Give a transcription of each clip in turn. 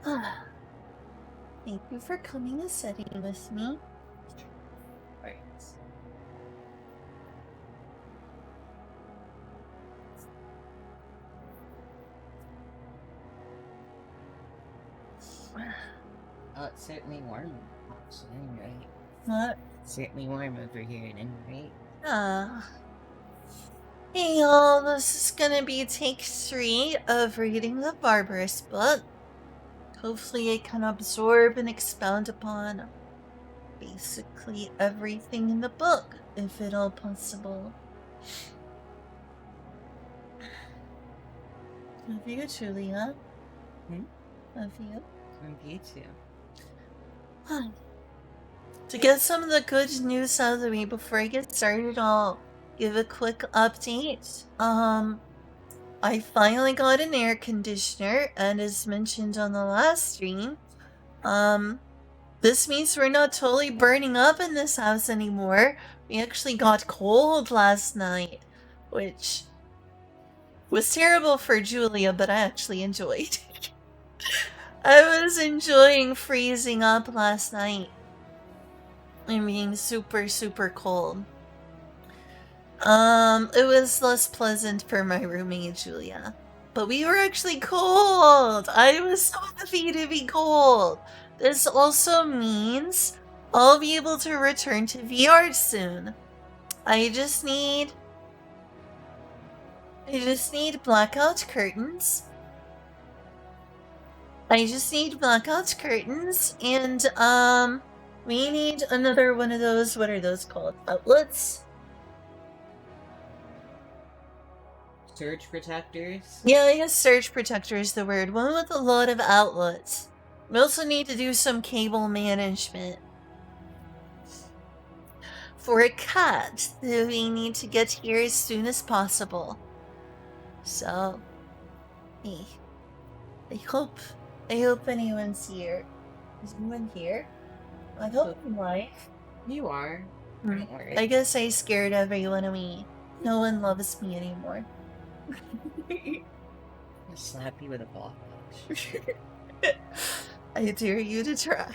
Thank you for coming and sitting with me. Right. It's certainly warm, actually, right? What? It's certainly warm over here at any rate. Hey y'all, this is gonna be take 3 of reading the Barbarous book. Hopefully I can absorb and expound upon basically everything in the book, if at all possible. Love you, Julia. Love you. Love you too. To get some of the good news out of the way before I get started, I'll give a quick update. I finally got an air conditioner, and as mentioned on the last stream, this means we're not totally burning up in this house anymore. We actually got cold last night, which was terrible for Julia, but I actually enjoyed. I was enjoying freezing up last night and being super, super cold. It was less pleasant for my roommate, Julia. But we were actually cold! I was so happy to be cold! This also means I'll be able to return to VR soon. I just need blackout curtains. And, we need another one of those, what are those called? Outlets? Surge protectors? Yeah, I guess surge protector is the word. One with a lot of outlets. We also need to do some cable management. For a cat that we need to get here as soon as possible. So, hey, I hope anyone's here. Is anyone here? I hope I'm alive. You are. Don't worry. I guess I scared everyone away. No one loves me anymore. I'll slap you with a ball. I dare you to try.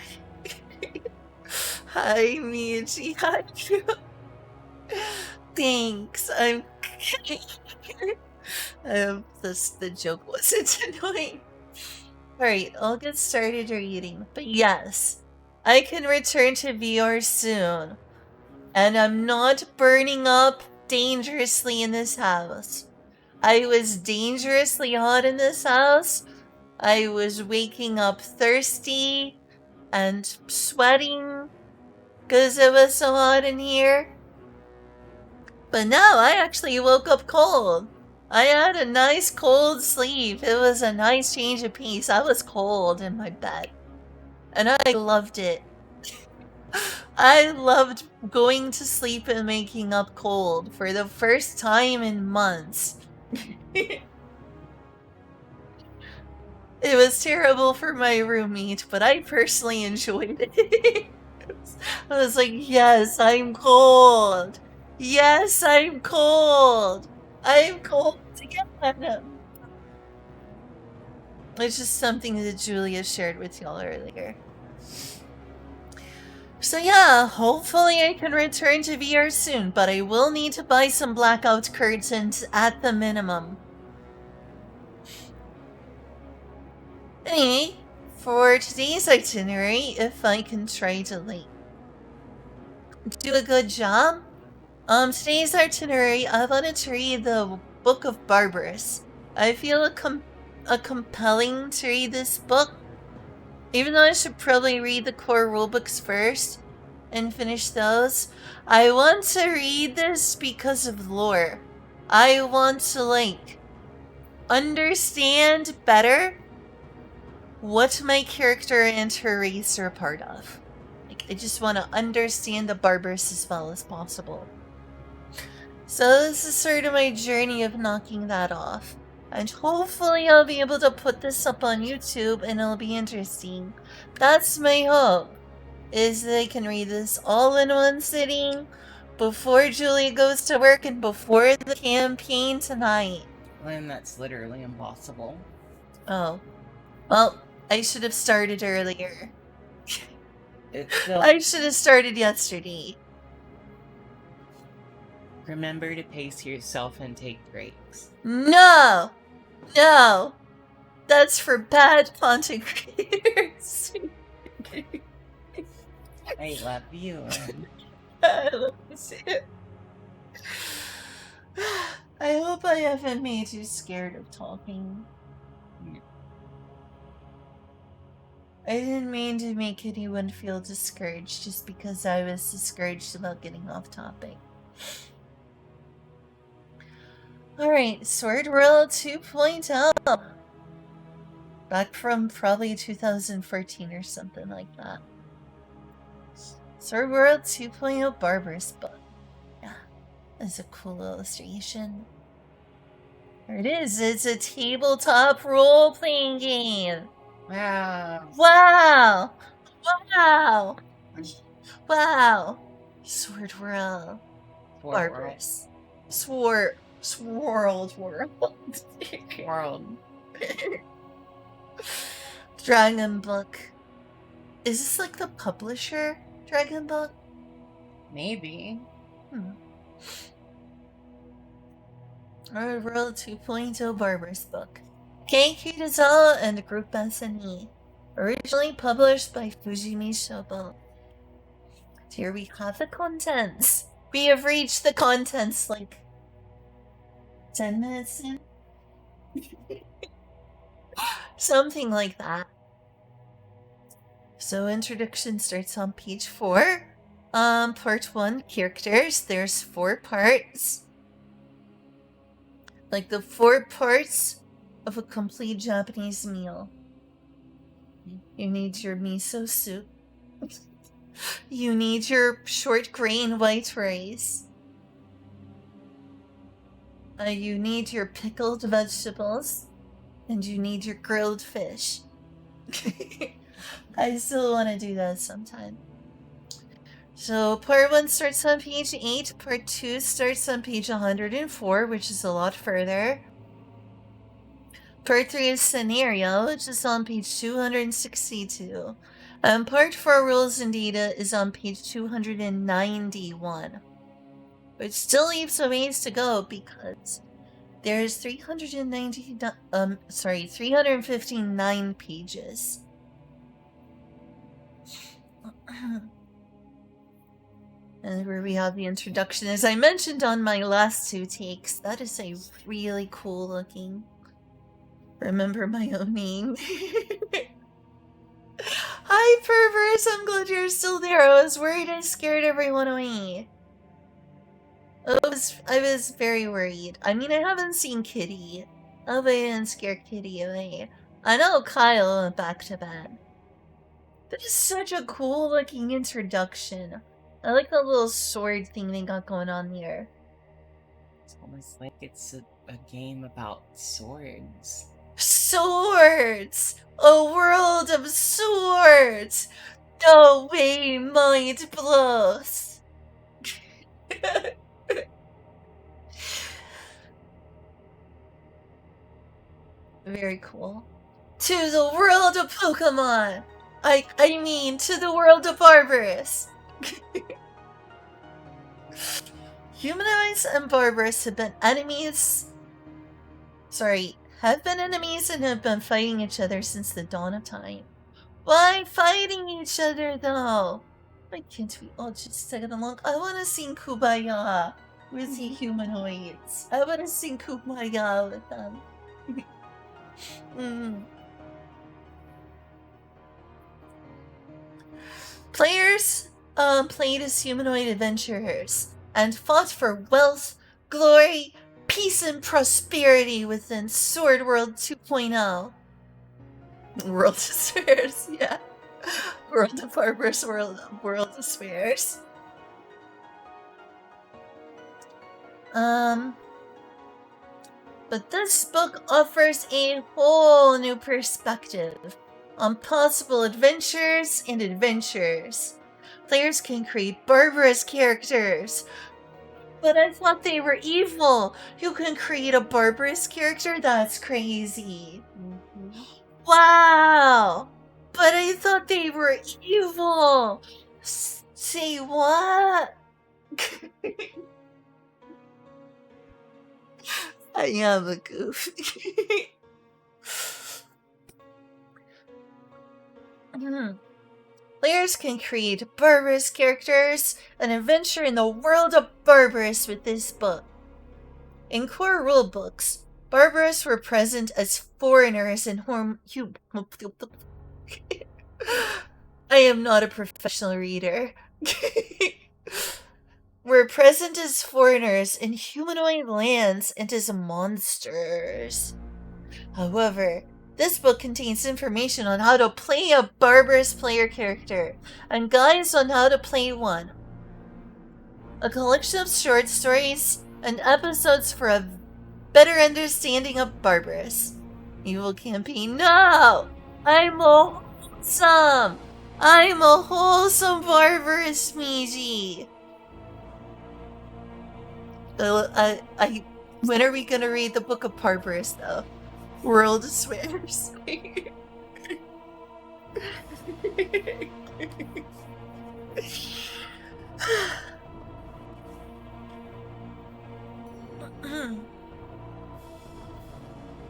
Hi, Michi. Hi, you. Thanks. I'm kidding. The joke wasn't annoying. Alright, I'll get started reading. But yes, I can return to VR soon. And I'm not burning up dangerously in this house. I was dangerously hot in this house. I was waking up thirsty and sweating because it was so hot in here. But now I actually woke up cold. I had a nice cold sleep. It was a nice change of pace. I was cold in my bed. And I loved it. I loved going to sleep and waking up cold for the first time in months. It was terrible for my roommate, but I personally enjoyed it. I was like, yes, I'm cold. Yes, I'm cold. I'm cold again. It's just something that Julia shared with y'all earlier. So yeah, hopefully I can return to VR soon, but I will need to buy some blackout curtains at the minimum. Anyway, for today's itinerary, if I can try to do a good job. Today's itinerary, I wanted to read the Book of Barbarous. I feel compelling to read this book, even though I should probably read the core rulebooks first and finish those. I want to read this because of lore. I want to, understand better what my character and her race are a part of. I just want to understand the Barbarous as well as possible. So this is sort of my journey of knocking that off. And hopefully I'll be able to put this up on YouTube and it'll be interesting. That's my hope, is that I can read this all in one sitting before Julie goes to work and before the campaign tonight. And that's literally impossible. Oh. Well, I should have started earlier. It's still. I should have started yesterday. Remember to pace yourself and take breaks. No! No! That's for bad content creators. I love you. I love this. I hope I haven't made you scared of talking. I didn't mean to make anyone feel discouraged just because I was discouraged about getting off topic. Alright, Sword World 2.0. Back from probably 2014 or something like that. Sword World 2.0 Barbarous book. Yeah, that's a cool illustration. There it is. It's a tabletop role-playing game. Wow. Wow. Wow. Wow. Sword World. Barbarous. Swirled World. World. Dragon Book. Is this like the publisher Dragon Book? Maybe. World 2.0 Barbarous book. Keiki Dezawa and Group SNE. Originally published by Fujimi Shobo. Here we have the contents. We have reached the contents like 10 minutes in. Something like that. So introduction starts on page 4. Part 1, characters. There's 4 parts. Like the 4 parts of a complete Japanese meal. You need your miso soup. You need your short grain white rice. You need your pickled vegetables. And you need your grilled fish. I still want to do that sometime. So part 1 starts on page 8. Part 2 starts on page 104, which is a lot further. Part 3 is scenario, which is on page 262. And part 4 rules and data is on page 291. Which still leaves a ways to go because there's 359 pages. And where we have the introduction, as I mentioned on my last 2 takes, that is a really cool looking. Remember my own name. Hi, Barbarous. I'm glad you're still there. I was worried I scared everyone away. I was very worried. I mean, I haven't seen Kitty. I hope I didn't scare Kitty away. I know Kyle went back to bed. That is such a cool looking introduction. I like the little sword thing they got going on there. It's almost like it's a game about swords. Swords! A world of swords! No way, mind blows! Very cool. To the world of Pokemon! I mean, to the world of Barbarous! Humanoids and Barbarous have been enemies. Have been enemies and have been fighting each other since the dawn of time. Why fighting each other though? Why can't we all just get along? I want to sing Kumbaya with the humanoids. I want to sing Kumbaya with them. Players played as humanoid adventurers and fought for wealth, glory, peace, and prosperity within Sword World 2.0. World of Spheres, yeah. World of Barbarous, World of Spheres. But this book offers a whole new perspective on possible adventures and adventures. Players can create barbarous characters. But I thought they were evil. You can create a barbarous character? That's crazy. Wow! But I thought they were evil! Say what? I am a goof. Players can create Barbarous characters and adventure in the world of Barbarous with this book. In core rulebooks, Barbarous were present as foreigners in I am not a professional reader. Were present as foreigners in humanoid lands and as monsters. However, this book contains information on how to play a Barbarous player character and guides on how to play one. A collection of short stories and episodes for a better understanding of Barbarous. Evil campaign. No! I'm a wholesome Barbarous Meiji. When are we gonna read the Book of Barbarous, though? World swears.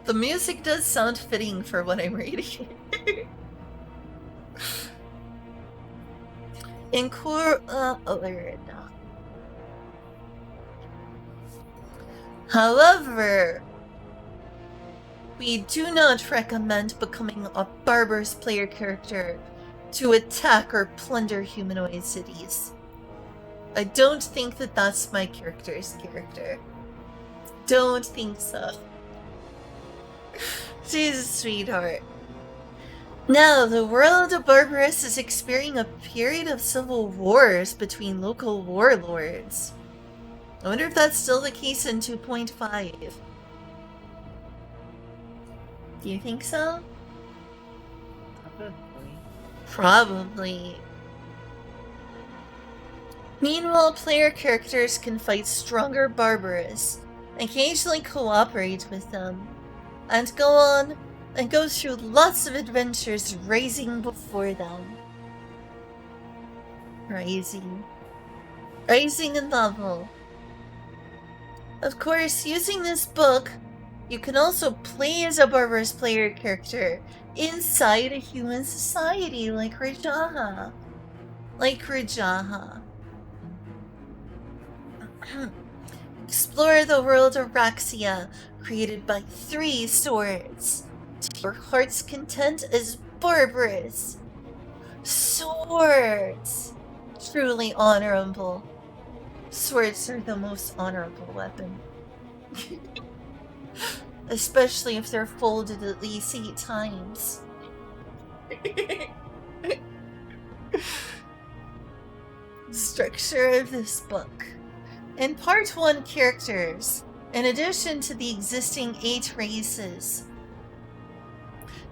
The music does sound fitting for what I'm reading. In core, however, we do not recommend becoming a Barbarous player character to attack or plunder humanoid cities. I don't think that that's my character's character. Don't think so. She's a sweetheart. Now, the world of Barbarous is experiencing a period of civil wars between local warlords. I wonder if that's still the case in 2.5. Do you think so? Probably. Meanwhile, player characters can fight stronger Barbarous, occasionally cooperate with them, and go through lots of adventures rising before them. Rising in level. Of course, using this book, you can also play as a Barbarous player character inside a human society like Rajaha. Explore the world of Raxia, created by 3 swords. To your heart's content as Barbarous. Swords! Truly honorable. Swords are the most honorable weapon. Especially if they're folded at least 8 times. Structure of this book. In Part 1 characters, in addition to the existing 8 races,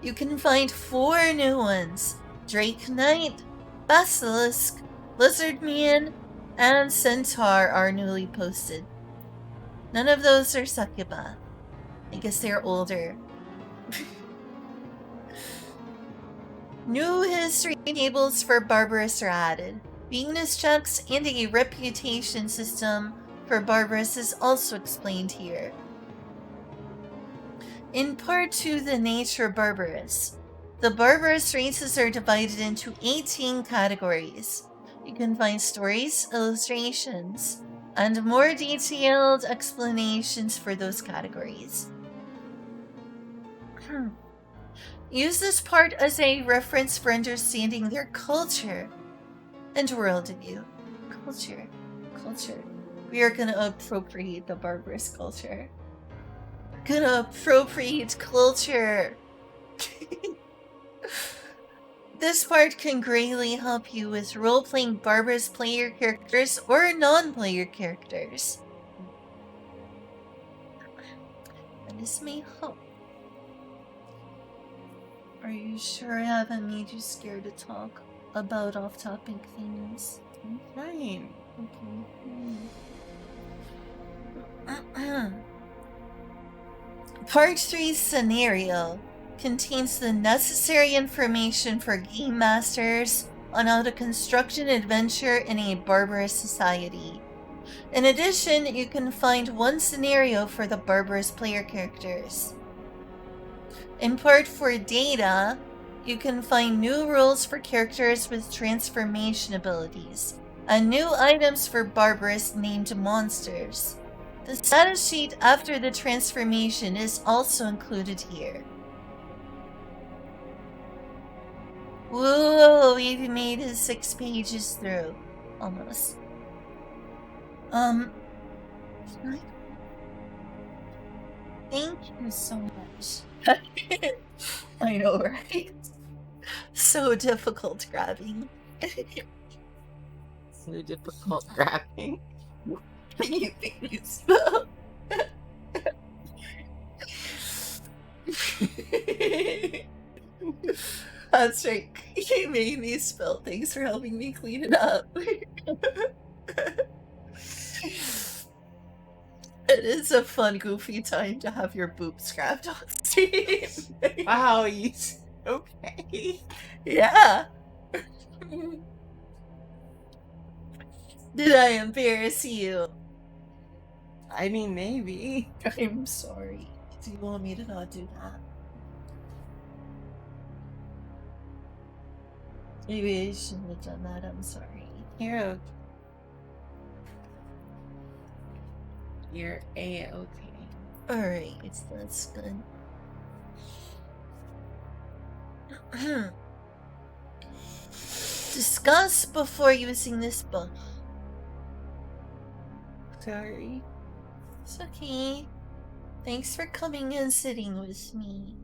you can find 4 new ones: Drake Knight, Basilisk, Lizardman, and Centaur are newly posted. None of those are Succuba. I guess they're older. New history tables for Barbarous are added. Weakness checks and a reputation system for Barbarous is also explained here. In Part 2, The Nature of Barbarous, the Barbarous races are divided into 18 categories. You can find stories, illustrations, and more detailed explanations for those categories. Use this part as a reference for understanding their culture and worldview. Culture. We are gonna appropriate the Barbarous culture. This part can greatly help you with role-playing Barbarous player characters or non-player characters. That is my hope. Are you sure I haven't made you scared to talk about off-topic things? I'm fine. Okay. Part 3 scenario. contains the necessary information for game masters on how to construct an adventure in a barbarous society. In addition, you can find one scenario for the barbarous player characters. In part 4 data, you can find new rules for characters with transformation abilities, and new items for barbarous named monsters. The status sheet after the transformation is also included here. Whoa, we've made it 6 pages through. Almost. Thank you so much. I know, right? So difficult grabbing. So difficult grabbing. You think you spell? That's right. You made me spell. Thanks for helping me clean it up. It is a fun, goofy time to have your boobs grabbed on stream. Wow, you okay? Yeah. Did I embarrass you? I mean, maybe. I'm sorry. Do you want me to not do that? Maybe I shouldn't have done that. I'm sorry. You're okay. You're A-okay. Alright, that's good. Discuss before using this book. Sorry. It's okay. Thanks for coming and sitting with me.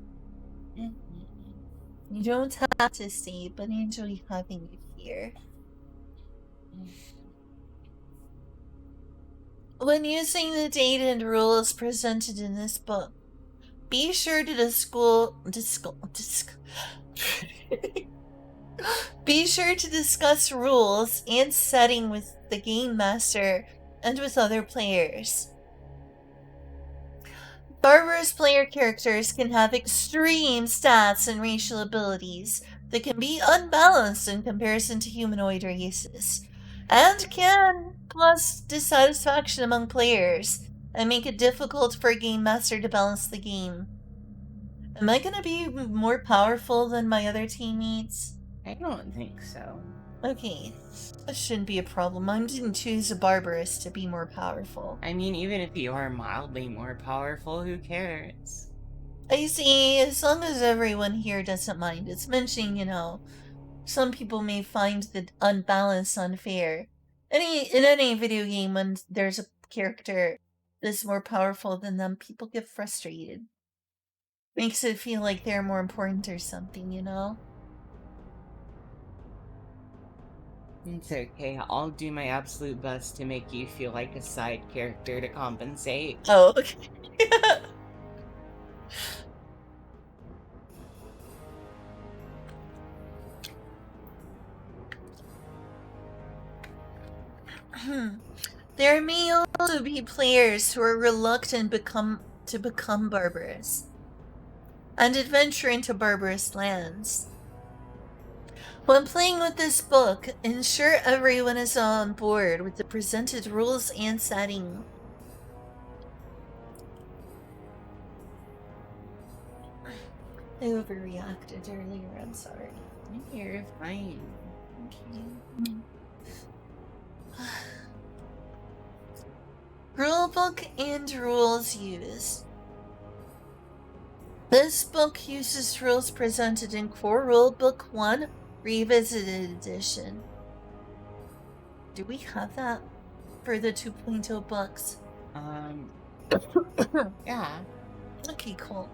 You don't have to stay, but I enjoy having you here. When using the data and rules presented in this book, be sure to be sure to discuss rules and setting with the game master and with other players. Barbarous player characters can have extreme stats and racial abilities that can be unbalanced in comparison to humanoid races, and can cause dissatisfaction among players and make it difficult for a game master to balance the game. Am I gonna be more powerful than my other teammates? I don't think so. Okay, that shouldn't be a problem. I didn't choose a barbarous to be more powerful. I mean, even if you are mildly more powerful, who cares? I see, as long as everyone here doesn't mind. It's mentioning, some people may find the unbalance unfair. In any video game, when there's a character that's more powerful than them, people get frustrated. Makes it feel like they're more important or something, It's okay. I'll do my absolute best to make you feel like a side character to compensate. Oh, okay. There may also be players who are reluctant to become barbarous and adventure into barbarous lands. When playing with this book, ensure everyone is on board with the presented rules and setting. I overreacted earlier, I'm sorry. You're fine. Okay. Rulebook and rules used. This book uses rules presented in Core Rulebook 1 Revisited Edition. Do we have that for the 2.0 books? Yeah. Okay, cool.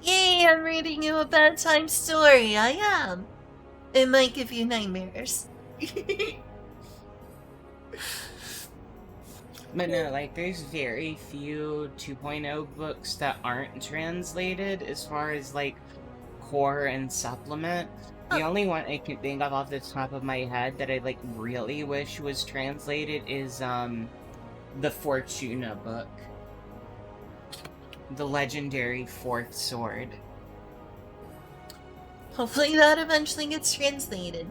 Yay, I'm reading you a bedtime story. I am. It might give you nightmares. But no, there's very few 2.0 books that aren't translated as far as, core and supplement. The only one I can think of off the top of my head that I, really wish was translated is, the Fortuna book. The legendary Fourth Sword. Hopefully that eventually gets translated.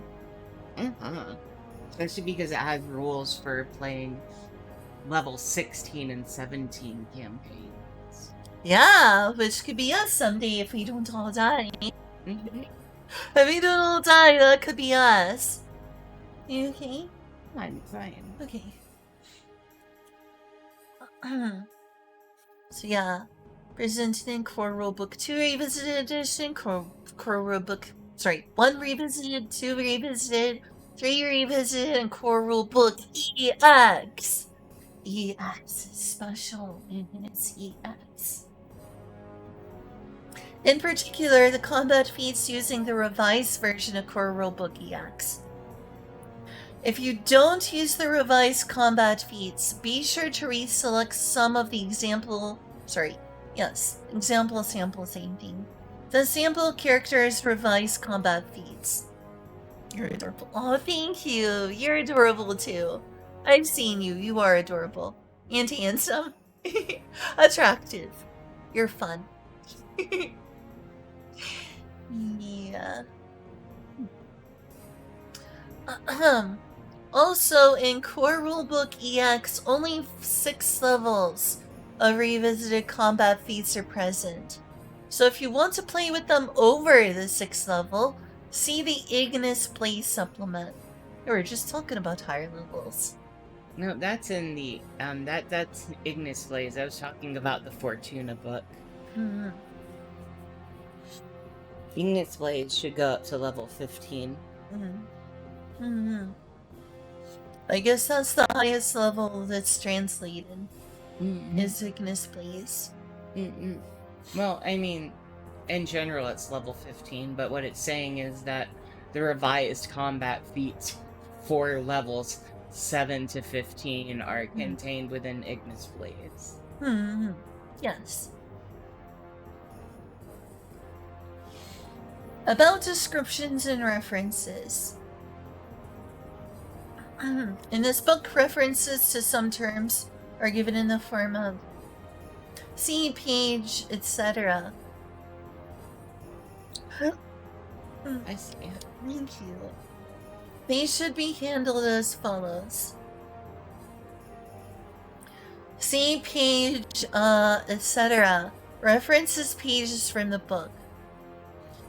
Especially because it has rules for playing level 16 and 17 campaigns. Yeah, which could be us someday if we don't all die. Mm-hmm. If we don't all die, that could be us. You okay? I'm fine. Okay. So yeah, presented in Core Rulebook 2 Revisited Edition, Core Rulebook, 1 Revisited, 2 Revisited, 3 Revisited, and Core Rulebook EX. EX is special, and it's EX. In particular, the combat feats using the revised version of Core Rulebook EX. If you don't use the revised combat feats, be sure to reselect some of the example sample same thing. The sample character's revised combat feats. You're adorable. Oh, thank you. You're adorable too. I've seen you. You are adorable. And handsome. Attractive. You're fun. Yeah. Also, in Core Rulebook EX, only 6 levels of revisited combat feats are present. So if you want to play with them over the 6th level, see the Ignis Play supplement. We were just talking about higher levels. No, that's in the that's Ignis Blaze. I was talking about the Fortuna book. Mm-hmm. Ignis Blaze should go up to level 15. Mm-hmm. Mm-hmm. I guess that's the highest level that's translated. Is Ignis Blaze. Well, I mean, in general it's level 15, but what it's saying is that the revised combat feats for levels 7 to 15 are contained within Ignis Blaze. Yes. About descriptions and references. In this book, references to some terms are given in the form of see page, etc. I see it. Thank you. They should be handled as follows. See page, etc. References pages from the book.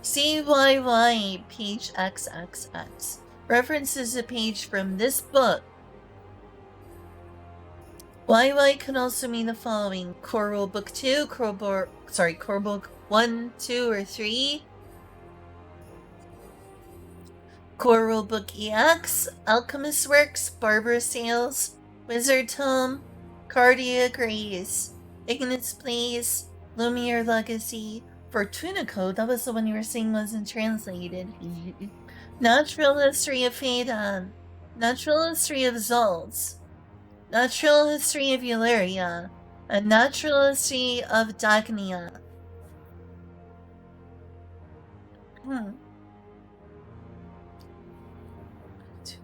CYY page XXX. References a page from this book. YY can also mean the following: Core Rule Book 2, Core Book 1, 2, or 3. Core Rule Book EX, Alchemist Works, Barbarous Sales, Wizard Tome, Cardia Grace, Ignis Blaze, Lumiere Legacy, Fortuna Code, that was the one you were saying wasn't translated. Natural History of Phaedon, Natural History of Zolz, Natural History of Eularia, and Natural History of Dagnia.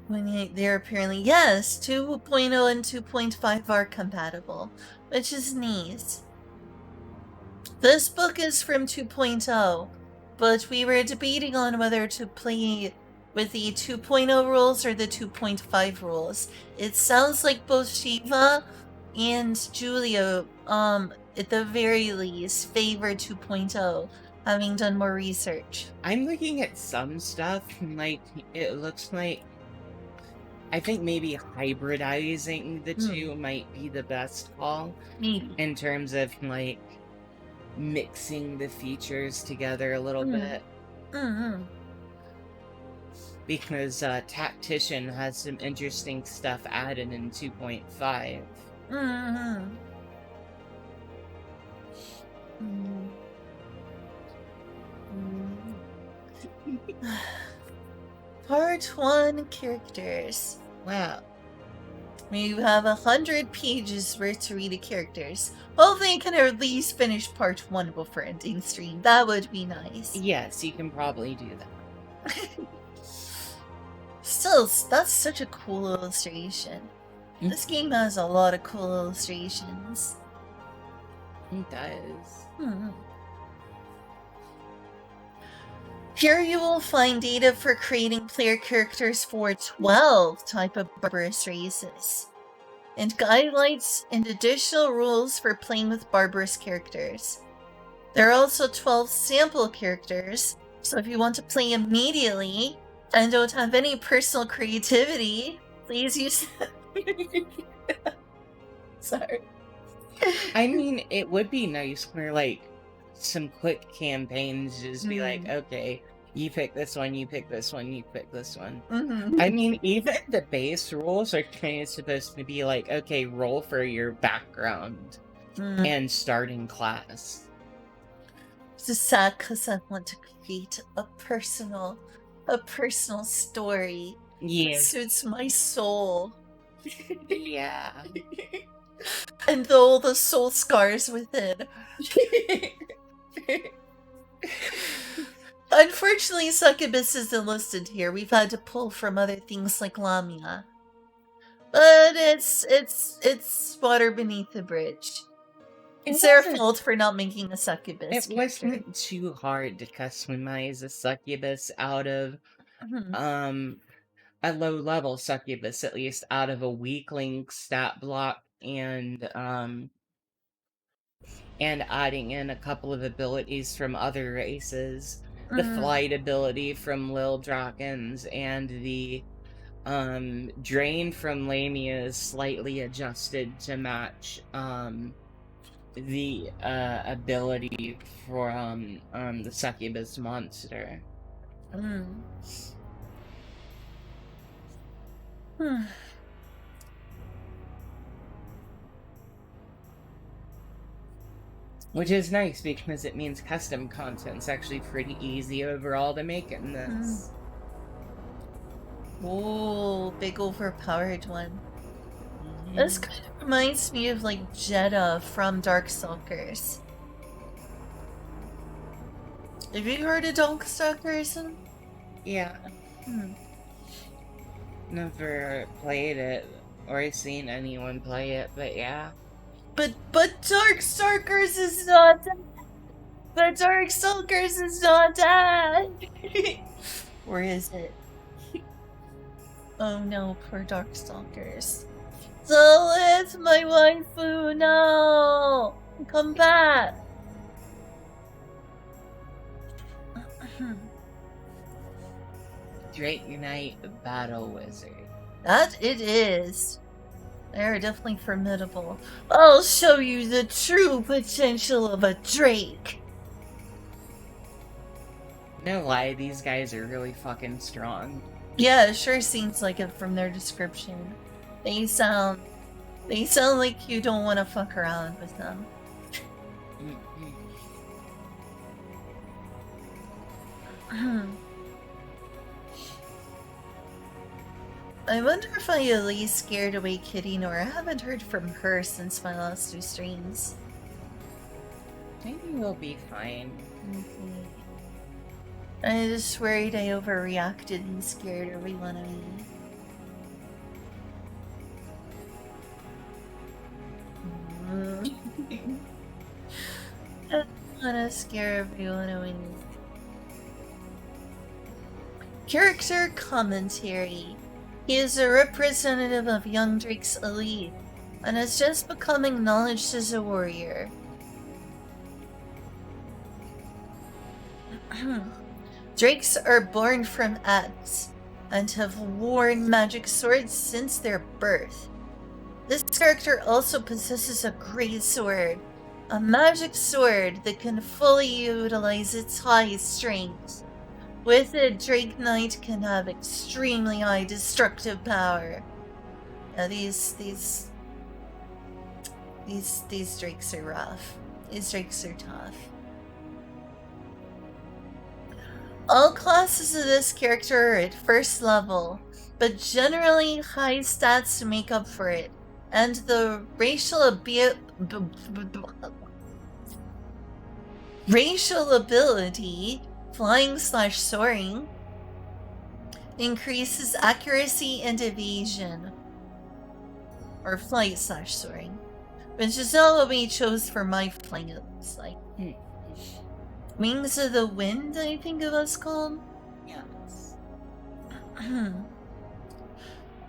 They're apparently, yes, 2.0 and 2.5 are compatible, which is neat. This book is from 2.0, but we were debating on whether to play with the 2.0 rules or the 2.5 rules. It sounds like both Shiva and Julia, at the very least, favor 2.0, having done more research. I'm looking at some stuff, like, it looks like I think maybe hybridizing the two might be the best call. Maybe. In terms of, like, mixing the features together a little bit. Because Tactician has some interesting stuff added in 2.5. Part 1 characters. Wow. We have 100 pages worth to read of characters. Hopefully I can at least finish part 1 before ending stream. That would be nice. Yes, you can probably do that. Still, that's such a cool illustration. This game has a lot of cool illustrations. It does. Here you will find data for creating player characters for 12 type of Barbarous races, and guidelines and additional rules for playing with Barbarous characters. There are also 12 sample characters, so if you want to play immediately and don't have any personal creativity, please use Sorry. I mean, it would be nice for like some quick campaigns, just be like, okay, you pick this one, you pick this one, you pick this one. I mean, even the base rules are kind of supposed to be like, okay, roll for your background and starting class. It's sad because I want to create a personal story that suits my soul. Yeah. And all the soul scars within. Unfortunately, Succubus isn't listed here. We've had to pull from other things like Lamia. But it's water beneath the bridge. It's their fault for not making a Succubus It wasn't too hard to customize a Succubus out of a low-level Succubus, at least, out of a weakling stat block and adding in a couple of abilities from other races. The flight ability from Lil Drakens and the drain from Lamia is slightly adjusted to match the ability for the Succubus monster. Which is nice because it means custom content's actually pretty easy overall to make in this. Oh, big overpowered one. This kind of reminds me of like Jeddah from Darkstalkers. Have you heard of Darkstalkers? Yeah. Never played it or seen anyone play it, but yeah. But Darkstalkers is not that. But Darkstalkers is not that. Or is it? Oh no, poor Darkstalkers. Lilith, my waifu, no! Come back! Drake Knight Battle Wizard. That it is. They're definitely formidable. I'll show you the true potential of a Drake. No lie, these guys are really fucking strong. Yeah, it sure seems like it from their description. They sound like you don't want to fuck around with them. I wonder if I at least scared away Kitty, nor I haven't heard from her since my last 2 streams. Maybe we'll be fine. I just worried I overreacted and scared everyone away. I don't wanna scare everyone away. Character commentary. He is a representative of young Drake's elite, and is just becoming acknowledged as a warrior. Drakes are born from adds, and have worn magic swords since their birth. This character also possesses a great sword, a magic sword that can fully utilize its high strength. With it, Drake Knight can have extremely high destructive power. Now these Drakes are rough. These Drakes are tough. All classes of this character are at first level, but generally high stats to make up for it, and the racial ability, flying/soaring, increases accuracy and evasion, or flight/soaring, which is not what we chose for my flying, it looks like. Wings of the Wind, I think it was called. Yes.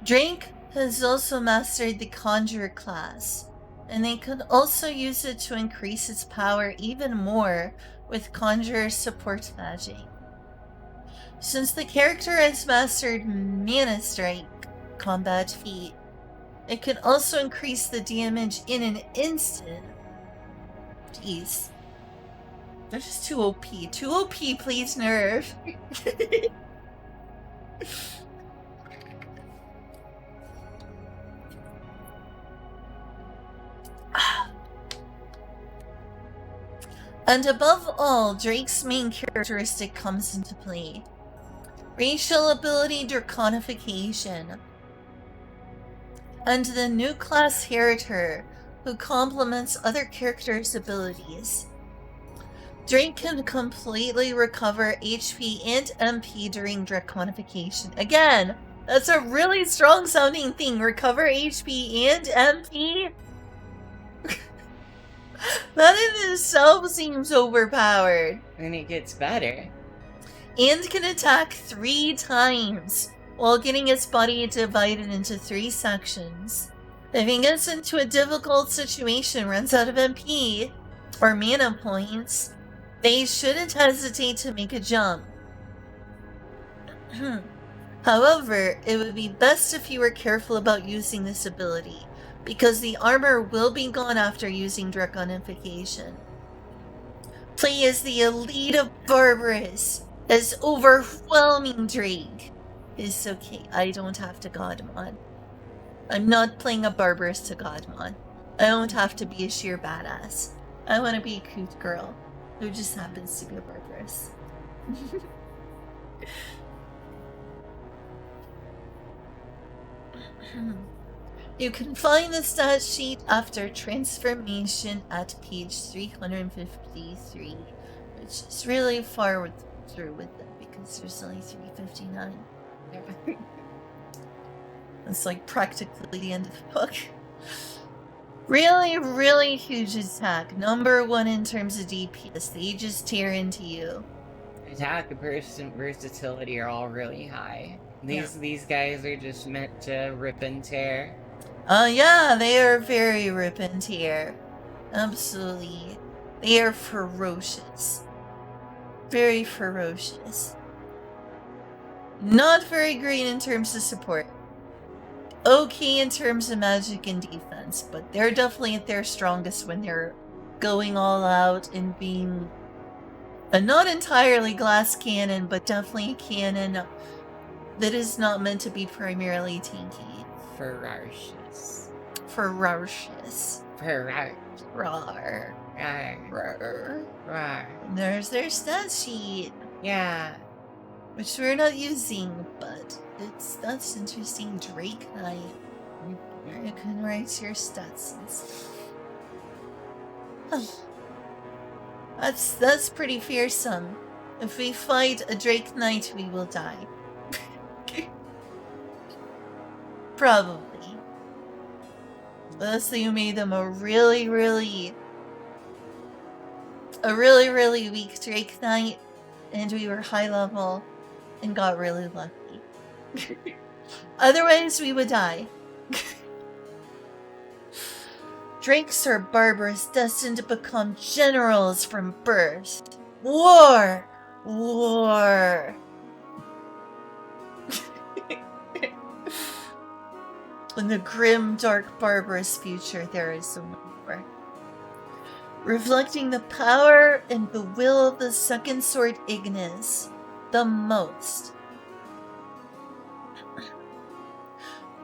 Drake has also mastered the Conjurer class, and they could also use it to increase its power even more with Conjurer support magic. Since the character has mastered Mana Strike combat feat, it can also increase the damage in an instant. Jeez. They're just too OP. Too OP, please nerf. And above all, Drake's main characteristic comes into play. Racial ability Draconification. And the new class Heritor, who complements other characters' abilities. Drake can completely recover HP and MP during Draconification. Again, that's a really strong sounding thing. Recover HP and MP? That in itself seems overpowered. And it gets better. And can attack 3 times, while getting its body divided into 3 sections. If it gets into a difficult situation, runs out of MP, or mana points, they shouldn't hesitate to make a jump. However, it would be best if you were careful about using this ability, because the armor will be gone after using Draconification. Play as the elite of Barbarous, as overwhelming Drake. It's okay, I don't have to Godmon. I'm not playing a Barbarous to Godmon. I don't have to be a sheer badass. I want to be a cute girl who just happens to be a Barbarous. You can find the stat sheet after transformation at page 353, which is really far through with it because there's only 359. It's like practically the end of the book. Really, really huge attack. Number 1 in terms of DPS. They just tear into you. Attack and versatility are all really high. These guys are just meant to rip and tear. Yeah, they are very rip and tear. Absolutely. They are ferocious. Very ferocious. Not very great in terms of support. Okay in terms of magic and defense, but they're definitely at their strongest when they're going all out and being a not entirely glass cannon, but definitely a cannon that is not meant to be primarily tanky. Ferocious. Ferocious. Ferocious. Rawr. Rawr. Rawr. And there's their stat sheet. Yeah. Which we're not using, but that's interesting. Drake Knight. You can write your stats. That's pretty fearsome. If we fight a Drake Knight, we will die. Probably. Unless you made them a really, really weak Drake Knight, and we were high level and got really lucky. Otherwise, we would die. Drakes are barbarous, destined to become generals from birth. War! War! In the grim, dark, barbarous future, there is a war. Reflecting the power and the will of the second sword Ignis the most.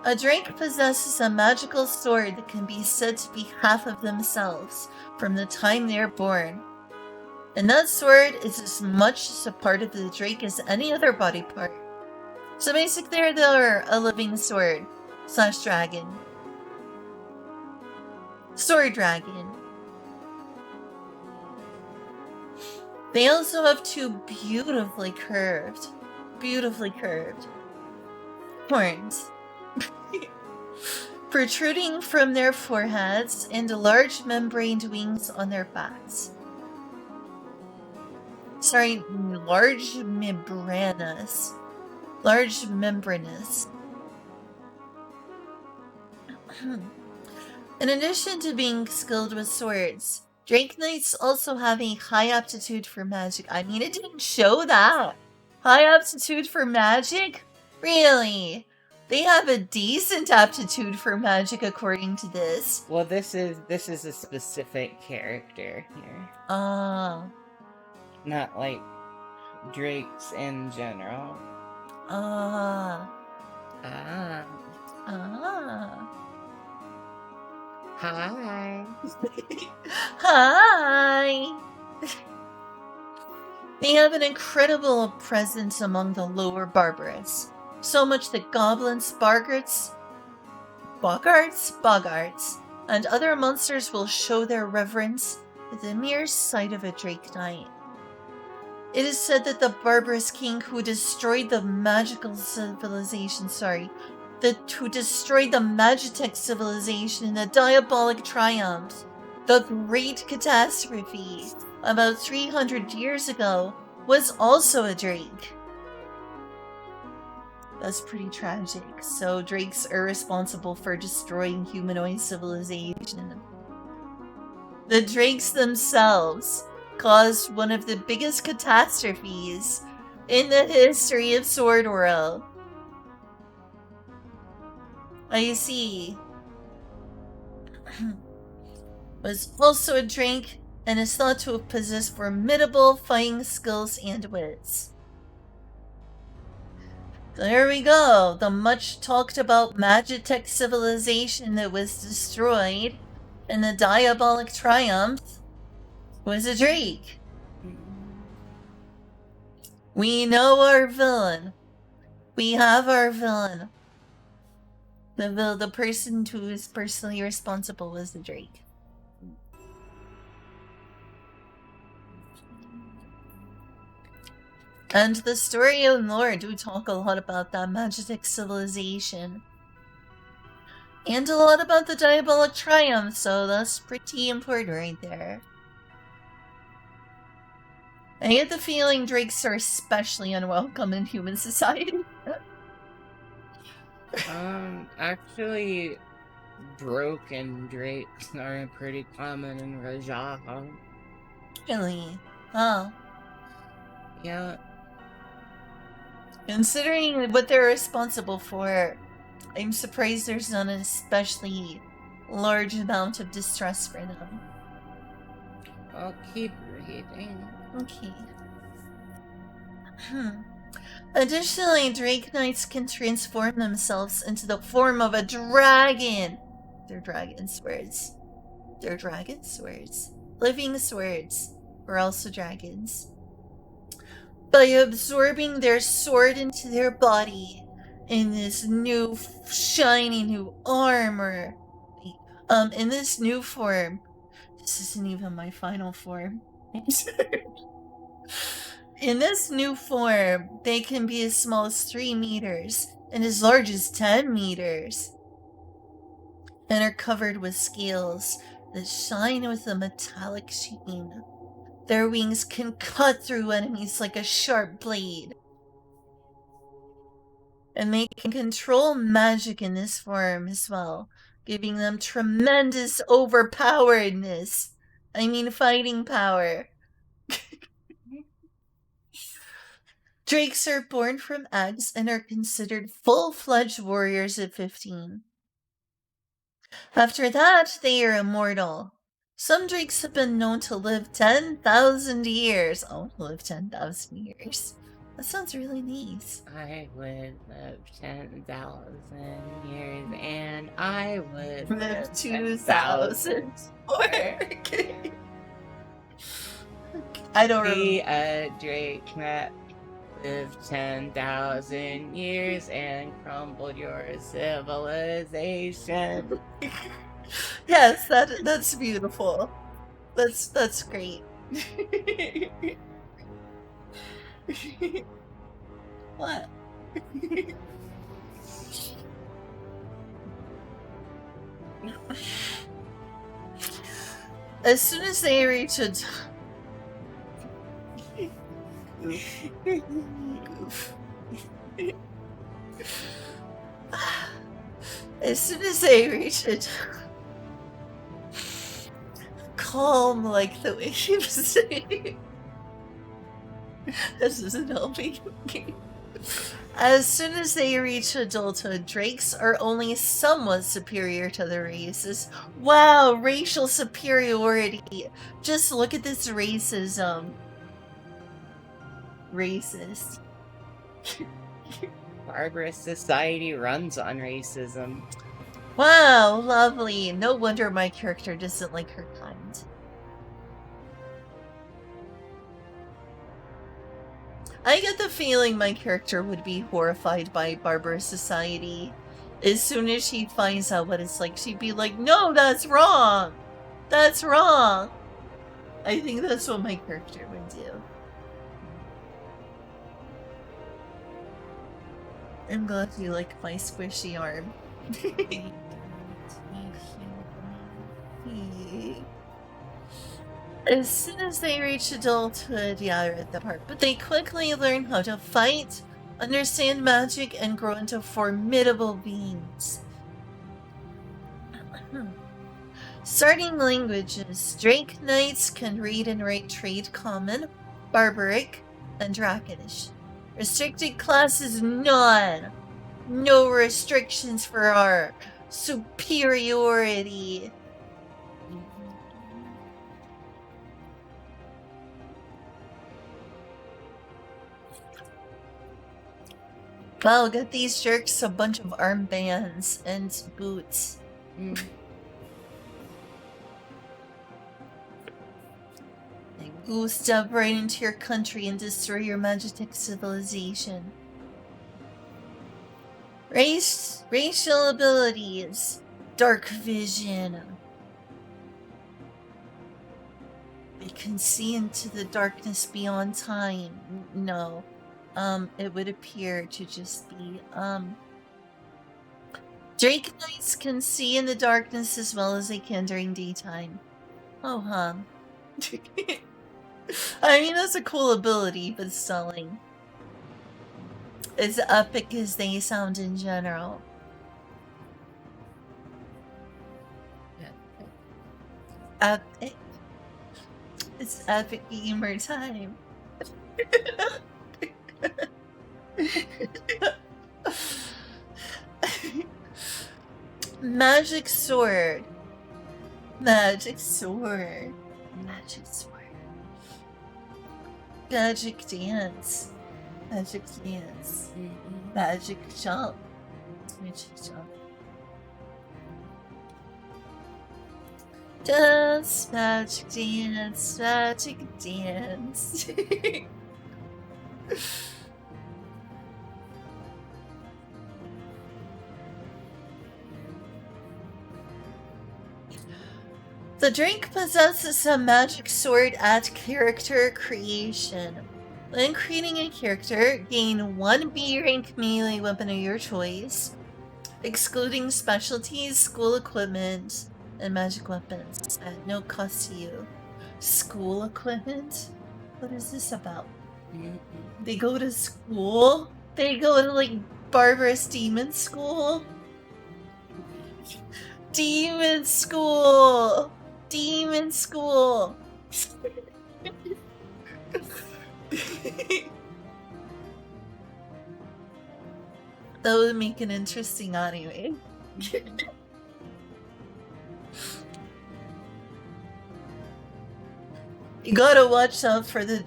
A Drake possesses a magical sword that can be said to be half of themselves from the time they are born. And that sword is as much a part of the Drake as any other body part. So basically they're a living sword / dragon. Sword dragon. They also have 2 beautifully curved horns. Protruding from their foreheads and large membraned wings on their backs. Sorry, large membranous. Large membranous. In addition to being skilled with swords, Drake Knights also have a high aptitude for magic. I mean, it didn't show that. High aptitude for magic? Really? They have a decent aptitude for magic according to this. Well, this is a specific character here. Ah. Not like Drakes in general. Ah. Ah. Ah. Hi. Hi. They have an incredible presence among the lower Barbarous. So much that goblins, boggarts, and other monsters will show their reverence at the mere sight of a Drake Knight. It is said that the barbarous king who destroyed the magical civilization, who destroyed the Magitech civilization in the diabolic triumph, the Great Catastrophe, about 300 years ago, was also a Drake. That's pretty tragic. So Drakes are responsible for destroying humanoid civilization. The Drakes themselves caused one of the biggest catastrophes in the history of Sword World. I see. Was also a Drake and is thought to have possessed formidable fighting skills and wits. There we go. The much talked about Magitech civilization that was destroyed in the diabolic triumph was a Drake. We know our villain. We have our villain. The person who is personally responsible was the Drake. And the story and lore do talk a lot about that Magitech civilization. And a lot about the diabolic triumph, so that's pretty important right there. I get the feeling Drakes are especially unwelcome in human society. Actually, broken Drakes are pretty common in Rajah. Really? Oh. Yeah. Considering what they're responsible for, I'm surprised there's not an especially large amount of distress for them. I'll keep reading. Okay. Additionally, Drake Knights can transform themselves into the form of a dragon. They're dragon swords. They're dragon swords. Living swords. We're also dragons. By absorbing their sword into their body in this new shiny new armor. In this new form. This isn't even my final form. In this new form, they can be as small as 3 meters and as large as 10 meters. And are covered with scales that shine with a metallic sheen. Their wings can cut through enemies like a sharp blade. And they can control magic in this form as well, giving them tremendous overpoweredness. I mean fighting power. Drakes are born from eggs and are considered full-fledged warriors at 15. After that, they are immortal. Some drakes have been known to live 10,000 years. I want to live 10,000 years. That sounds really nice. I would live 10,000 years, and I would live 2,000 more. I don't remember. Be a Drake that lived 10,000 years and crumbled your civilization. Yes, that's beautiful. That's great. What? As soon as they reach a Goof. Goof. As soon as I reach it, calm like the way she was saying. This isn't helping me. As soon as they reach adulthood, drakes are only somewhat superior to the races. Wow, racial superiority. Just look at this racism. Racist. Barbarous society runs on racism. Wow, lovely. No wonder my character doesn't like her kind. I get the feeling my character would be horrified by barbarous society. As soon as she finds out what it's like, she'd be like, no, that's wrong! That's wrong! I think that's what my character would do. I'm glad you like my squishy arm. As soon as they reach adulthood, yeah, I read that part, but they quickly learn how to fight, understand magic, and grow into formidable beings. Starting languages. Drake Knights can read and write Trade Common, Barbaric, and Draconish. Restricted classes, none. No restrictions for our superiority. Wow, get these jerks a bunch of armbands and boots. They go step right into your country and destroy your magic civilization. Racial abilities. Dark vision. They can see into the darkness beyond time. No. It would appear to just be, Drake Knights can see in the darkness as well as they can during daytime. Oh, huh. I mean, that's a cool ability, but stunning. As epic as they sound in general. Epic. It's epic gamer time. Magic sword. Magic sword. Magic sword. Magic dance. Magic dance. Magic jump. Magic jump. Dance, magic dance, magic dance. The drink possesses a magic sword at character creation. When creating a character, gain 1 B rank melee weapon of your choice, excluding specialties, school equipment, and magic weapons at no cost to you. School equipment? What is this about? They go to school? They go to, like, Barbarous Demon School? Demon School! Demon School! That would make an interesting anime. You gotta watch out for the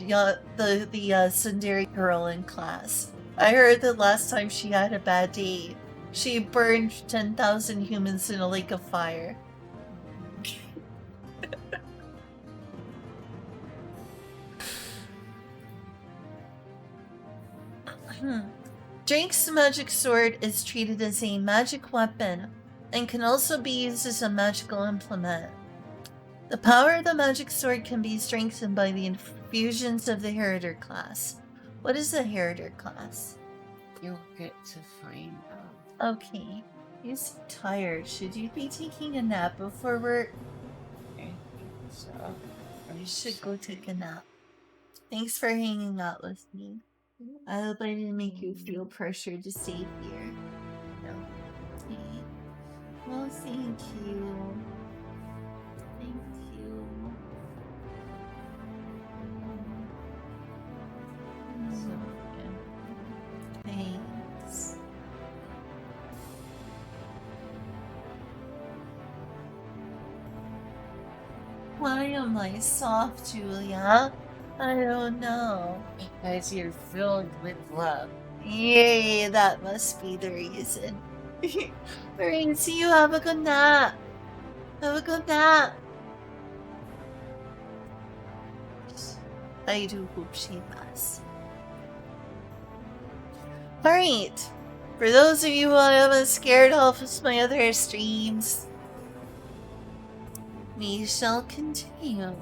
tsundere girl in class. I heard that last time she had a bad day, she burned 10,000 humans in a lake of fire. Drake's magic sword is treated as a magic weapon and can also be used as a magical implement. The power of the magic sword can be strengthened by the infusions of the Heriter class. What is the Heriter class? You'll get to find out. Okay. You seem tired. Should you be taking a nap before work? Okay. So you should go take a nap. Thanks for hanging out with me. I hope I didn't make you feel pressured to stay here. No. Okay. Well, thank you. Thank you. So, Thanks. Why am I soft, Julia? I don't know. because you're filled with love. Yay, that must be the reason. Alright, see you. Have a good nap. Have a good nap. I do hope she does. Alright. For those of you who I haven't scared off with my other streams, we shall continue.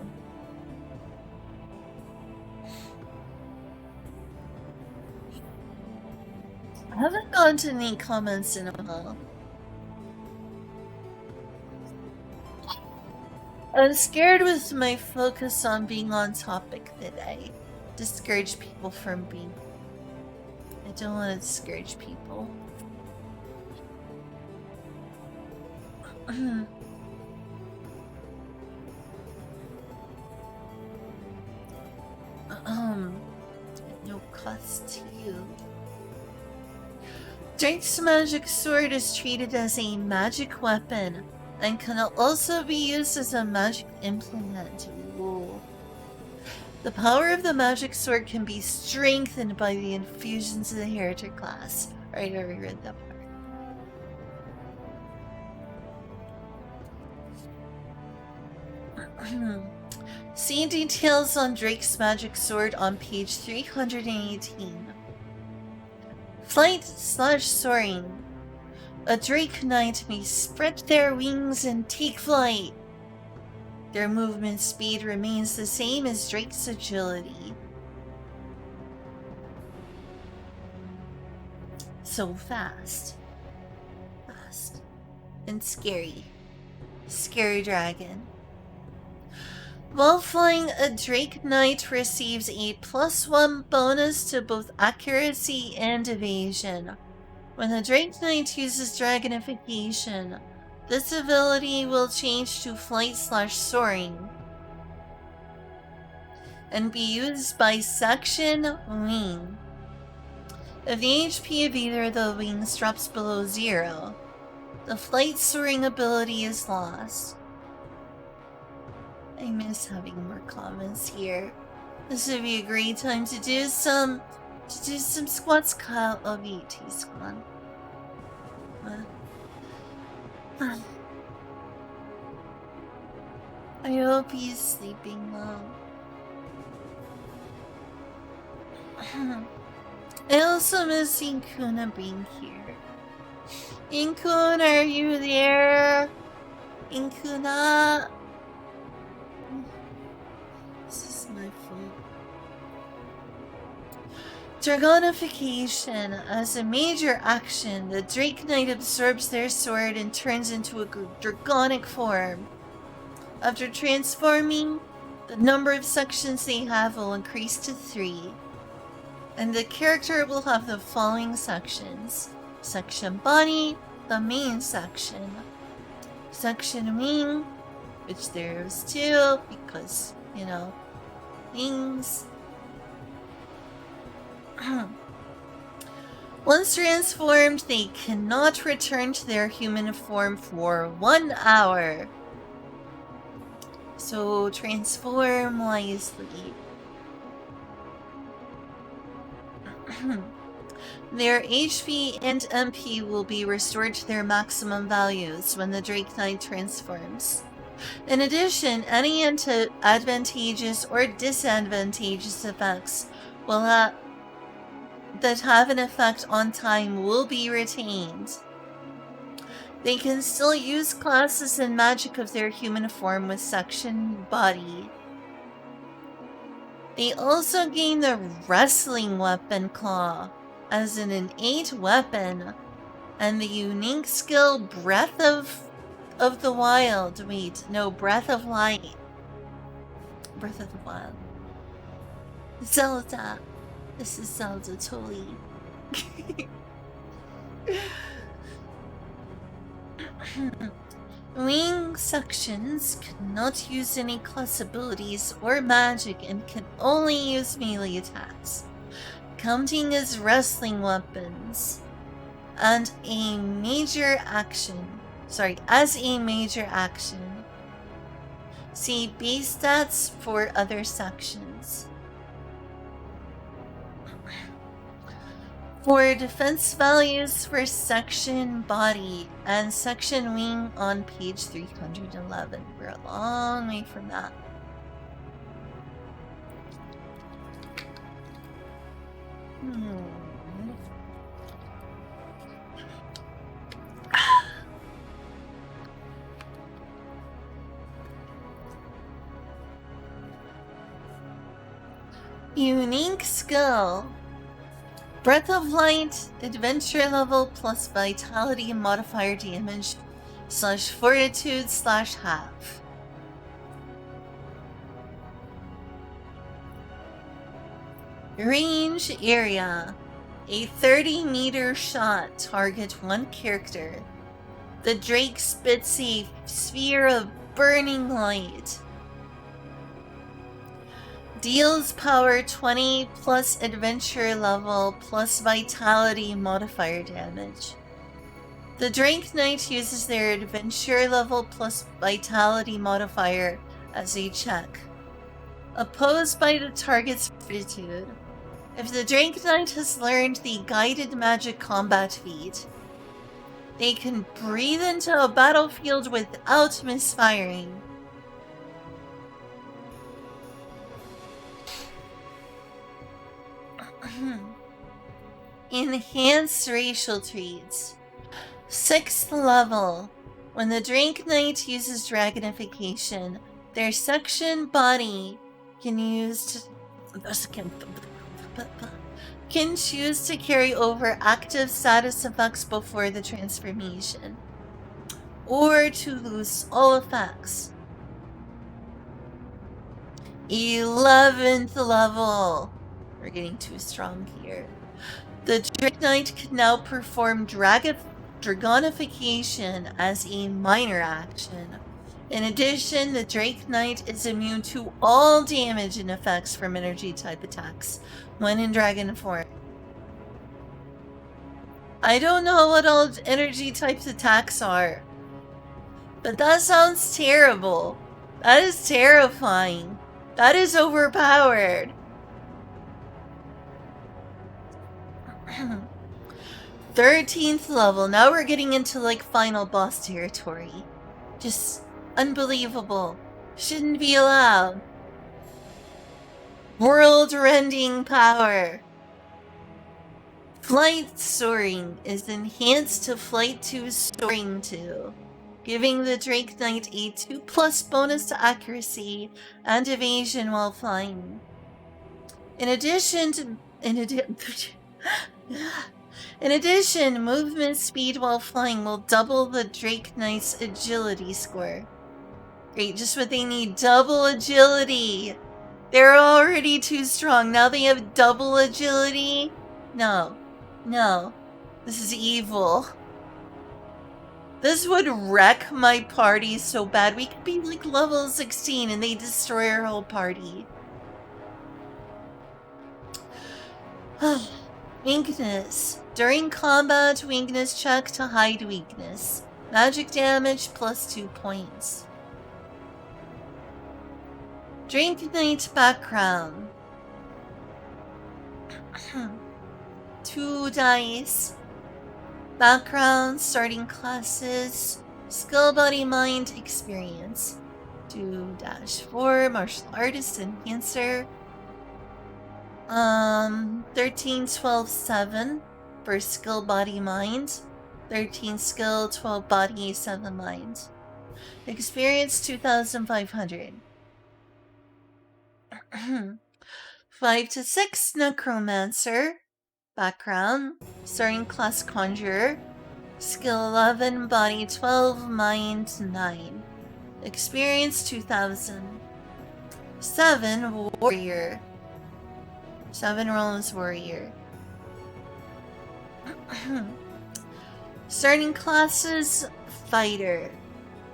I haven't gone to any comments in a while. I'm scared with my focus on being on topic that I discourage people from being. I don't want to discourage people. No cost to you. Drake's magic sword is treated as a magic weapon and can also be used as a magic implement. Ooh. The power of the magic sword can be strengthened by the infusions of the heretic class. Right, I already read that part. See details on Drake's magic sword on page 318. Flight/soaring. A Drake Knight may spread their wings and take flight. Their movement speed remains the same as Drake's agility. So fast. Fast. And scary. Scary dragon. While flying, a Drake Knight receives a +1 bonus to both accuracy and evasion. When the Drake Knight uses Dragonification, this ability will change to Flight/soaring and be used by Section Wing. If the HP of either of the wings drops below 0, the Flight/soaring ability is lost. I miss having more comments here. This would be a great time to do some squats. Kyle of ET's gone. I hope he's sleeping well. I also miss Inkuna being here. Inkun, are you there? Inkuna? This is my fault. Dragonification. As a major action, the Drake Knight absorbs their sword and turns into a dragonic form. After transforming, the number of sections they have will increase to 3. And the character will have the following sections. Section Body, the main section. Section Wing, which there's 2, because, you know, things. Once transformed, they cannot return to their human form for 1 hour. So transform wisely. Their HP and MP will be restored to their maximum values when the Drake Knight transforms. In addition, any advantageous or disadvantageous effects that have an effect on time will be retained. They can still use classes and magic of their human form with Section Body. They also gain the Wrestling Weapon Claw as an innate weapon, and the unique skill Breath of the Wild. Wait, no, Breath of Light. Breath of the Wild. Zelda. This is Zelda Tully. Wing sections cannot use any class abilities or magic and can only use melee attacks, counting as wrestling weapons, and a major action. Sorry, as a major action. See base stats for other sections. For defense values for section body and section wing on page 311. We're a long way from that. Unique skill. Breath of Light, adventure level plus vitality modifier damage / fortitude / half. Range area. A 30-meter shot target one character. The Drake spits a sphere of burning light. Deals power 20 plus adventure level plus vitality modifier damage. The Drake Knight uses their adventure level plus vitality modifier as a check, opposed by the target's fortitude. If the Drake Knight has learned the guided magic combat feat, they can breathe into a battlefield without misfiring. Enhanced racial traits. 6th level. When the Drake Knight uses Dragonification, their section body can choose to carry over active status effects before the transformation, or to lose all effects. 11th level. We're getting too strong here. The Drake Knight can now perform Dragonification as a minor action. In addition, the Drake Knight is immune to all damage and effects from energy type attacks when in dragon form. I don't know what all energy types attacks are, but that sounds terrible. That is terrifying. That is overpowered. 13th level. Now we're getting into like final boss territory. Just unbelievable. Shouldn't be allowed. World-rending power. Flight soaring is enhanced to Flight 2 Soaring 2, giving the Drake Knight a 2+ bonus to accuracy and evasion while flying. In addition, movement speed while flying will double the Drake Knight's agility score. Great, just what they need. Double agility! They're already too strong. Now they have double agility? No. No. This is evil. This would wreck my party so bad. We could be like level 16 and they destroy our whole party. Weakness. During combat, weakness check to hide weakness. Magic damage +2 points. Drake Knight background. 2 dice. Background, starting classes, skill, body, mind, experience. 2-4, martial artist, enhancer. 13, 12, 7 for skill, body, mind. 13 skill, 12 body, 7 mind. Experience 2,500. 5 to 6, necromancer. Background, starting class conjurer. Skill 11, body 12, mind 9. Experience 2,000. 7, warrior. 7 roll as warrior. Starting classes, fighter.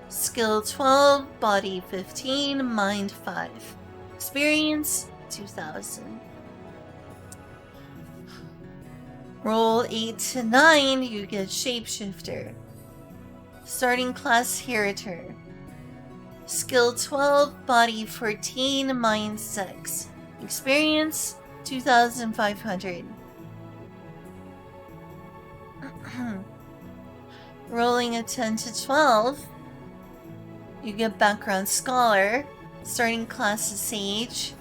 Skill 12, body 15, mind 5. Experience 2000. Roll 8 to 9, you get shapeshifter. Starting class, Heritor. Skill 12, body 14, mind 6. Experience 2500. Rolling a 10 to 12, you get background scholar. Starting class is sage.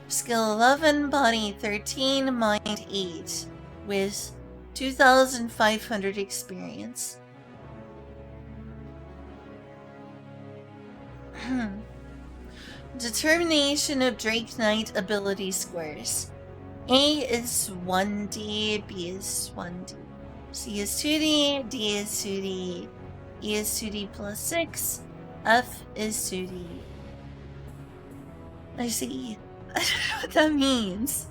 Skill 11, body 13, mind 8, with 2500 experience. Determination of Drake Knight ability scores. A is 1D, B is 1D. C is 2D, D is 2D, E is 2D plus 6, F is 2D. I see. I don't know what that means.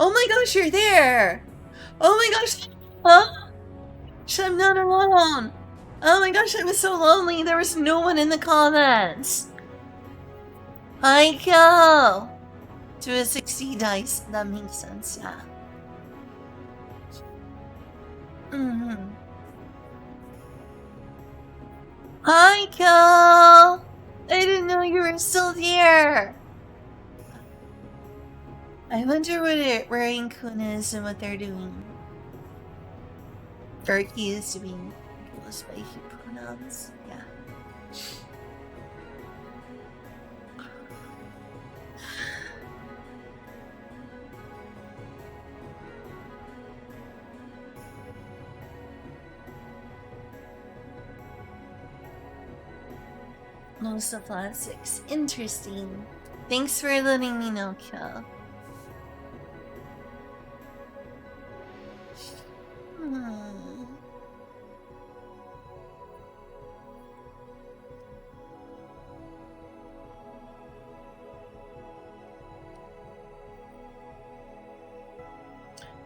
Oh my gosh, you're there! Oh my gosh! Huh? I'm not alone! Oh my gosh, I was so lonely. There was no one in the comments. Hi, Kel! To a 60 dice. That makes sense, yeah. Hi, Kel! I didn't know you were still here! I wonder where Inkun is and what they're doing. Or he is doing. He goes by he pronouns. Yeah. Most of classics. Interesting. Thanks for letting me know, Kel.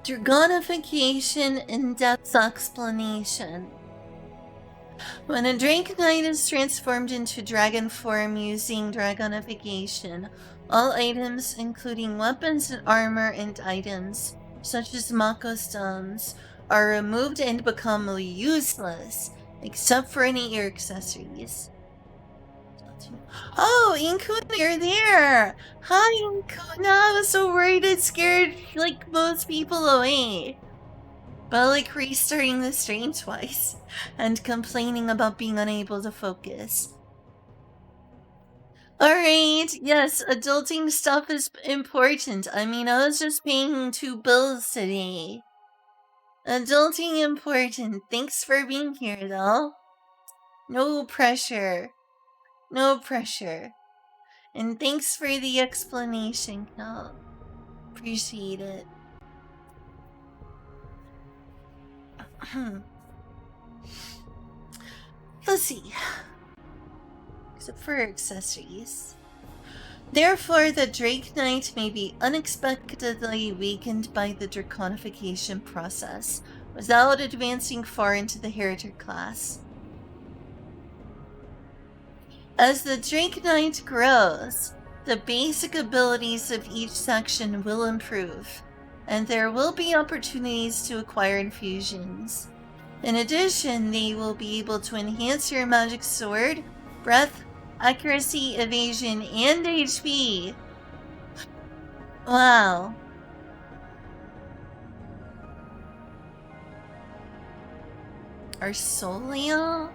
Dragonification in-depth explanation. When a Drake Knight is transformed into dragon form using dragonification, all items, including weapons and armor and items, such as Mako stones, are removed and become useless, except for any ear accessories. Oh, Inkuna, you're there! Hi, Inkuna! I was so worried it scared, like, most people away. But, like, restarting the stream twice and complaining about being unable to focus. Alright, yes, adulting stuff is important. I mean, I was just paying 2 bills today. Adulting important. Thanks for being here, though. No pressure. No pressure. And thanks for the explanation, Cal. Appreciate it. Let's see. Except for accessories. Therefore, the Drake Knight may be unexpectedly weakened by the draconification process, without advancing far into the Heritor class. As the Drake Knight grows, the basic abilities of each section will improve, and there will be opportunities to acquire infusions. In addition, they will be able to enhance your magic sword, breath, accuracy, evasion, and HP. Wow. Arsolio?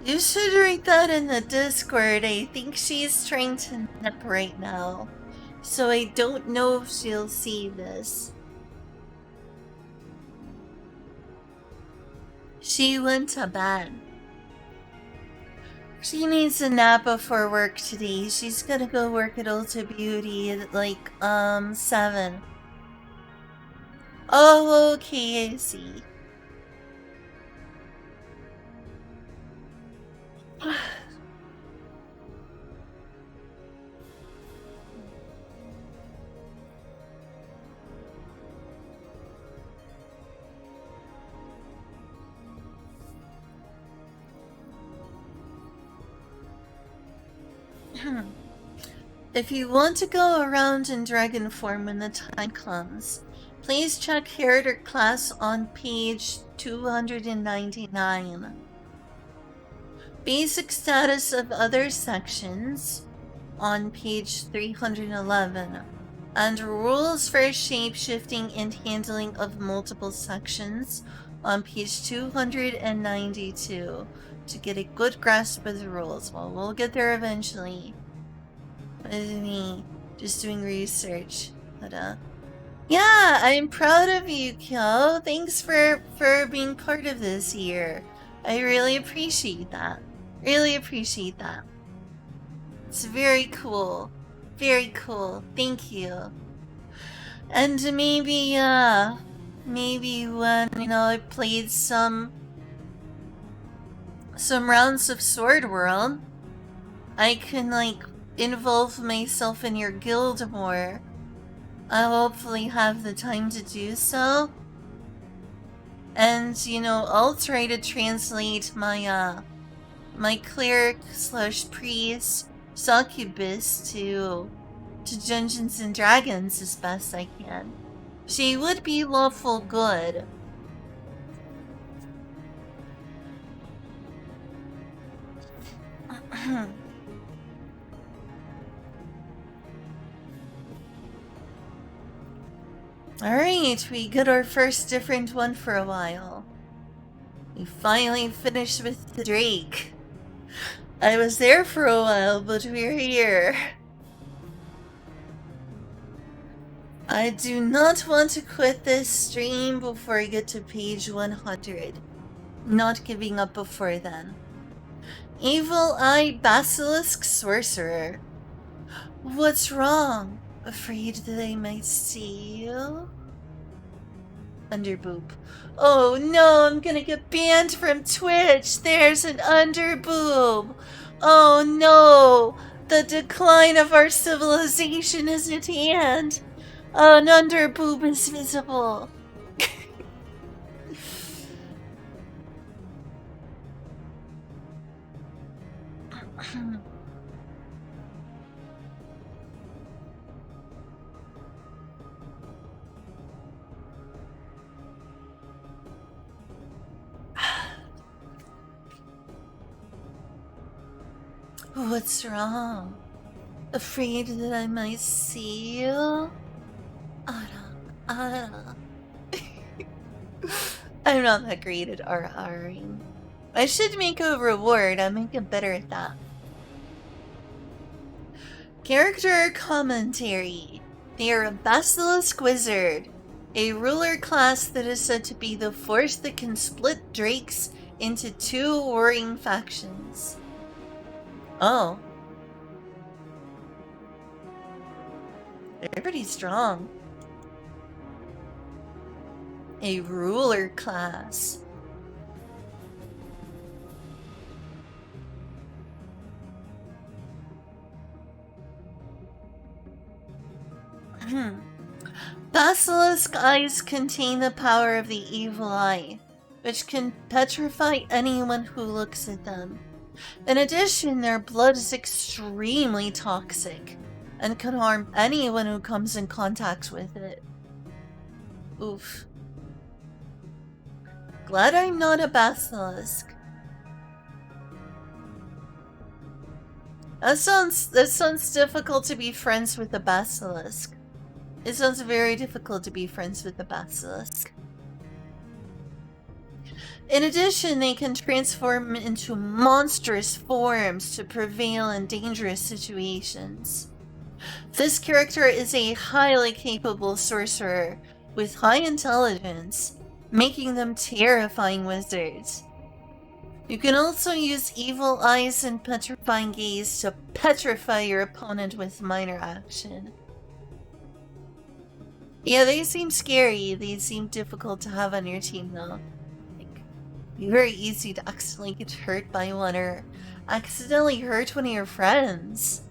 You should write that in the Discord. I think she's trying to nip right now. So I don't know if she'll see this. She went to bed. She needs a nap before work today. She's gonna go work at Ulta Beauty at like 7. Oh, okay, I see. If you want to go around in dragon form when the time comes, please check character class on page 299. Basic status of other sections on page 311. And rules for shape-shifting and handling of multiple sections on page 292 to get a good grasp of the rules. Well, we'll get there eventually. With me just doing research. But yeah, I'm proud of you, Kyo. Thanks for being part of this year. I really appreciate that. Really appreciate that. It's very cool. Very cool. Thank you. And maybe when, I played some rounds of Sword World, I can, like, involve myself in your guild more. I'll hopefully have the time to do so. And, I'll try to translate my, my cleric / priest succubus to Dungeons and Dragons as best I can. She would be lawful good. Alright, we got our first different one for a while. We finally finished with the Drake. I was there for a while, but we're here. I do not want to quit this stream before I get to page 100. Not giving up before then. Evil Eye Basilisk Sorcerer. What's wrong? Afraid that I might see you? Underboob. Oh no, I'm gonna get banned from Twitch. There's an underboob. Oh no, the decline of our civilization is at hand. An underboob is visible. What's wrong? Afraid that I might see you? I'm not that great at RRing. I should make a reward. I'm get better at that. Character commentary. They are a basilisk wizard, a ruler class that is said to be the force that can split drakes into 2 warring factions. Oh. They're pretty strong. A ruler class. Basilisk eyes contain the power of the evil eye, which can petrify anyone who looks at them. In addition, their blood is extremely toxic and can harm anyone who comes in contact with it. Oof. Glad I'm not a basilisk. That sounds difficult to be friends with a basilisk. It sounds very difficult to be friends with a basilisk. In addition, they can transform into monstrous forms to prevail in dangerous situations. This character is a highly capable sorcerer with high intelligence, making them terrifying wizards. You can also use evil eyes and petrifying gaze to petrify your opponent with minor action. Yeah, they seem scary. They seem difficult to have on your team, though. Like, very easy to accidentally get hurt by one or accidentally hurt one of your friends.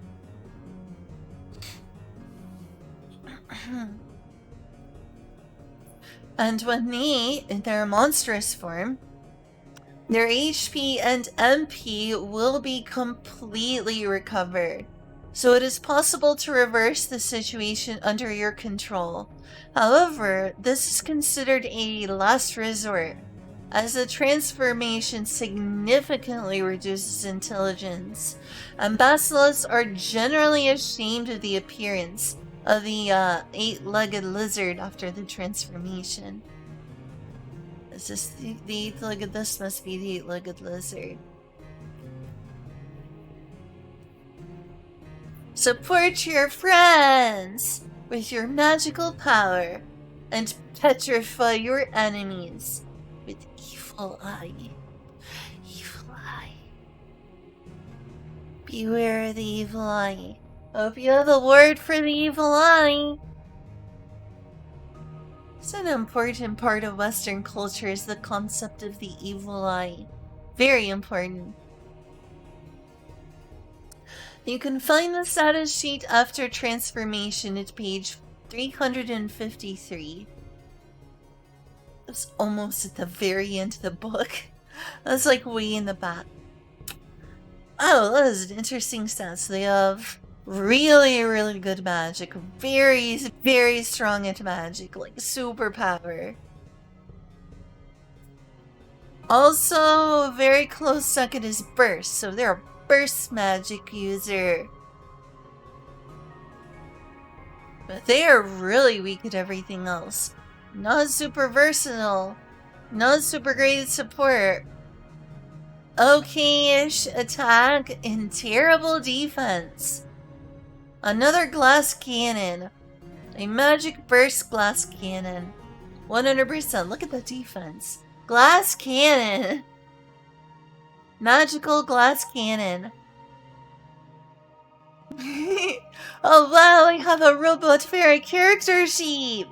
And when they, in their monstrous form, their HP and MP will be completely recovered. So it is possible to reverse the situation under your control. However, this is considered a last resort, as the transformation significantly reduces intelligence, and basilisks are generally ashamed of the appearance of the eight-legged lizard after the transformation. Is this the eight-legged? This must be the eight-legged lizard. Support your friends with your magical power and petrify your enemies with evil eye. Evil eye. Beware of the evil eye. Hope you have a word for the evil eye. It's an important part of Western culture is the concept of the evil eye. Very important. You can find the status sheet after transformation at page 353. It's almost at the very end of the book. That's like way in the back. Oh, that is an interesting stats. They have really, really good magic. Very, very strong at magic. Like superpower. Also, very close second is burst. So they're a burst magic user. But they are really weak at everything else. Not super versatile. Not super great at support. Okay-ish attack and terrible defense. Another glass cannon. A magic burst glass cannon. 100%. Look at the defense. Glass cannon. Magical glass cannon. Oh wow, I have a Robot Fairy character sheet.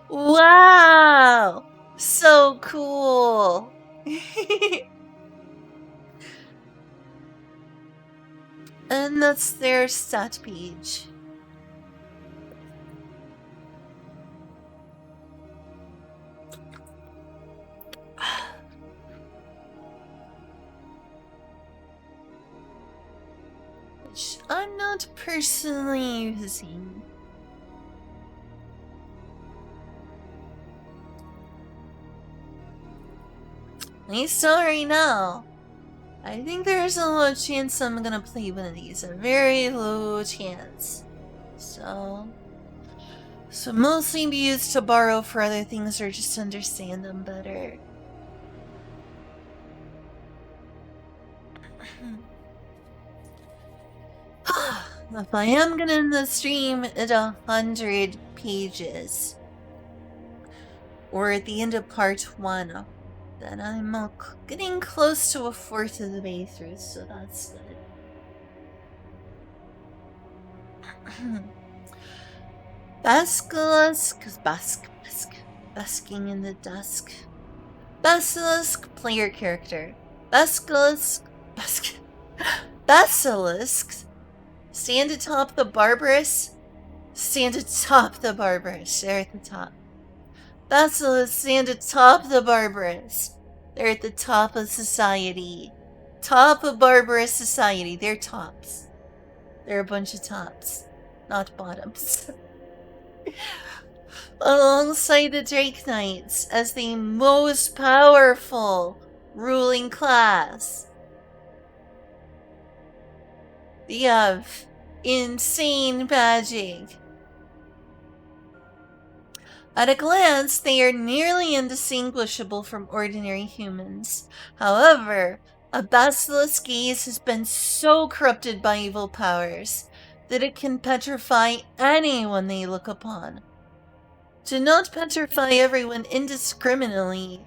Wow. So cool. And that's their stat page. Which I'm not personally using. At least not right now. I think there's a low chance I'm gonna play one of these. A very low chance. So mostly be used to borrow for other things or just to understand them better. If I am gonna end the stream at 100 pages, or at the end of part 1, then I'm getting close to a fourth of the way through, so that's good. Basking in the dusk. Basilisk, player character. Basilisks, stand atop the Barbarous. Stand atop the Barbarous. They're at the top. Basilisks stand atop the Barbarous. They're at the top of society. Top of Barbarous society. They're tops. They're a bunch of tops, not bottoms. Alongside the Drake Knights as the most powerful ruling class. They have insane magic. At a glance, they are nearly indistinguishable from ordinary humans. However, a basilisk gaze has been so corrupted by evil powers that it can petrify anyone they look upon. To not petrify everyone indiscriminately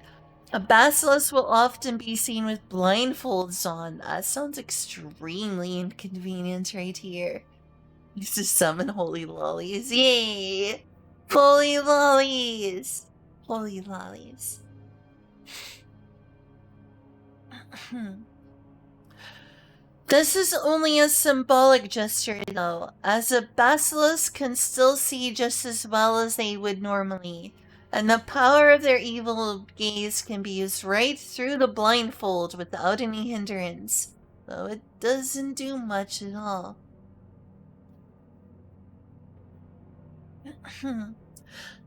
A basilisk will often be seen with blindfolds on. That sounds extremely inconvenient right here. Used to summon holy lollies. Yay! Holy lollies! Holy lollies. This is only a symbolic gesture, though, as a basilisk can still see just as well as they would normally, and the power of their evil gaze can be used right through the blindfold without any hindrance, though it doesn't do much at all.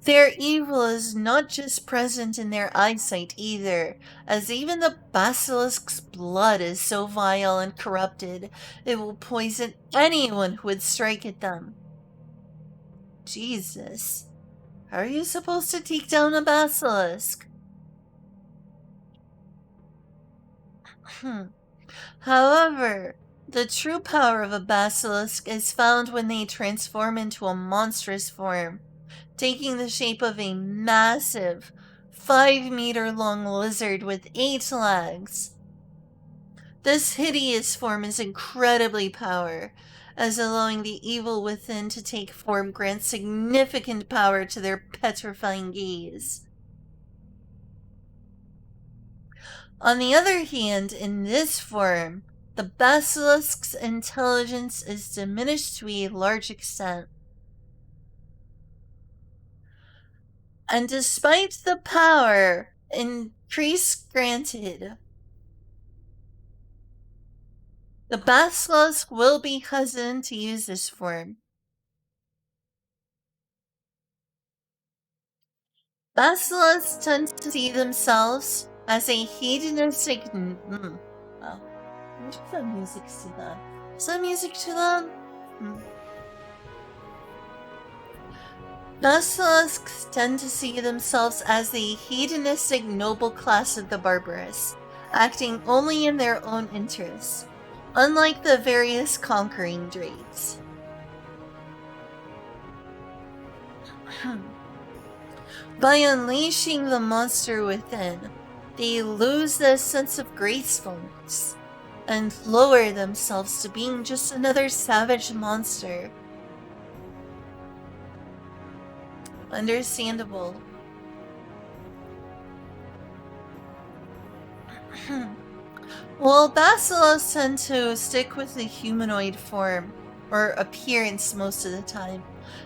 Their evil is not just present in their eyesight either, as even the basilisk's blood is so vile and corrupted, it will poison anyone who would strike at them. Jesus. How are you supposed to take down a basilisk? However, the true power of a basilisk is found when they transform into a monstrous form, taking the shape of a massive, 5-meter long lizard with 8 legs. This hideous form is incredibly powerful, as allowing the evil within to take form grants significant power to their petrifying gaze. On the other hand, in this form, the basilisk's intelligence is diminished to a large extent. And despite the power increase granted, the basilisk will be hesitant to use this form. Basilisks tend to see themselves as a hedonistic. Wow. Let me put some music to them. Some music to them? Basilisks tend to see themselves as the hedonistic noble class of the Barbarous, acting only in their own interests, unlike the various conquering drakes. By unleashing the monster within, they lose their sense of gracefulness and lower themselves to being just another savage monster. Understandable. Well, basilisks tend to stick with the humanoid form, or appearance most of the time.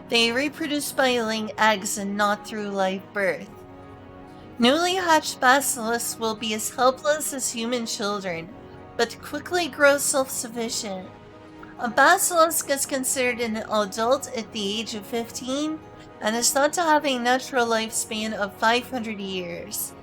They reproduce by laying eggs and not through live birth. Newly hatched basilisks will be as helpless as human children, but quickly grow self-sufficient. A basilisk is considered an adult at the age of 15 and is thought to have a natural lifespan of 500 years.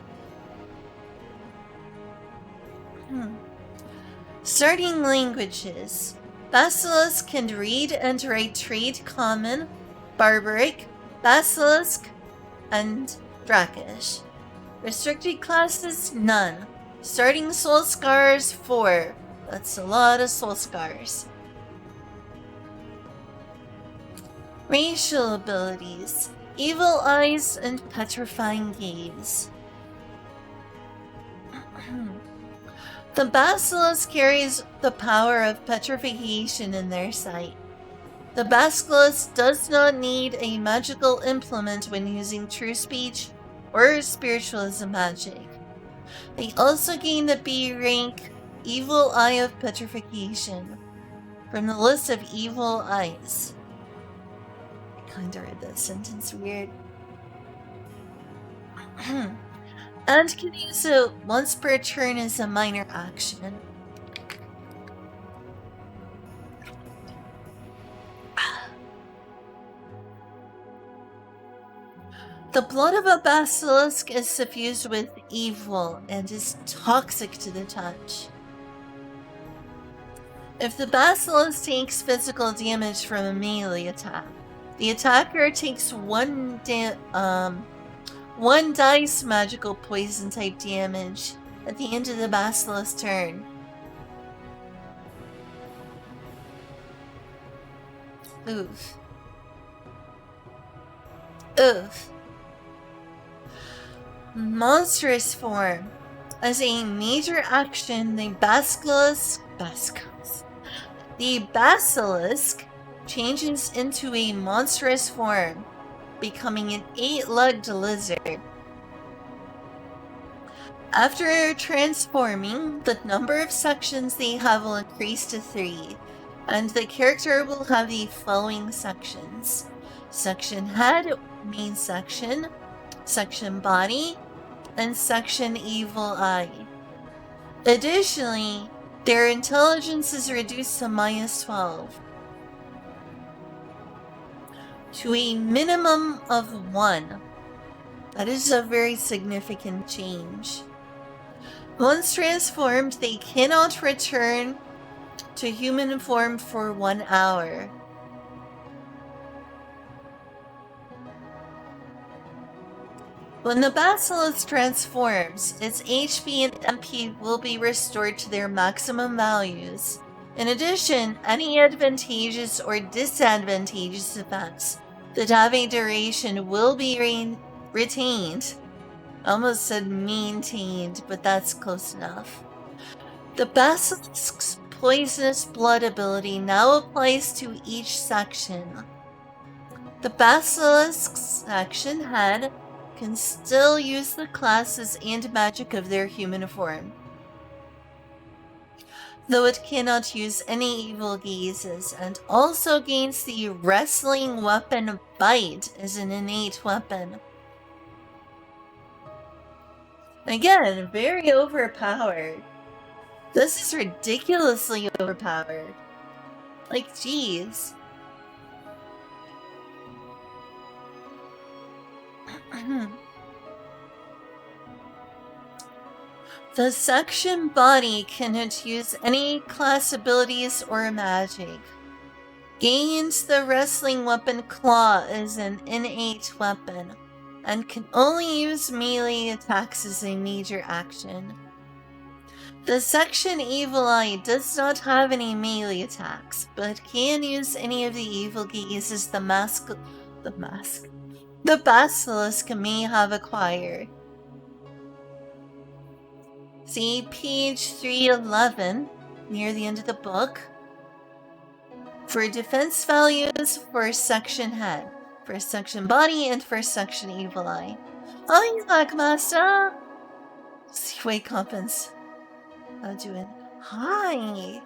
Starting languages. Basilisk can read and write Trade Common, Barbaric, Basilisk, and Drakish. Restricted classes, none. Starting soul scars, 4. That's a lot of soul scars. Racial abilities. Evil eyes and petrifying gaze. The basilisk carries the power of petrification in their sight. The basilisk does not need a magical implement when using true speech or spiritualism magic. They also gain the B rank Evil Eye of Petrification from the list of evil eyes. I kinda read that sentence weird. And can use it once per turn as a minor action. The blood of a basilisk is suffused with evil and is toxic to the touch. If the basilisk takes physical damage from a melee attack, the attacker takes one dice magical poison type damage at the end of the basilisk's turn. Oof. monstrous form. As a major action, the basilisk changes into a monstrous form, becoming an 8-legged lizard. After transforming, the number of sections they have will increase to 3, and the character will have the following sections: section head, main section body, and section evil eye. Additionally, their intelligence is reduced to -12, to a minimum of 1. That is a very significant change. Once transformed, they cannot return to human form for 1 hour. When the basilisk transforms, its HP and MP will be restored to their maximum values. In addition, any advantageous or disadvantageous effects that have a duration will be retained. I almost said maintained, but that's close enough. The basilisk's poisonous blood ability now applies to each section. The basilisk's section head can still use the classes and magic of their human form, though it cannot use any evil gazes, and also gains the wrestling weapon Bite as an innate weapon. Again, very overpowered. This is ridiculously overpowered. Like, jeez. The section body cannot use any class abilities or magic. Gains the wrestling weapon Claw as an innate weapon, and can only use melee attacks as a major action. The section Evil Eye does not have any melee attacks, but can use any of the evil gazes the basilisk may have acquired. See page 311, near the end of the book, for defense values for section head, for section body, and for section evil eye. Hi, Hackmaster! Wait, Compens. How you doing? Hi!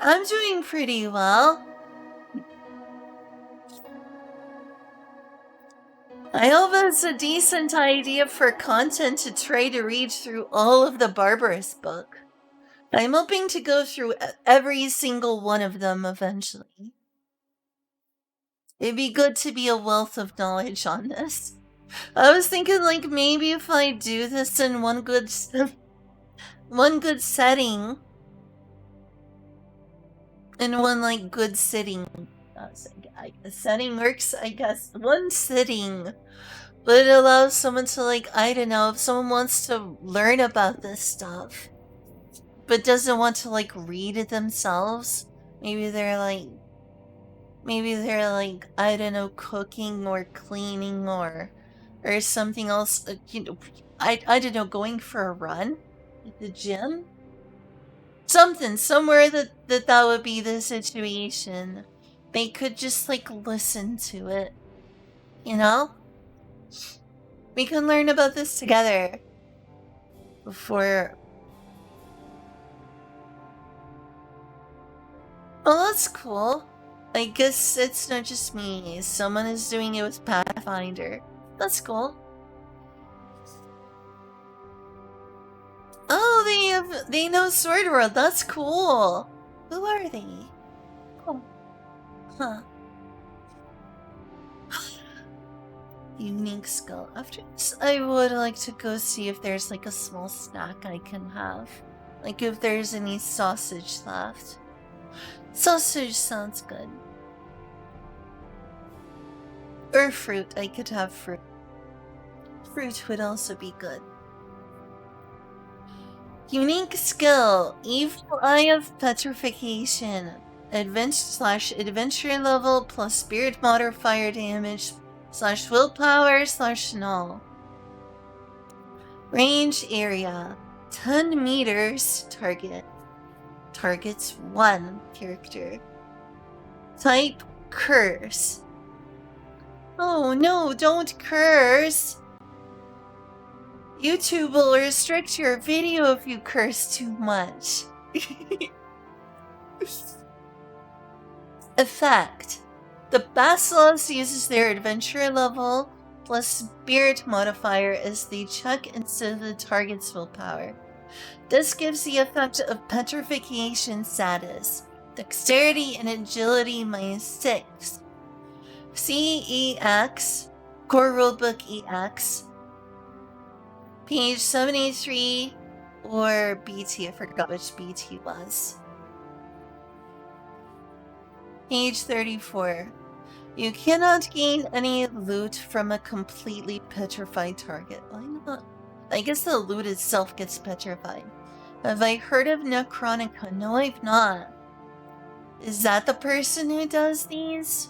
I'm doing pretty well. I hope it's a decent idea for content to try to read through all of the Barbarous book. I'm hoping to go through every single one of them eventually. It'd be good to be a wealth of knowledge on this. I was thinking, like, maybe if I do this in one good setting, in one, like, good sitting. Setting works, I guess. One sitting. But it allows someone to, like, I don't know, if someone wants to learn about this stuff, but doesn't want to, like, read it themselves. Maybe they're like, I don't know, cooking or cleaning or something else. I don't know, going for a run at the gym. Somewhere that would be the situation. They could just, like, listen to it. You know? We can learn about this together. Before... Oh, that's cool. I guess it's not just me. Someone is doing it with Pathfinder. That's cool. Oh, they know Sword World. That's cool. Who are they? Oh. Huh. Unique skill. After this, I would like to go see if there's, like, a small snack I can have. Like, if there's any sausage left. Sausage sounds good. Or fruit. I could have fruit. Fruit would also be good. Unique skill. Evil Eye of Petrification. adventure level plus spirit modifier damage / willpower / null. Range area 10 meters. Targets 1 character. Type curse. Oh no, don't curse! YouTube will restrict your video if you curse too much. Effect. The Basilisk uses their adventure level plus spirit modifier as they check instead of the target's willpower. This gives the effect of petrification status. Dexterity and agility -6. CEX, Core Rulebook EX, page 73, or BT, I forgot which BT was. Page 34. You cannot gain any loot from a completely petrified target. Why not? I guess the loot itself gets petrified. Have I heard of Necronica? No, I've not. Is that the person who does these?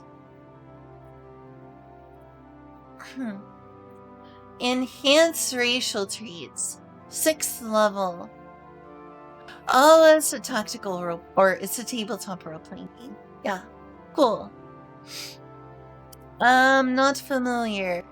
Enhance racial traits. 6th level. Oh, it's a tactical role, or it's a tabletop role-playing game. Yeah, cool. Not familiar.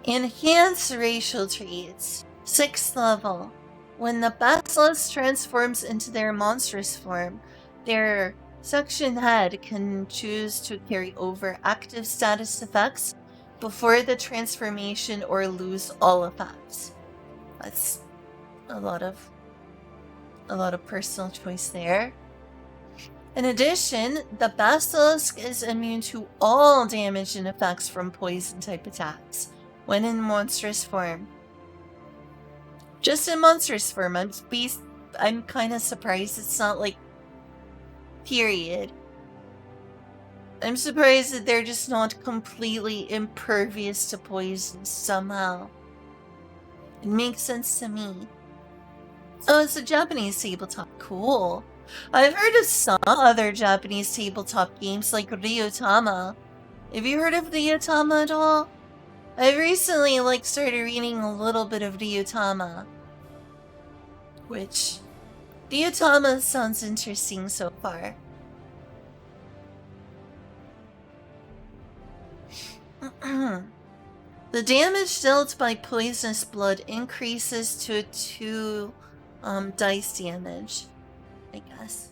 Enhance racial traits. 6th level. When the Basilisk transforms into their monstrous form, their section head can choose to carry over active status effects before the transformation or lose all effects. That's a lot of personal choice there. In addition, the Basilisk is immune to all damage and effects from poison type attacks when in monstrous form. Just in monstrous form. I'm kind of surprised it's not like period. I'm surprised that they're just not completely impervious to poison somehow. It makes sense to me. Oh, it's a Japanese tabletop. Cool. I've heard of some other Japanese tabletop games like Ryutama. Have you heard of Ryutama at all? I've recently started reading a little bit of Ryutama. Which Ryutama sounds interesting so far. The damage dealt by poisonous blood increases to 2 dice damage. I guess.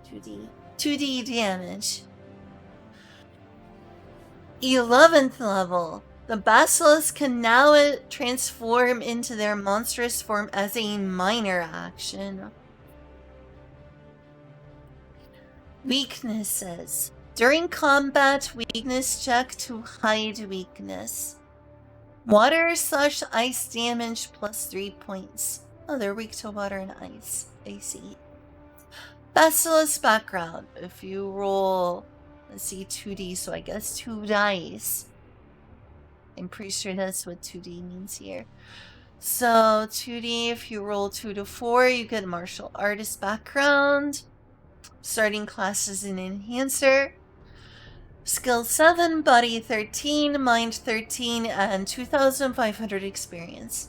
2D damage. 11th level. The Basilisk can now transform into their monstrous form as a minor action. Weaknesses. During combat, weakness check to hide weakness. Water / ice damage plus 3 points. Oh, they're weak to water and ice. I see. Basilisk background. If you roll, let's see, 2D, so I guess 2 dice. I'm pretty sure that's what 2D means here. So 2D, if you roll 2 to 4, you get martial artist background. Starting class is an enhancer. Skill 7, body 13, mind 13, and 2,500 experience.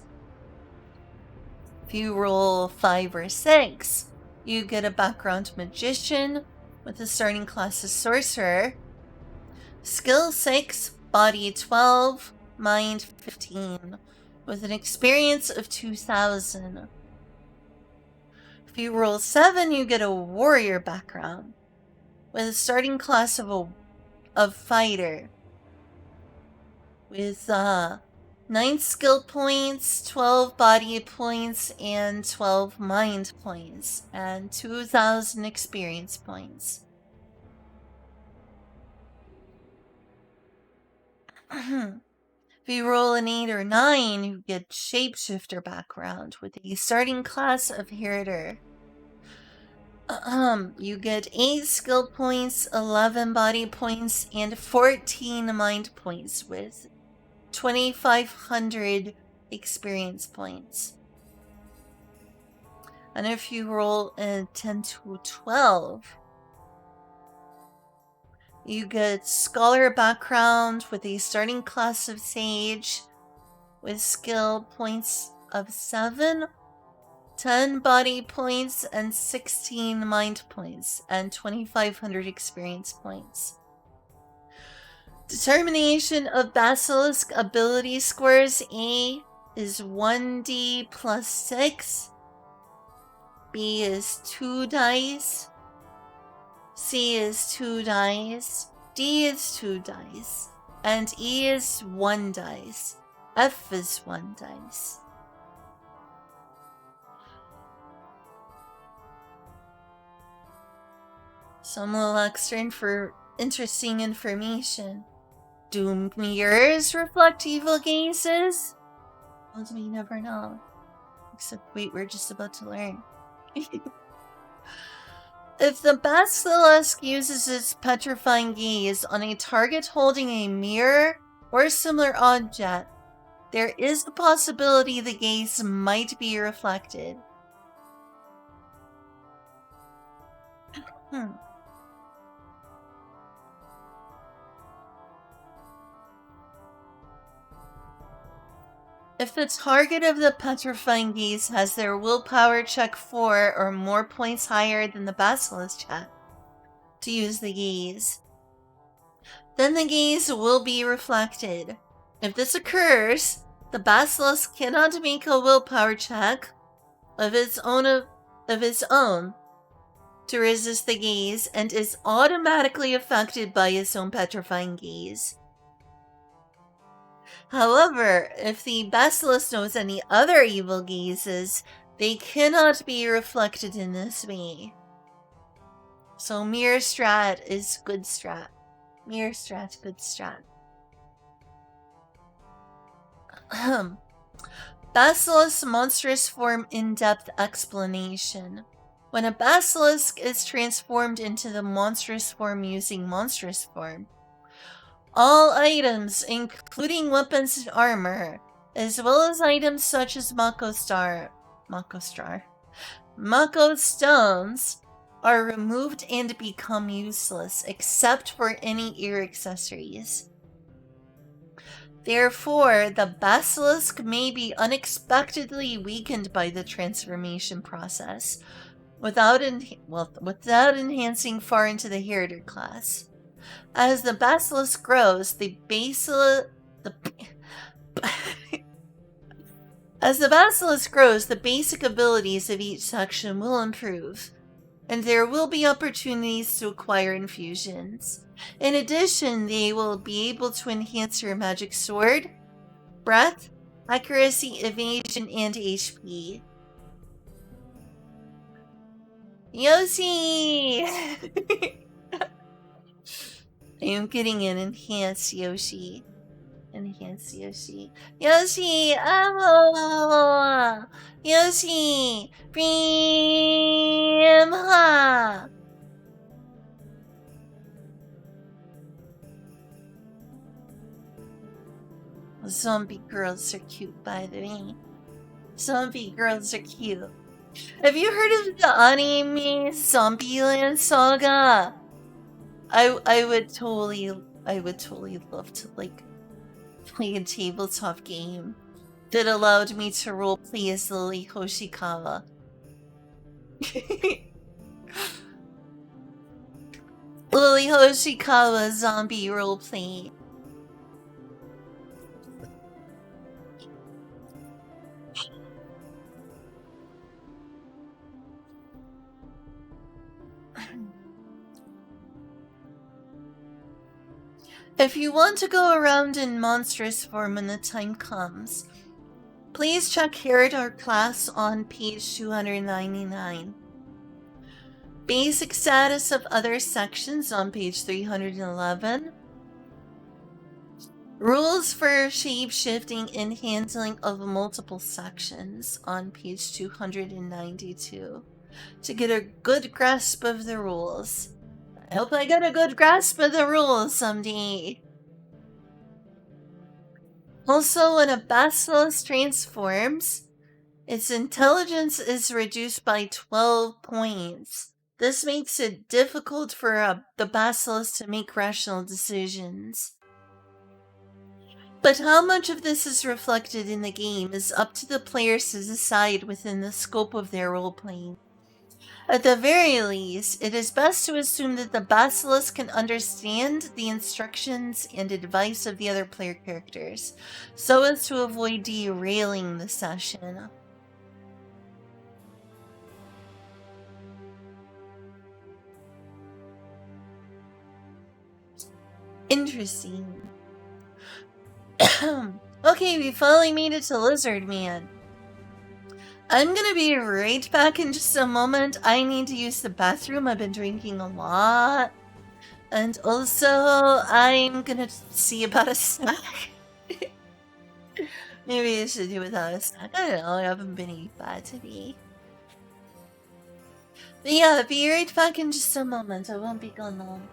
If you roll 5 or 6, you get a background magician with a starting class as sorcerer. Skill 6, body 12, mind 15, with an experience of 2,000. If you roll 7, you get a warrior background with a starting class of fighter with 9 skill points, 12 body points, and 12 mind points, and 2,000 experience points. If you roll an 8 or 9, you get shapeshifter background with a starting class of herder. You get 8 skill points, 11 body points, and 14 mind points with 2,500 experience points. And if you roll a 10 to 12, you get scholar background with a starting class of sage with skill points of 7, 10 body points, and 16 mind points, and 2,500 experience points. Determination of Basilisk ability scores. A is 1d plus 6. B is 2 dice. C is 2 dice. D is 2 dice. And E is 1 dice. F is 1 dice. Some little extra for interesting information. Do mirrors reflect evil gazes? Well, we never know. Except, wait, we're just about to learn. If the basilisk uses its petrifying gaze on a target holding a mirror or similar object, there is the possibility the gaze might be reflected. If the target of the petrifying gaze has their willpower check 4 or more points higher than the basilisk check to use the gaze, then the gaze will be reflected. If this occurs, the basilisk cannot make a willpower check of its own to resist the gaze and is automatically affected by its own petrifying gaze. However, if the basilisk knows any other evil gazes, they cannot be reflected in this way. So mirror strat is good strat. Mirror strat, good strat. Basilisk monstrous form in-depth explanation. When a basilisk is transformed into the monstrous form using monstrous form, all items, including weapons and armor, as well as items such as Mako stones, are removed and become useless, except for any ear accessories. Therefore, the basilisk may be unexpectedly weakened by the transformation process, without enhancing far into the Heriter class. As the basilisk grows, the basic abilities of each section will improve, and there will be opportunities to acquire infusions. In addition, they will be able to enhance your magic sword, breath, accuracy, evasion, and HP. Yoshi! I am getting an enhanced Yoshi. Yoshi! Oh! Yoshi! Brimha! Zombie girls are cute, by the way. Zombie girls are cute. Have you heard of the anime Zombieland Saga? I would totally love to play a tabletop game that allowed me to roleplay as Lily Hoshikawa. Lily Hoshikawa zombie roleplay. If you want to go around in monstrous form when the time comes, please check Heriter class on page 299. Basic status of other sections on page 311. Rules for shape-shifting and handling of multiple sections on page 292. To get a good grasp of the rules. I hope I get a good grasp of the rules someday. Also, when a basilisk transforms, Its intelligence is reduced by 12 points. This makes it difficult for the basilisk to make rational decisions. But how much of this is reflected in the game is up to the players to decide within the scope of their role-playing. At the very least, it is best to assume that the basilisk can understand the instructions and advice of the other player characters, so as to avoid derailing the session. Interesting. Okay, we finally made it to Lizard Man. I'm gonna be right back in just a moment. I need to use the bathroom. I've been drinking a lot. And also, I'm gonna see about a snack. Maybe I should do without a snack. I don't know. I haven't been eating bad today. But yeah, be right back in just a moment. I won't be gone long.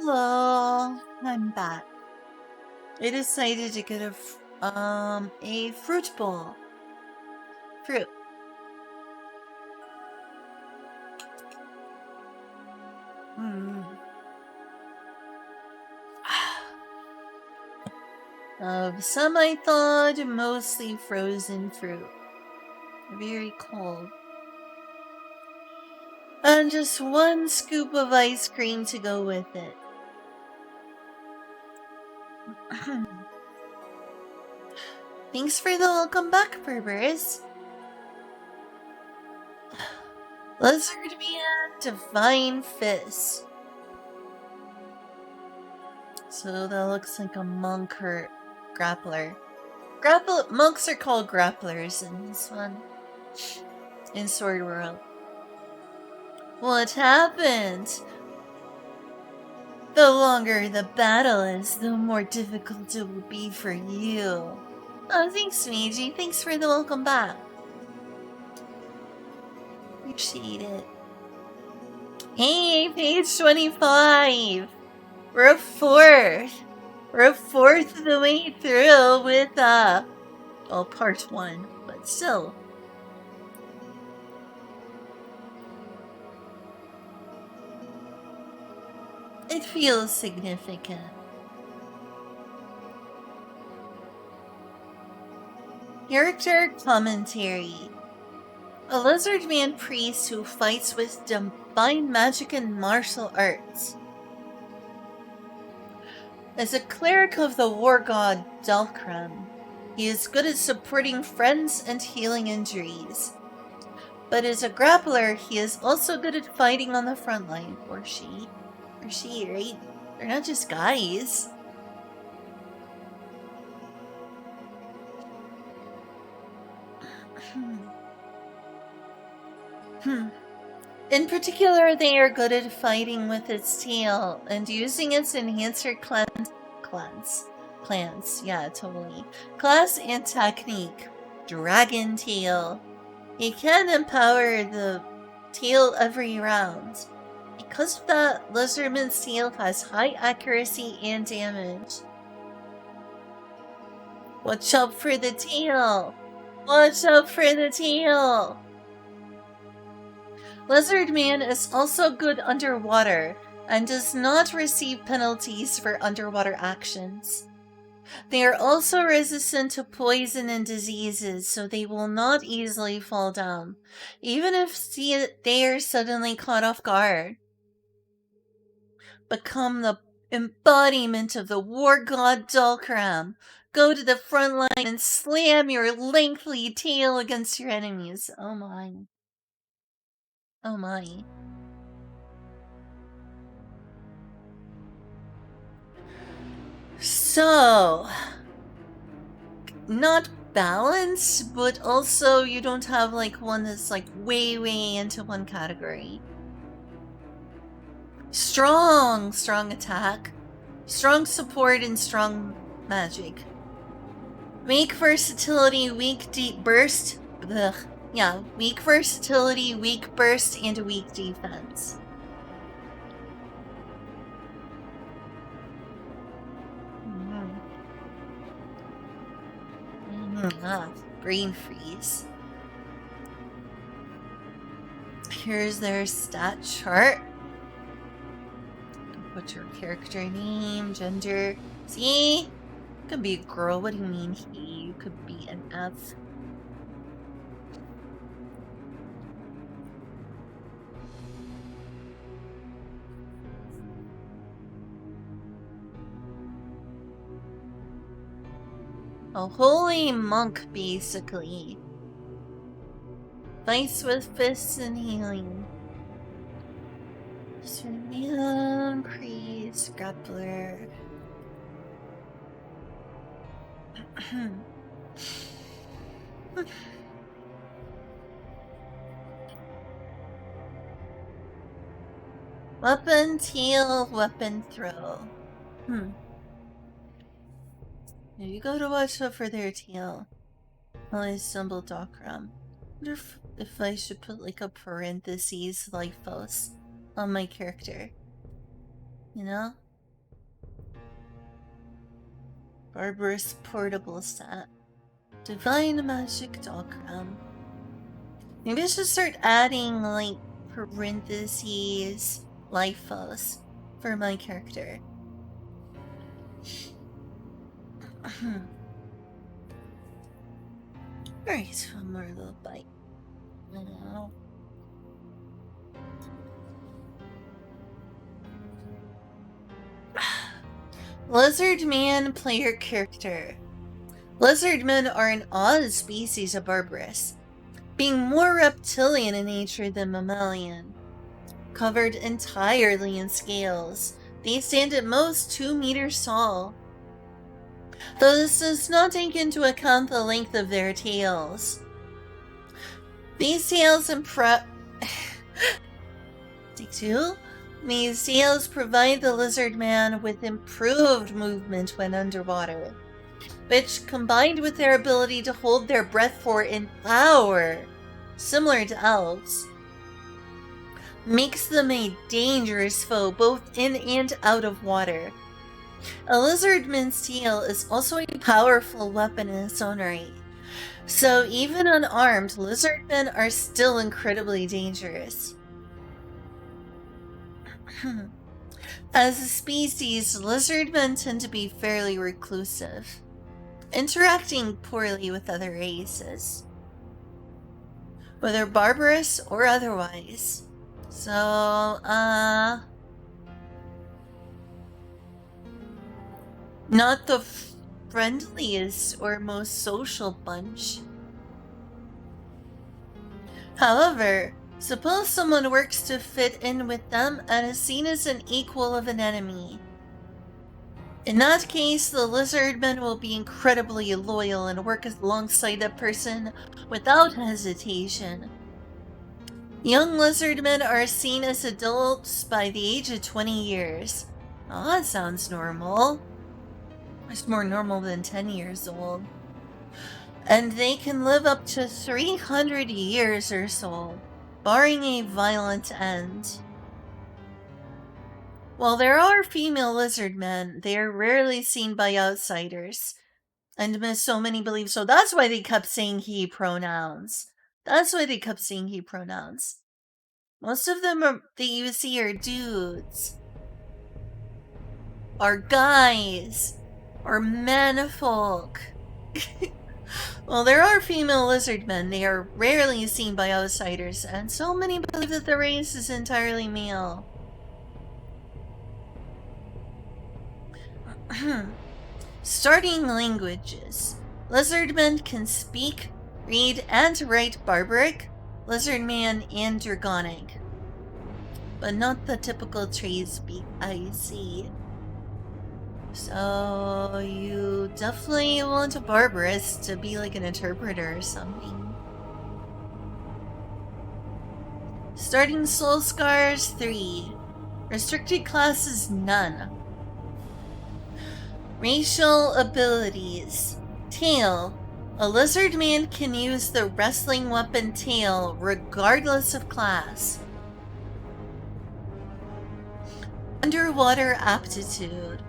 Hello, I'm back. I decided to get a fruit bowl. Fruit. Of some I thought, mostly frozen fruit. Very cold. And just one scoop of ice cream to go with it. Thanks for the welcome back, Barbarous. Lizard Man, Divine Fist. So that looks like a monk or grappler. Monks are called grapplers in this one. In Sword World. What happened? The longer the battle is, the more difficult it will be for you. Oh, thanks, Meiji. Thanks for the welcome back. Appreciate it. Hey, page 25. We're a fourth. We're a fourth of the way through with, well, part 1, but still. It feels significant. Character commentary. A lizard man priest who fights with divine magic and martial arts. As a cleric of the war god Dalkram, he is good at supporting friends and healing injuries. But as a grappler, he is also good at fighting on the front line. Or she. Or she, right? They're not just guys. In particular, they are good at fighting with its tail and using its enhancer clans. Yeah, totally. Class and technique. Dragon tail. You can empower the tail every round. Because of that, Lizardman's tail has high accuracy and damage. Watch out for the tail! Watch out for the tail! Lizardman is also good underwater and does not receive penalties for underwater actions. They are also resistant to poison and diseases, so they will not easily fall down, even if they are suddenly caught off guard. Become the embodiment of the war god Dalkram. Go to the front line and slam your lengthy tail against your enemies. Oh my. Oh my. So, not balanced, but also you don't have like one that's like way into one category. Strong attack, strong support, and strong magic. Weak versatility, weak deep burst. Ugh. Yeah, weak versatility, weak burst, and weak defense. Brain freeze. Here's their stat chart. What's your character name, gender? See? You could be a girl. What do you mean he? You could be an F. A holy monk, basically. Vice with fists and healing. Man, priest, grappler. Weapon, tail, weapon, throw. You go to watch out for their tail. While I stumble Dokram. Wonder if I should put like a parentheses lifos on my character. You know? Barbarous portable set. Divine magic Dokram. Maybe I should start adding like parentheses lifos for my character. Alright, one more little bite. Lizard Man player character. Lizard men are an odd species of Barbarous, being more reptilian in nature than mammalian. Covered entirely in scales, they stand at most 2 meters tall. Though this does not take into account the length of their tails. These tails These tails provide the lizard man with improved movement when underwater, which, combined with their ability to hold their breath for an hour, similar to elves, makes them a dangerous foe both in and out of water. A lizardman's tail is also a powerful weapon in its own right, so even unarmed, lizardmen are still incredibly dangerous. As a species, lizardmen tend to be fairly reclusive, interacting poorly with other races, whether barbarous or otherwise. So, not the friendliest or most social bunch. However, suppose someone works to fit in with them and is seen as an equal of an enemy. In that case, the lizardmen will be incredibly loyal and work alongside that person without hesitation. Young lizardmen are seen as adults by the age of 20 years. Oh, that sounds normal. It's more normal than 10 years old. And they can live up to 300 years or so, barring a violent end. While there are female lizardmen, they are rarely seen by outsiders. And so many believe so. That's why they kept saying he pronouns. Most of them that you see are dudes, are guys, or menfolk. Well, there are female lizardmen. They are rarely seen by outsiders, and so many believe that the race is entirely male. Starting languages. Lizardmen can speak, read, and write Barbaric, Lizardman, and Dragonic. But not the typical trade speak I see. So you definitely want a Barbarous to be like an interpreter or something. Starting Soul Scars 3. Restricted classes none. Racial abilities. Tail. A lizard man can use the wrestling weapon tail regardless of class. Underwater aptitude.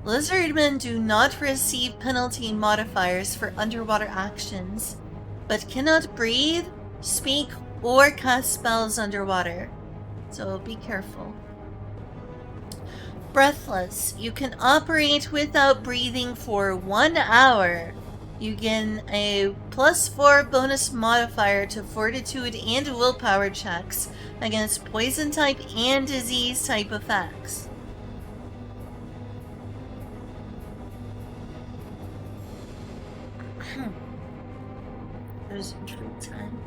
Lizardmen do not receive penalty modifiers for underwater actions, but cannot breathe, speak, or cast spells underwater. So be careful. Breathless. You can operate without breathing for 1 hour. You gain a +4 bonus modifier to fortitude and willpower checks against poison type and disease type effects. There's retreat time.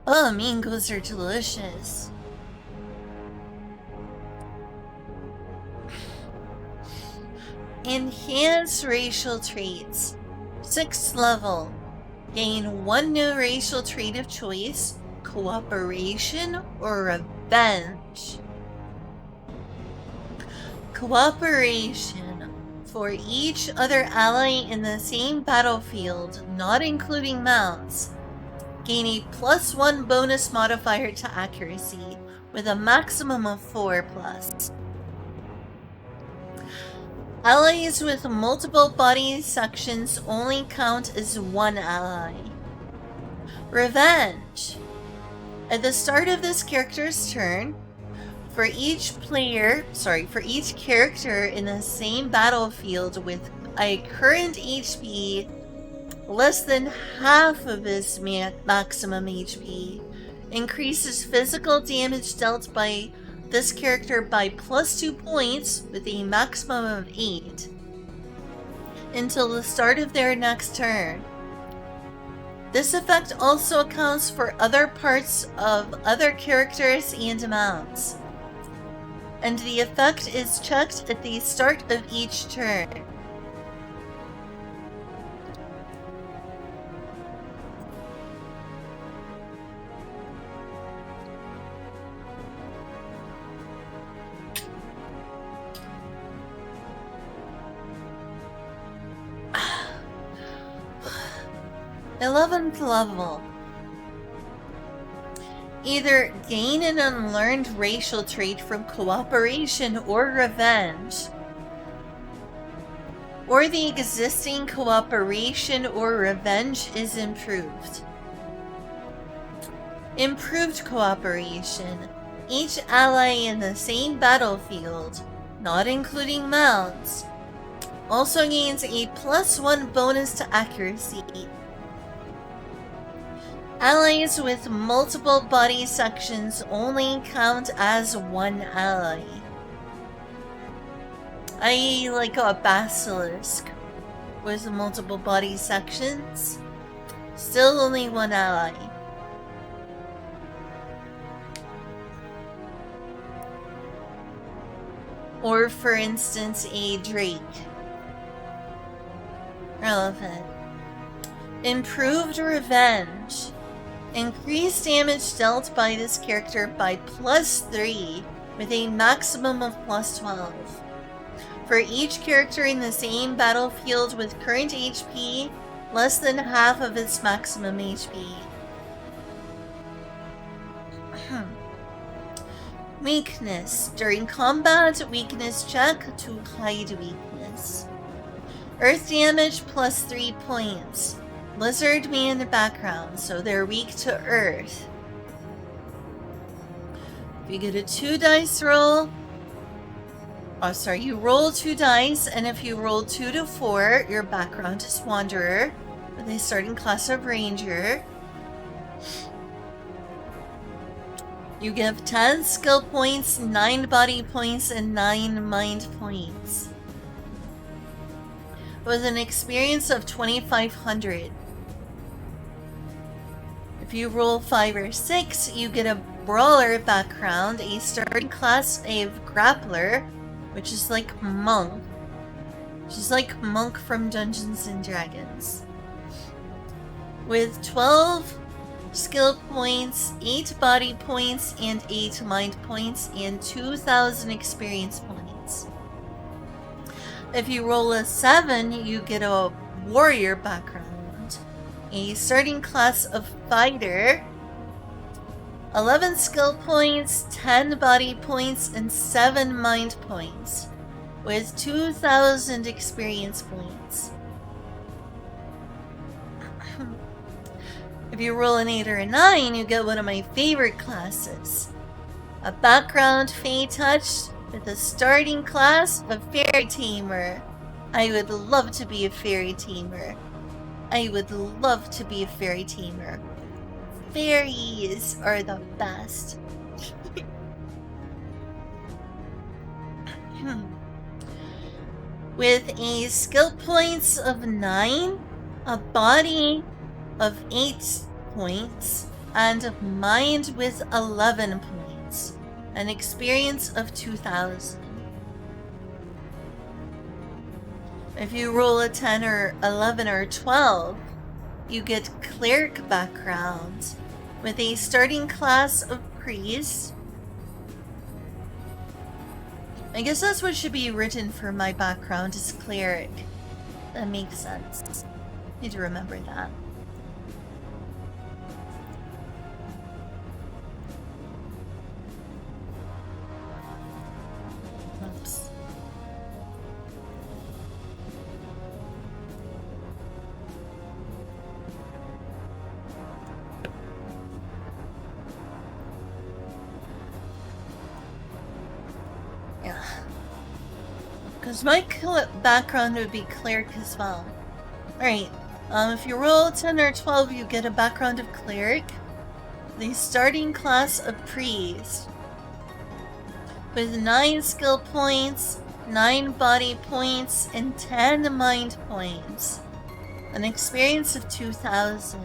Oh, mangoes are delicious. Enhance racial traits. 6th level. Gain 1 new racial trait of choice, cooperation or revenge. Cooperation. For each other ally in the same battlefield, not including mounts, gain a +1 bonus modifier to accuracy, with a maximum of 4+. Allies with multiple body sections only count as 1 ally. Revenge. At the start of this character's turn, for each character in the same battlefield with a current HP less than half of his maximum HP, increases physical damage dealt by this character by +2 points with a maximum of 8 until the start of their next turn. This effect also accounts for other parts of other characters and mounts, and the effect is checked at the start of each turn. Eleventh level. Either gain an unlearned racial trait from cooperation or revenge, or the existing cooperation or revenge is improved. Improved cooperation. Each ally in the same battlefield, not including mounts, also gains a +1 bonus to accuracy. Allies with multiple body sections only count as 1 ally. I like a basilisk with multiple body sections. Still only 1 ally. Or for instance, a drake. Relevant. Improved revenge. Increase damage dealt by this character by +3 with a maximum of +12. For each character in the same battlefield with current HP less than half of its maximum HP. Weakness. During combat, weakness check to hide weakness. Earth damage +3 points. Lizard man background, so they're weak to earth. If you get a 2 dice roll, you roll 2 dice, and if you roll 2 to 4, your background is Wanderer, with a starting class of Ranger. You give 10 skill points, 9 body points, and 9 mind points. With an experience of 2,500. If you roll 5 or 6, you get a brawler background, a starting class of grappler, which is like monk. She's like monk from Dungeons and Dragons. With 12 skill points, 8 body points, and 8 mind points, and 2,000 experience points. If you roll a 7, you get a warrior background, a starting class of fighter, 11 skill points, 10 body points, and 7 mind points, with 2,000 experience points. If you roll an 8 or a 9, you get one of my favorite classes. A background Fey Touch with a starting class of Fairy Tamer. I would love to be a Fairy Tamer. I would love to be a Fairy Tamer. Fairies are the best. With a skill points of 9, a body of 8 points, and a mind with 11 points, an experience of 2,000. If you roll a 10 or 11 or 12, you get cleric background with a starting class of priest. I guess that's what should be written for my background, is cleric. That makes sense. Need to remember that. Oops. Yeah. Because my background would be cleric as well. Alright. If you roll 10 or 12, you get a background of cleric. The starting class of priest. With 9 skill points, 9 body points, and 10 mind points. An experience of 2,000.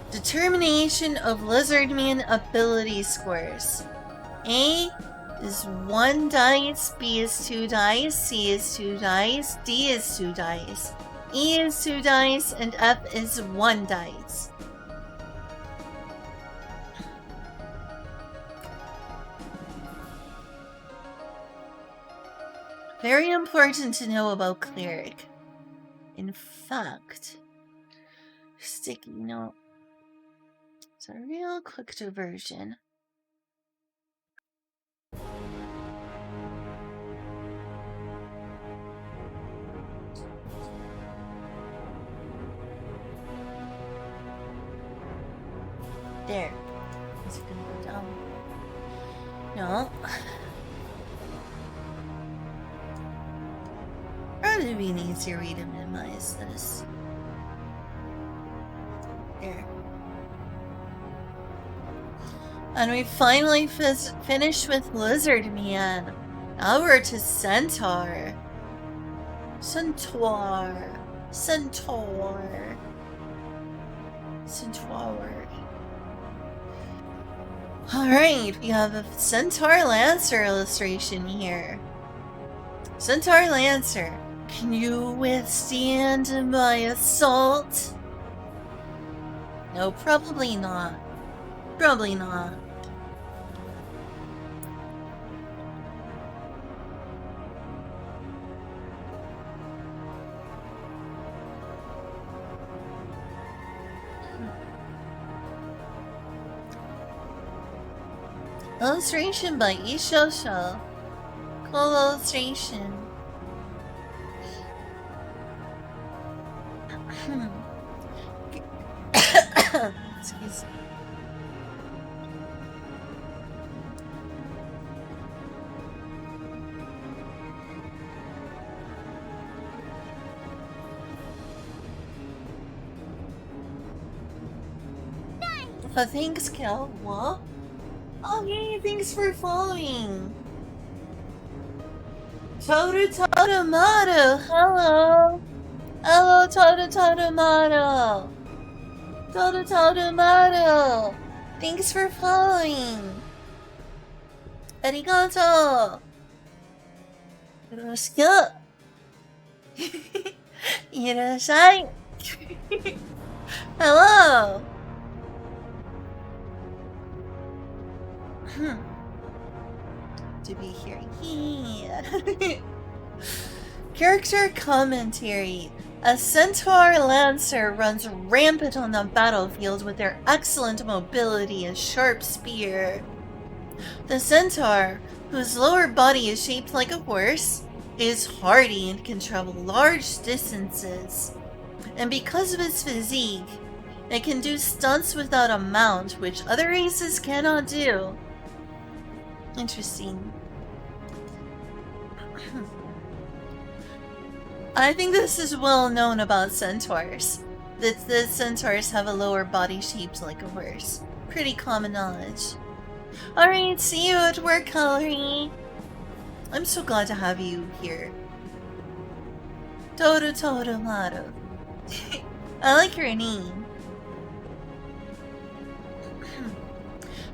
Determination of Lizardman ability scores. A is 1 dice, B is 2 dice, C is 2 dice, D is 2 dice, E is 2 dice, and F is 1 dice. Very important to know about cleric. In fact, sticky note. It's a real quick diversion. There. Is it gonna go down? No. Probably be an easier way to minimize this. There. And we finally finished with Lizardman. Now we're to Centaur. Centaur. Centaur. Centaur. Alright, we have a Centaur Lancer illustration here. Centaur Lancer, can you withstand my assault? No, probably not. Probably not. Illustration by Ishosho. Cool illustration. Excuse me. Oh, thanks, Kel. What? Oh, yay, thanks for following. Tomato, hello. Hello, Tomato. Tomato! Thanks for following! Arigato! Yoroshiku! Irashai! Hello! To be here. Character commentary. A centaur lancer runs rampant on the battlefield with their excellent mobility and sharp spear. The centaur, whose lower body is shaped like a horse, is hardy and can travel large distances. And because of its physique, it can do stunts without a mount, which other races cannot do. Interesting. I think this is well known about centaurs. That the centaurs have a lower body shaped like a horse. Pretty common knowledge. Alright, see you at work, Calorie. I'm so glad to have you here. Toru. I like your name.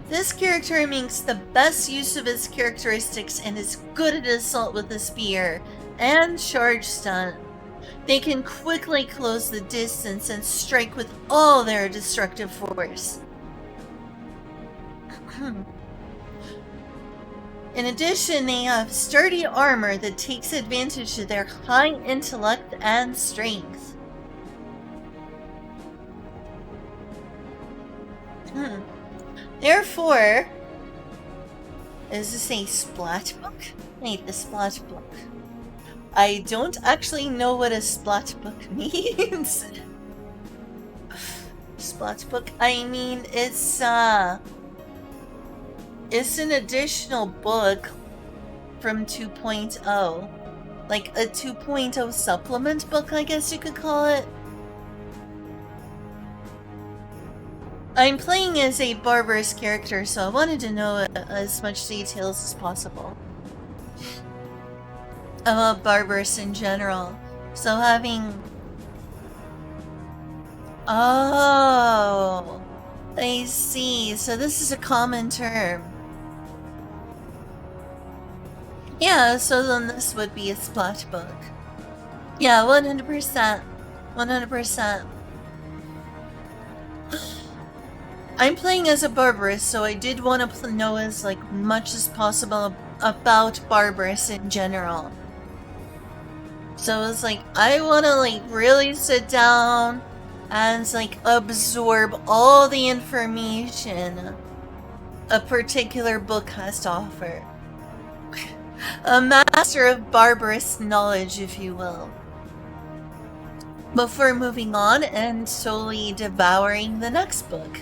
This character makes the best use of his characteristics and is good at assault with the spear and charge stun. They can quickly close the distance and strike with all their destructive force. In addition, they have sturdy armor that takes advantage of their high intellect and strength. Therefore, is this a splat book? Wait, the splat book. I don't actually know what a splat book means. Splat book? I mean, it's an additional book from 2.0. Like a 2.0 supplement book, I guess you could call it. I'm playing as a Barbarous character, so I wanted to know as much details as possible about Barbarous in general. So having... Oh, I see. So this is a common term. Yeah, so then this would be a splat book. Yeah, 100%. 100%. I'm playing as a Barbarous, so I did want to know as much as possible about Barbarous in general. So it's I want to really sit down and absorb all the information a particular book has to offer. A master of Barbarous knowledge, if you will. Before moving on and solely devouring the next book.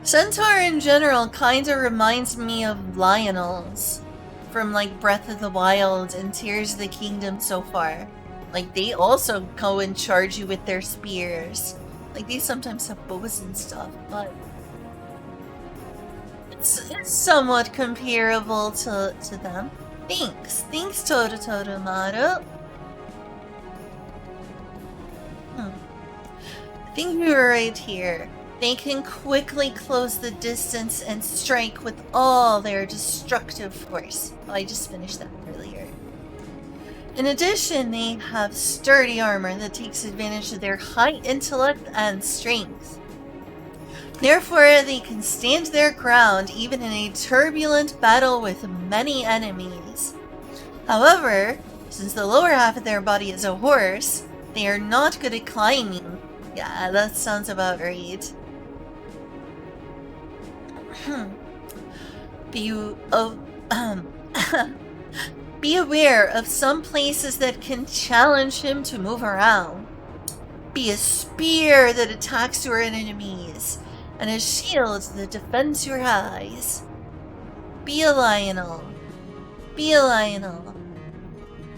Centaur in general kinda reminds me of Lionels from Breath of the Wild and Tears of the Kingdom so far. They also go and charge you with their spears. They sometimes have bows and stuff, but it's somewhat comparable to them. Thanks, Toru. I think we were right here. They can quickly close the distance and strike with all their destructive force. Oh, I just finished that earlier. In addition, they have sturdy armor that takes advantage of their high intellect and strength. Therefore, they can stand their ground even in a turbulent battle with many enemies. However, since the lower half of their body is a horse, they are not good at climbing. Yeah, that sounds about right. Be aware of some places that can challenge him to move around. Be a spear that attacks your enemies, and a shield that defends your eyes. Be a Lionel.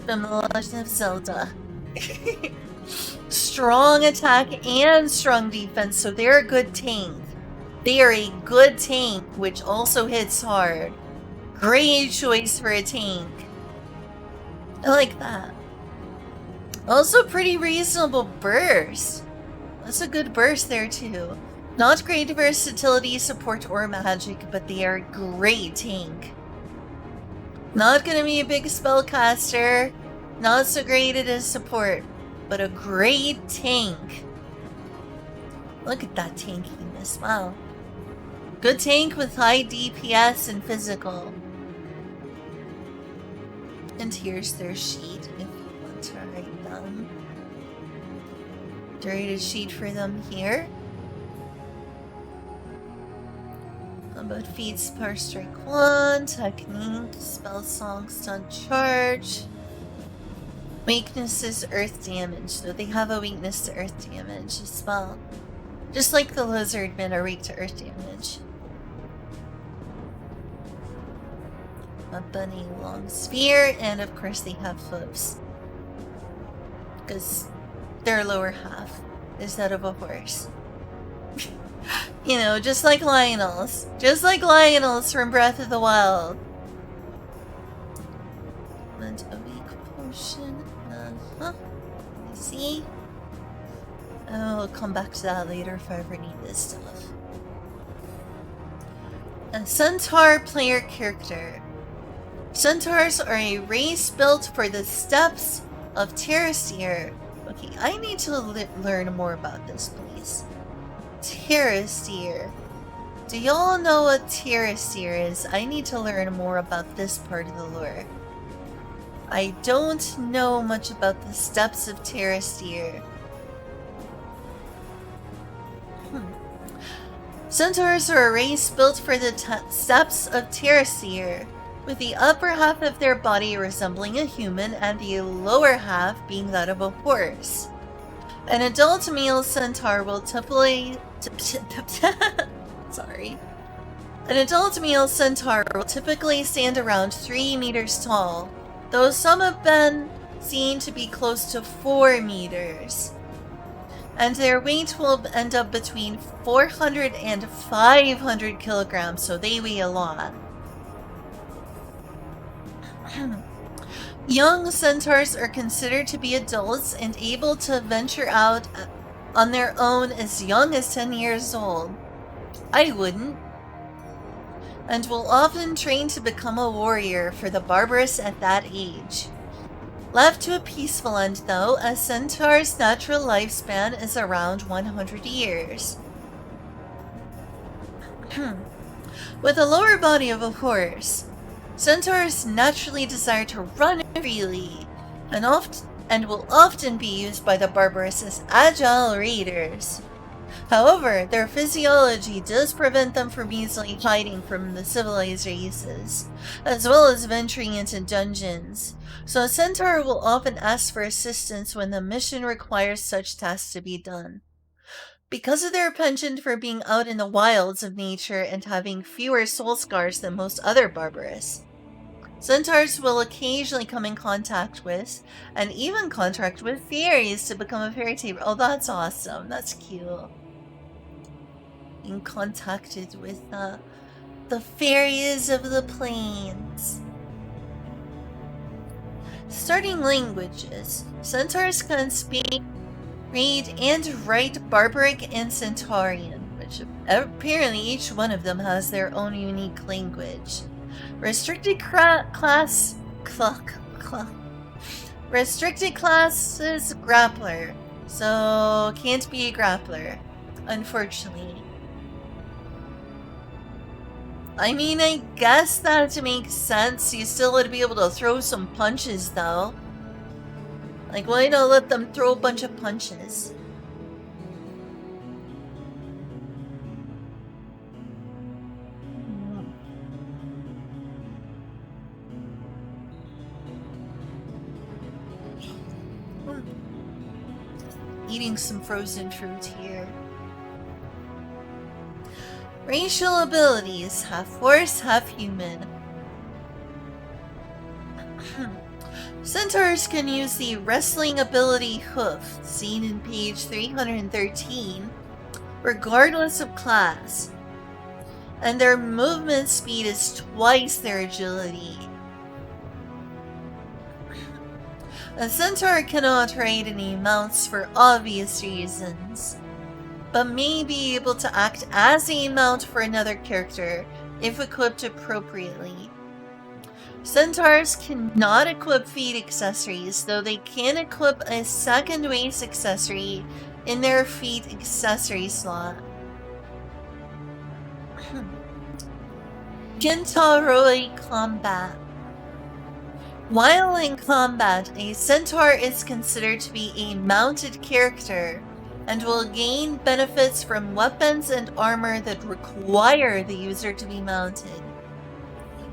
From The Legend of Zelda. Strong attack and strong defense, so they're a good tank. They are a good tank, which also hits hard. Great choice for a tank. I like that. Also pretty reasonable burst. That's a good burst there too. Not great versatility, support, or magic, but they are great tank. Not gonna be a big spellcaster. Not so great at his support, but a great tank. Look at that tankiness, wow. Good tank with high DPS and physical. And here's their sheet if you want to write them. Write a sheet for them here. About feats per strike 1, technique, spell song, stun charge. Weakness is earth damage, so they have a weakness to earth damage as well. Just like the lizardmen are weak to earth damage. A bunny long spear, and of course they have hooves. Because their lower half is that of a horse. You know, just like Lionel's. Just like Lionel's from Breath of the Wild. And a weak potion. I see. I'll come back to that later if I ever need this stuff. A centaur player character. Centaurs are a race built for the steppes of Terrasteer. Okay, I need to learn more about this, please. Terrasteer. Do y'all know what Terrasteer is? I need to learn more about this part of the lore. I don't know much about the steppes of Terrasteer. Centaurs are a race built for the steppes of Terrasteer, with the upper half of their body resembling a human and the lower half being that of a horse. An adult male centaur will typically... Sorry. An adult male centaur will typically stand around 3 meters tall, though some have been seen to be close to 4 meters. And their weight will end up between 400 and 500 kilograms, so they weigh a lot. Young centaurs are considered to be adults and able to venture out on their own as young as 10 years old. I wouldn't. And will often train to become a warrior for the Barbarous at that age. Left to a peaceful end, though, a centaur's natural lifespan is around 100 years. With a lower body of a horse, centaurs naturally desire to run freely, and will often be used by the Barbarous as agile raiders. However, their physiology does prevent them from easily hiding from the civilized races, as well as venturing into dungeons, so a centaur will often ask for assistance when the mission requires such tasks to be done. Because of their penchant for being out in the wilds of nature and having fewer soul scars than most other Barbarous, centaurs will occasionally come in contact with, and even contract with, fairies to become a fairy tamer. Oh, that's awesome. That's cute. Being contacted with the fairies of the plains. Starting languages. Centaurs can speak, read, and write Barbaric and Centaurian, which apparently each one of them has their own unique language. Restricted classes grappler, so can't be a grappler, unfortunately. I mean, I guess that makes sense. You still would be able to throw some punches, though. Like, why not let them throw a bunch of punches? Eating some frozen fruit here. Racial abilities, half horse, half human. Centaurs can use the wrestling ability Hoof, seen in page 313, regardless of class. And their movement speed is twice their agility. A centaur cannot ride any mounts for obvious reasons, but may be able to act as a mount for another character if equipped appropriately. Centaurs cannot equip feet accessories, though they can equip a second waist accessory in their feet accessory slot. Gintaroi Combat. While in combat, a centaur is considered to be a mounted character and will gain benefits from weapons and armor that require the user to be mounted.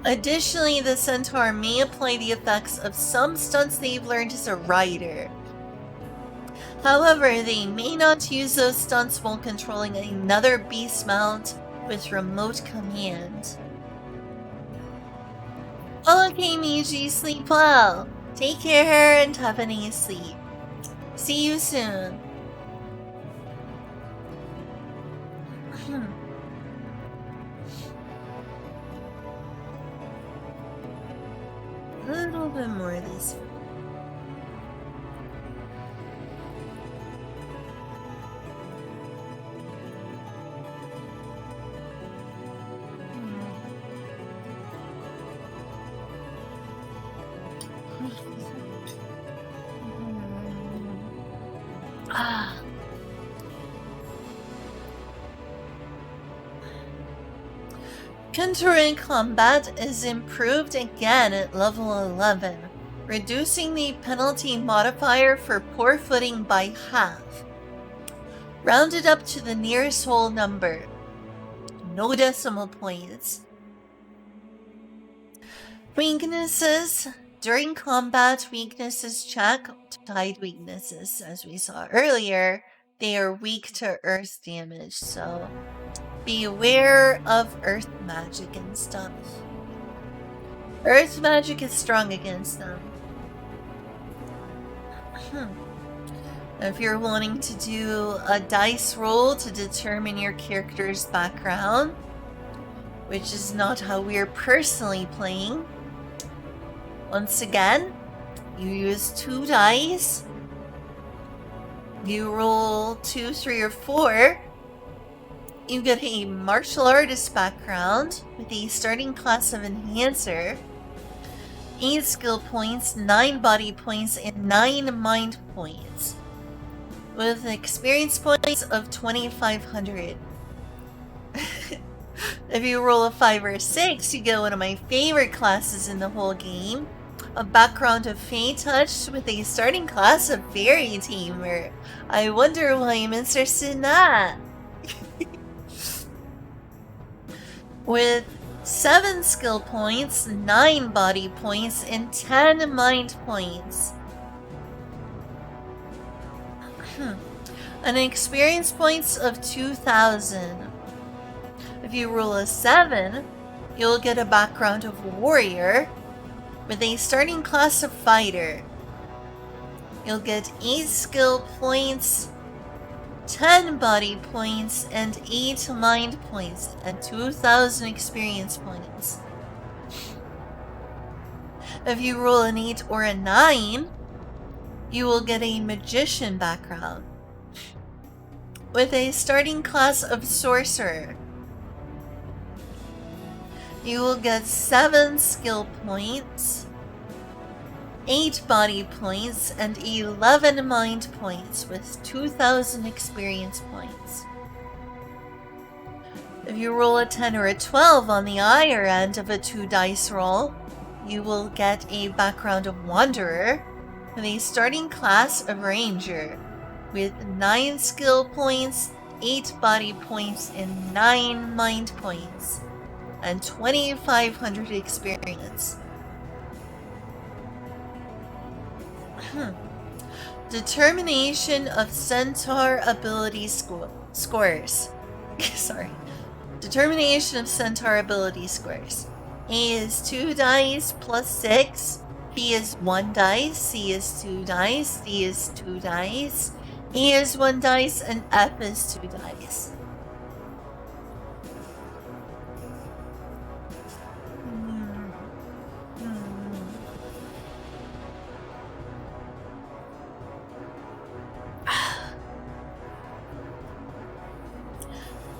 Additionally, the centaur may apply the effects of some stunts they've learned as a rider. However, they may not use those stunts while controlling another beast mount with remote command. Okay, Miji, sleep well. Take care and have a nice sleep. See you soon. A little bit more of this. Ah. Contouring combat is improved again at level 11, reducing the penalty modifier for poor footing by half. Rounded up to the nearest whole number. No decimal points. Weaknesses. During combat, weaknesses check tide weaknesses. As we saw earlier, they are weak to earth damage, so be aware of earth magic and stuff. Earth magic is strong against them. If you're wanting to do a dice roll to determine your character's background, which is not how we're personally playing, once again, you use 2 dice. You roll 2, 3, or 4. You get a martial artist background with a starting class of Enhancer, 8 skill points, 9 body points, and 9 mind points, with experience points of 2,500. If you roll a 5 or a 6, you get one of my favorite classes in the whole game, a background of Fey Touch with a starting class of Fairy Tamer. I wonder why I'm interested in that. With 7 skill points, 9 body points, and 10 mind points. And experience points of 2,000. If you roll a 7, you'll get a background of Warrior with a starting class of Fighter. You'll get 8 skill points, 10 body points, and 8 mind points, and 2,000 experience points. If you roll an 8 or a 9, you will get a Magician background with a starting class of Sorcerer. You will get 7 skill points, 8 body points, and 11 mind points with 2,000 experience points. If you roll a 10 or a 12 on the higher end of a 2 dice roll, you will get a background of Wanderer with a starting class of Ranger with 9 skill points, 8 body points, and 9 mind points, and 2,500 experience. Determination of Centaur ability scores. Sorry. Determination of Centaur ability scores. A is 2 dice plus 6. B is 1 dice. C is 2 dice. D is 2 dice. E is 1 dice. And F is 2 dice.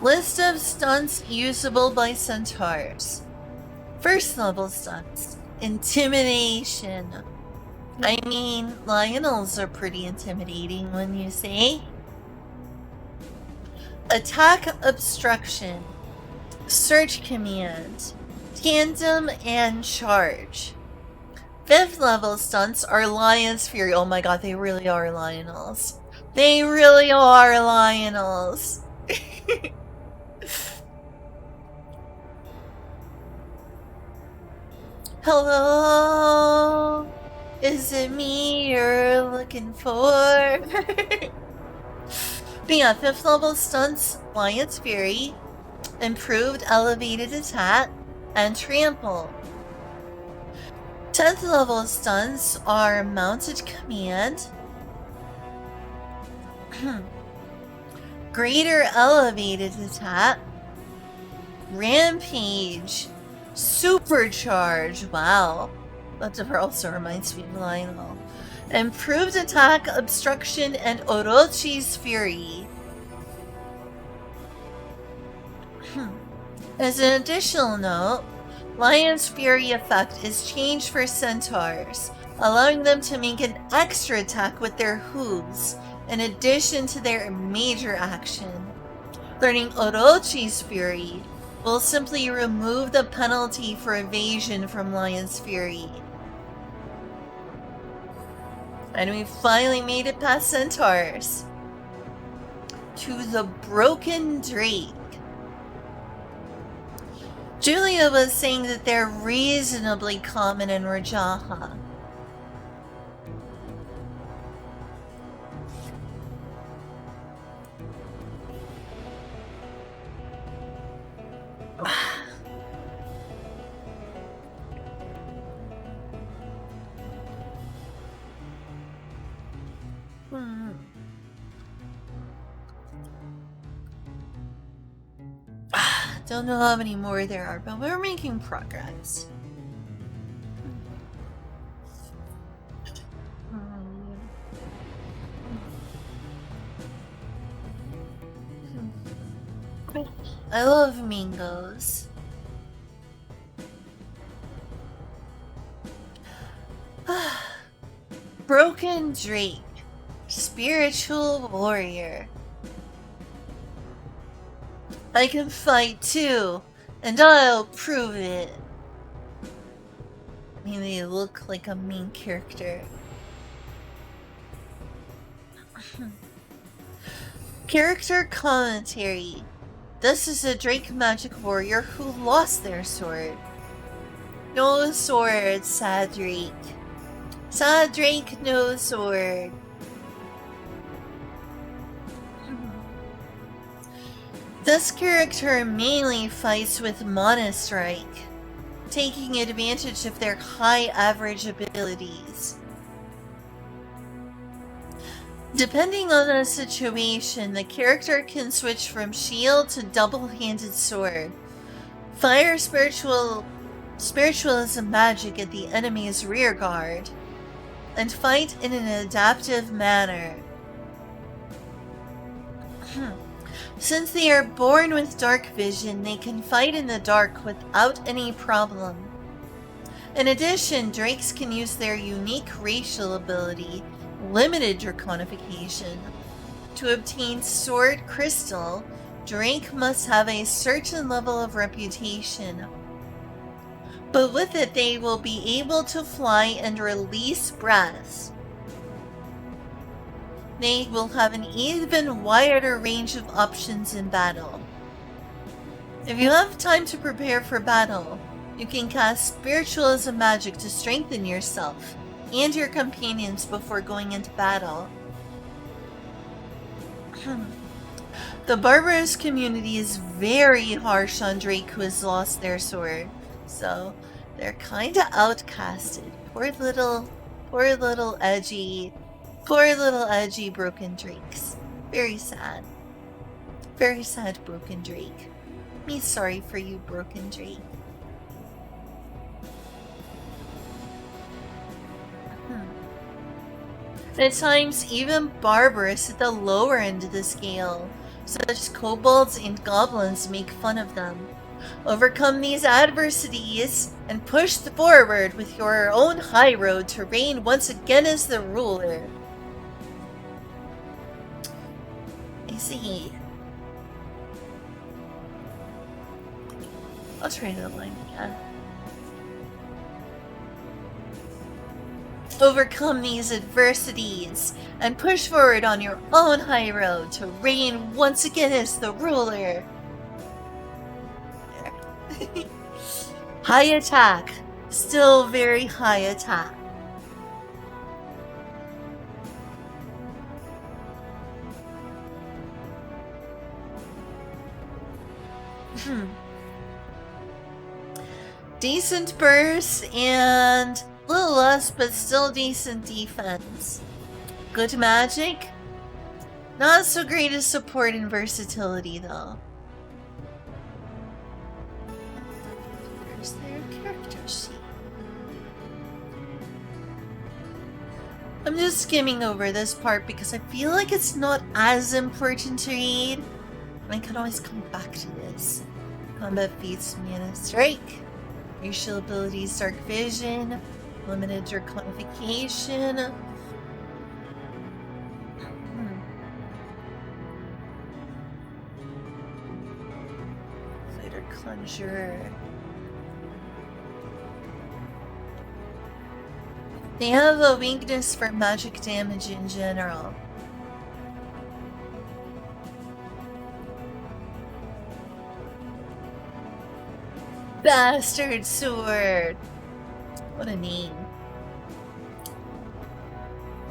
List of stunts usable by centaurs. First level stunts. Intimidation. I mean, Lionels are pretty intimidating when you say. Attack obstruction. Search command. Tandem and charge. 5th level stunts are Lion's Fury. Oh my god, they really are Lionels. They really are Lionels. Hello? Is it me you're looking for? But yeah, 5th level stunts, Lion's Fury, improved elevated attack, and trample. 10th level stunts are mounted command, greater elevated attack, rampage, supercharge. Wow, that also reminds me of Lionel. Improved attack, obstruction, and Orochi's fury. As an additional note, Lion's Fury effect is changed for centaurs, allowing them to make an extra attack with their hooves, in addition to their major action. Learning Orochi's Fury will simply remove the penalty for evasion from Lion's Fury. And we finally made it past centaurs. To the Broken Drake. Julia was saying that they're reasonably common in Rajaha. Don't know how many more there are, but we're making progress. I love Mingos. Broken Drake, spiritual warrior. I can fight too, and I'll prove it. I mean, they look like a main character. Character commentary. This is a Drake magic warrior who lost their sword. No sword, sad Drake. Sad Drake, no sword. This character mainly fights with Mana Strike, taking advantage of their high average abilities. Depending on the situation, the character can switch from shield to double-handed sword, fire spiritualism magic at the enemy's rear guard, and fight in an adaptive manner. Since they are born with dark vision, they can fight in the dark without any problem. In addition, Drakes can use their unique racial ability, Limited Draconification. To obtain Sword Crystal, Drake must have a certain level of reputation. But with it, they will be able to fly and release breaths. They will have an even wider range of options in battle. If you have time to prepare for battle, you can cast Spiritualism magic to strengthen yourself and your companions before going into battle. The Barbarous community is very harsh on Drake who has lost their sword, so they're kinda outcasted. Poor little edgy broken Drakes. Very sad. Very sad, broken Drake. Me sorry for you, broken Drake. At times, even Barbarous at the lower end of the scale such as kobolds and goblins make fun of them. Overcome these adversities and push forward with your own high road to reign once again as the ruler. I see. I'll try that line again. Overcome these adversities and push forward on your own high road to reign once again as the ruler. High attack. Still very high attack. Decent burst and a little less, but still decent defense. Good magic. Not so great as support and versatility, though. There's their character sheet. I'm just skimming over this part because I feel like it's not as important to read. And I can always come back to this. Combat feats mana strike. Racial abilities dark vision. Limited draconification. Fighter conjurer. They have a weakness for magic damage in general. Bastard sword! What a name.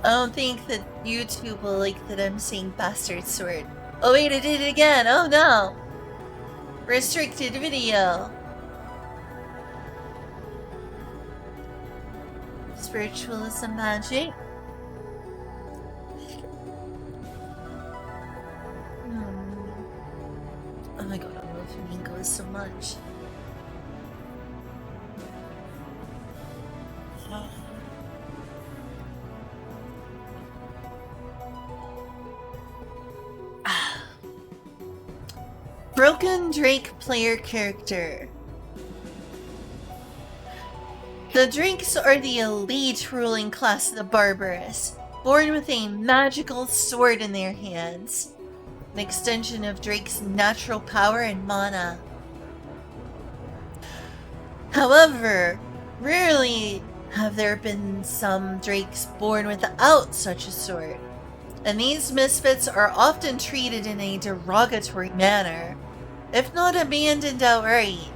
I don't think that YouTube will like that I'm saying bastard sword. Oh wait, I did it again! Oh no! Restricted video. Spiritualism magic. Oh my god, I love flamingos so much. Broken Drake player character. The Drakes are the elite ruling class of the Barbarous, born with a magical sword in their hands, an extension of Drake's natural power and mana. However, rarely have there been some Drakes born without such a sword, and these misfits are often treated in a derogatory manner, if not abandoned outright.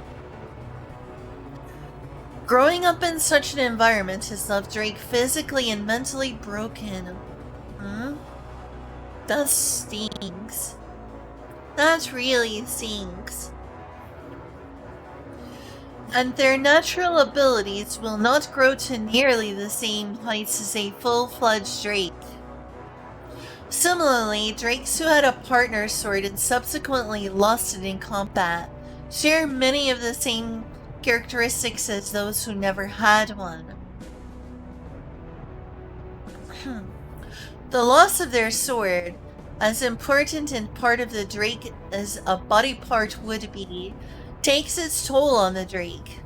Growing up in such an environment has left Drake physically and mentally broken. That stings. That really stings. And their natural abilities will not grow to nearly the same heights as a full-fledged Drake. Similarly, Drakes who had a partner sword and subsequently lost it in combat share many of the same characteristics as those who never had one. The loss of their sword, as important and part of the Drake as a body part would be, takes its toll on the Drake.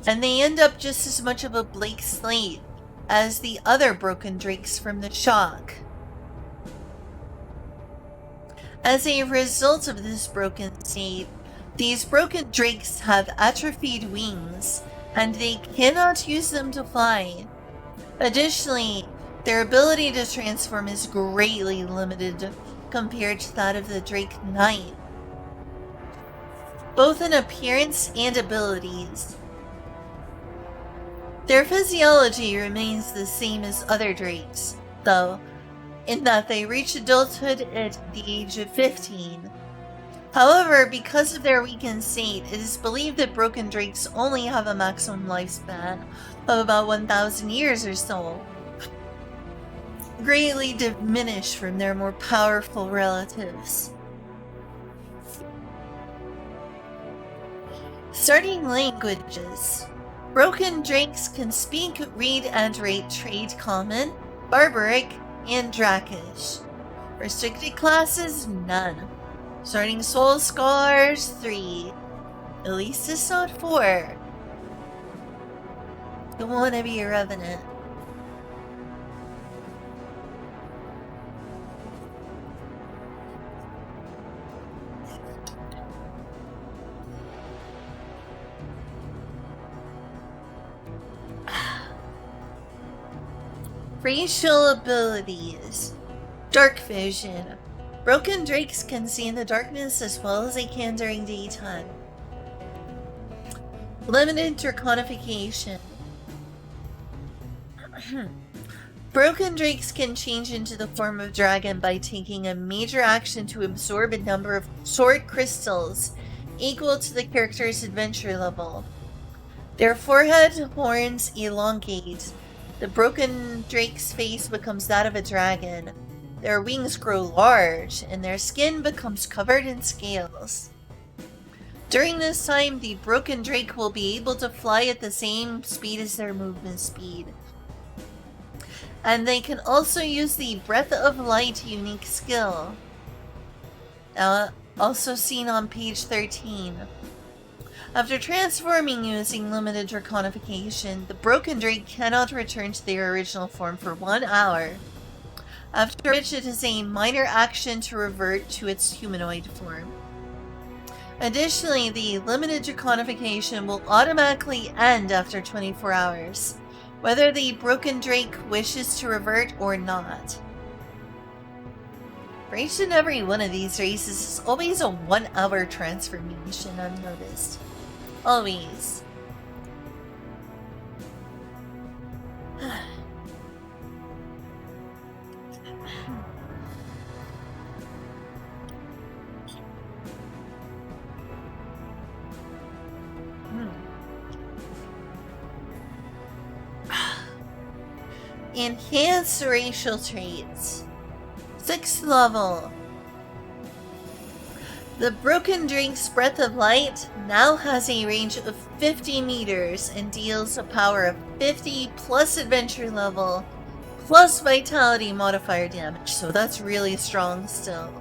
And they end up just as much of a blank slate as the other broken Drakes from the shock. As a result of this broken state, these broken Drakes have atrophied wings, and they cannot use them to fly. Additionally, their ability to transform is greatly limited compared to that of the Drake Knight, both in appearance and abilities. Their physiology remains the same as other Drakes, though, in that they reach adulthood at the age of 15. However, because of their weakened state, it is believed that broken Drakes only have a maximum lifespan of about 1,000 years or so, greatly diminished from their more powerful relatives. Starting languages. Broken Drakes can speak, read, and write Trade Common, Barbaric, and Drakish. Restricted classes, none. Starting soul scars, 3. At least it's not 4. Don't want to be a revenant. Racial abilities. Dark vision. Broken drakes can see in the darkness as well as they can during daytime. Limited draconification. Broken drakes can change into the form of dragon by taking a major action to absorb a number of sword crystals equal to the character's adventure level. Their forehead horns elongate. The broken drake's face becomes that of a dragon. Their wings grow large, and their skin becomes covered in scales. During this time, the broken drake will be able to fly at the same speed as their movement speed. And they can also use the Breath of Light unique skill. Also seen on page 13. After transforming using limited draconification, the broken drake cannot return to their original form for 1 hour, after which it is a minor action to revert to its humanoid form. Additionally, the limited draconification will automatically end after 24 hours, whether the broken drake wishes to revert or not. For each and every one of these races is always a 1 hour transformation, I've noticed. Always. Enhanced racial traits. 6th level. The Broken Drake's Breath of Light now has a range of 50 meters and deals a power of 50 plus adventure level plus vitality modifier damage, so that's really strong still.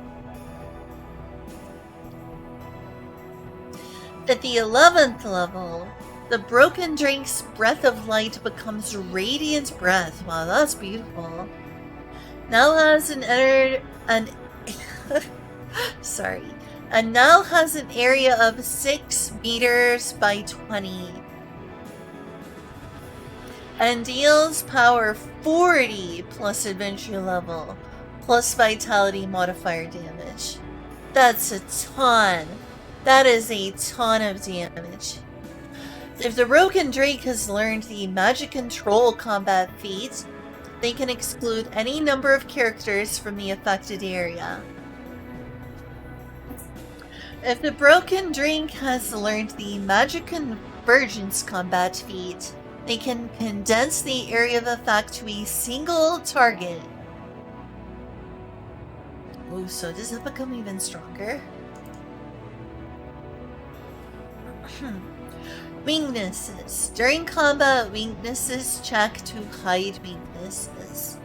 At the 11th level, the Broken Drake's Breath of Light becomes Radiant Breath. Wow, that's beautiful. Now has sorry. And now has an area of 6 meters by 20. And deals power 40 plus adventure level plus vitality modifier damage. That's a ton. That is a ton of damage. If the Broken Drake has learned the Magic Control combat feat, they can exclude any number of characters from the affected area. If the Broken Drake has learned the Magic Convergence combat feat, they can condense the area of effect to a single target. Ooh, so does it become even stronger? Weaknesses. During combat, weaknesses check to hide weaknesses.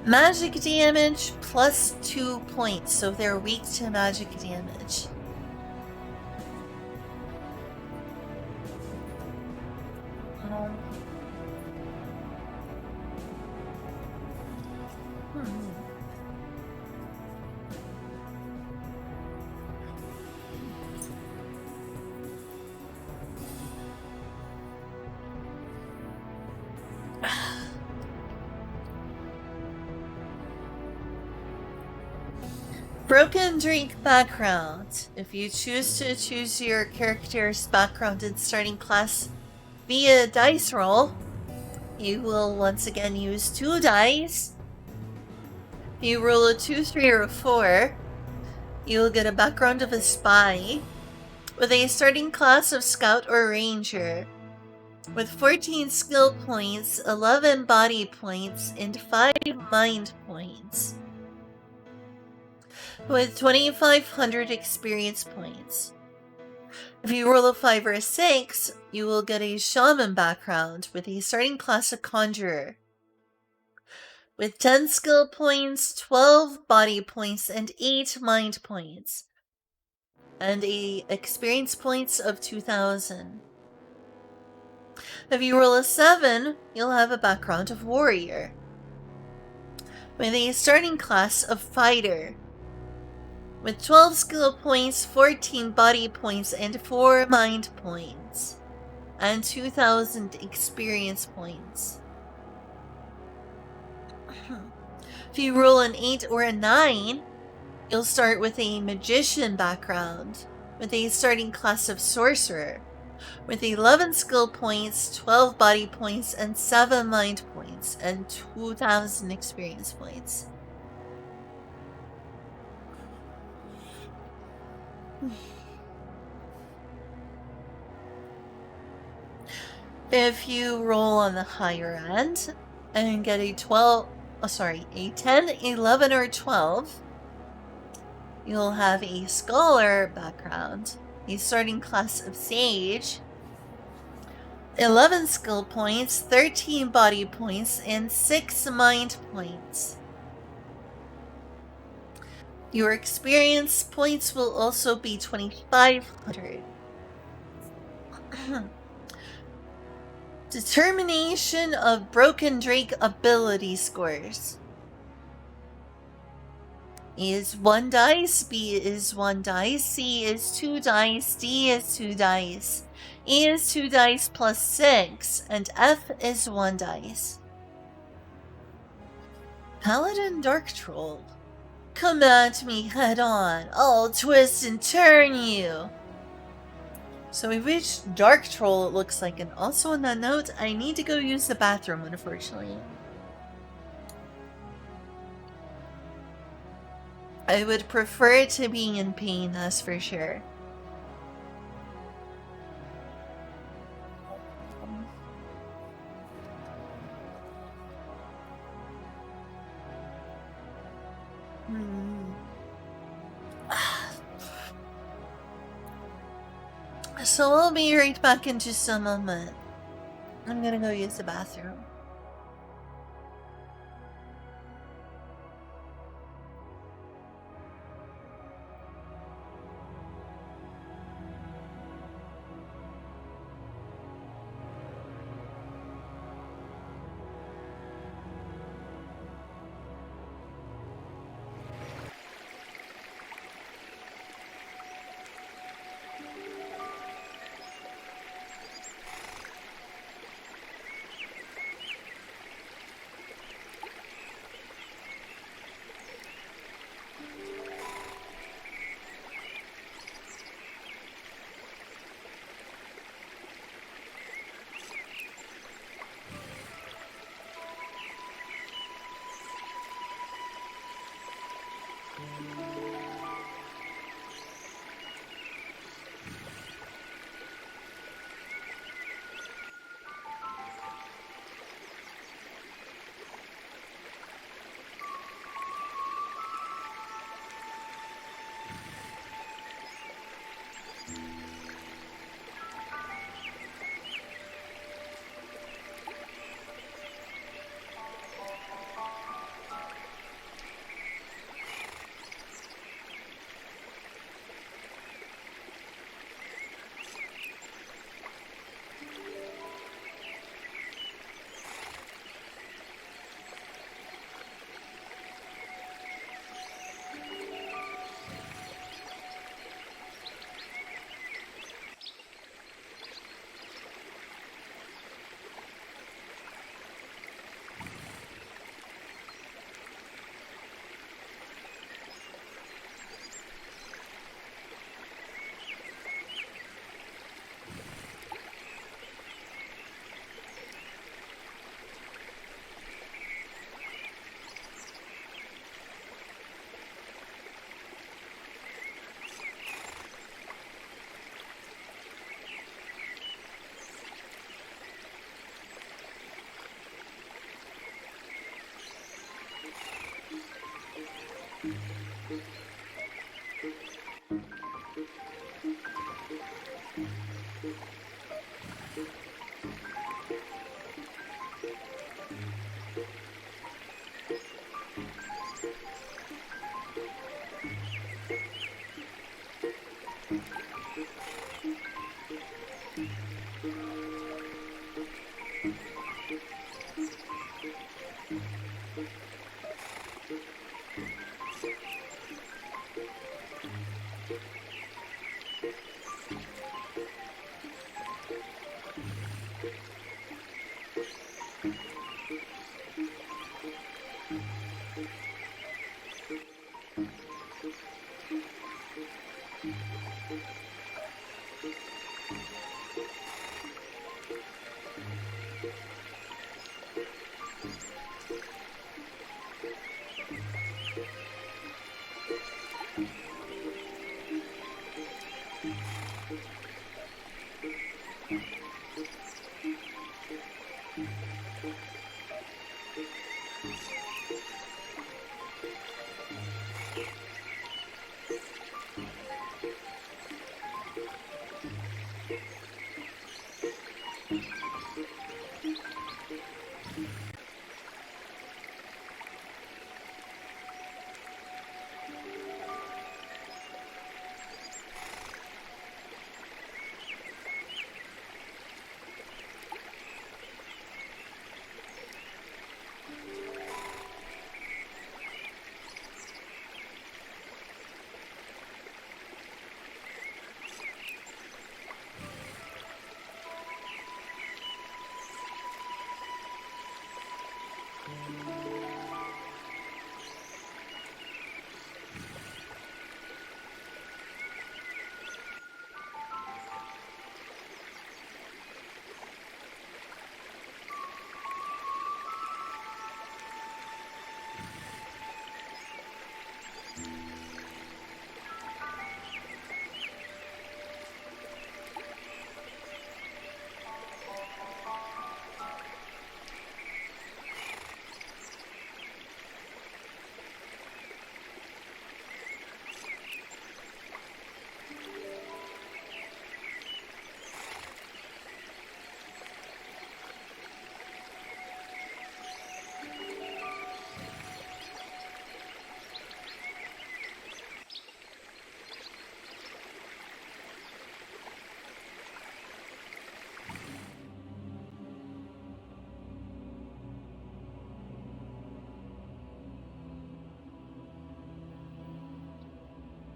Magic damage plus 2 points, so they're weak to magic damage. Broken Drake background. If you choose to choose your character's background and starting class via dice roll, you will once again use 2 dice. If you roll a 2, 3, or a 4, you will get a background of a spy with a starting class of Scout or Ranger, with 14 skill points, 11 body points, and 5 mind points, with 2,500 experience points. If you roll a 5 or a 6, you will get a Shaman background with a starting class of Conjurer, with 10 skill points, 12 body points, and 8 mind points, and a experience points of 2,000. If you roll a 7, you'll have a background of warrior, with a starting class of fighter, with 12 skill points, 14 body points, and 4 mind points, and 2,000 experience points. If you roll an 8 or a 9, you'll start with a magician background, with a starting class of sorcerer, with 11 skill points, 12 body points, and 7 mind points, and 2,000 experience points. If you roll on the higher end and get a 10, 11, or 12, you'll have a scholar background, a starting class of sage, 11 skill points, 13 body points, and 6 mind points. Your experience points will also be 2,500. Determination of Broken Drake ability scores. A is 1 dice, B is 1 dice, C is 2 dice, D is 2 dice, E is 2 dice plus 6, and F is 1 dice. Paladin Dark Troll. Come at me head on, I'll twist and turn you. So we reached Dark Troll, it looks like, and also on that note, I need to go use the bathroom, unfortunately. I would prefer to be in pain, that's for sure. So I'll be right back in just a moment. I'm gonna go use the bathroom.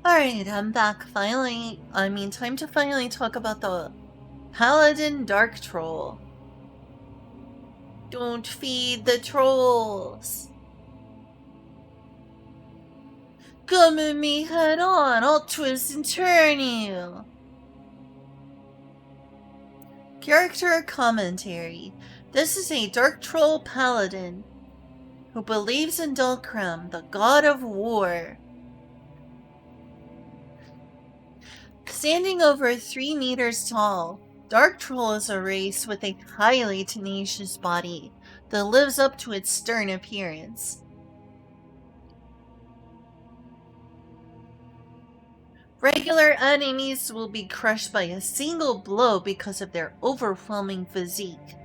Alright, I'm back. Time to finally talk about the Paladin Dark Troll. Don't feed the trolls. Come at me head on, I'll twist and turn you. Character commentary. This is a Dark Troll Paladin who believes in Dulcrum, the god of war. Standing over 3 meters tall, Dark Troll is a race with a highly tenacious body that lives up to its stern appearance. Regular enemies will be crushed by a single blow because of their overwhelming physique.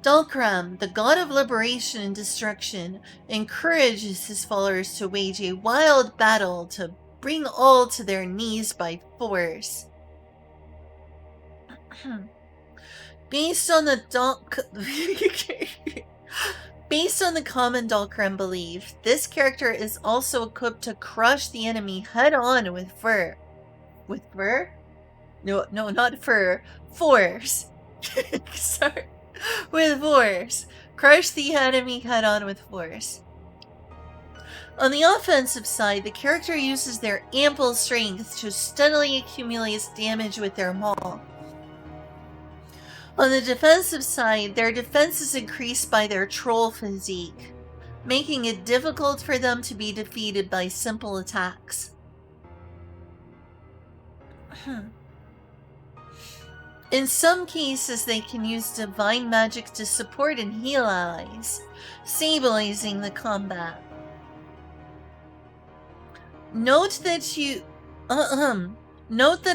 Dulcrum, the god of liberation and destruction, encourages his followers to wage a wild battle to bring all to their knees by force. Based on the common Dulcrum belief, this character is also equipped to crush the enemy head-on with fur. With fur? No, not fur. Force. Sorry. With force. Crush the enemy head-on with force. On the offensive side, the character uses their ample strength to steadily accumulate damage with their maul. On the defensive side, their defense is increased by their troll physique, making it difficult for them to be defeated by simple attacks. In some cases, they can use divine magic to support and heal allies, stabilizing the combat. Note that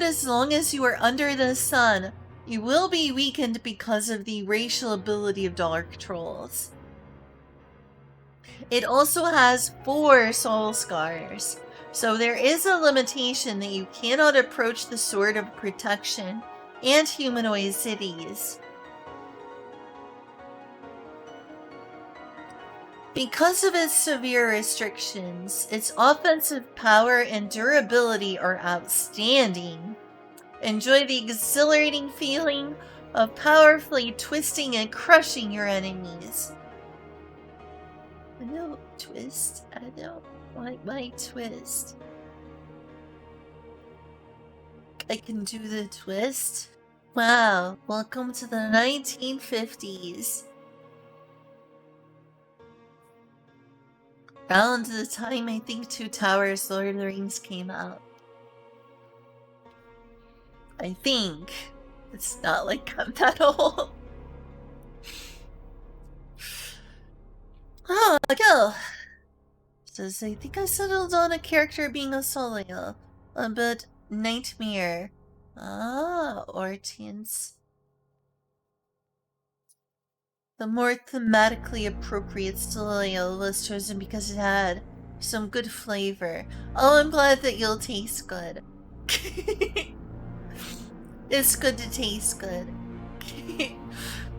as long as you are under the sun, you will be weakened because of the racial ability of Dark Trolls. It also has 4 soul scars, so there is a limitation that you cannot approach the Sword of Protection and humanoid cities. Because of its severe restrictions, its offensive power and durability are outstanding. Enjoy the exhilarating feeling of powerfully twisting and crushing your enemies. No, twist. I don't like my twist. I can do the twist? Wow, welcome to the 1950s. Around the time I think Two Towers Lord of the Rings came out. I think it's not like gunmetal. Oh, go. Says, I think I settled on a character being a Solia, but Nightmare. Ah, Ortians. The more thematically appropriate Solia was chosen because it had some good flavor. Oh, I'm glad that you'll taste good. It's good to taste good.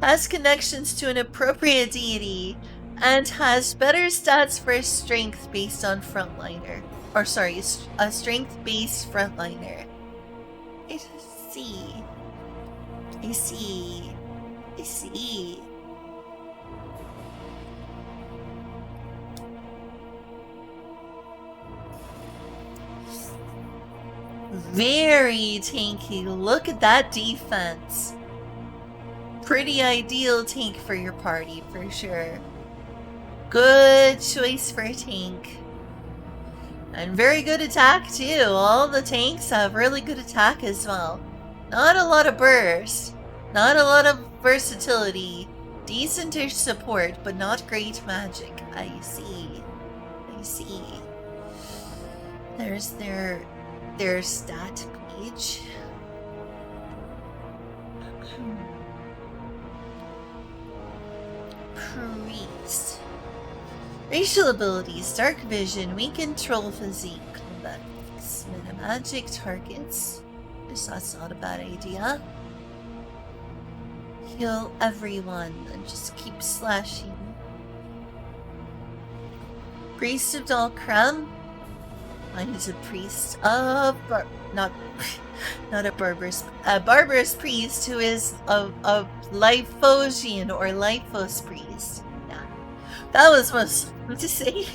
Has connections to an appropriate deity, and has better stats for strength based on frontliner. Or sorry, a strength-based frontliner. I see. I see. I see. Very tanky. Look at that defense. Pretty ideal tank for your party, for sure. Good choice for a tank. And very good attack, too. All the tanks have really good attack as well. Not a lot of burst. Not a lot of versatility. Decent-ish support, but not great magic. I see. I see. There's their stat page. Priest. Racial abilities, Dark Vision, Weak Control Physique, Combat Mix, Meta Magic Targets. Guess that's not a bad idea. Heal everyone and just keep slashing. Priest of Dalkram. Mine is a priest of not a barbarous priest who is a Lyphosian or Lyphos priest. Yeah. That was what I was supposed to say.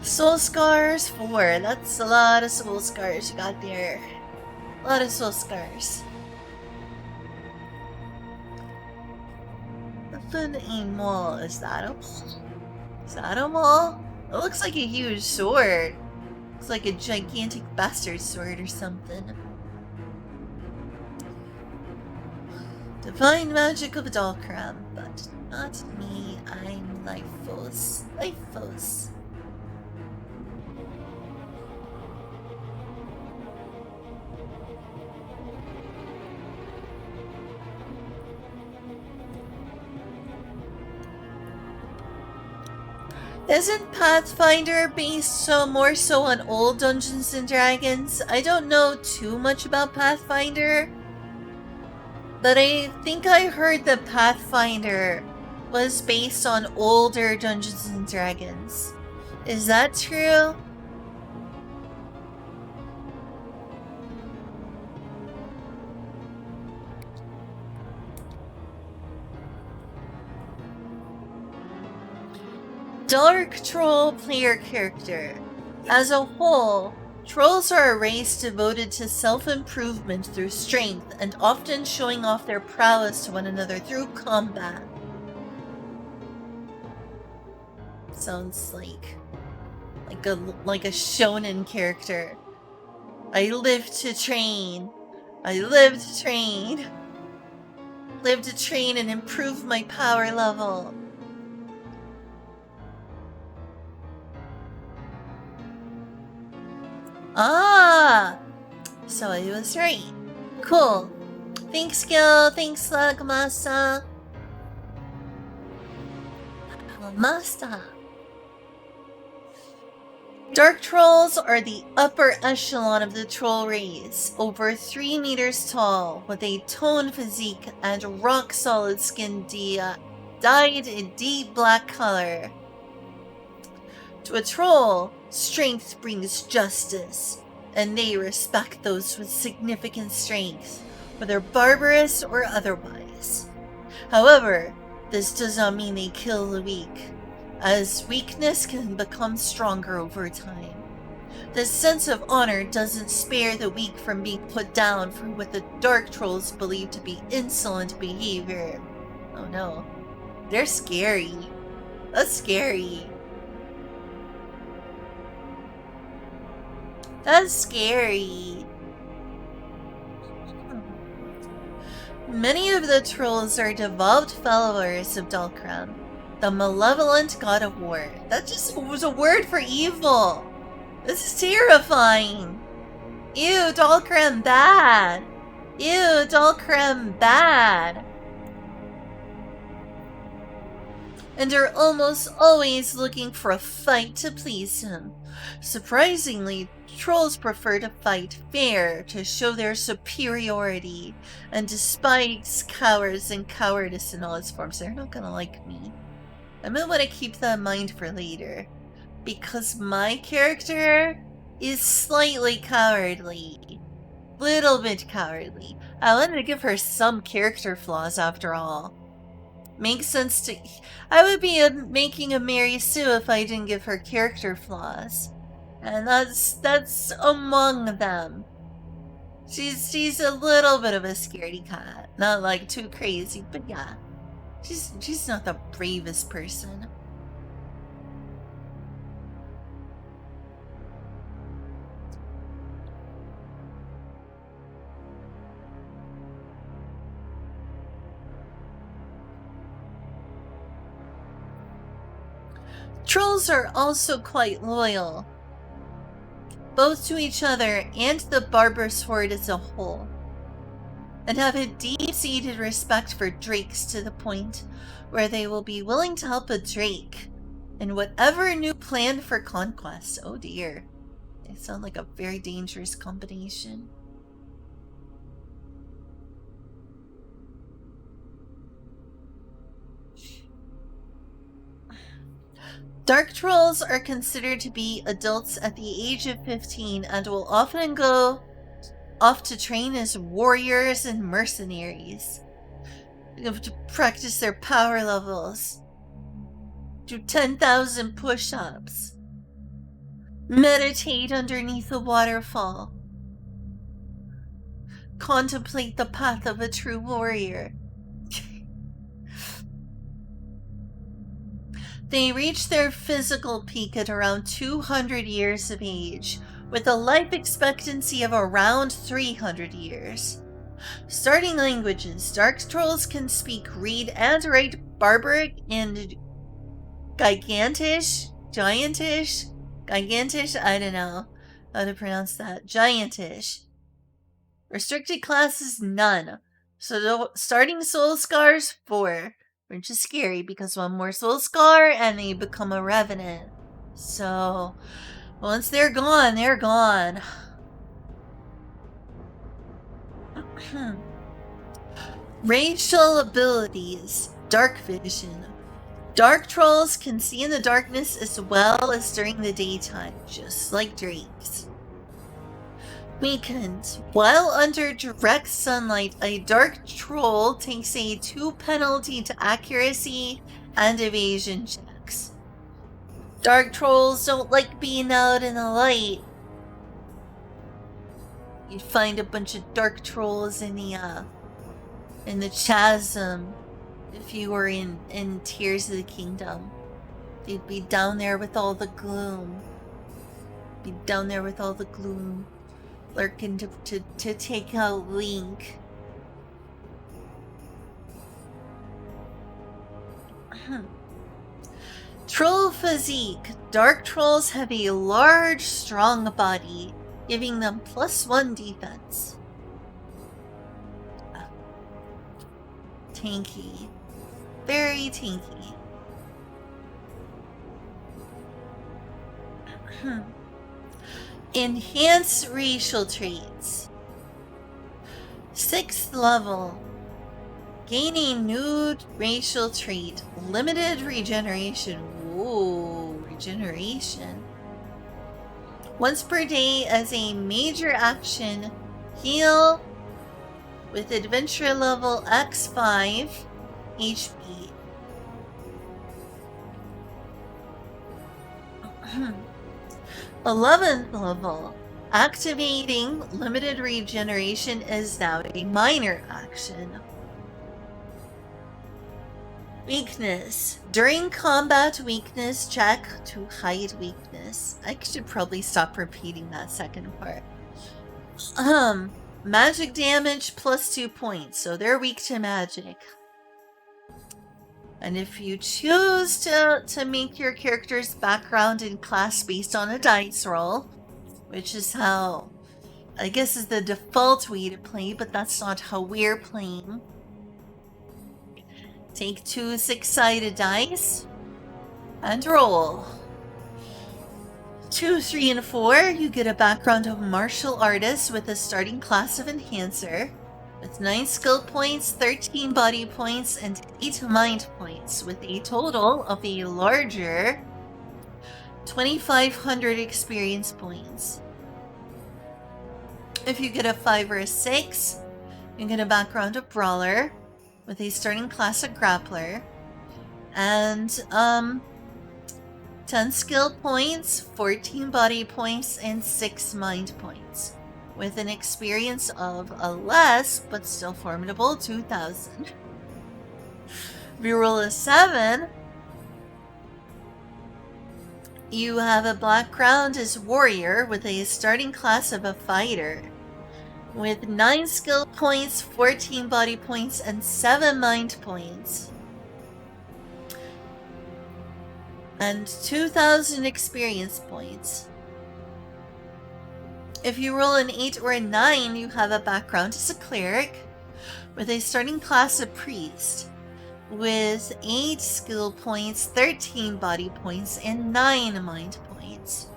Soul Scars 4. That's a lot of soul scars you got there. A lot of soul scars. Nothing anymore. Is that a mall? Is that a mall? It looks like a huge sword. Looks like a gigantic bastard sword or something. Divine magic of Dalkram, but not me. I'm Lyphos. Lyphos. Isn't Pathfinder based more so on old Dungeons and Dragons? I don't know too much about Pathfinder, but I think I heard that Pathfinder was based on older Dungeons and Dragons. Is that true? Dark Troll player character. As a whole, trolls are a race devoted to self-improvement through strength and often showing off their prowess to one another through combat. Sounds like a shonen character. I live to train. I live to train. Live to train and improve my power level. Ah! So I was right. Cool. Thanks, Gil. Thanks, Lagmasa. Master. Dark trolls are the upper echelon of the troll race, over 3 meters tall, with a toned physique and rock-solid skin dyed a deep black color. To a troll, strength brings justice, and they respect those with significant strength, whether barbarous or otherwise. However, this does not mean they kill the weak, as weakness can become stronger over time. This sense of honor doesn't spare the weak from being put down for what the dark trolls believe to be insolent behavior. Oh no. They're scary. That's scary. That's scary. Many of the trolls are devout followers of Dalkram, the malevolent god of war. That just was a word for evil. This is terrifying. Ew, Dalkram bad. Ew, Dalkram bad. And are almost always looking for a fight to please him. Surprisingly, trolls prefer to fight fair to show their superiority and despise cowards and cowardice in all its forms. They're not gonna like me. I might want to keep that in mind for later, because my character is slightly cowardly. Little bit cowardly. I wanted to give her some character flaws after all. Makes sense to... I would be making a Mary Sue if I didn't give her character flaws. And that's among them. She's a little bit of a scaredy cat. Not like too crazy, but yeah. She's not the bravest person. Trolls are also quite loyal, both to each other and the Barbarous horde as a whole, and have a deep-seated respect for drakes to the point where they will be willing to help a drake in whatever new plan for conquest. Oh dear. They sound like a very dangerous combination. Dark trolls are considered to be adults at the age of 15 and will often go off to train as warriors and mercenaries. They have to practice their power levels, do 10,000 push-ups, meditate underneath a waterfall, contemplate the path of a true warrior. They reach their physical peak at around 200 years of age, with a life expectancy of around 300 years. Starting languages, dark trolls can speak, read, and write Barbaric and Gigantish, I don't know how to pronounce that, Giantish. Restricted classes, none. So starting soul scars, 4. Which is scary because one more soul scar and they become a revenant. So once they're gone, they're gone. Racial abilities. Dark vision. Dark trolls can see in the darkness as well as during the daytime, just like drakes. Weakened. While under direct sunlight, a dark troll takes a 2 penalty to accuracy and evasion checks. Dark trolls don't like being out in the light. You'd find a bunch of dark trolls in the chasm if you were in Tears of the Kingdom. They'd be down there with all the gloom. Lurking to take out Link. Troll physique. Dark trolls have a large, strong body, giving them +1 defense. Tanky. Very tanky. Enhance racial traits. 6th level. Gain a new racial trait. Limited regeneration. Whoa, regeneration. Once per day as a major action, heal with adventure level X5 HP. 11th level. Activating limited regeneration is now a minor action. Weakness. During combat, weakness check to hide weakness. I should probably stop repeating that second part. magic damage plus 2 points, so they're weak to magic. And if you choose to make your character's background and class based on a dice roll, which is how, I guess, is the default way to play, but that's not how we're playing. Take 2 6-sided dice and roll. 2, 3, and 4, you get a background of martial artist with a starting class of enhancer, with 9 skill points, 13 body points, and 8 mind points, with a total of a larger 2,500 experience points. If you get a 5 or a 6, you get a background of brawler, with a starting class of grappler, and 10 skill points, 14 body points, and 6 mind points, with an experience of a less, but still formidable, 2,000. If you roll a 7, you have a background as warrior with a starting class of a fighter, with 9 skill points, 14 body points, and 7 mind points, and 2,000 experience points. If you roll an 8 or a 9, you have a background as a cleric with a starting class of priest, with 8 skill points, 13 body points, and 9 mind points,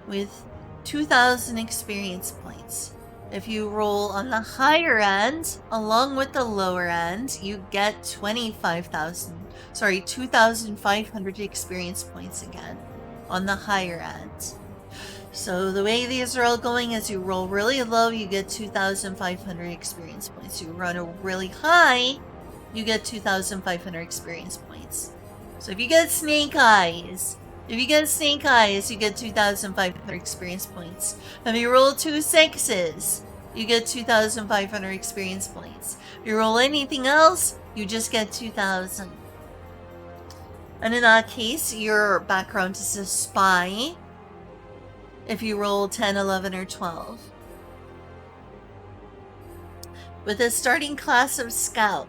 with 2,000 experience points. If you roll on the higher end, along with the lower end, you get 2,500 experience points again on the higher end. So the way these are all going is you roll really low, you get 2,500 experience points. You run really high, you get 2,500 experience points. So if you get snake eyes, you get 2,500 experience points. If you roll 2 6s, you get 2,500 experience points. If you roll anything else, you just get 2,000. And in that case, your background is a spy. If you roll 10, 11, or 12. With a starting class of scout,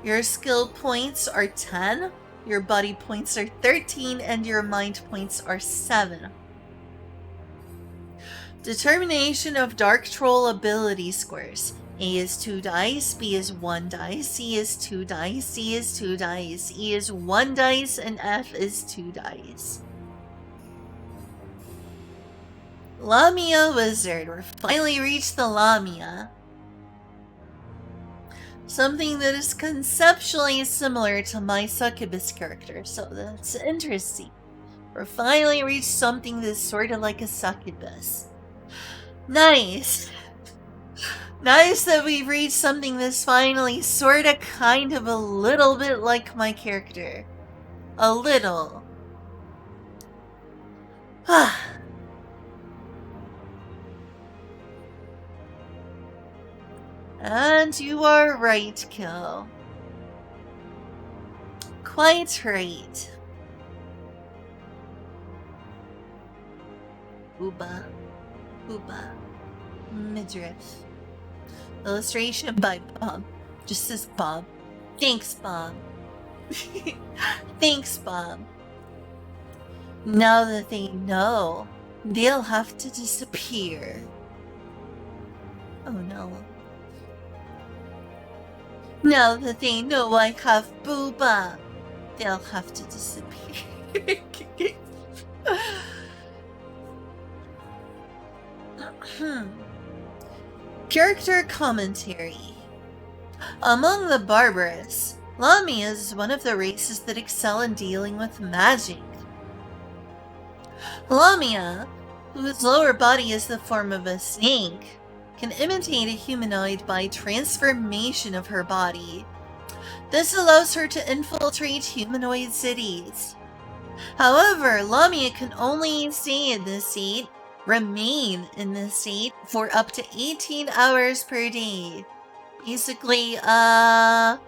your skill points are 10, your body points are 13, and your mind points are 7. Determination of Dark Troll ability scores. A is 2 dice, B is 1 dice, C is 2 dice, C is 2 dice, E is 1 dice, and F is 2 dice. Lamia Wizard. We're finally reached the Lamia. Something that is conceptually similar to my succubus character, so that's interesting. We're finally reached something that's sort of like a succubus. Nice. Nice that we've reached something that's finally sort of kind of a little bit like my character. A little. And you are right, Kill. Quite right. Booba. Booba. Midriff. Illustration by Bob. Just says Bob. Thanks, Bob. Thanks, Bob. Now that they know, they'll have to disappear. Oh no. Now that they know I have Booba, they'll have to disappear. Character commentary. Among the Barbarous, Lamia is one of the races that excel in dealing with magic. Lamia, whose lower body is the form of a snake, can imitate a humanoid by transformation of her body. This allows her to infiltrate humanoid cities. However, Lamia can only stay in this state, remain in this state, for up to 18 hours per day. Basically, a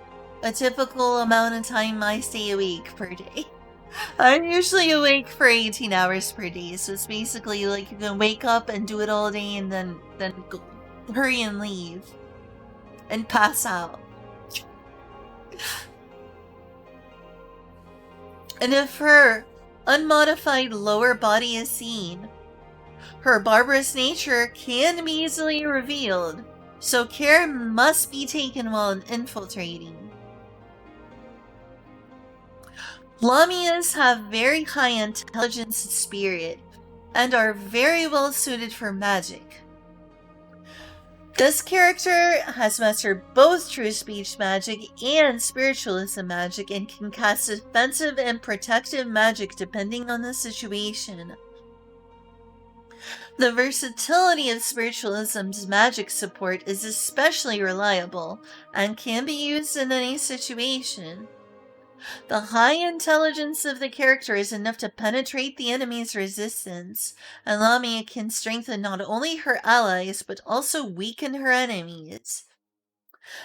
typical amount of time I stay awake per day. I'm usually awake for 18 hours per day, so it's basically like you can wake up and do it all day and then go, hurry and leave and pass out. And if her unmodified lower body is seen, her barbarous nature can be easily revealed, so care must be taken while infiltrating. Lamias have very high intelligence and spirit, and are very well suited for magic. This character has mastered both true speech magic and spiritualism magic and can cast defensive and protective magic depending on the situation. The versatility of spiritualism's magic support is especially reliable and can be used in any situation. The high intelligence of the character is enough to penetrate the enemy's resistance, and Lamia can strengthen not only her allies but also weaken her enemies.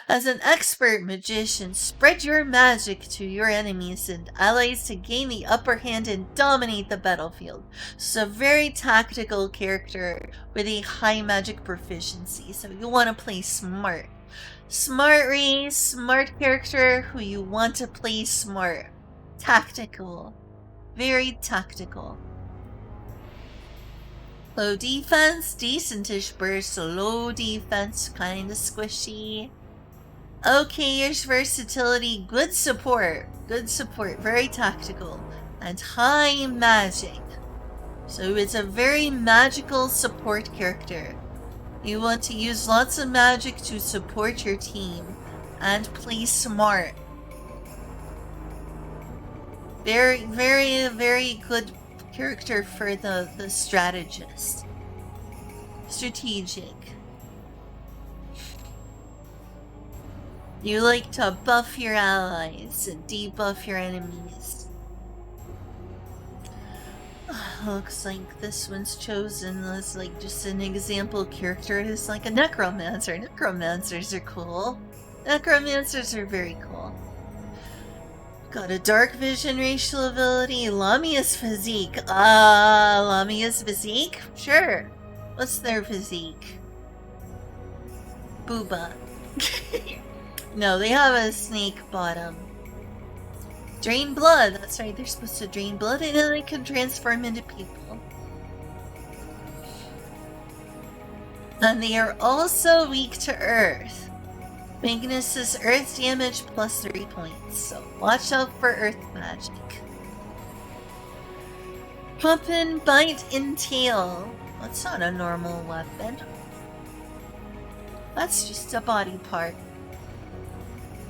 As an expert magician, spread your magic to your enemies and allies to gain the upper hand and dominate the battlefield. So a very tactical character with a high magic proficiency, so you want to play smart. Smart race, smart character who you want to play smart. Tactical. Very tactical. Low defense, decentish burst, low defense, kinda squishy. Okay-ish versatility, good support, very tactical, and high magic. So it's a very magical support character. You want to use lots of magic to support your team and play smart. Very, very, very good character for the strategist. Strategic. You like to buff your allies and debuff your enemies. Looks like this one's chosen as like just an example character. It's like a necromancer. Necromancers are cool. Necromancers are very cool. Got a dark vision racial ability. Lamia's physique. Lamia's physique? Sure. What's their physique? Booba. No, they have a snake bottom. Drain blood. That's right, they're supposed to drain blood and then they can transform into people. And they are also weak to earth. Magnus's earth damage plus 3 points, so watch out for earth magic. Weapon, bite, and tail. That's not a normal weapon. That's just a body part.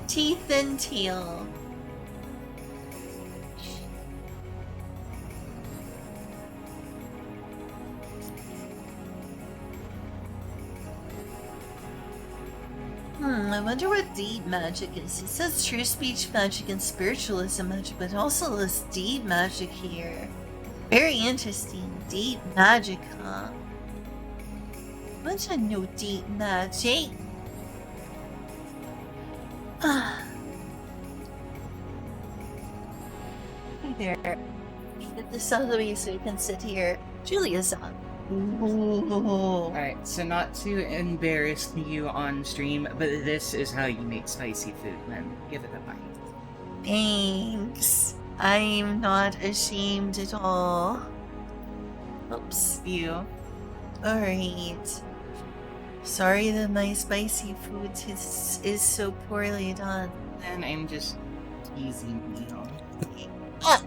Teeth and tail. I wonder what deed magic is. It says true speech magic and spiritualism magic, but also lists deed magic here. Very interesting. Deed magic, huh? What's a new deed magic? Hey there. Get this out of the way so you can sit here. Julia's up. Alright, so not to embarrass you on stream, but this is how you make spicy food, man. Give it a bite. Thanks. I'm not ashamed at all. Oops. You. Alright. Sorry that my spicy food is so poorly done. And I'm just teasing you. Ah!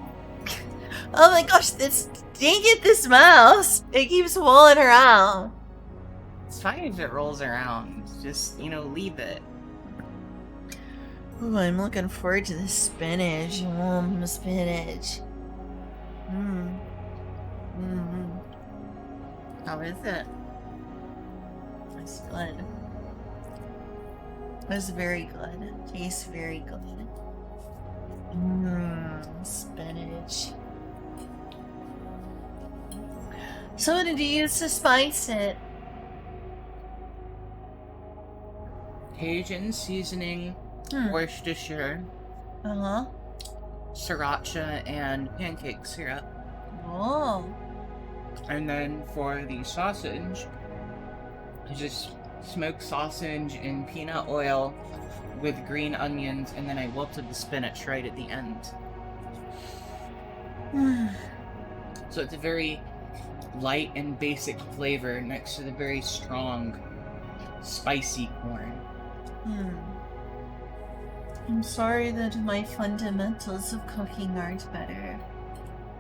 Oh my gosh, dang it, this mouse! It keeps rolling around. It's fine if it rolls around. Just, leave it. Ooh, I'm looking forward to the spinach. Spinach. How is it? It's good. It's very good. It tastes very good. Spinach. So what did you use to spice it? Cajun seasoning, Worcestershire, Uh-huh. sriracha and pancake syrup. Oh. And then for the sausage, I just smoked sausage in peanut oil with green onions, and then I wilted the spinach right at the end. So it's a very light and basic flavor next to the very strong, spicy corn. I'm sorry that my fundamentals of cooking aren't better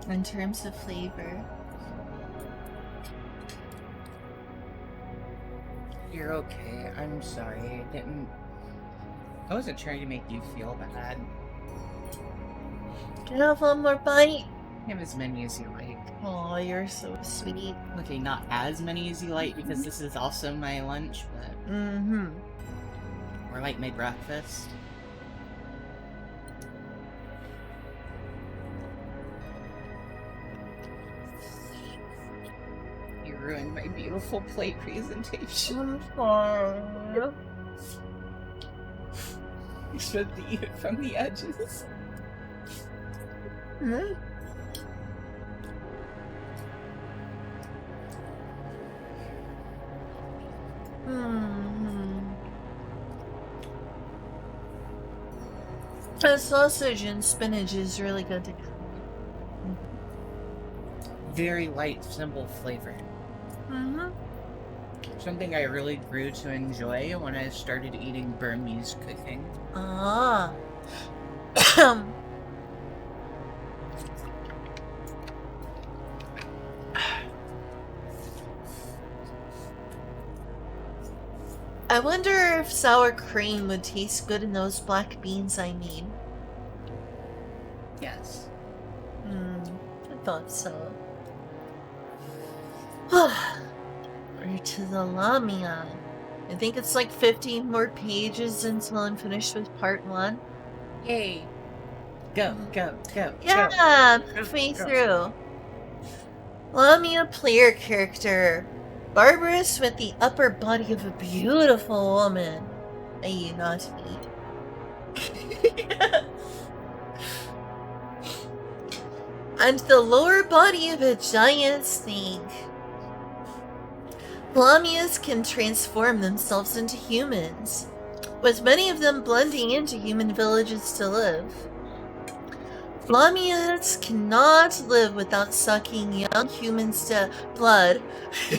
in terms of flavor. You're okay. I'm sorry. I wasn't trying to make you feel bad. Can I have one more bite? Have as many as you like. Oh, you're so sweet. Okay, not as many as you like, because this is also my lunch, but... Or like my breakfast. You ruined my beautiful plate presentation. I'm sorry. You should eat it from the edges. The sausage and spinach is really good together. Very light, simple flavor. Something I really grew to enjoy when I started eating Burmese cooking. Ah. I wonder if sour cream would taste good in those black beans I made. Yes. I thought so. We're to the Lamia. I think it's like 15 more pages until I'm finished with part 1. Yay. Go. Yeah, halfway through. Lamia player character. Barbarous with the upper body of a beautiful woman. I.e. not me. And the lower body of a giant snake. Lamias can transform themselves into humans, with many of them blending into human villages to live. Lamias cannot live without sucking young humans to blood.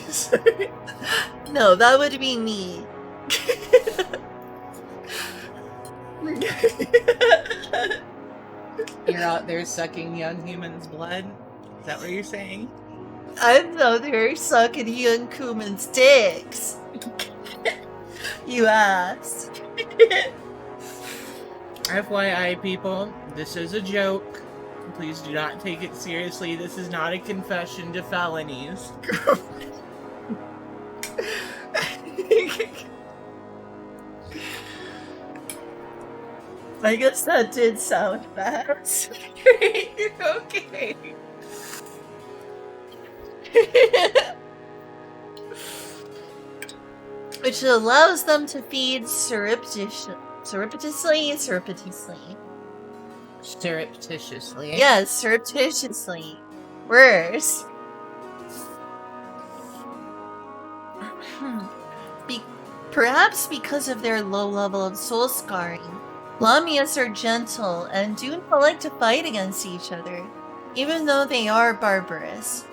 Sorry. No, that would be me. You're out there sucking young humans' blood? Is that what you're saying? I'm out there sucking young humans' dicks. You asked. FYI, people, this is a joke. Please do not take it seriously. This is not a confession to felonies. I guess that did sound bad. Okay. Which allows them to feed surreptitiously. Surreptitiously. Yes, surreptitiously. Worse. Perhaps because of their low level of soul scarring, Lamias are gentle and do not like to fight against each other, even though they are barbarous.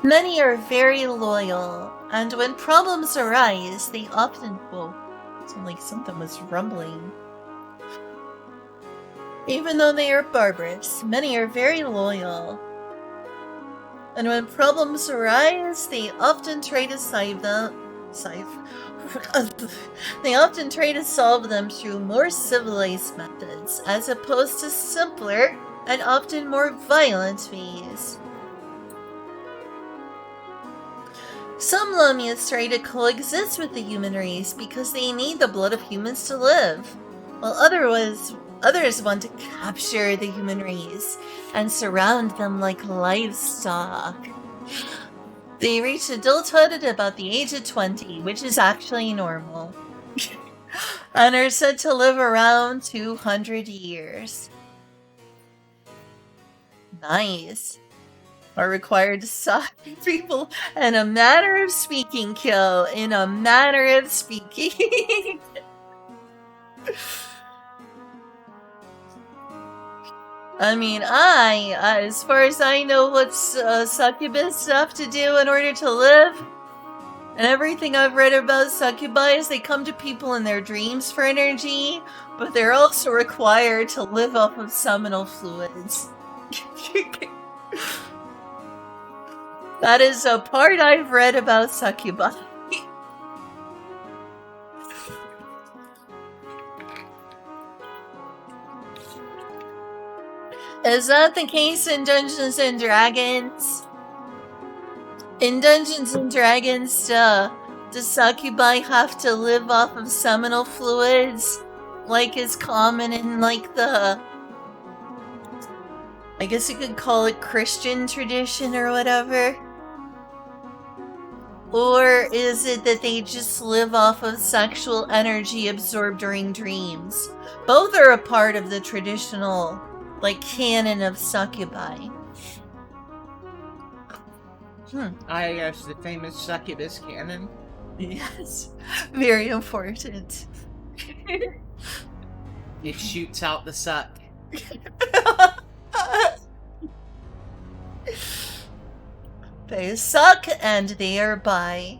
Many are very loyal, and when problems arise, they often... Whoa, it sounded like something was rumbling. Even though they are barbarous, many are very loyal. And when problems arise, they often try to they often try to solve them through more civilized methods, as opposed to simpler and often more violent ways. Some Lamias try to coexist with the human race because they need the blood of humans to live, while others want to capture the human race and surround them like livestock. They reach adulthood at about the age of 20, which is actually normal. and are said to live around 200 years. Nice. Are required to suck people in a manner of speaking, Kill. In a manner of speaking. I mean, as far as I know what's succubus stuff to do in order to live, and everything I've read about succubi is they come to people in their dreams for energy, but they're also required to live off of seminal fluids. That is a part I've read about succubi. Is that the case in Dungeons and Dragons? In Dungeons and Dragons, does succubi have to live off of seminal fluids? Like is common in, like, the... I guess you could call it Christian tradition or whatever? Or is it that they just live off of sexual energy absorbed during dreams? Both are a part of the traditional, like, canon of succubi. Yes, the famous succubus canon. Yes, very important. It shoots out the suck. They suck and they are bi.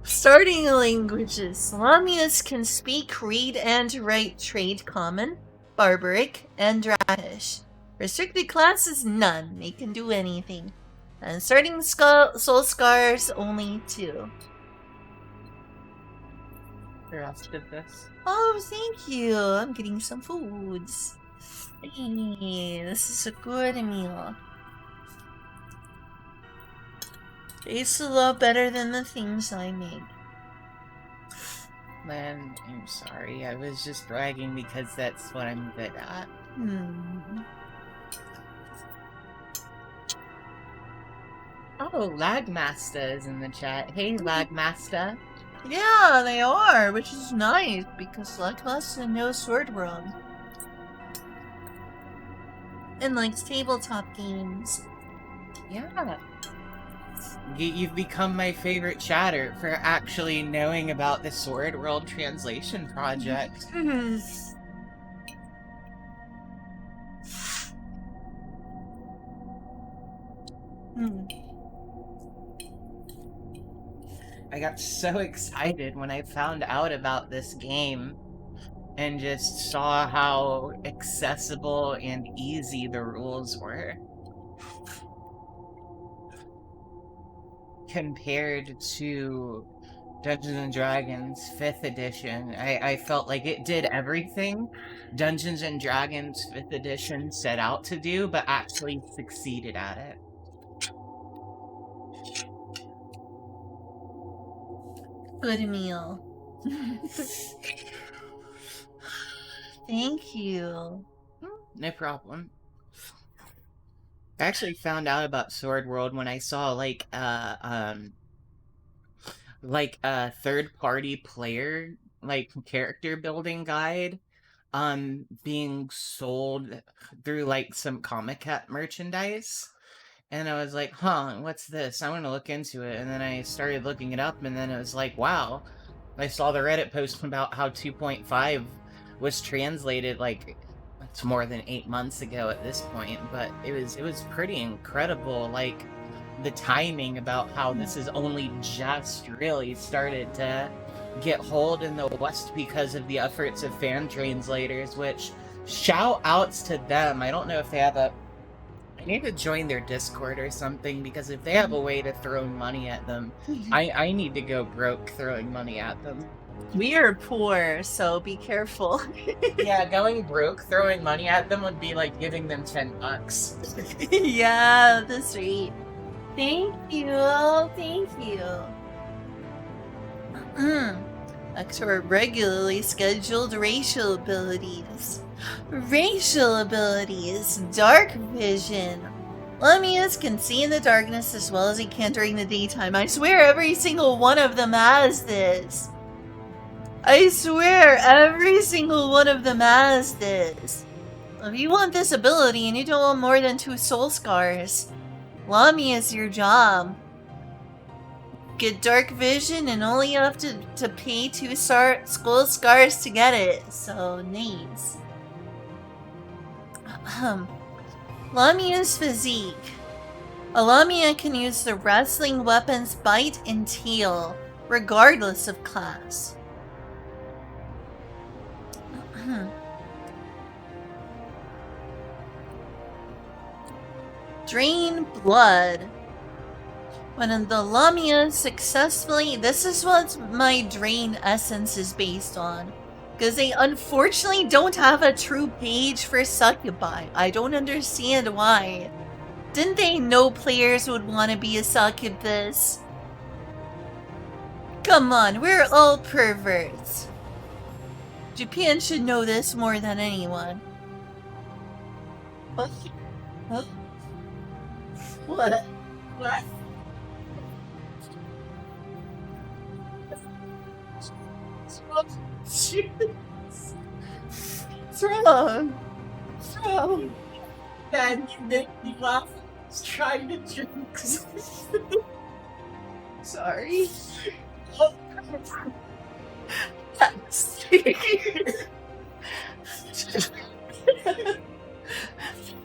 Starting languages. Lamias can speak, read, and write Trade Common, Barbaric, and Drakish. Restricted classes, none. They can do anything. And starting soul scars, only 2. The rest of this. Oh, thank you. I'm getting some foods. Hey, this is a good meal. Tastes a lot better than the things I make. Man, I'm sorry. I was just bragging because that's what I'm good at. Oh, Lagmaster is in the chat. Hey, Lagmaster. Yeah, they are, which is nice because Lagmaster knows Sword World. And likes tabletop games. Yeah. You've become my favorite chatter for actually knowing about the Sword World translation project. I got so excited when I found out about this game and just saw how accessible and easy the rules were compared to Dungeons & Dragons 5th edition. I felt like it did everything Dungeons & Dragons 5th edition set out to do, but actually succeeded at it. Good meal. Thank you. No problem. I actually found out about Sword World when I saw like a third-party player character building guide being sold through like some Comic Cat merchandise. And I was like, huh, what's this? I want to look into it. And then I started looking it up, and then it was like, wow. I saw the Reddit post about how 2.5 was translated, like, it's more than 8 months ago at this point, but it was pretty incredible, like, the timing about how this has only just really started to get hold in the West because of the efforts of fan translators, which, shout outs to them. I don't know if they have I need to join their Discord or something, because if they have a way to throw money at them, I need to go broke throwing money at them. We are poor, so be careful. Yeah, going broke throwing money at them would be like giving them $10. Yeah, that's right. Thank you. Thank you. Back to our regularly scheduled racial abilities. Racial abilities, dark vision, Lamias can see in the darkness as well as he can during the daytime. I swear every single one of them has this. I swear every single one of them has this. If you want this ability and you don't want more than 2 soul scars, Lamia is your job. Get dark vision and only have to pay 2 soul scars to get it. So nice. Lamia's physique. A Lamia can use the wrestling weapons Bite and Tail, regardless of class. Drain blood. When the Lamia successfully... This is what my Drain essence is based on. Because they unfortunately don't have a true page for Succubi. I don't understand why. Didn't they know players would want to be a succubus? Come on, we're all perverts. Japan should know this more than anyone. What? Huh? What? What? What's wrong? What's wrong? Dad, you make me laugh. I was trying to drink. Sorry.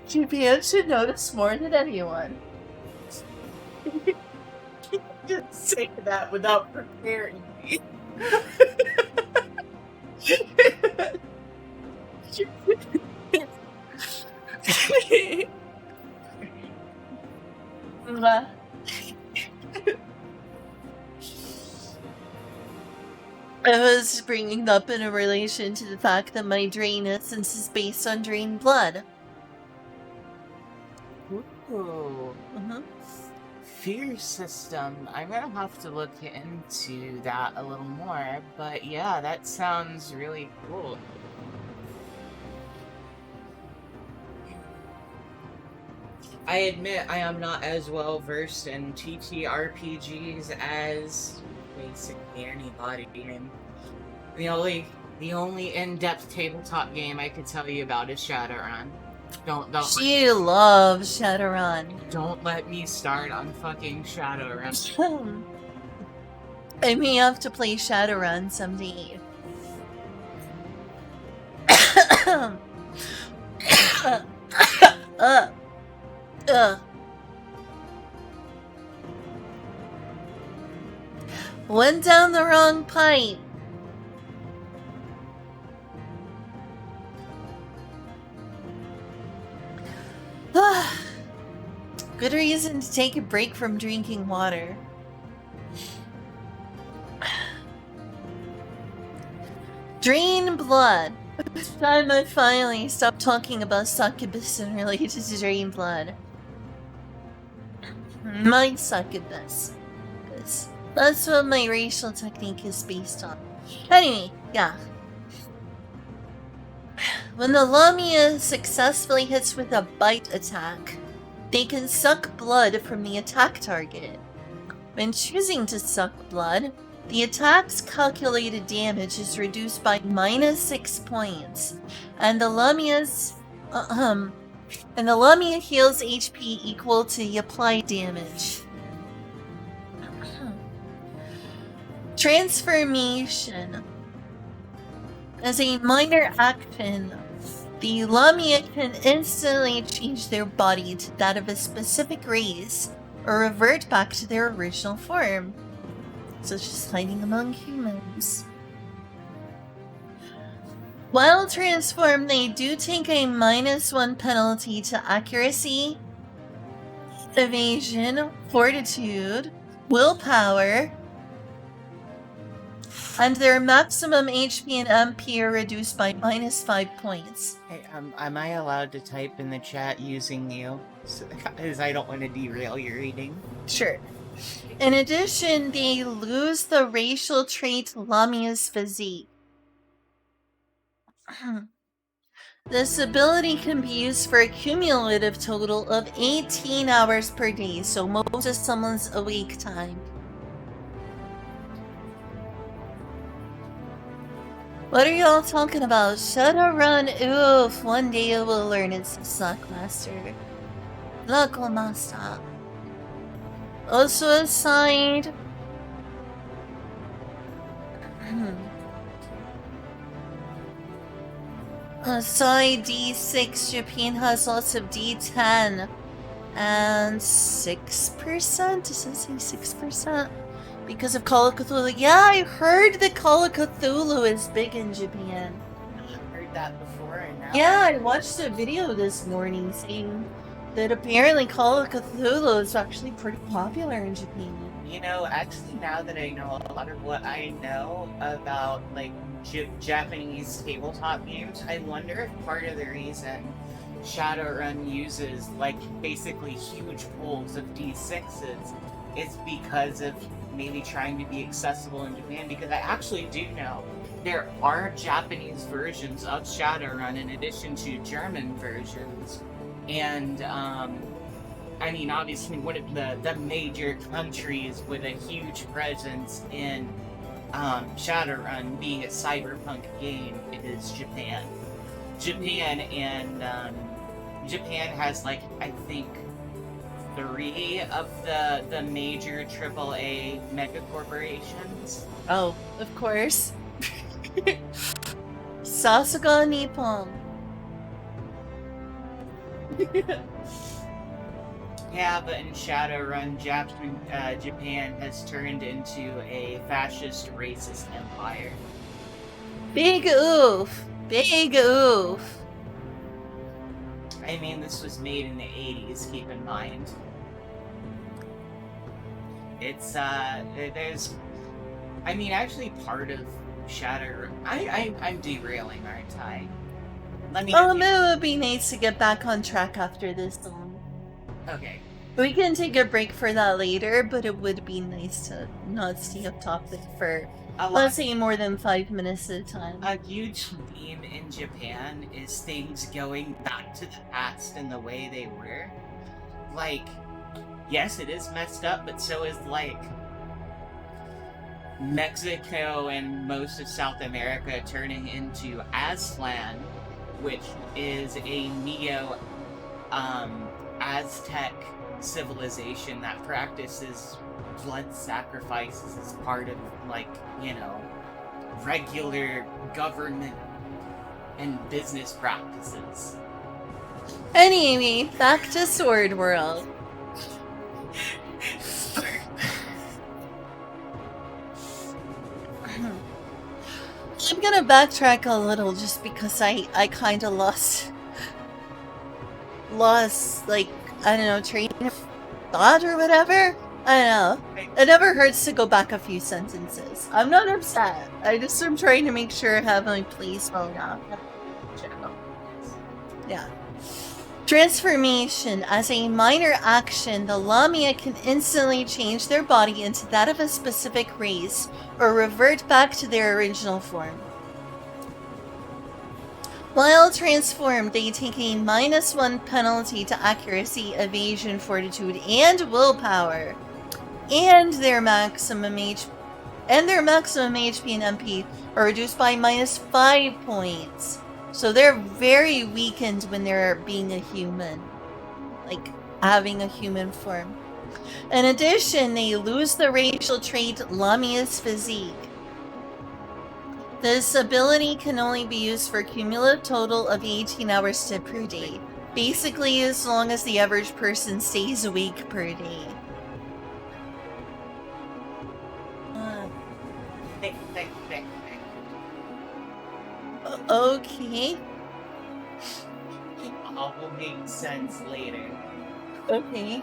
Japan should notice more than anyone. Just say that without preparing me. I was bringing up in a relation to the fact that my Drain essence is based on Drain blood. Ooh. Fear system. I'm gonna have to look into that a little more, but yeah, that sounds really cool. I admit I am not as well versed in TTRPGs as basically anybody, and the only in-depth tabletop game I could tell you about is Shadowrun. Don't She loves Shadowrun. Don't let me start on fucking Shadowrun. I may have to play Shadowrun someday. Went down the wrong pipe. Good reason to take a break from drinking water. Drain blood. It's time I finally stopped talking about succubus and related to drain blood. My succubus. That's what my racial technique is based on. Anyway, yeah. When the Lamia successfully hits with a bite attack, they can suck blood from the attack target. When choosing to suck blood, the attack's calculated damage is reduced by -6 points, and the Lamia heals HP equal to the applied damage. Transformation. As a minor action, the Lamia can instantly change their body to that of a specific race, or revert back to their original form, such as hiding among humans. While transformed, they do take a -1 penalty to accuracy, evasion, fortitude, willpower, and their maximum HP and MP are reduced by -5 points. Hey, am I allowed to type in the chat using you? Because I don't want to derail your reading. Sure. In addition, they lose the racial trait Lamia's physique. This ability can be used for a cumulative total of 18 hours per day, so most of someone's awake time. What are y'all talking about? Shadowrun, oof, one day I will learn it's a Luckmaster. Luckmaster. Also assigned... Aside D6, Japan has lots of D10. And 6%? Does it say 6%? Because of Call of Cthulhu. Yeah, I heard that Call of Cthulhu is big in Japan. I've heard that before, and now Yeah, I watched a video this morning saying that apparently Call of Cthulhu is actually pretty popular in Japan. You know, actually, now that I know a lot of what I know about, like, Japanese tabletop games, I wonder if part of the reason Shadowrun uses, like, basically huge pools of D6s is because of maybe trying to be accessible in Japan, because I actually do know there are Japanese versions of Shadowrun in addition to German versions, and, I mean, obviously, one of the major countries with a huge presence in Shadowrun being a cyberpunk game is Japan. Japan has, like, I think 3 of the major AAA mega corporations. Oh, of course. Sasuga Nippon. Yeah, but in Shadowrun, Japan has turned into a fascist, racist empire. Big oof. Big oof. I mean, this was made in the 80s, keep in mind. It's, there's... I mean, actually part of Shadowrun... I'm derailing, aren't I? It would be nice to get back on track after this song. Okay. We can take a break for that later, but it would be nice to not stay off topic for, let's say, more than 5 minutes at a time. A huge theme in Japan is things going back to the past and the way they were. Like, yes, it is messed up, but so is, like, Mexico and most of South America turning into Aztlan, which is a Aztec civilization that practices blood sacrifices as part of, like, you know, regular government and business practices. Anyway, back to Sword World. I'm gonna backtrack a little just because I kind of lost, like, I don't know, train of thought or whatever? I don't know. It never hurts to go back a few sentences. I'm not upset. I just am trying to make sure I have my place well now. Yeah. Transformation. As a minor action, the Lamia can instantly change their body into that of a specific race, or revert back to their original form. While transformed, they take a -1 penalty to accuracy, evasion, fortitude, and willpower, and their maximum HP and MP are reduced by -5 points. So they're very weakened when they're being a human, like having a human form. In addition, they lose the racial trait Lamia's physique. This ability can only be used for a cumulative total of 18 hours per day. Basically, as long as the average person stays awake per day. Okay. All will make sense later. Okay.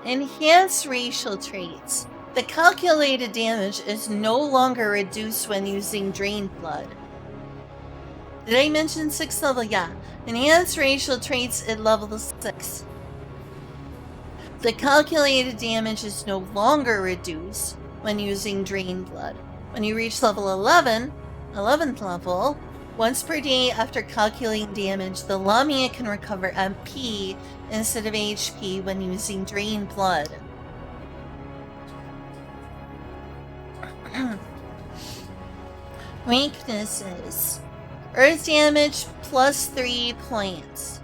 Enhanced racial traits. The calculated damage is no longer reduced when using drained blood. Did I mention 6th level? Yeah. Enhanced racial traits at level 6. The calculated damage is no longer reduced when using Drain Blood. When you reach level 11th level, once per day after calculating damage, the Lamia can recover MP instead of HP when using Drain Blood. Weaknesses. Earth damage plus 3 points.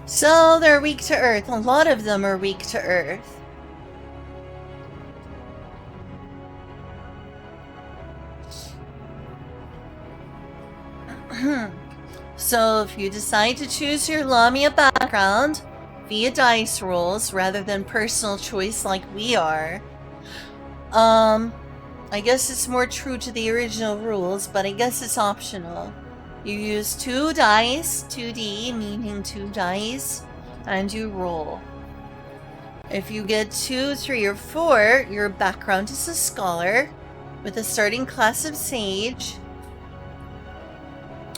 So they're weak to Earth. A lot of them are weak to Earth. So if you decide to choose your Lamia background via dice rolls rather than personal choice like we are, I guess it's more true to the original rules, but I guess it's optional. You use 2 dice, 2D, meaning 2 dice, and you roll. If you get 2, 3, or 4, your background is a scholar with a starting class of sage,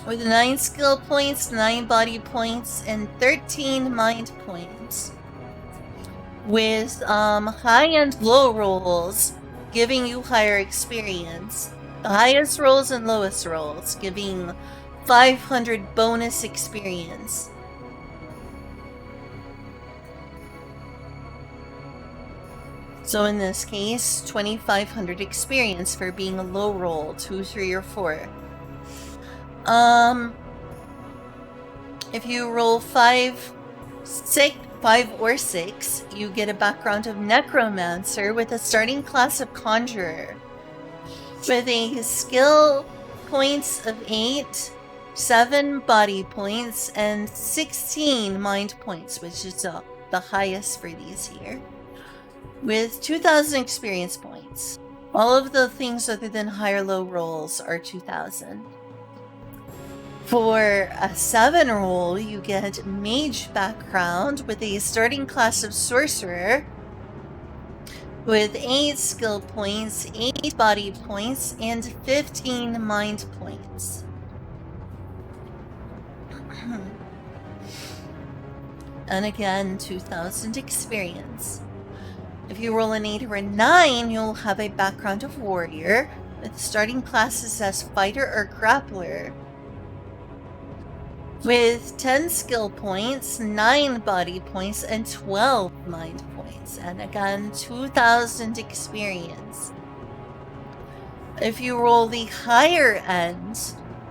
with 9 skill points, 9 body points, and 13 mind points. With high and low rolls, giving you higher experience. The highest rolls and lowest rolls, giving 500 bonus experience. So in this case, 2,500 experience for being a low roll, 2, 3, or 4. If you roll 5 or 6, you get a background of Necromancer with a starting class of Conjurer. With a skill points of 8, 7 body points, and 16 mind points, which is the highest for these here. With 2,000 experience points. All of the things other than high or low rolls are 2,000. For a 7 roll, you get Mage background with a starting class of Sorcerer with 8 skill points, 8 body points, and 15 mind points. And again, 2,000 experience. If you roll an 8 or a 9, you'll have a background of Warrior with starting classes as Fighter or Grappler. With 10 skill points, 9 body points, and 12 mind points. And again, 2,000 experience. If you roll the higher end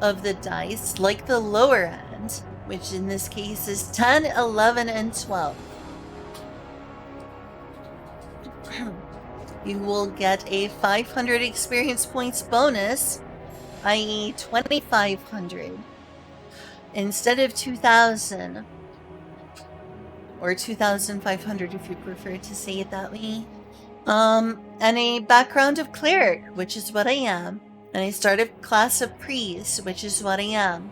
of the dice, like the lower end, which in this case is 10, 11, and 12, you will get a 500 experience points bonus, i.e. 2,500. Instead of 2,000, or 2,500 if you prefer to say it that way, and a background of Cleric, which is what I am, and a started class of Priest, which is what I am,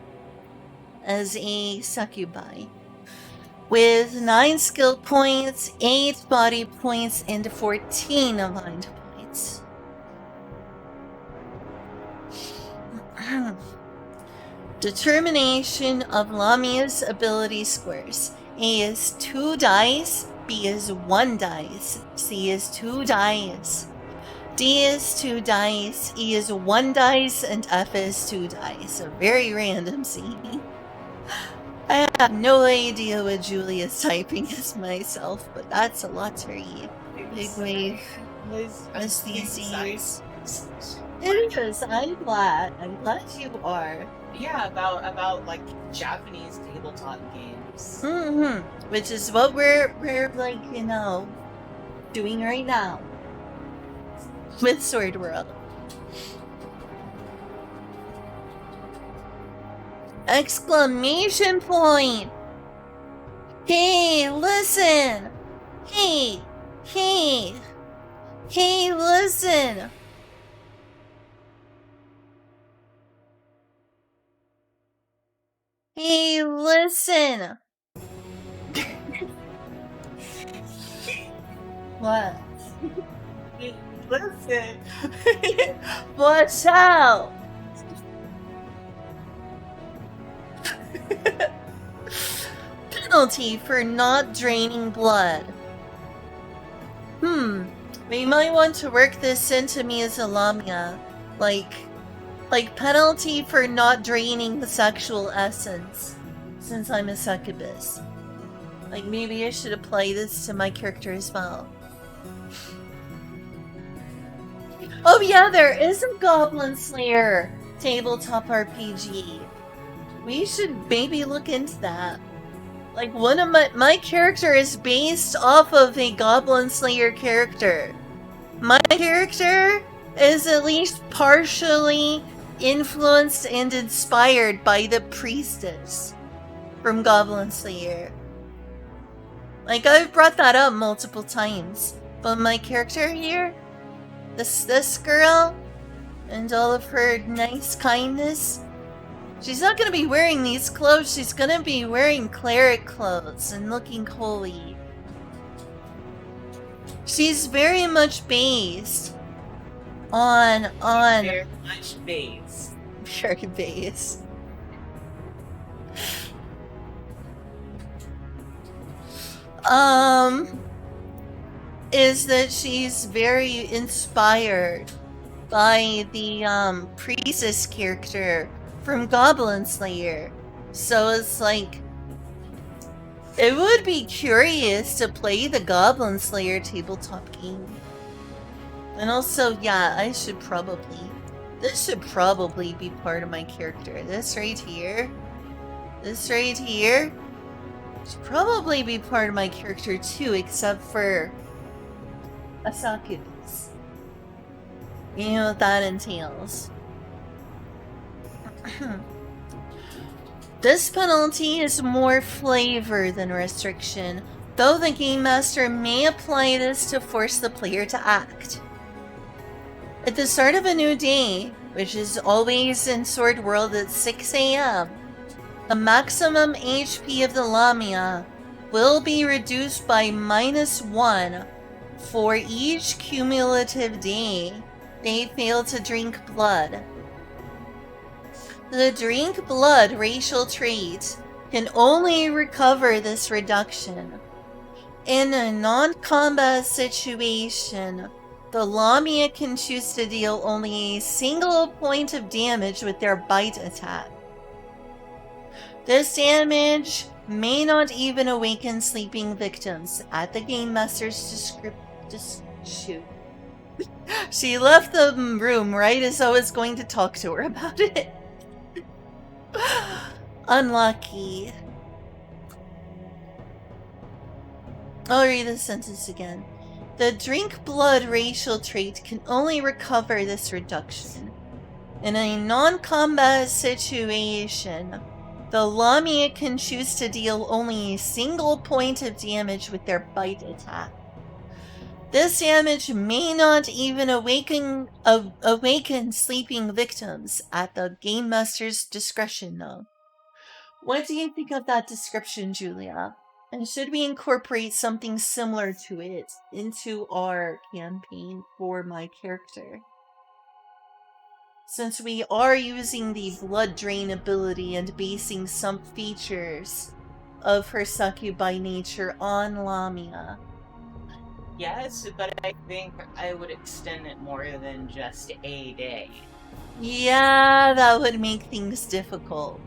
as a Succubi, with 9 skill points, 8 body points, and 14 mind points. Determination of Lamia's ability scores. A is 2 dice, B is 1 dice, C is 2 dice, D is 2 dice, E is 1 dice, and F is 2 dice. A very random C. I have no idea what Julia's typing is myself, but that's a lot to read. Big wave. As these days. It is. I'm glad. I'm glad you are. Yeah, about like Japanese tabletop games. Which is what we're like, doing right now. With Sword World. Exclamation point! Hey, listen! Hey, listen! Hey, listen! What? Hey, listen! Watch out! penalty for not draining blood. We might want to work this into me as a Lamia. Like penalty for not draining the sexual essence, since I'm a succubus. Like, maybe I should apply this to my character as well. Oh yeah, there is a Goblin Slayer tabletop RPG. We should maybe look into that. Like, one of my character is based off of a Goblin Slayer character. My character is at least partially influenced and inspired by the priestess from Goblin Slayer. Like, I've brought that up multiple times, but my character here, this girl, and all of her nice kindness, she's not gonna be wearing these clothes, she's gonna be wearing cleric clothes and looking holy. She's very much based on Very much based. very based. Is that she's very inspired by the priestess character from Goblin Slayer. So it's like, it would be curious to play the Goblin Slayer tabletop game. And also, yeah, this should probably be part of my character. This right here should probably be part of my character too, except for a succubus. You know what that entails. This penalty is more flavor than restriction, though the Game Master may apply this to force the player to act. At the start of a new day, which is always in Sword World at 6 AM, the maximum HP of the Lamia will be reduced by -1 for each cumulative day they fail to drink blood. The drink blood racial trait can only recover this reduction. In a non-combat situation, the Lamia can choose to deal only a single point of damage with their bite attack. This damage may not even awaken sleeping victims at the Game Master's shoot. She left the room right as I was going to talk to her about it. Unlucky. I'll read the sentence again. The drink blood racial trait can only recover this reduction. In a non-combat situation, the Lamia can choose to deal only a single point of damage with their bite attack. This damage may not even awaken sleeping victims at the Game Master's discretion, though. What do you think of that description, Julia? And should we incorporate something similar to it into our campaign for my character? Since we are using the blood drain ability and basing some features of her succubi nature on Lamia. Yes, but I think I would extend it more than just a day. Yeah, that would make things difficult.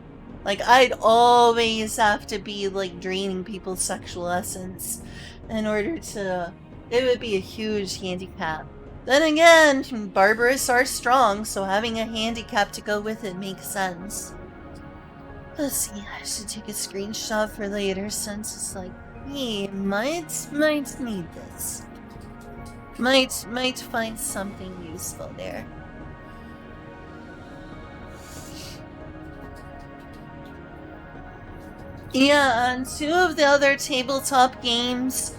Like, I'd always have to be, like, draining people's sexual essence in order to... It would be a huge handicap. Then again, Barbarous are strong, so having a handicap to go with it makes sense. Let's see, I should take a screenshot for later since it's like, hey, might need this. Might find something useful there. Yeah, and 2 of the other tabletop games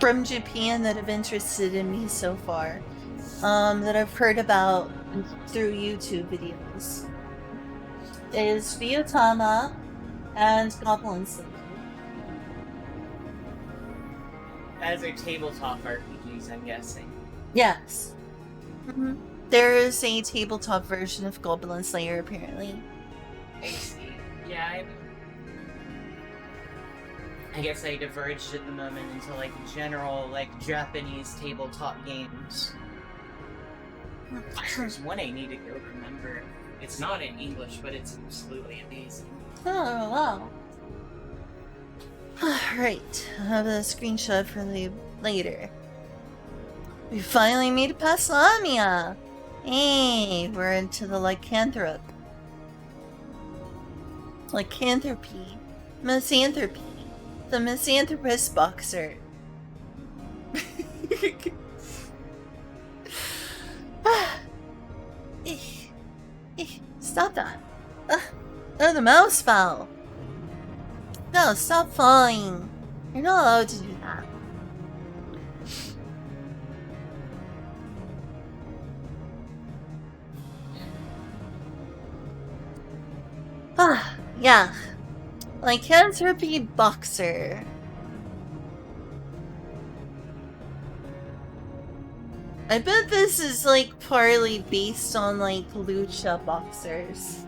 from Japan that have interested in me so far, that I've heard about through YouTube videos, is Ryutama and Goblin Slayer. As a tabletop RPGs, I'm guessing. Yes. There is a tabletop version of Goblin Slayer, apparently. I see. Yeah, I guess I diverged at the moment into like general like Japanese tabletop games. There's one I need to go remember. It's not in English, but it's absolutely amazing. Oh, wow. Alright, I have a screenshot for later. We finally made it past Lamia! Hey, we're into the lycanthrope. Lycanthropy. Misanthropy. The misanthropist boxer. Stop that. Oh, the mouse fell. No, stop falling. You're not allowed to do that. Ah, yeah. Lycanthropy boxer. I bet this is like partly based on like lucha boxers.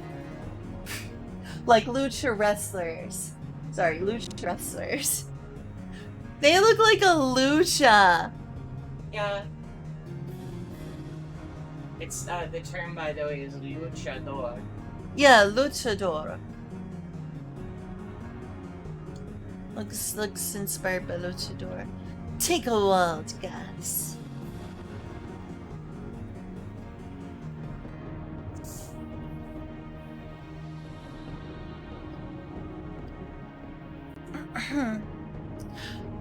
Like lucha wrestlers. Sorry, lucha wrestlers. They look like a lucha. Yeah. It's the term, by the way, is luchador. Yeah, luchador. Looks inspired by luchador. Take a wild guess.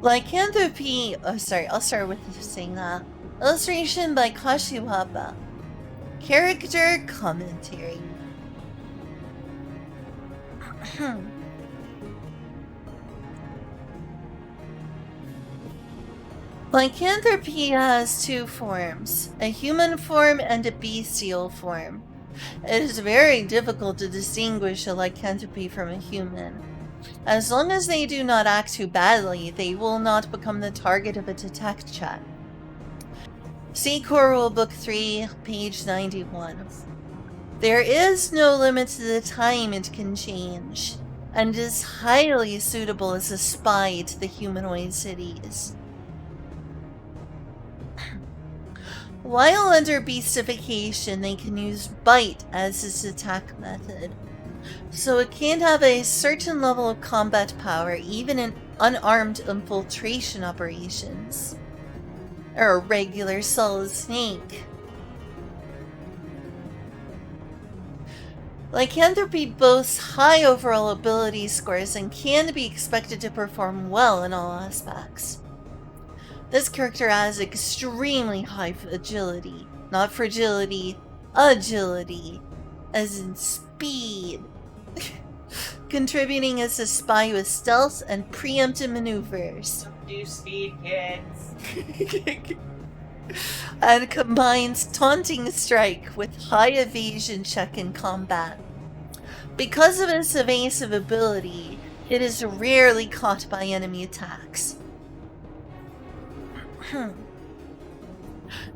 Lycanthropy. Oh, sorry. I'll start with saying that. Illustration by Kashiwaba. Character commentary. Lycanthropy has two forms, a human form and a bestial form. It is very difficult to distinguish a lycanthropy from a human. As long as they do not act too badly, they will not become the target of a detect chat. See Core Rule Book 3, page 91. There is no limit to the time it can change, and is highly suitable as a spy to the humanoid cities. While under beastification, they can use bite as its attack method, so it can have a certain level of combat power even in unarmed infiltration operations, or a regular solid snake. Lycanthropy boasts high overall ability scores and can be expected to perform well in all aspects. This character has extremely high agility, not fragility, agility, as in speed, contributing as a spy with stealth and preemptive maneuvers. Don't do speed, kids. And combines taunting strike with high evasion check in combat. Because of its evasive ability, it is rarely caught by enemy attacks.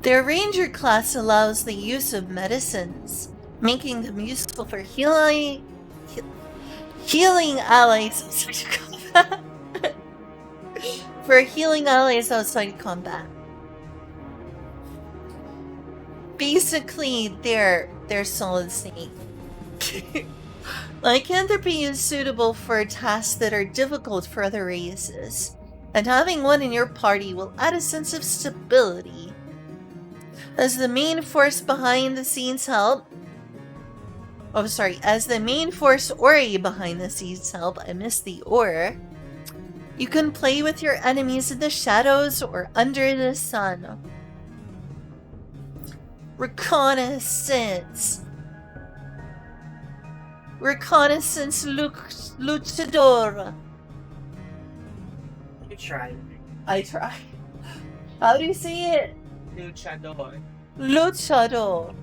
Their ranger class allows the use of medicines, making them useful for healing allies outside combat. For healing allies outside combat. Basically, they're solid snake. Lycanthropy is suitable for tasks that are difficult for other races, and having one in your party will add a sense of stability. As the main force behind the scenes help, as the main force Ori behind the scenes help, I missed the or, you can play with your enemies in the shadows or under the sun. Reconnaissance luchador. You tried. I try. How do you say it? Luchador. Luchador.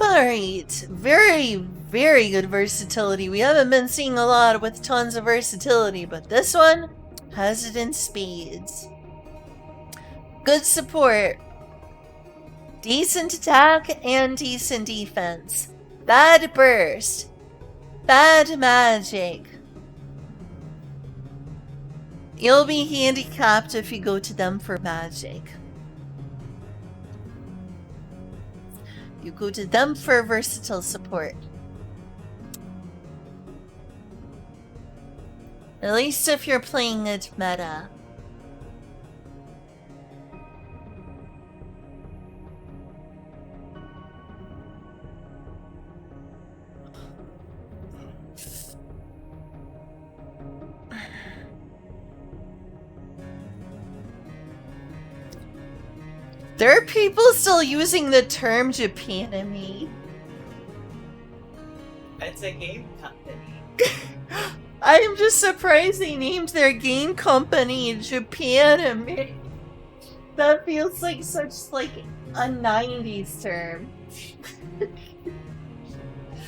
Alright. Very, very good versatility. We haven't been seeing a lot with tons of versatility, but this one has it in spades. Good support. Decent attack and decent defense. Bad burst. Bad magic. You'll be handicapped if you go to them for magic. You go to them for versatile support. At least if you're playing it meta. There are people still using the term Japanime. It's a game company. I'm just surprised they named their game company Japanime. That feels like such like a 90s term.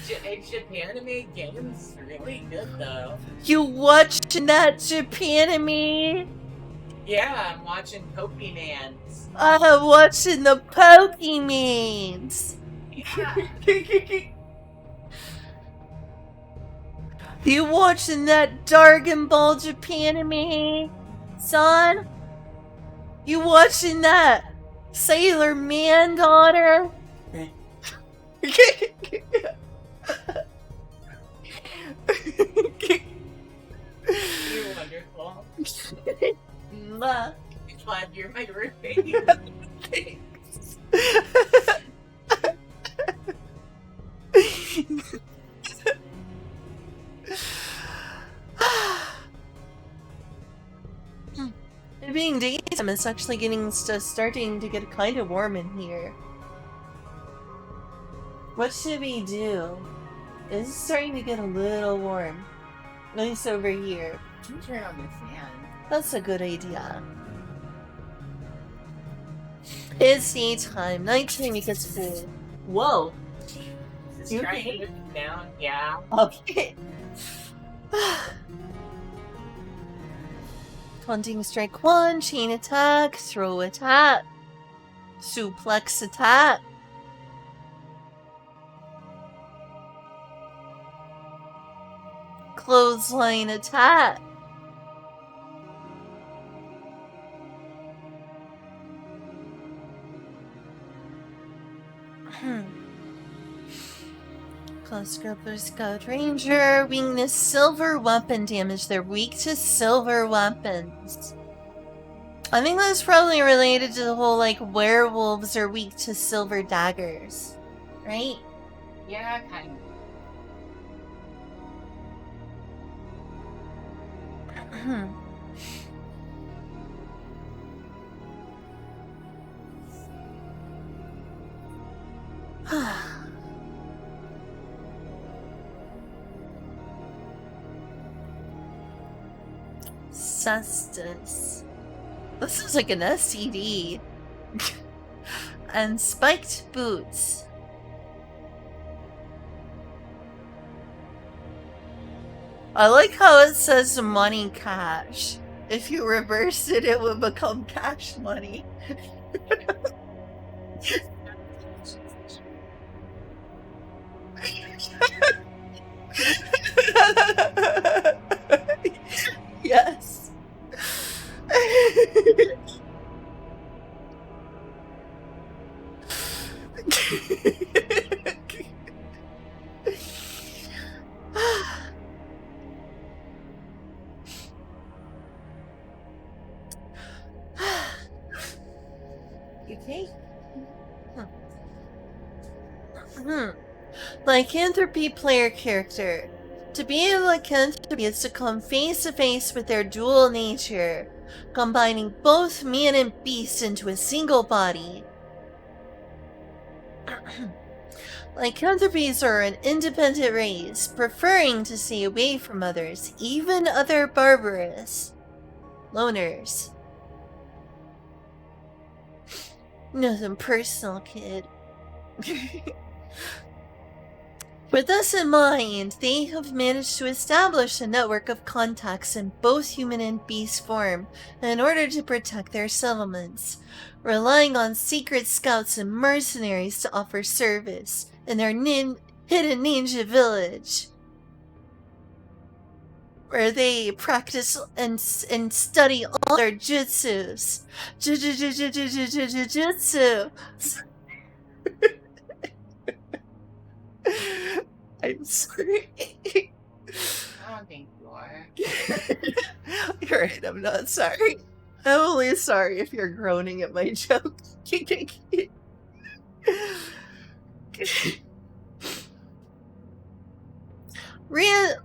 Japanime games really good though. You watching that Japanime? Yeah, I'm watching Pokemans. I'm watching the Pokemans. Yeah. You watching that Dragon Ball Japanime, son? You watching that Sailor Man, daughter? You're wonderful. Mwah. I'm glad you're my roommate. Thanks. It being daytime, it's actually starting to get kind of warm in here. What should we do? It's starting to get a little warm. Nice over here. You turn on the fan. That's a good idea. It's daytime. Nighttime it gets cool. Whoa. Is You this trying okay? to move it down? Yeah. Okay. Taunting strike 1, chain attack, throw attack, suplex attack. Clothesline attack. Class Grappler, Scout Ranger, weakness silver weapon damage. They're weak to silver weapons. I think that's probably related to the whole like werewolves are weak to silver daggers, right? Yeah, kind of. Cestus. This is like an STD. And spiked boots. I like how it says money cash. If you reverse it, it would become cash money. Yes. You okay? Lycanthropy player character. To be a lycanthropy is to come face to face with their dual nature, combining both man and beast into a single body. Lycanthropies are an independent race, preferring to stay away from others, even other barbarous loners. Nothing personal, kid. With this in mind, they have managed to establish a network of contacts in both human and beast form in order to protect their settlements, relying on secret scouts and mercenaries to offer service in their hidden ninja village where they practice and study all their jutsus. Jutsu. I'm sorry. I don't think you are. You're right, I'm not sorry. I'm only sorry if you're groaning at my joke. Read.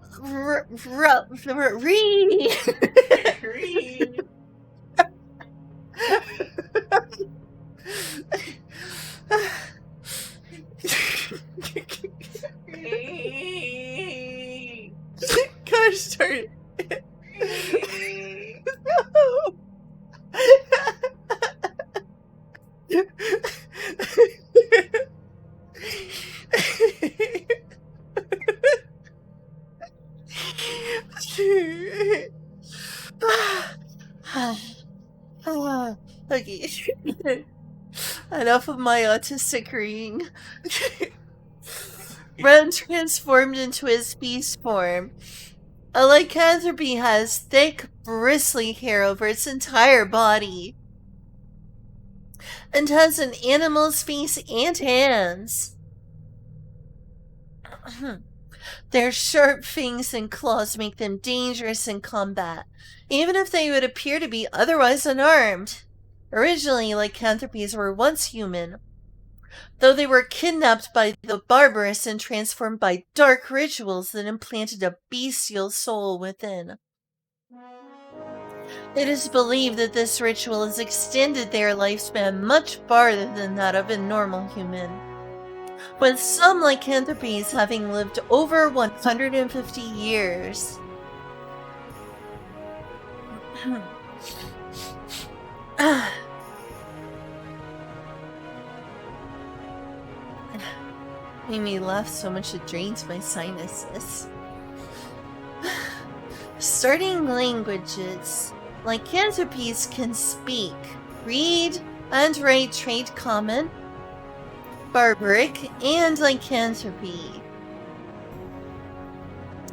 Gosh darn it. Okay. Enough of my autistic reading. Ren transformed into his beast form. A lycanthropy has thick, bristly hair over its entire body, and has an animal's face and hands. Their sharp fangs and claws make them dangerous in combat, even if they would appear to be otherwise unarmed. Originally, lycanthropes were once human, though they were kidnapped by the Barbarous and transformed by dark rituals that implanted a bestial soul within. It is believed that this ritual has extended their lifespan much farther than that of a normal human, with some lycanthropes having lived over 150 years. Made me laugh so much it drains my sinuses. Starting languages. Lycanthropes can speak, read, and write Trade Common, Barbaric, and Lycanthropy.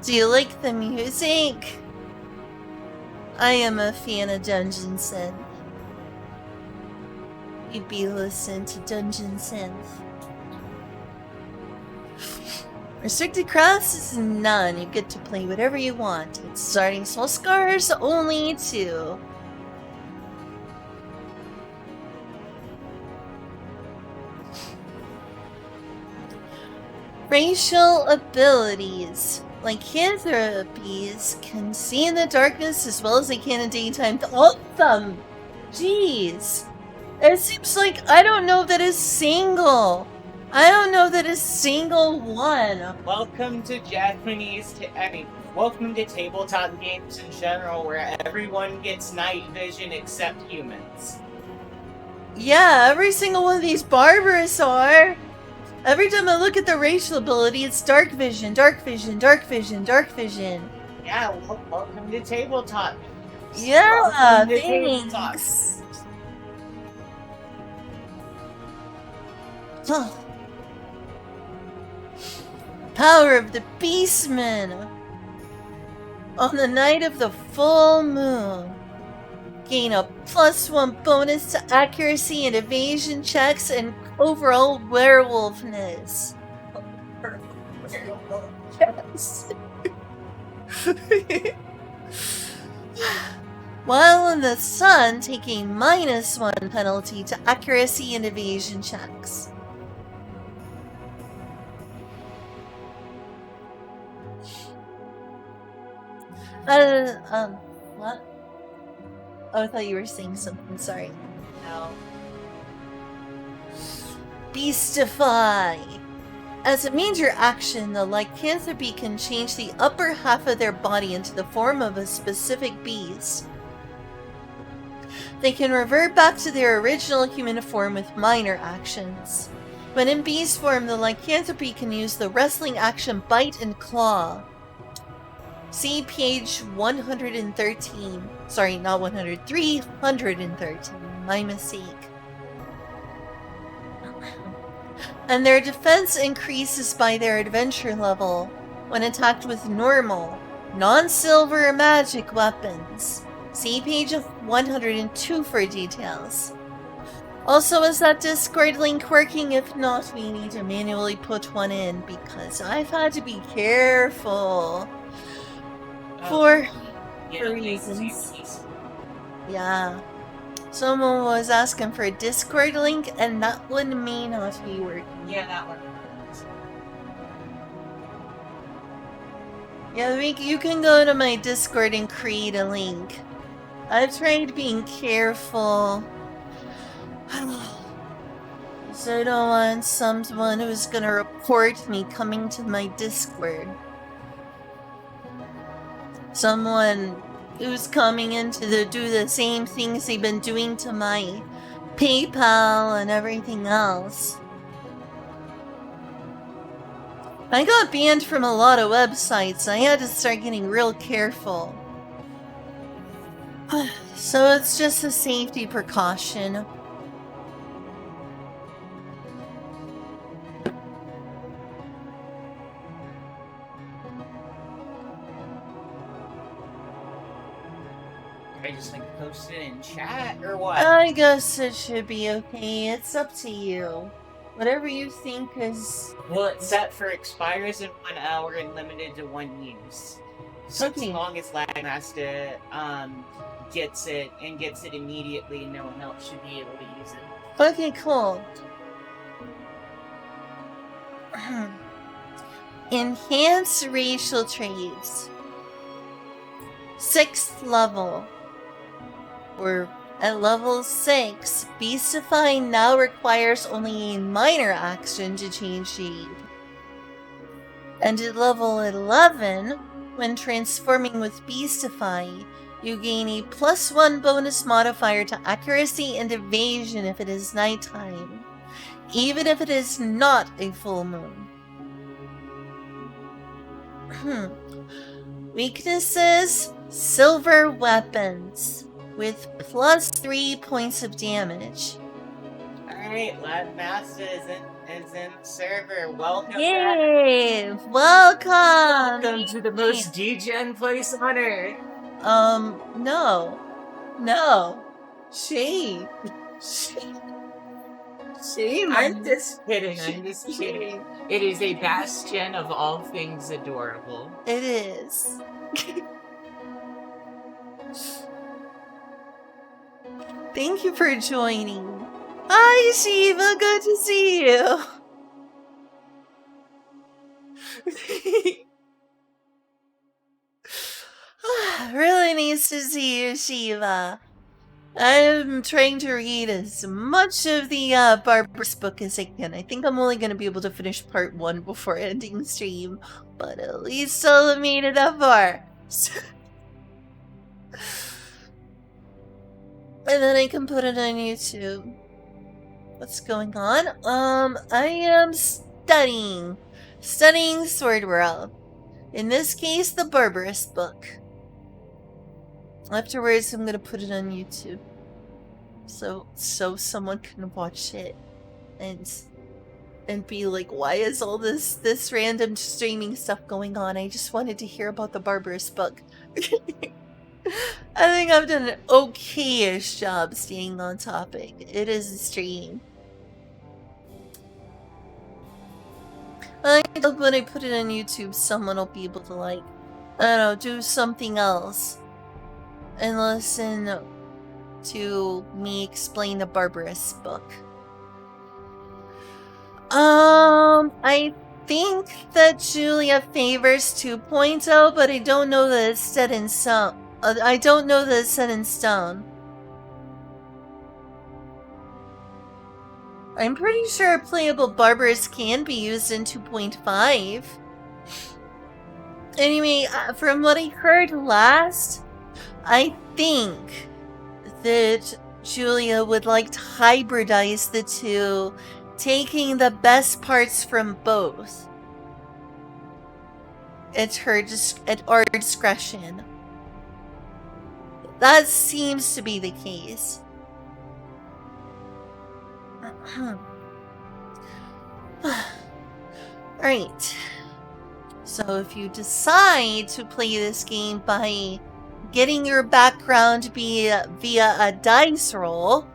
Do you like the music? I am a fan of Dungeon Synth. You'd be listening to Dungeon Synth. Restricted crafts is none. You get to play whatever you want. It's starting soul scars only 2. Racial abilities. Lycanthropes can see in the darkness as well as they can in daytime. Awesome! Jeez. It seems like I don't know that is single. I don't know that a single one. Welcome to welcome to tabletop games in general, where everyone gets night vision except humans. Yeah, every single one of these Barbarous are. Every time I look at the racial ability, it's dark vision, dark vision, dark vision, dark vision. Yeah, welcome to tabletop. Yeah, thanks. Power of the Beastman. On the night of the full moon, gain a +1 bonus to accuracy and evasion checks and overall werewolfness. Yes. While in the sun, take a -1 penalty to accuracy and evasion checks. What? Oh, I thought you were saying something, sorry. No. Beastify! As a major action, the lycanthropy can change the upper half of their body into the form of a specific beast. They can revert back to their original human form with minor actions. When in beast form, the lycanthropy can use the wrestling action Bite and Claw. See page 113. Sorry, not 100, 313. My mistake. and their defense increases by their adventure level when attacked with normal, non-silver magic weapons. See page 102 for details. Also, is that Discord link working? If not, we need to manually put one in because I've had to be careful for reasons. Yeah. Someone was asking for a Discord link, and that one may not be working. Yeah, that one. Yeah, you can go to my Discord and create a link. I've tried being careful. So I don't want someone who's gonna report me coming to my Discord. Someone who's coming in to do the same things they've been doing to my PayPal and everything else. I got banned from a lot of websites. I had to start getting real careful. So it's just a safety precaution. I just like post it in chat or what? I guess it should be okay. It's up to you. Whatever you think is... Well, it's set for expires in 1 hour and limited to 1 use. So as long as Lagmaster gets it immediately, no one else should be able to use it. Okay, cool. Enhance racial traits. 6th level. We're at level 6. Beastify now requires only a minor action to change shape. And at level 11, when transforming with Beastify, you gain a +1 bonus modifier to accuracy and evasion if it is nighttime, even if it is not a full moon. Weaknesses: silver weapons with +3 points of damage. Alright, Lagmaster is in server. Welcome Yay! back. Welcome to the most degen place on earth. No. Shame. I'm just kidding. It is a bastion of all things adorable. It is. Thank you for joining. Hi, Shiva. Good to see you. Really nice to see you, Shiva. I'm trying to read as much of the Barbarous book as I can. I think I'm only going to be able to finish part 1 before ending stream, but at least I'll made it that far. And then I can put it on YouTube. What's going on? I am studying Sword World. In this case, the Barbarous book. Afterwards, I'm gonna put it on YouTube, so someone can watch it and be like, "Why is all this random streaming stuff going on?" I just wanted to hear about the Barbarous book. I think I've done an okay-ish job staying on topic. It is a stream. I think when I put it on YouTube, someone will be able to, like, I don't know, do something else and listen to me explain the Barbarous book. I think that Julia favors 2.0, but I don't know that it's set in stone. I don't know that it's set in stone. I'm pretty sure playable Barbarous can be used in 2.5. Anyway, from what I heard last, I think that Julia would like to hybridize the two, taking the best parts from both. At our discretion. That seems to be the case. Alright. So if you decide to play this game by getting your background via a dice roll,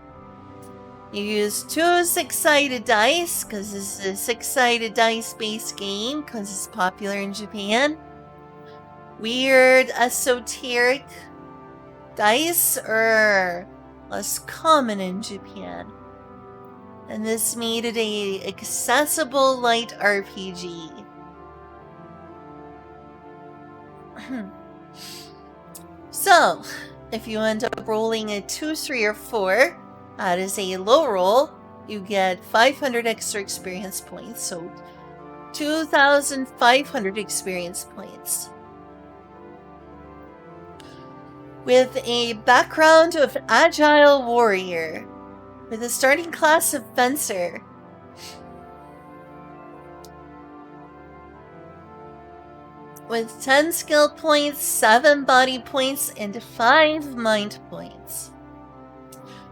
you use 2 six-sided dice, because this is a six-sided dice-based game, because it's popular in Japan. Weird, esoteric dice are less common in Japan. And this made it a accessible light RPG. So, if you end up rolling a 2, 3, or 4, that is a low roll, you get 500 extra experience points, so 2,500 experience points. With a background of Agile Warrior, with a starting class of Fencer. With 10 skill points, 7 body points, and 5 mind points.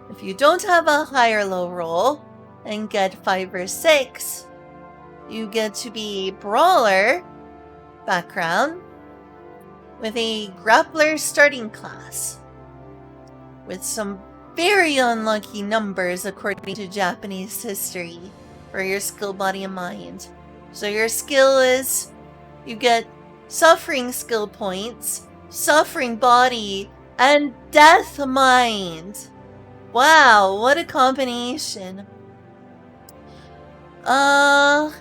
If you don't have a high or low roll, and get 5 or 6, you get to be Brawler background, with a Grappler starting class, with some very unlucky numbers according to Japanese history for your skill, body, and mind. So your skill is, you get Suffering skill points, Suffering body, and Death mind. Wow, what a combination. So,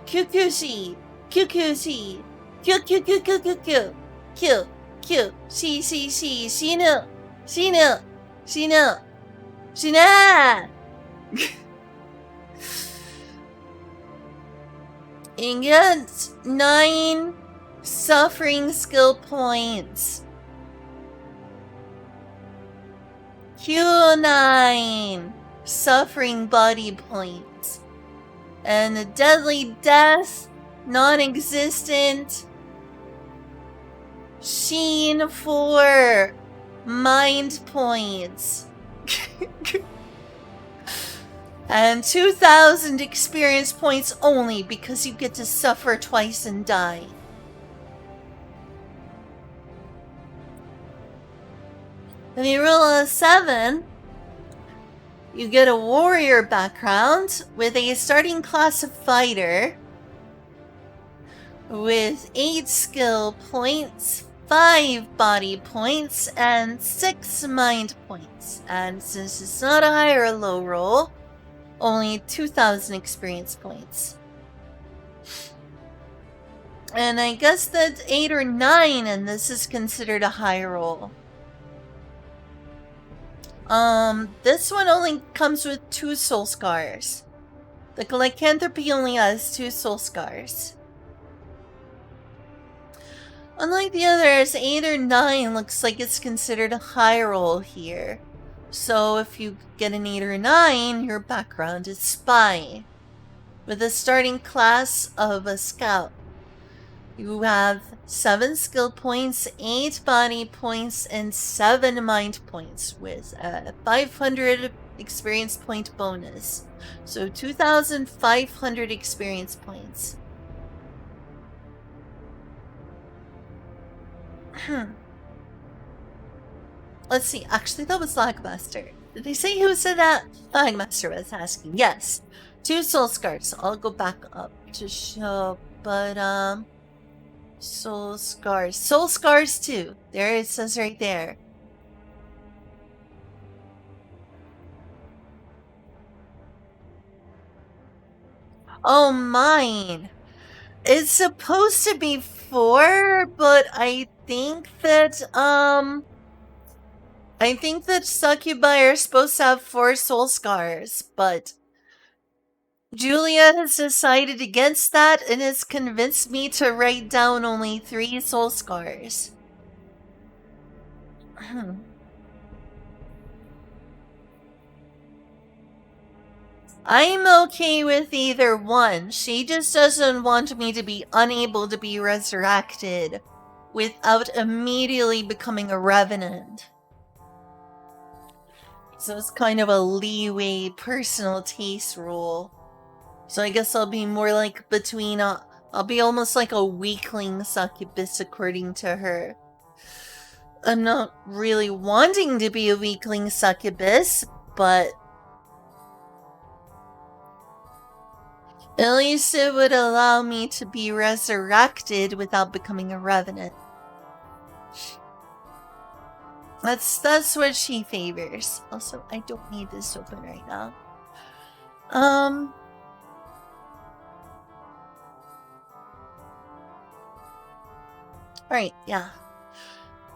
QQC, QQC, QQQQQQ, Q, Q, C, C, C, Shinu, Shinu, Shinu, Shina! You get 9 suffering skill points. Q9 suffering body points. And the deadly death, non-existent. Sheen 4 mind points. And 2,000 experience points only because you get to suffer twice and die. If you roll a 7, you get a warrior background with a starting class of fighter with 8 skill points, 5 body points, and 6 mind points. And since it's not a high or a low roll, only 2,000 experience points. And I guess that's 8 or 9, and this is considered a high roll. This one only comes with 2 soul scars. The lycanthropy only has 2 soul scars. Unlike the others, 8 or 9 looks like it's considered a high roll here. So if you get an 8 or 9, your background is Spy. With a starting class of a Scout. You have 7 skill points, 8 body points, and 7 mind points with a 500 experience point bonus. So 2,500 experience points. Let's see, actually that was Lagmaster. Did they say who said that? Lagmaster was asking. Yes. 2 soul scars. I'll go back up to show, but soul scars. Soul scars too. There it says right there. Oh, mine. It's supposed to be 4, but I think that succubi are supposed to have 4 soul scars, but Julia has decided against that and has convinced me to write down only 3 soul scars. I'm okay with either one. She just doesn't want me to be unable to be resurrected without immediately becoming a revenant. So it's kind of a leeway personal taste rule. So I guess I'll be more like between I'll be almost like a weakling succubus according to her. I'm not really wanting to be a weakling succubus, but at least it would allow me to be resurrected without becoming a revenant. That's what she favors. Also, I don't need this open right now. Alright, yeah.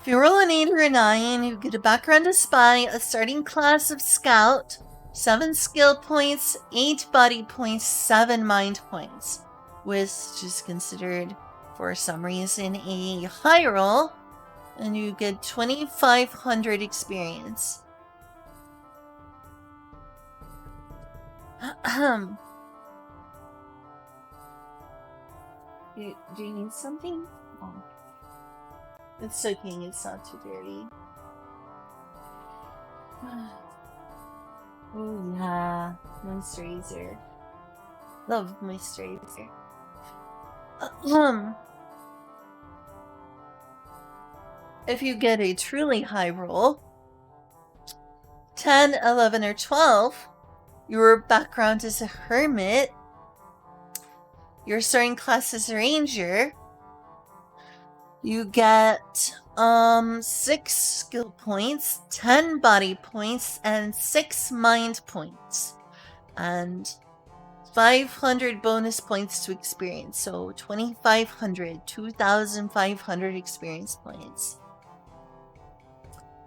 If you roll an 8 or a 9, you get a background of spy, a starting class of scout, 7 skill points, 8 body points, 7 mind points, which is considered, for some reason, a high roll, and you get 2,500 experience. Do you need something? Oh. It's soaking, it's not too dirty. Oh yeah, moisturizer. Love moisturizer. If you get a truly high roll, 10, 11, or 12, your background is a hermit, your starting class is a ranger, you get 6 skill points, 10 body points, and 6 mind points, and 500 bonus points to experience. So 2,500, 2,500 experience points.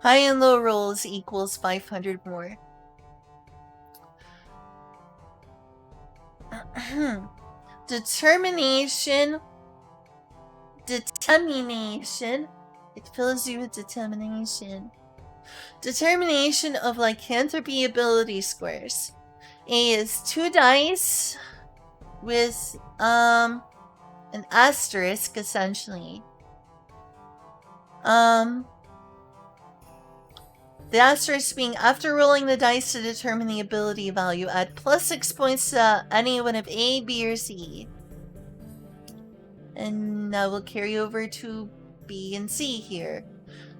High and low rolls equals 500 more. Determination. It fills you with determination. Determination of lycanthropy ability squares. A is 2 dice with an asterisk, essentially. The asterisk being, after rolling the dice to determine the ability value, add plus 6 points to any one of A, B, or C. And that will carry over to B and C here.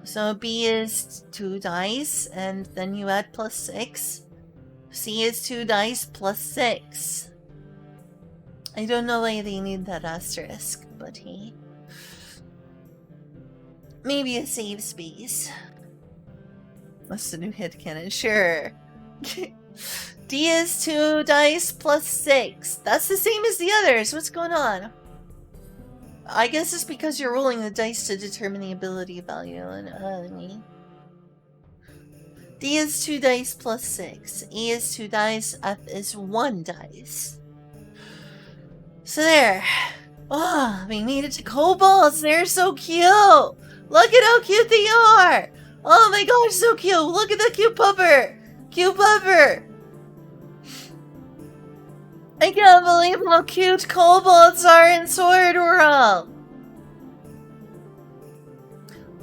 So B is 2 dice, and then you add plus 6. C is 2 dice plus 6. I don't know why they need that asterisk, but hey. Maybe a save space. That's the new headcanon, sure. D is 2 dice plus 6. That's the same as the others. What's going on? I guess it's because you're rolling the dice to determine the ability value. And D is 2 dice plus 6. E is 2 dice. F is 1 dice. So there. Oh, we made it to kobolds. They're so cute. Look at how cute they are. Oh my gosh, so cute. Look at the cute pupper. Cute pupper. I can't believe how cute kobolds are in Sword World.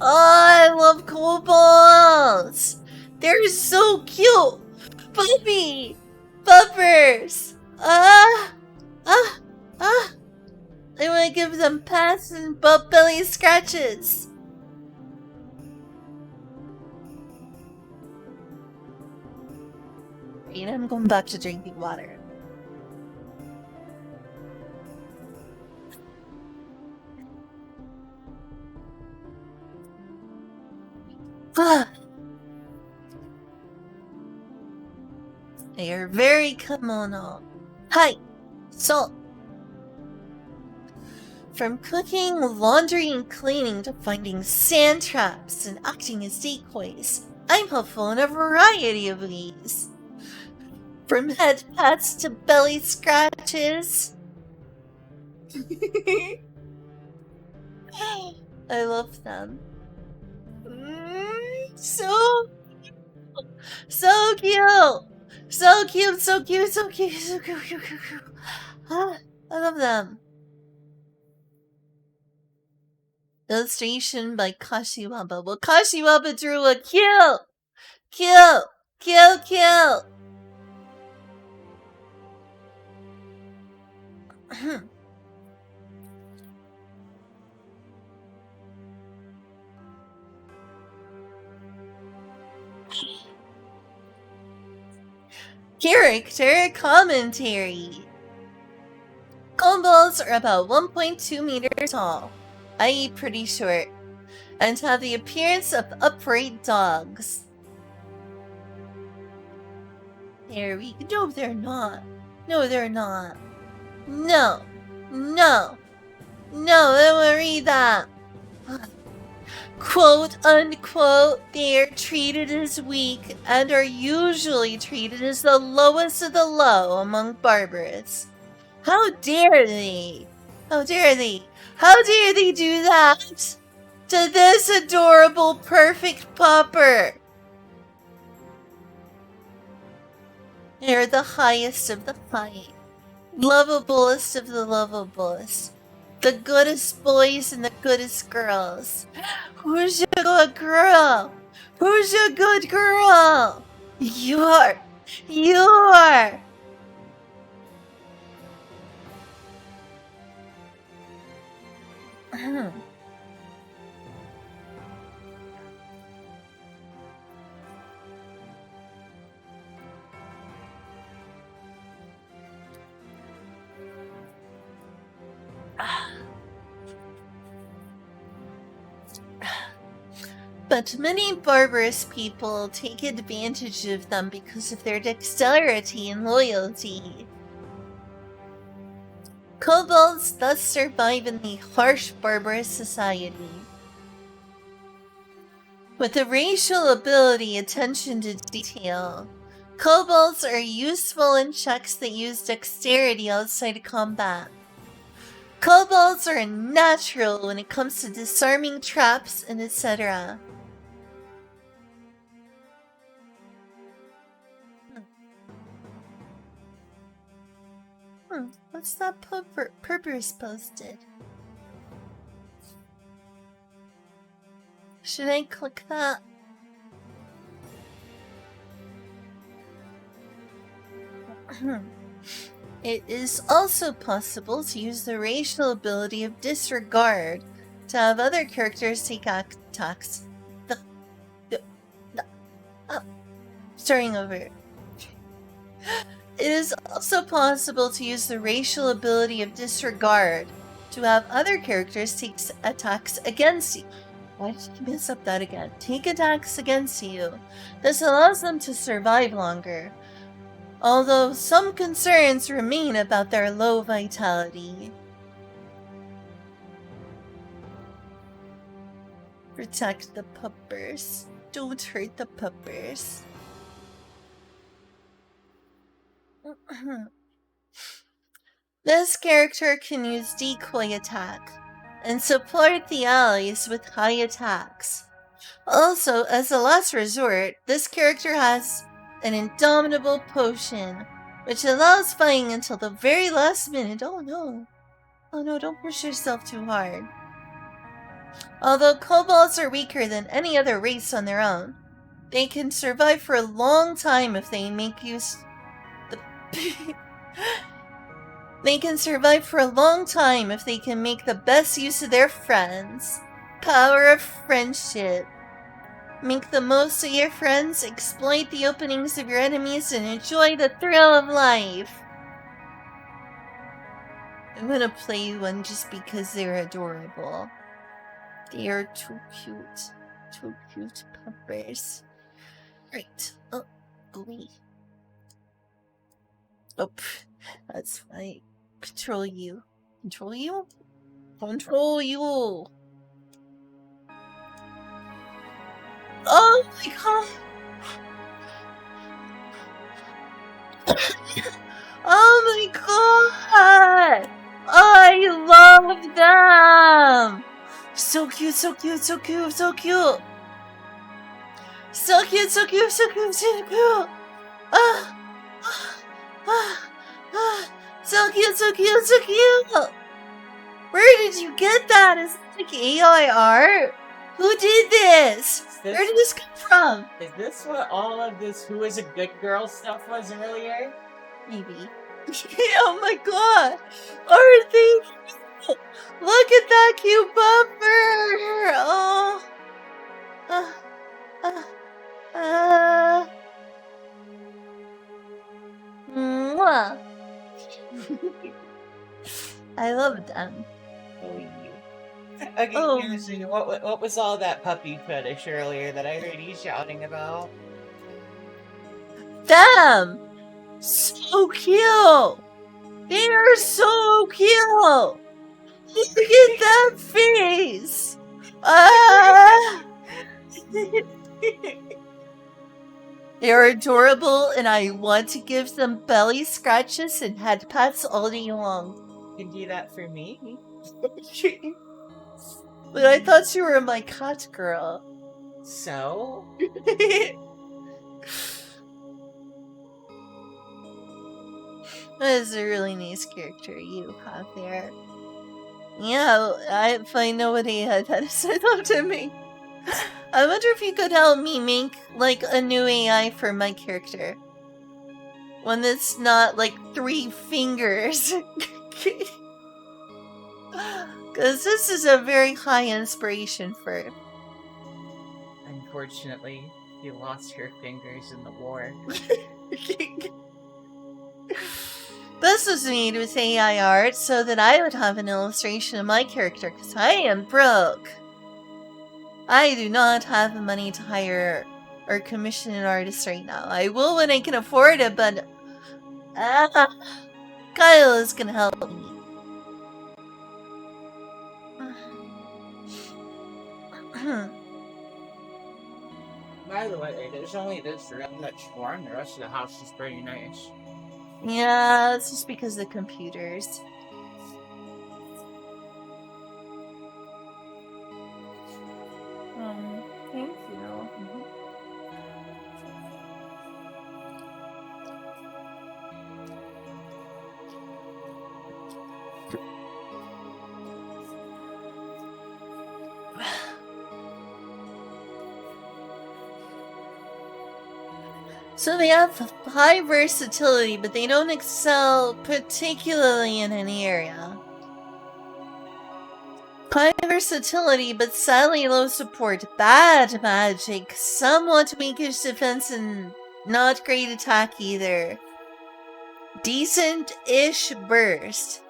Oh, I love kobolds. They're so cute. Puppy. Puppers. I want to give them pats and butt belly scratches. Right, I'm going back to drinking water. They are very kimono. Hi. So, from cooking, laundry, and cleaning to finding sand traps and acting as decoys, I'm helpful in a variety of ways. From head pats to belly scratches. I love them. So cute! So cute, so cute, so cute, so cute. I love them. Illustration by Kashiwaba. Well, Kashiwaba drew a cute Kill, kill! Character commentary. Kobolds are about 1.2 meters tall, i.e. pretty short, and have the appearance of upright dogs. There we go. No, they're not. No, they're not. No. No. No, I won't read that. Quote unquote, they are treated as weak and are usually treated as the lowest of the low among Barbarous. How dare they? How dare they? How dare they do that to this adorable, perfect pupper? They're the highest of the high, lovablest of the lovablest, the goodest boys and the goodest girls. Who's your good girl? Who's your good girl? You're. But many barbarous people take advantage of them because of their dexterity and loyalty. Kobolds thus survive in the harsh barbarous society. With the racial ability attention to detail, kobolds are useful in checks that use dexterity outside combat. Kobolds are natural when it comes to disarming traps and etc. What's that purpose posted? Should I click that? It is also possible to use the racial ability of disregard to have other characters take attacks. Starting over. It is also possible to use the racial ability of disregard to have other characters take attacks against you. Why did you mess up that again? Take attacks against you. This allows them to survive longer, although some concerns remain about their low vitality. Protect the puppers. Don't hurt the puppers. This character can use decoy attack and support the allies with high attacks. Also, as a last resort, this character has an indomitable potion, which allows fighting until the very last minute. Oh no, don't push yourself too hard. Although kobolds are weaker than any other race on their own, they can survive for a long time if they make use They can survive for a long time if they can make the best use of their friends. Power of friendship. Make the most of your friends, exploit the openings of your enemies, and enjoy the thrill of life. I'm gonna play one just because they're adorable. They are too cute. Too cute puppers. Right. Oh, gooey. Oh, that's right. Control you. Control you? Control you! Oh my god! Oh my god! I love them! So cute, so cute, so cute, so cute! So cute, so cute, so cute, so cute! So cute, so cute, so cute! Where did you get that? Is it like AI art? Who did this? Where did this come from? Is this what all of this who is a good girl stuff was earlier? Maybe. Oh my god! Are they? Look at that cute bumper! Oh. Mwah. I love them. Oh, you. Okay, Oh. Anderson, what was all that puppy fetish earlier that I heard you shouting about? Them! So cute! They are so cute! Look at that face! They're adorable, and I want to give them belly scratches and head pats all day long. You can do that for me. But I thought you were my cat girl. So? That is a really nice character you have there. Yeah, I find nobody had that said up to me. I wonder if you could help me make, like, a new AI for my character. One that's not, like, 3 fingers. Because this is a very high inspiration for... Unfortunately, you lost your fingers in the war. This was made with AI art so that I would have an illustration of my character, because I am broke. I do not have the money to hire or commission an artist right now. I will when I can afford it, but Kyle is gonna help me. By the way, there's only this room that's warm. The rest of the house is pretty nice. Yeah, it's just because of the computers. Thank you. So they have high versatility, but they don't excel particularly in any area. High versatility, but sadly low support. Bad magic, somewhat weakish defense, and not great attack either. Decent-ish burst.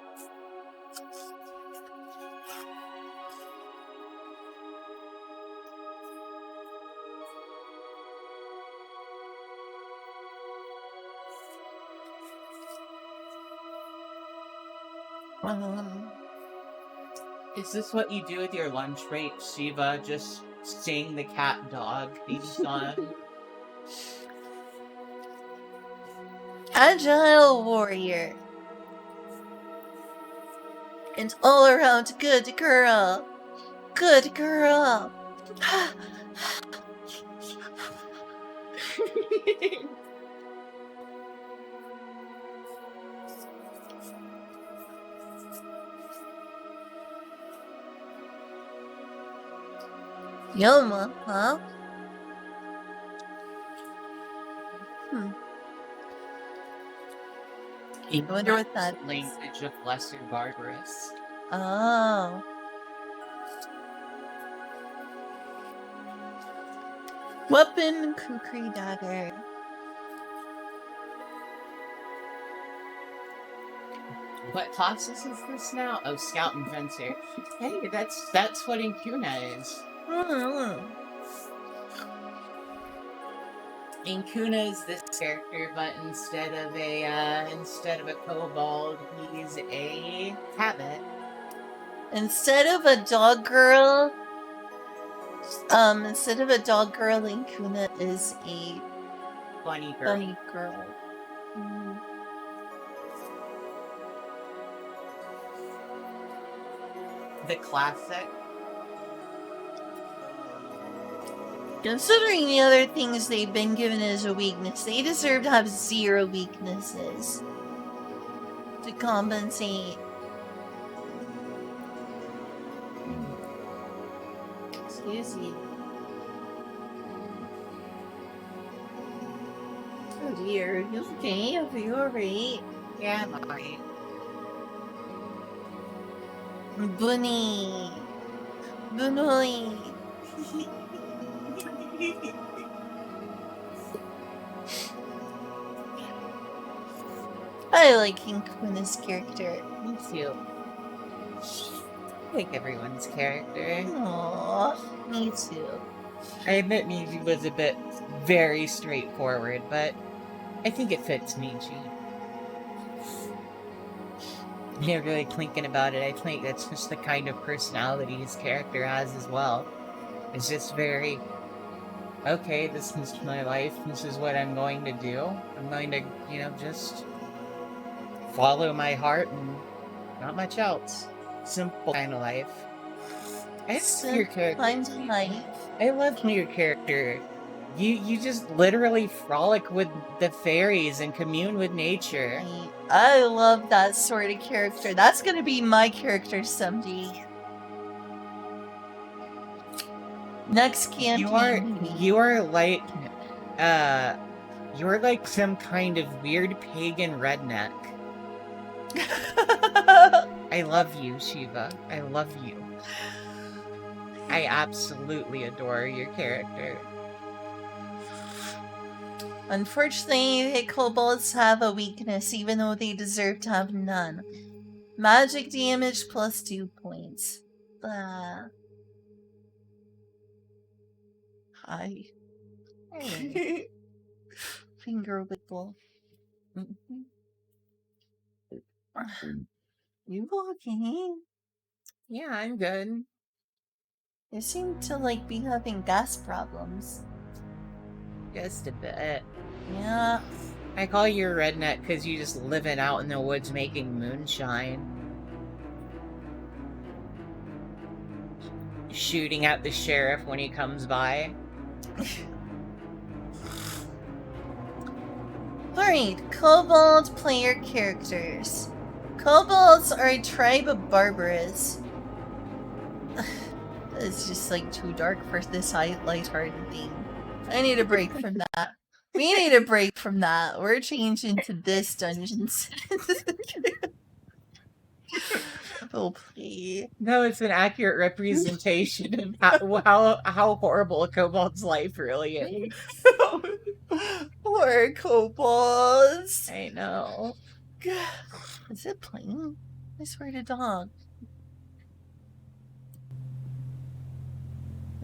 Is this what you do with your lunch break, Shiva? Just sing the cat dog theme song? Agile warrior. And all around good girl. Good girl. Yoma, huh? I wonder what that is. Language of Lesser Barbarous. Oh. Weapon, kukri dagger. What classes is this now? Oh, Scout and Fencer. Hey, that's what Incuna is. Incuna is this character, but instead of a kobold, he's a habit. Instead of a dog girl, Incuna is a Bunny girl. bunny girl. The classic. Considering the other things they've been given as a weakness, they deserve to have 0 weaknesses to compensate. Excuse you. Oh dear, you okay? Are you alright? Yeah, I'm alright. Bunny. Bunny. I like King Kuna's character. Me too. I like everyone's character. Aww, me too. I admit Miji was a bit very straightforward, but I think it fits Miji. Yeah, really thinking about it, I think that's just the kind of personality his character has as well. It's just very, okay, this is my life, this is what I'm going to do. I'm going to, just follow my heart and not much else. Simple kind of life. I love your character. Life. I love your character. You just literally frolic with the fairies and commune with nature. I love that sort of character. That's gonna be my character someday. Next campaign. You're like some kind of weird pagan redneck. I love you, Shiva. I love you. I absolutely adore your character. Unfortunately, kobolds have a weakness, even though they deserve to have none. Magic damage plus 2 points. Hi. Hey. Finger wiggle. You okay? Yeah, I'm good. You seem to be having gas problems. Just a bit. Yeah. I call you a redneck because you just living out in the woods making moonshine. Shooting at the sheriff when he comes by. Alright, kobold player characters. Kobolds are a tribe of Barbarous. It's just too dark for this lighthearted thing. I need a break from that. We need a break from that. We're changing to this Dungeons. Oh, please. No, it's an accurate representation of how horrible a kobold's life really is. Poor kobolds. I know. Is it playing? I swear to dog.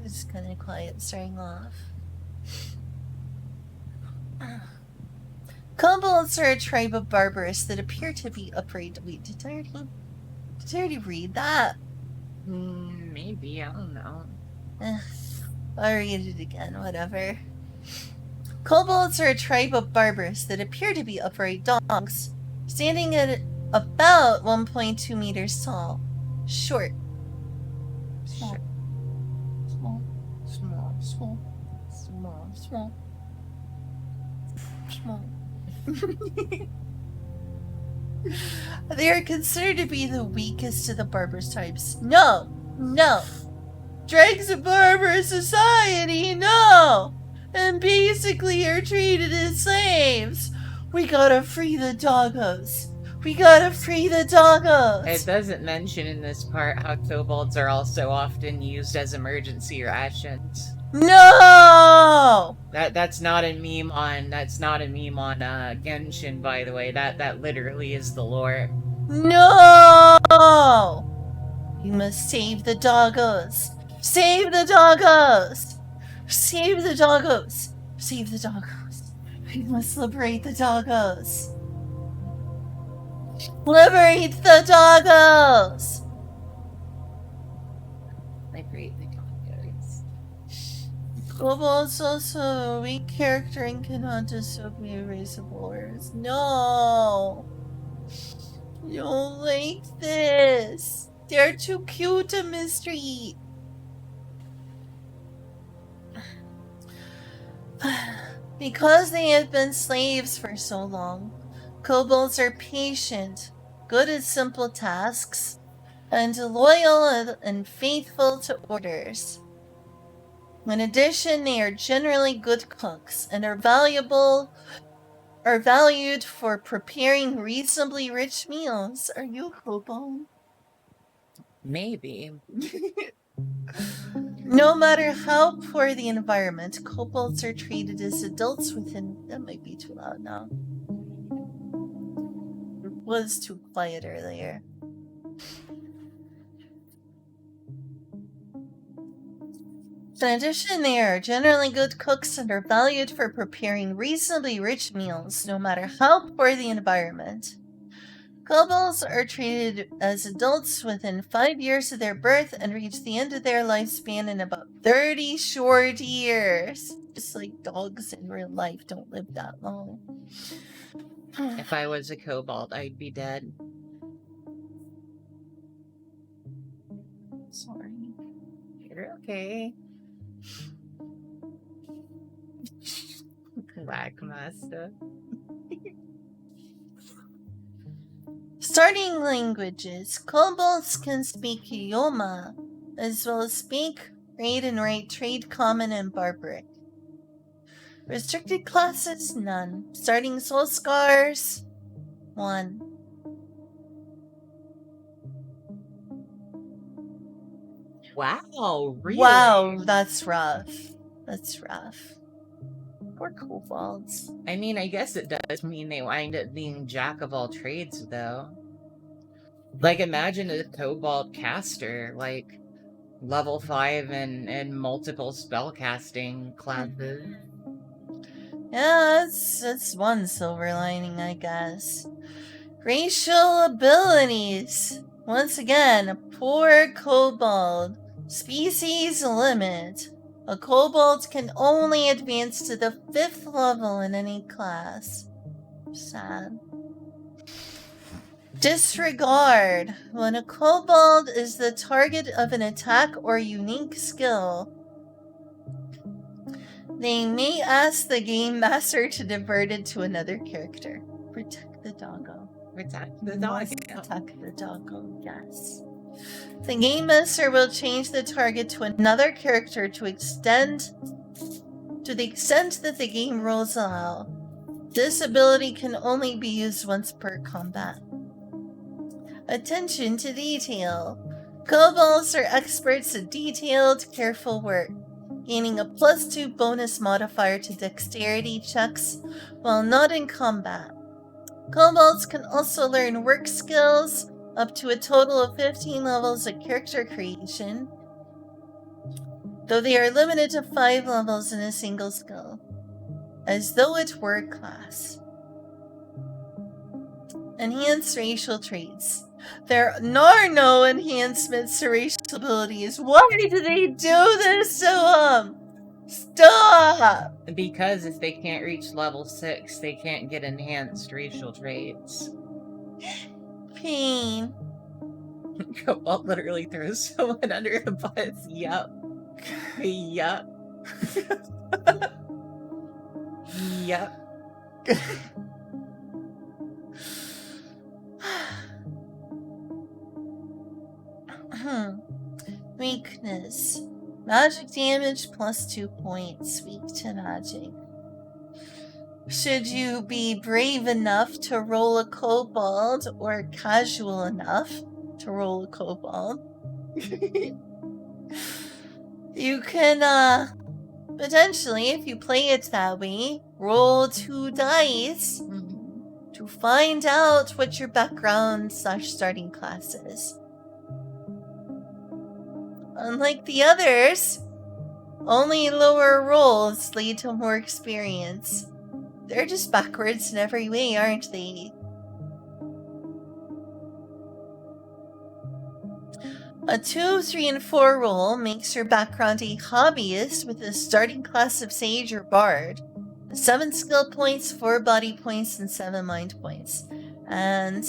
It's kind of quiet starting off. Kobolds are a tribe of barbarous that appear to be upright. Wait, did I already read that? Maybe, I don't know. I'll read it again, whatever. Kobolds are a tribe of barbarous that appear to be upright dogs, standing at about 1.2 meters tall. Short. Small. Small. Small. Small. Small. Small. Small. They are considered to be the weakest of the barbarous types. No! No! Dregs a barbarous society, no! And basically are treated as slaves. We gotta free the doggos. We gotta free the doggos. It doesn't mention in this part how kobolds are also often used as emergency rations. No! That's not a meme on Genshin, by the way. That literally is the lore. No! You must save the doggos. Save the doggos! Save the doggos! Save the doggos. We must liberate the doggos. Liberate the doggos! Liberate the doggos. Kobolds also a weak character and cannot disobey erasable orders. No! You don't like this. They're too cute to mistreat. Because they have been slaves for so long, kobolds are patient, good at simple tasks, and loyal and faithful to orders. In addition, they are generally good cooks and are valued for preparing reasonably rich meals. Are you a kobold? Maybe. No matter how poor the environment, kobolds are treated as adults within. That might be too loud now. It was too quiet earlier. In addition, they are generally good cooks and are valued for preparing reasonably rich meals, no matter how poor the environment. Kobolds are treated as adults within 5 years of their birth and reach the end of their lifespan in about 30 short years. Just like dogs in real life don't live that long. If I was a kobold, I'd be dead. Sorry. You're okay. Black master. Starting languages. Kobolds can speak Yoma, as well as speak, read, and write Trade Common and Barbaric. Restricted classes, none. Starting soul scars, 1. Wow, really? Wow, that's rough. That's rough. Poor kobolds. I mean, I guess it does mean they wind up being jack of all trades, though. Like, imagine a kobold caster, like, level 5 and multiple spellcasting classes. Yeah, that's one silver lining, I guess. Racial abilities. Once again, a poor kobold. Species limit. A kobold can only advance to the 5th level in any class. Sad. Disregard. When a kobold is the target of an attack or unique skill, they may ask the game master to divert it to another character. Protect the doggo. Protect the Must doggo. protect the doggo, yes. The game master will change the target to another character to the extent that the game rules allow. This ability can only be used once per combat. Attention to detail. Kobolds are experts at detailed, careful work, gaining a +2 bonus modifier to dexterity checks while not in combat. Kobolds can also learn work skills up to a total of 15 levels of character creation, though they are limited to 5 levels in a single skill, as though it were a class. Enhanced racial traits. There are no enhancements to racial abilities. Why do they do this to them? Stop! Because if they can't reach level 6, they can't get enhanced racial traits. Pain. Kobold literally throws someone under the bus. Yup. Yup. Yup. Weakness. Magic damage +2 points. Weak to magic. Should you be brave enough to roll a kobold or casual enough to roll a kobold, you can, potentially, if you play it that way, roll 2 dice to find out what your background/starting class is. Unlike the others, only lower rolls lead to more experience. They're just backwards in every way, aren't they? A 2, 3, and 4 roll makes your background a hobbyist with a starting class of Sage or Bard. 7 skill points, 4 body points, and 7 mind points. And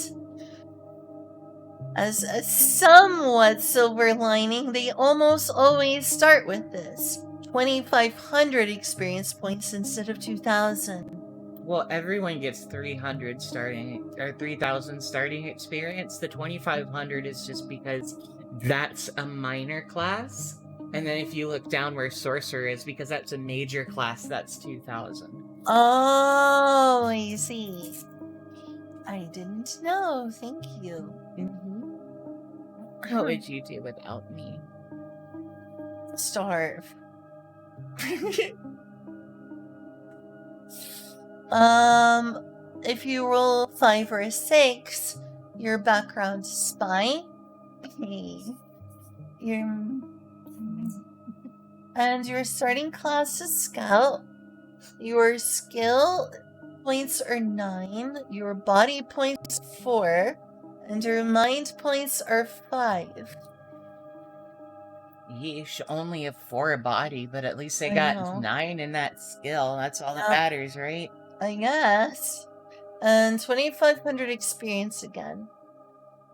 as a somewhat silver lining, they almost always start with this. 2,500 experience points instead of 2,000. Well, everyone gets 300 starting, or 3,000 starting experience. The 2,500 is just because that's a minor class. And then if you look down where sorcerer is, because that's a major class, that's 2,000. Oh, I see. I didn't know. Thank you. What would you do without me? Starve. If you roll 5 or a 6, your background is spy. Your and your starting class is scout. Your skill points are 9. Your body points 4, and your mind points are 5. Yeesh, only a 4 body, but at least I I got know. 9 in that skill. That's all that Yep. matters, right? I guess. And 2,500 experience again.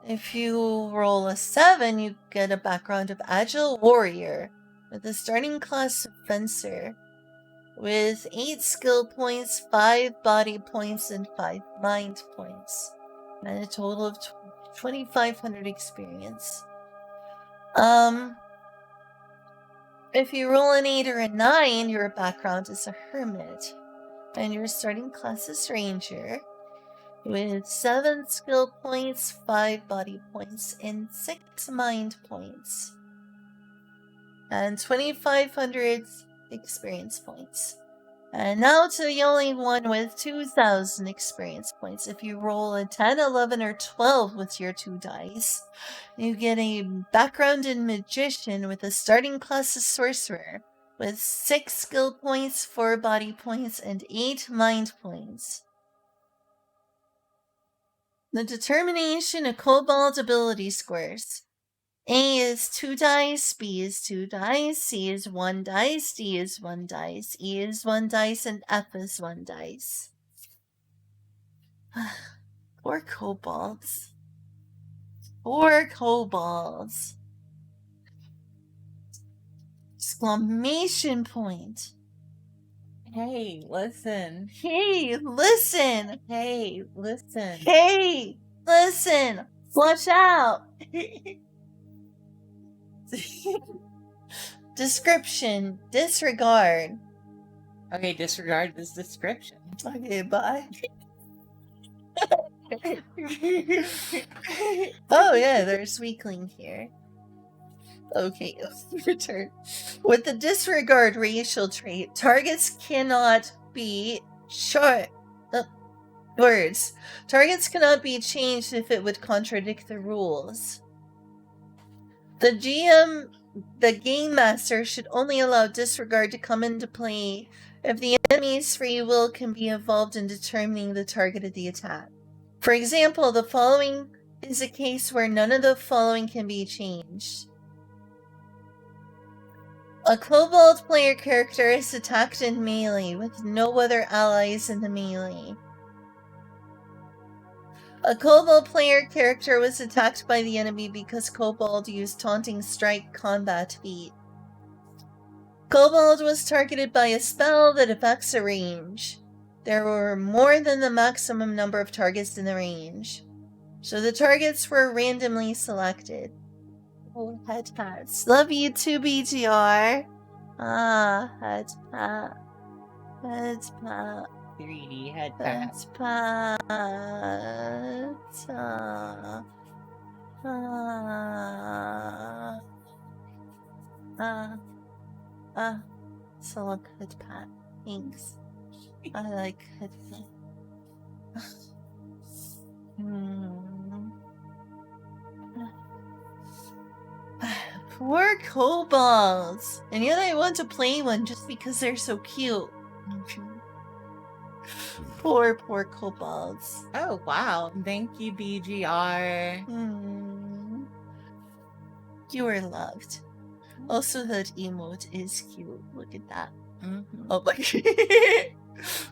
If you roll a 7, you get a background of Agile Warrior with a starting class of Fencer with 8 skill points, 5 body points, and 5 mind points, and a total of 2,500 experience. If you roll an 8 or a 9, your background is a Hermit, and your starting class is Ranger with 7 skill points, 5 body points, and 6 mind points, and 2,500 experience points. And now to the only one with 2,000 experience points. If you roll a 10, 11, or 12 with your 2 dice, you get a background in Magician with a starting class of Sorcerer with 6 skill points, 4 body points, and 8 mind points. The determination of Cobalt ability scores. A is 2 dice, B is 2 dice, C is 1 dice, D is 1 dice, E is 1 dice, and F is 1 dice. Poor kobolds. Poor kobolds. Exclamation point. Hey, listen. Hey, listen. Hey, listen. Hey, listen. Flush out. Description. Disregard. Okay, disregard this description. Okay, bye. Oh yeah, there's weakling here. Okay, return. With the disregard racial trait, targets cannot be words. Targets cannot be changed if it would contradict the rules. The GM, the game master, should only allow disregard to come into play if the enemy's free will can be involved in determining the target of the attack. For example, the following is a case where none of the following can be changed. A kobold player character is attacked in melee with no other allies in the melee. A kobold player character was attacked by the enemy because kobold used taunting strike combat feat. Kobold was targeted by a spell that affects a range. There were more than the maximum number of targets in the range, so the targets were randomly selected. Oh, head pats. Love you too, BGR. Ah, head pat. Head pat. 3D head Head pat. pat. Someone head pat. Thanks. I like head pat. Poor kobolds. And yet I want to play one just because they're so cute. Poor kobolds. Oh, wow. Thank you, BGR. You are loved. Also, that emote is cute. Look at that. Oh my god.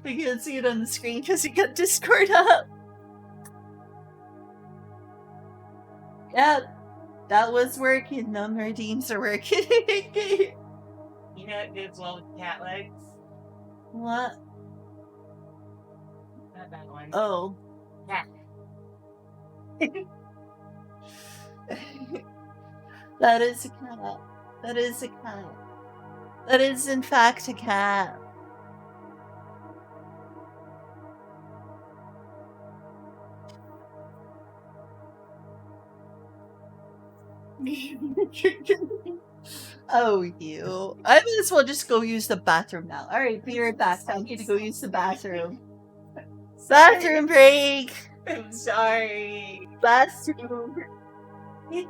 I can't see it on the screen because you got Discord up. Yeah, that was working. None of our teams are working. You know it goes well with cat legs? What? Not that one. Oh. Yeah. That is a cat. That is a cat. That is, in fact, a cat. Oh, you. I might as well just go use the bathroom now. Alright, be right back. I need to go use the bathroom. Bathroom break! I'm sorry. Bathroom break.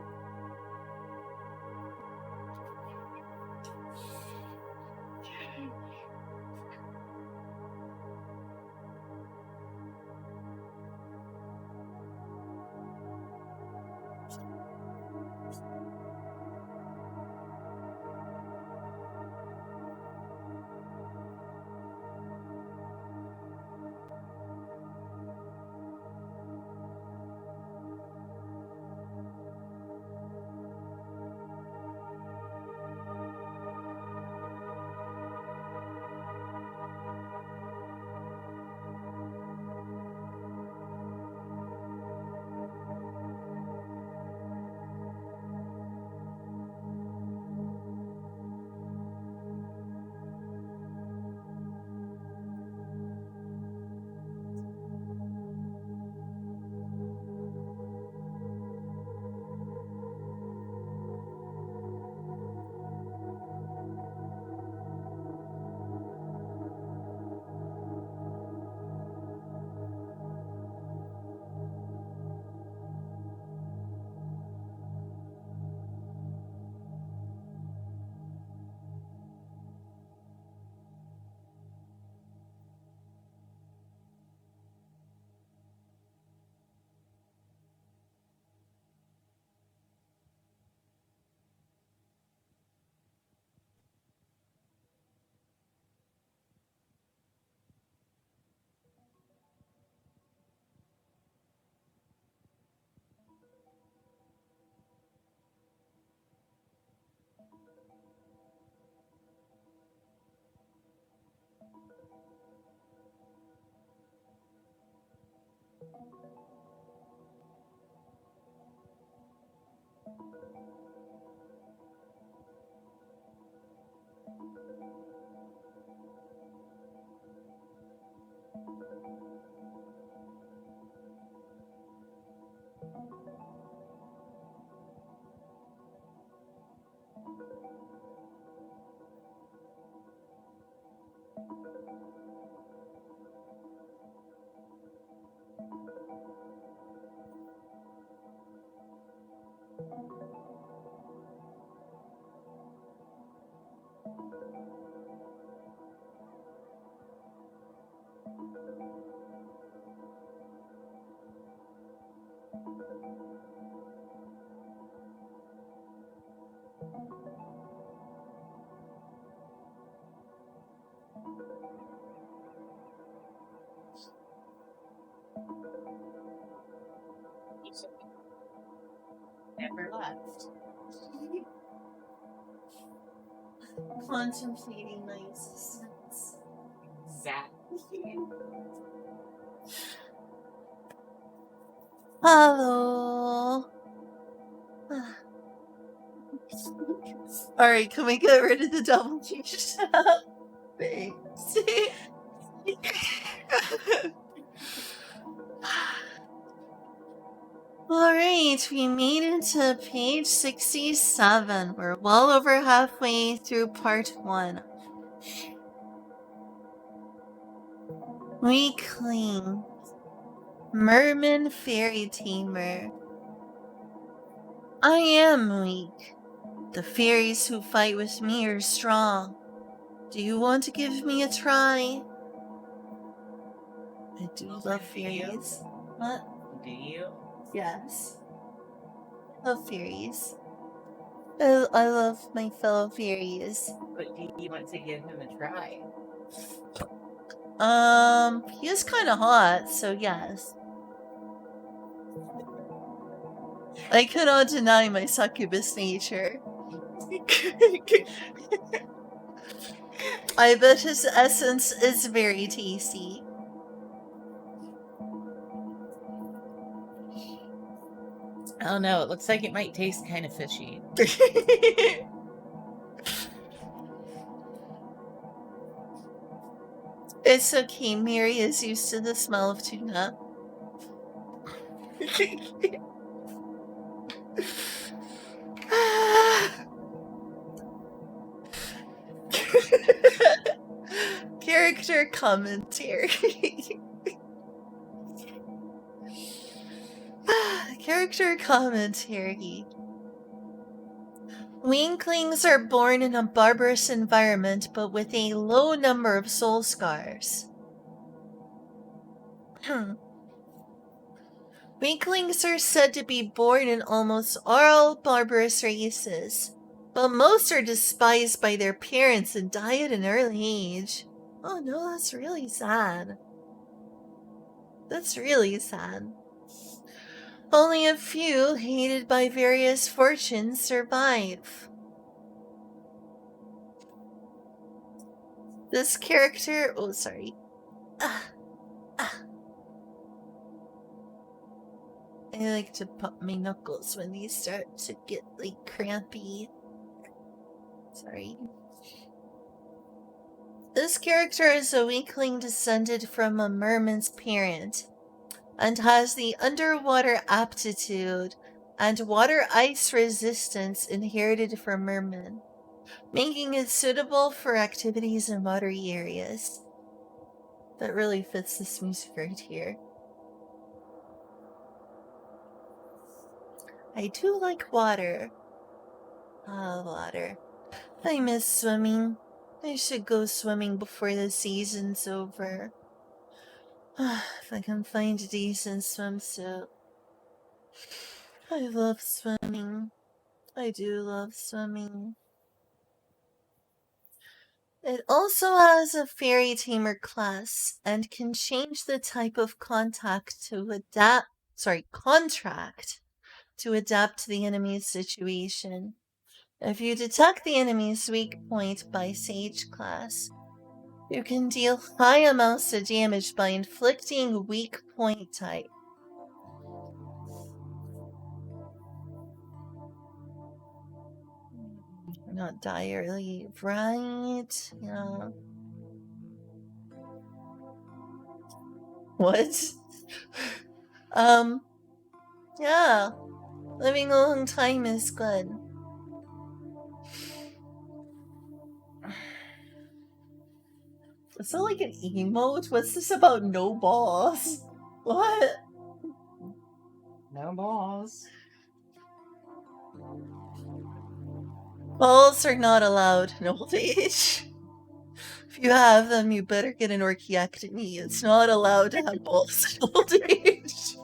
Never left. Contemplating my existence. Exactly. Hello. Alright, can we get rid of the double Thanks. Alright, we made it to page 67. We're well over halfway through part 1. Weakling. Merman Fairy Tamer. I am weak. The fairies who fight with me are strong. Do you want to give me a try? I do love fairies. What? Do you? Yes. I love fairies. I love my fellow fairies. But do you want to give him a try? He is kind of hot, so yes. I cannot deny my succubus nature. I bet his essence is very tasty. I don't know. It looks like it might taste kind of fishy. It's okay, Mary is used to the smell of tuna. Character commentary. Character commentary. Winklings are born in a barbarous environment, but with a low number of soul scars. Winklings are said to be born in almost all barbarous races, but most are despised by their parents and die at an early age. Oh no, that's really sad. That's really sad. Only a few, hated by various fortunes, survive. This character. Oh, sorry. I like to pop my knuckles when these start to get, like, crampy. Sorry. This character is a weakling descended from a merman's parent and has the underwater aptitude and water ice resistance inherited from mermen, making it suitable for activities in watery areas. That really fits this music right here. I do like water. Ah, water. I miss swimming. I should go swimming before the season's over. If I can find a decent swimsuit. I love swimming. I do love swimming. It also has a fairy tamer class and can change the type of contract to adapt to the enemy's situation. If you detect the enemy's weak point by Sage class, you can deal high amounts of damage by inflicting weak point type. Not direly right. Yeah. What? Yeah. Living a long time is good. Is that like an emote? What's this about no balls? What? No balls. Balls are not allowed in old age. If you have them, you better get an orchiectomy. It's not allowed to have balls in old age.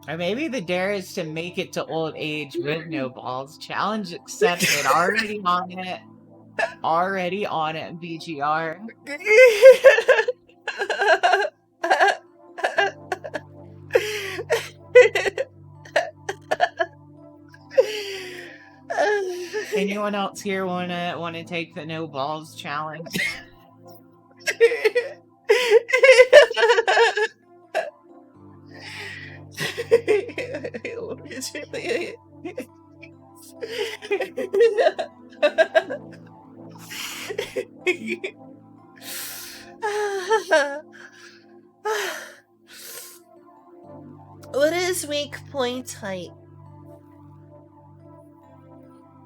Or maybe the dare is to make it to old age with no balls. Challenge accepted. Already on it. Already on it, BGR. Anyone else here wanna take the no balls challenge? What is weak point height?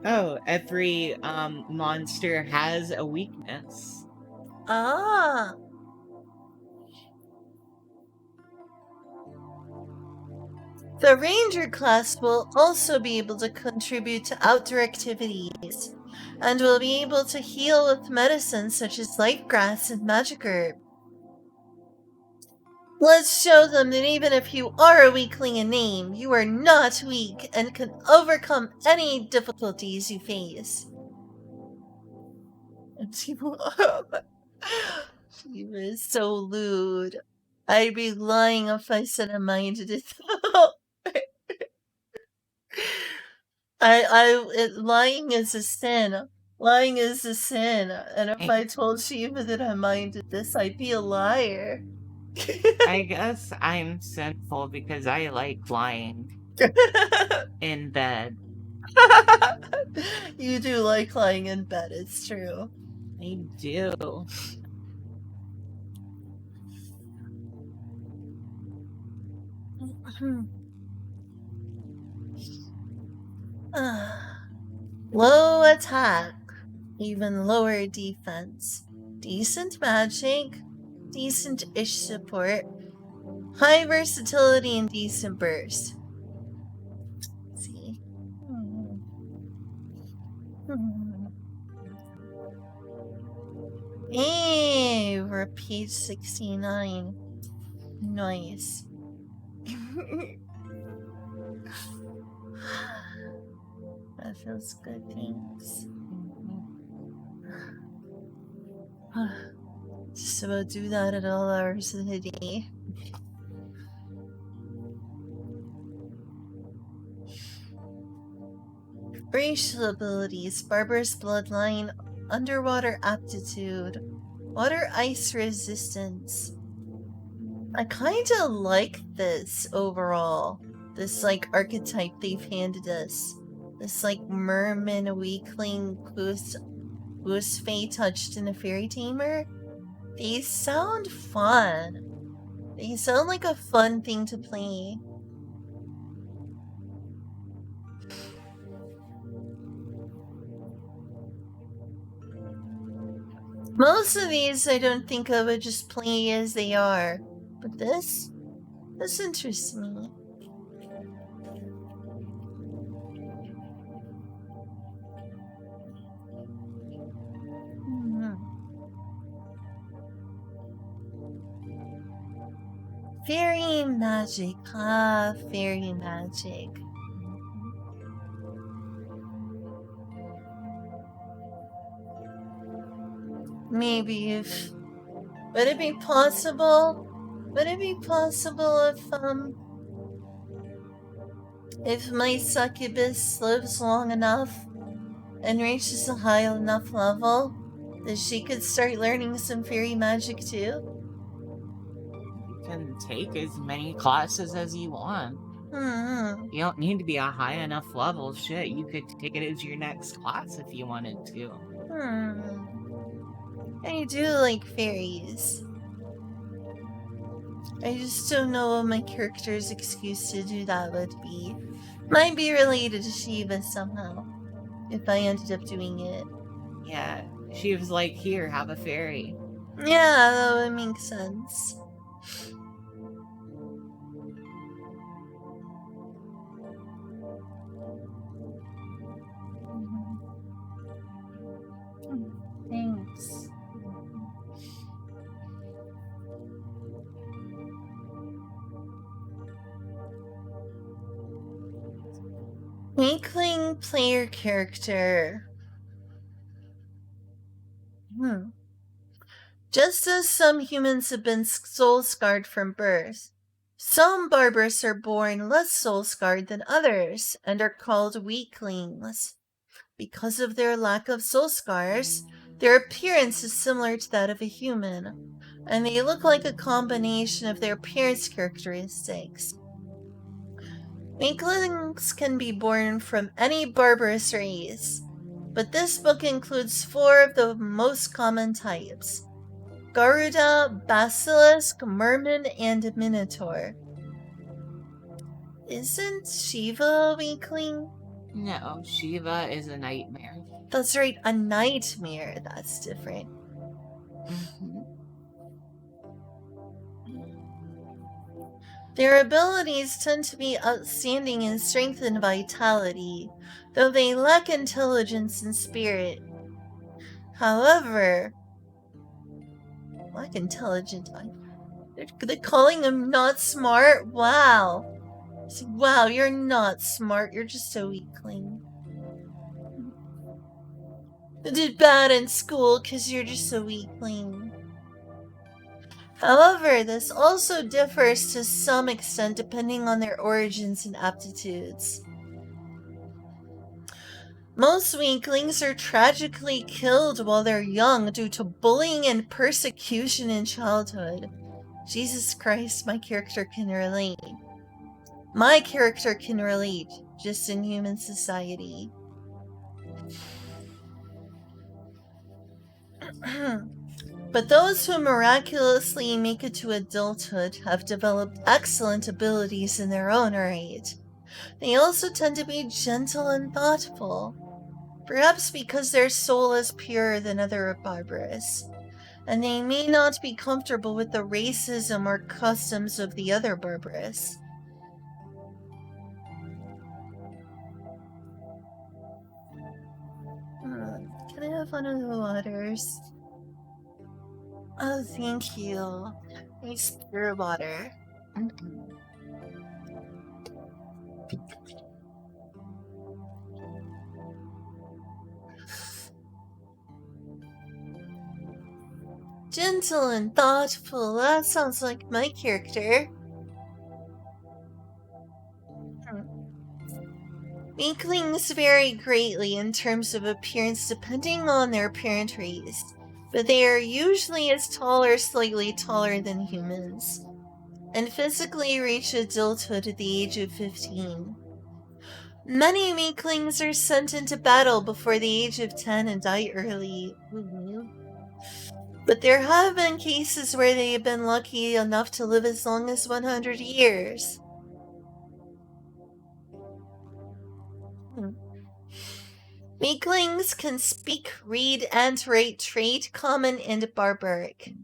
Oh, every monster has a weakness. Ah. The ranger class will also be able to contribute to outdoor activities, and will be able to heal with medicines such as life grass and magic herb. Let's show them that even if you are a weakling in name, you are not weak and can overcome any difficulties you face. She was so lewd. I'd be lying if I said I minded it. Lying is a sin. Lying is a sin. And if I told Shiva that I minded this, I'd be a liar. I guess I'm sinful because I like lying. in bed. You do like lying in bed, it's true. I do. Low attack, even lower defense. Decent magic, decent-ish support, high versatility, and decent burst. Let's see. Hey, we're page 69. Nice. That feels good, thanks. Just about do that at all hours of the day. Racial abilities, Barbarous bloodline, underwater aptitude, water ice resistance. I kinda like this overall. This like archetype they've handed us. This like merman weakling goose fey touched in a fairy tamer. They sound fun. They sound like a fun thing to play. Most of these I don't think I would just play as they are. But this interests me. Fairy magic. Ah, fairy magic. Maybe if... Would it be possible? Would it be possible if my succubus lives long enough and reaches a high enough level that she could start learning some fairy magic too? You can take as many classes as you want. You don't need to be a high enough level. Shit, you could take it as your next class if you wanted to. I do like fairies. I just don't know what my character's excuse to do that would be. Might be related to Shiva somehow, if I ended up doing it. Yeah, she was like, here, have a fairy. Yeah, that would make sense. Thanks. Weakling player character. Just as some humans have been soul-scarred from birth, some Barbarous are born less soul-scarred than others and are called weaklings. Because of their lack of soul scars, their appearance is similar to that of a human, and they look like a combination of their appearance characteristics. Weaklings can be born from any Barbarous race, but this book includes 4 of the most common types: Garuda, Basilisk, Merman, and Minotaur. Isn't Shiva a weakling? No, Shiva is a nightmare. That's right, a nightmare. That's different. Their abilities tend to be outstanding in strength and vitality, though they lack intelligence and spirit. However, lack intelligence. They're calling him not smart? Wow. Wow, you're not smart. You're just a weakling. You did bad in school because you're just a weakling. However, this also differs to some extent depending on their origins and aptitudes. Most weaklings are tragically killed while they're young due to bullying and persecution in childhood. Jesus Christ, my character can relate. My character can relate, just in human society. But those who miraculously make it to adulthood have developed excellent abilities in their own right. They also tend to be gentle and thoughtful, perhaps because their soul is purer than other Barbarous, and they may not be comfortable with the racism or customs of the other Barbarous. Can I have one of the waters? Oh, thank you. Nice pure water. Gentle and thoughtful. That sounds like my character. Weaklings vary greatly in terms of appearance depending on their parent race, but they are usually as tall or slightly taller than humans, and physically reach adulthood at the age of 15. Many weaklings are sent into battle before the age of 10 and die early. But there have been cases where they have been lucky enough to live as long as 100 years. Weaklings can speak, read, and write Trade, Common, and Barbaric.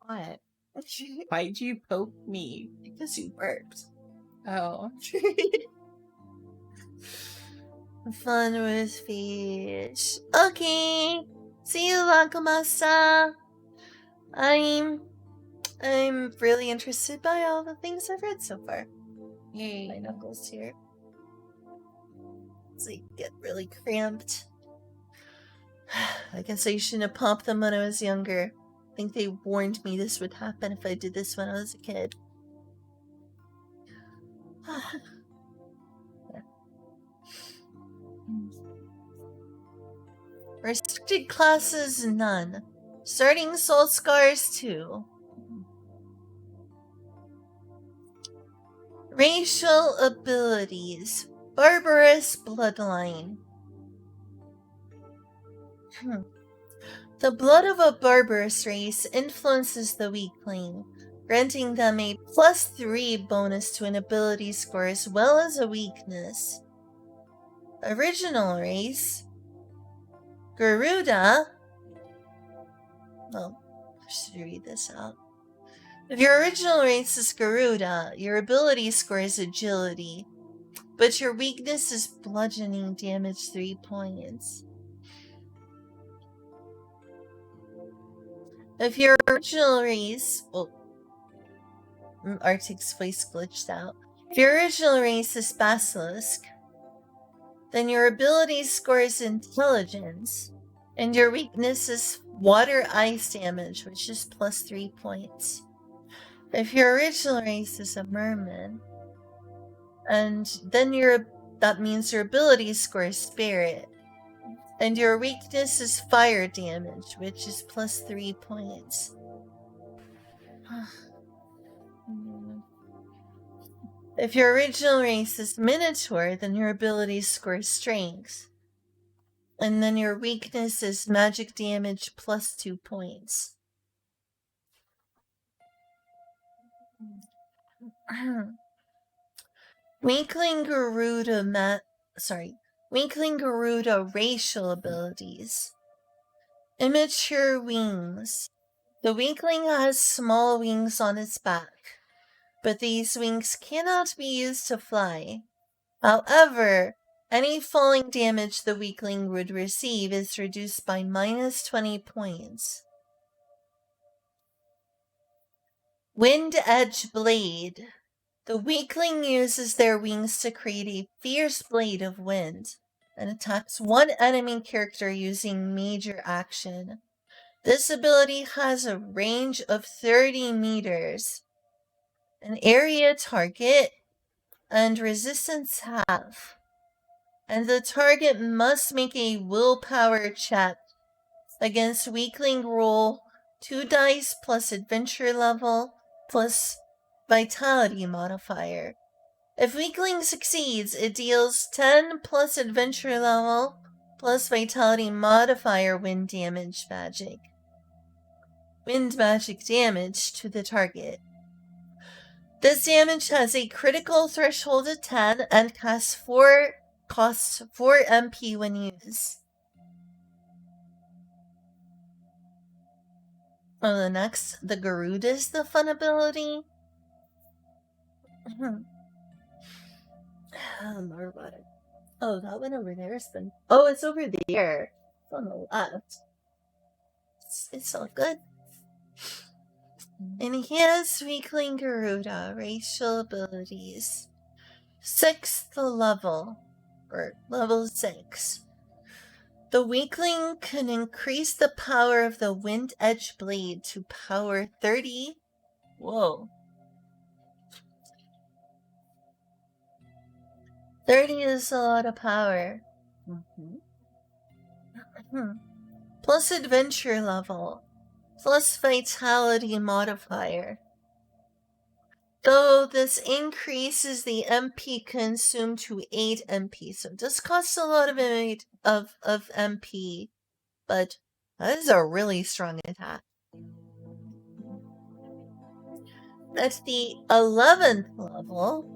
What? Why'd you poke me? Because you burped. Oh. Fun with fish. Okay. See you, Lakamasa. I'm really interested by all the things I've read so far. Yay. My knuckles here. It's like get really cramped. I guess I shouldn't have popped them when I was younger. I think they warned me this would happen if I did this when I was a kid. Restricted classes, none. Starting Soul Scars, 2. Racial abilities. Barbarous bloodline. The blood of a barbarous race influences the weakling, granting them a +3 bonus to an ability score as well as a weakness. Original race. Garuda. Well, I should read this out. If your original race is Garuda, your ability score is agility, but your weakness is bludgeoning damage 3 points. If your original race... Well, Arctic's voice glitched out. If your original race is Basilisk, then your ability score is intelligence, and your weakness is water ice damage, which is +3 points. If your original race is a merman, and then that means your ability score is spirit, and your weakness is fire damage, which is +3 points. If your original race is Minotaur, then your ability score is strength. And then your weakness is magic damage +2 points. Weakling Garuda racial abilities. Immature wings. The weakling has small wings on its back, but these wings cannot be used to fly. However, any falling damage the weakling would receive is reduced by -20 points. Wind Edge Blade. The weakling uses their wings to create a fierce blade of wind and attacks one enemy character using major action. This ability has a range of 30 meters, an area target, and resistance half. And the target must make a willpower check against weakling roll 2 dice plus adventure level plus vitality modifier. If weakling succeeds, it deals 10 plus adventure level plus vitality modifier wind magic damage to the target. This damage has a critical threshold of 10 and costs 4 MP when used. Oh, the next, the Garuda is the fun ability. More water. Oh, that one over there has been. Oh, it's over there. It's on the left. It's all good. And he has Weakling Garuda, racial abilities. 6th level, or level 6. The weakling can increase the power of the Wind Edge Blade to power 30. Whoa. 30 is a lot of power. Plus adventure level. Plus vitality modifier. Though this increases the MP consumed to 8 MP, so it does cost a lot of MP, but that is a really strong attack. At the 11th level,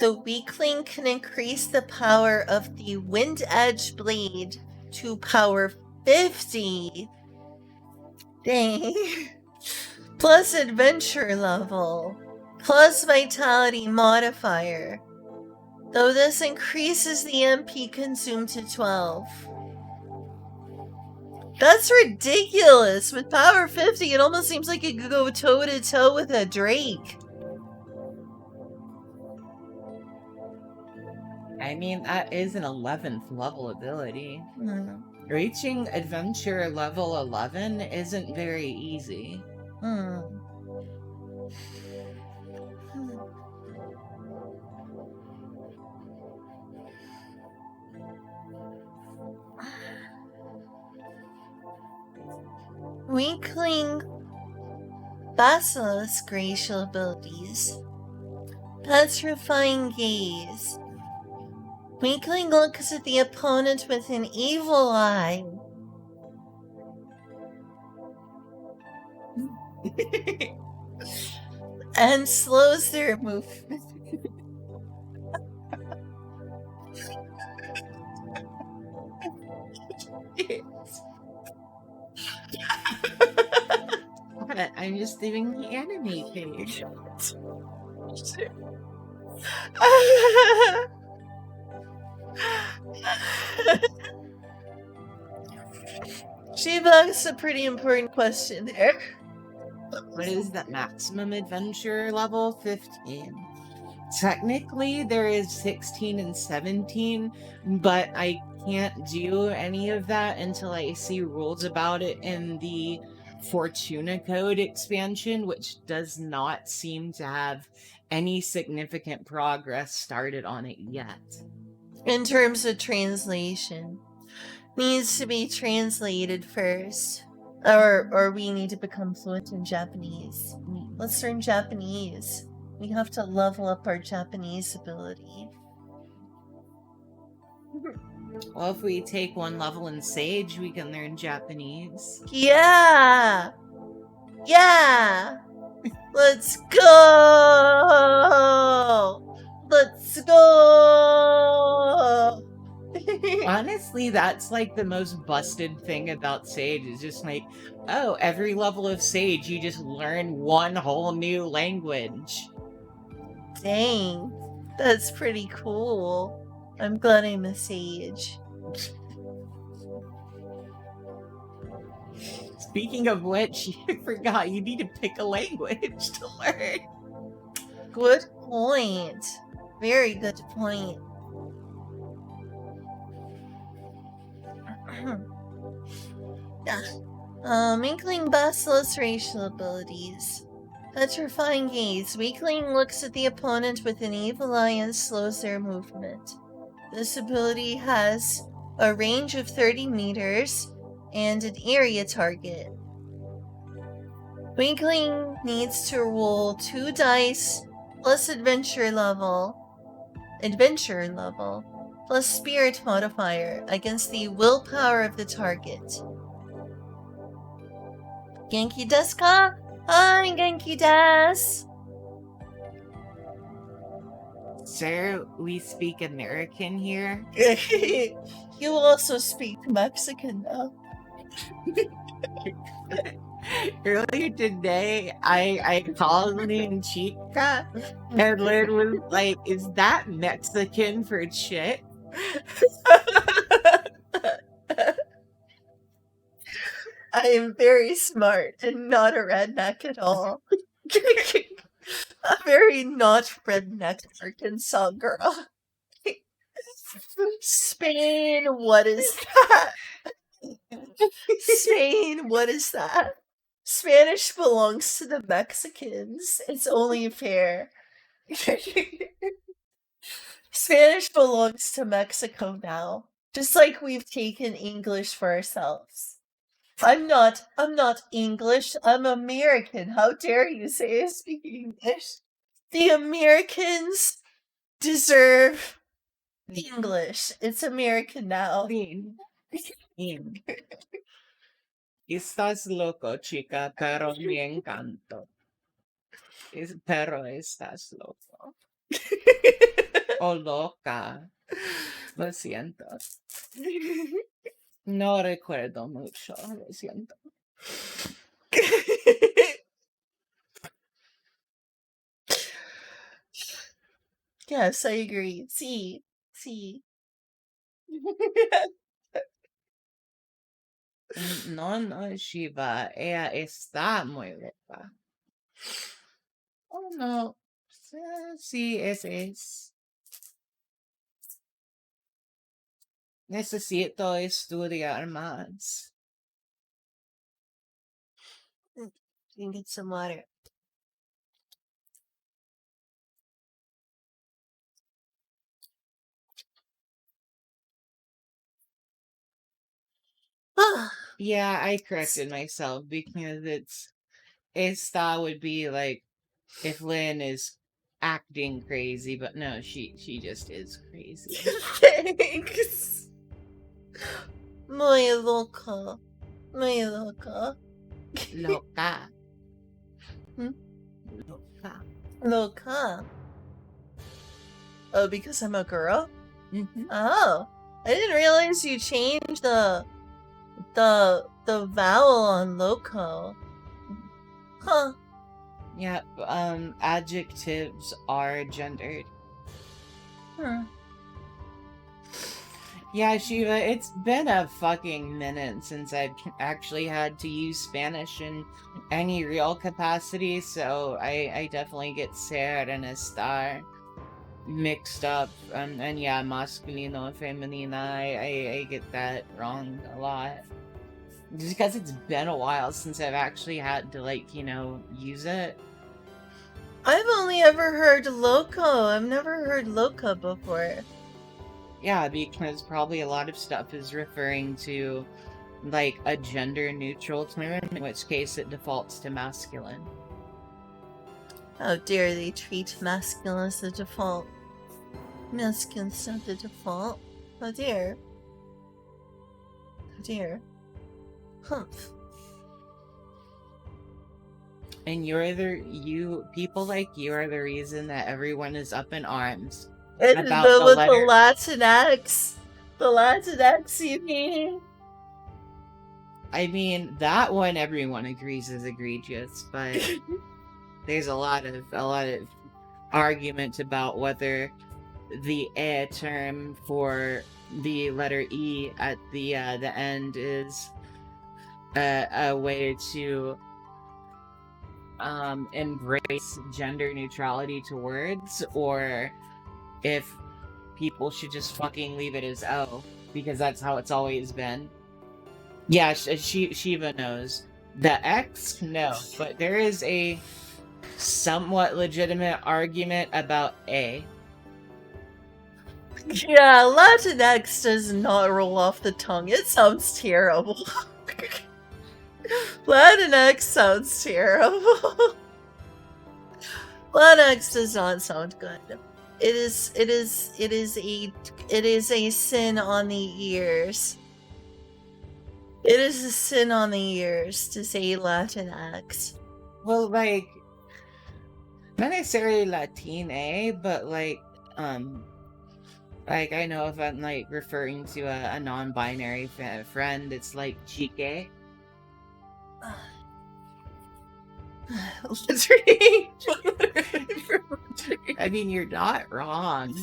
the weakling can increase the power of the Wind Edge Blade to power 50. Dang. Plus adventure level. Plus vitality modifier. Though this increases the MP consumed to 12. That's ridiculous! With power 50, it almost seems like it could go toe-to-toe with a Drake. I mean, that is an 11th level ability. Reaching adventure level 11 isn't very easy. Weakling Basilisk racial abilities. Petrifying Gaze. Weakling looks at the opponent with an evil eye. And slows their movement. I'm just doing the anime page. She asks a pretty important question there. What is that maximum adventure level? 15. Technically, there is 16 and 17, but I can't do any of that until I see rules about it in the Fortuna Code expansion, which does not seem to have any significant progress started on it yet. In terms of translation, needs to be translated first. Or we need to become fluent in Japanese. Let's learn Japanese. We have to level up our Japanese ability. Well, if we take one level in Sage, we can learn Japanese. Yeah! Yeah! Let's go! Let's go! Honestly, that's like the most busted thing about Sage. Is just like, oh, every level of Sage, you just learn one whole new language. Dang, that's pretty cool. I'm glad I'm a sage. Speaking of which, you forgot you need to pick a language to learn. Good point. Very good point. Inkling Basilisk racial abilities. Petrifying Gaze. Weakling looks at the opponent with an evil eye and slows their movement. This ability has a range of 30 meters and an area target. Weakling needs to roll 2 dice plus adventure level, plus spirit modifier against the willpower of the target. Genki desu ka? Hi, Genki desu! Sir, we speak American here. You also speak Mexican now. Earlier today, I called Lynn Chica, and Lynn was like, "Is that Mexican for chick?" I am very smart and not a redneck at all. A very not redneck Arkansas girl. Spain, what is that? Spain, what is that? Spanish belongs to the Mexicans. It's only fair. Spanish belongs to Mexico now. Just like we've taken English for ourselves. I'm not English, I'm American. How dare you say I speak English? The Americans deserve English. It's American now. Lynn, Lynn. Estás loco, chica, pero me encanto. Pero estás loco. O loca. Lo siento. No recuerdo mucho, lo siento. Yes, I agree. See. No, Shiva, ella está muy loca. Oh, no. Sí, es. Necesito estudiar más. You can get some water. Yeah, I corrected myself because esta would be like if Lynn is acting crazy, but no, she just is crazy. Thanks. Muy loca. Muy loca. Loca. Hmm? Loca. Loca. Oh, because I'm a girl? Mm-hmm. Oh. I didn't realize you changed the vowel on loco. Huh. Yep, adjectives are gendered. Yeah, Shiva, it's been a fucking minute since I've actually had to use Spanish in any real capacity, so I definitely get ser and estar mixed up. And yeah, masculino, femenina, I get that wrong a lot. Just because it's been a while since I've actually had to, like, use it. I've only ever heard loco. I've never heard loca before. Yeah, because probably a lot of stuff is referring to, like, a gender-neutral term, in which case it defaults to masculine. How dare they treat masculine as the default? Masculine's not the default. How dare. How dare. Humph. And people like you are the reason that everyone is up in arms. It's about the with letter. the Latinx. The Latinx, you mean? I mean, that one everyone agrees is egregious, but there's a lot of argument about whether the "e" term for the letter E at the end is a way to embrace gender neutrality to words, or if people should just fucking leave it as O, because that's how it's always been. Yeah, Shiva knows. The X, no, but there is a somewhat legitimate argument about A. Yeah, Latinx does not roll off the tongue. It sounds terrible. Latinx sounds terrible. Latinx does not sound good. It is a sin on the ears. It is a sin on the ears to say Latinx. Well, like, not necessarily Latine, but like I know if I'm like referring to a non-binary friend, it's like chique. Literally. I mean, you're not wrong.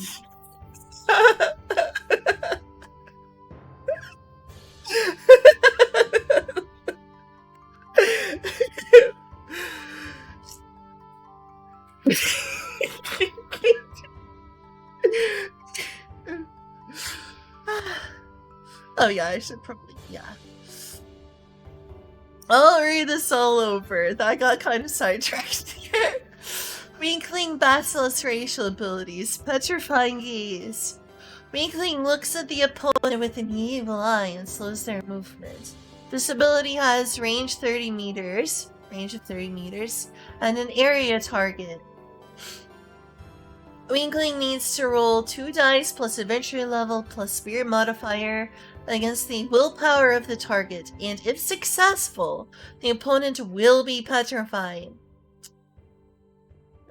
Oh yeah, I should probably, yeah. I'll read this all over. That got kind of sidetracked here. Weakling Basilisk racial abilities. Petrifying Gaze. Weakling looks at the opponent with an evil eye and slows their movement. This ability has range 30 meters, range of 30 meters, and an area target. Weakling needs to roll 2 dice plus adventure level plus spirit modifier against the willpower of the target, and if successful, the opponent will be petrified.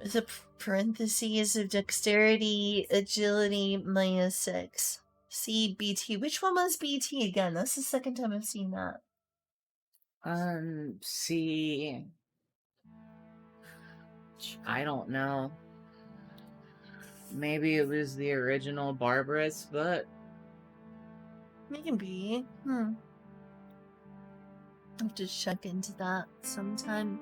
With a parentheses of dexterity, agility, -6. See BT. Which one was BT again? That's the second time I've seen that. See. I don't know. Maybe it was the original Barbarous, but Maybe. I'll have to check into that sometime.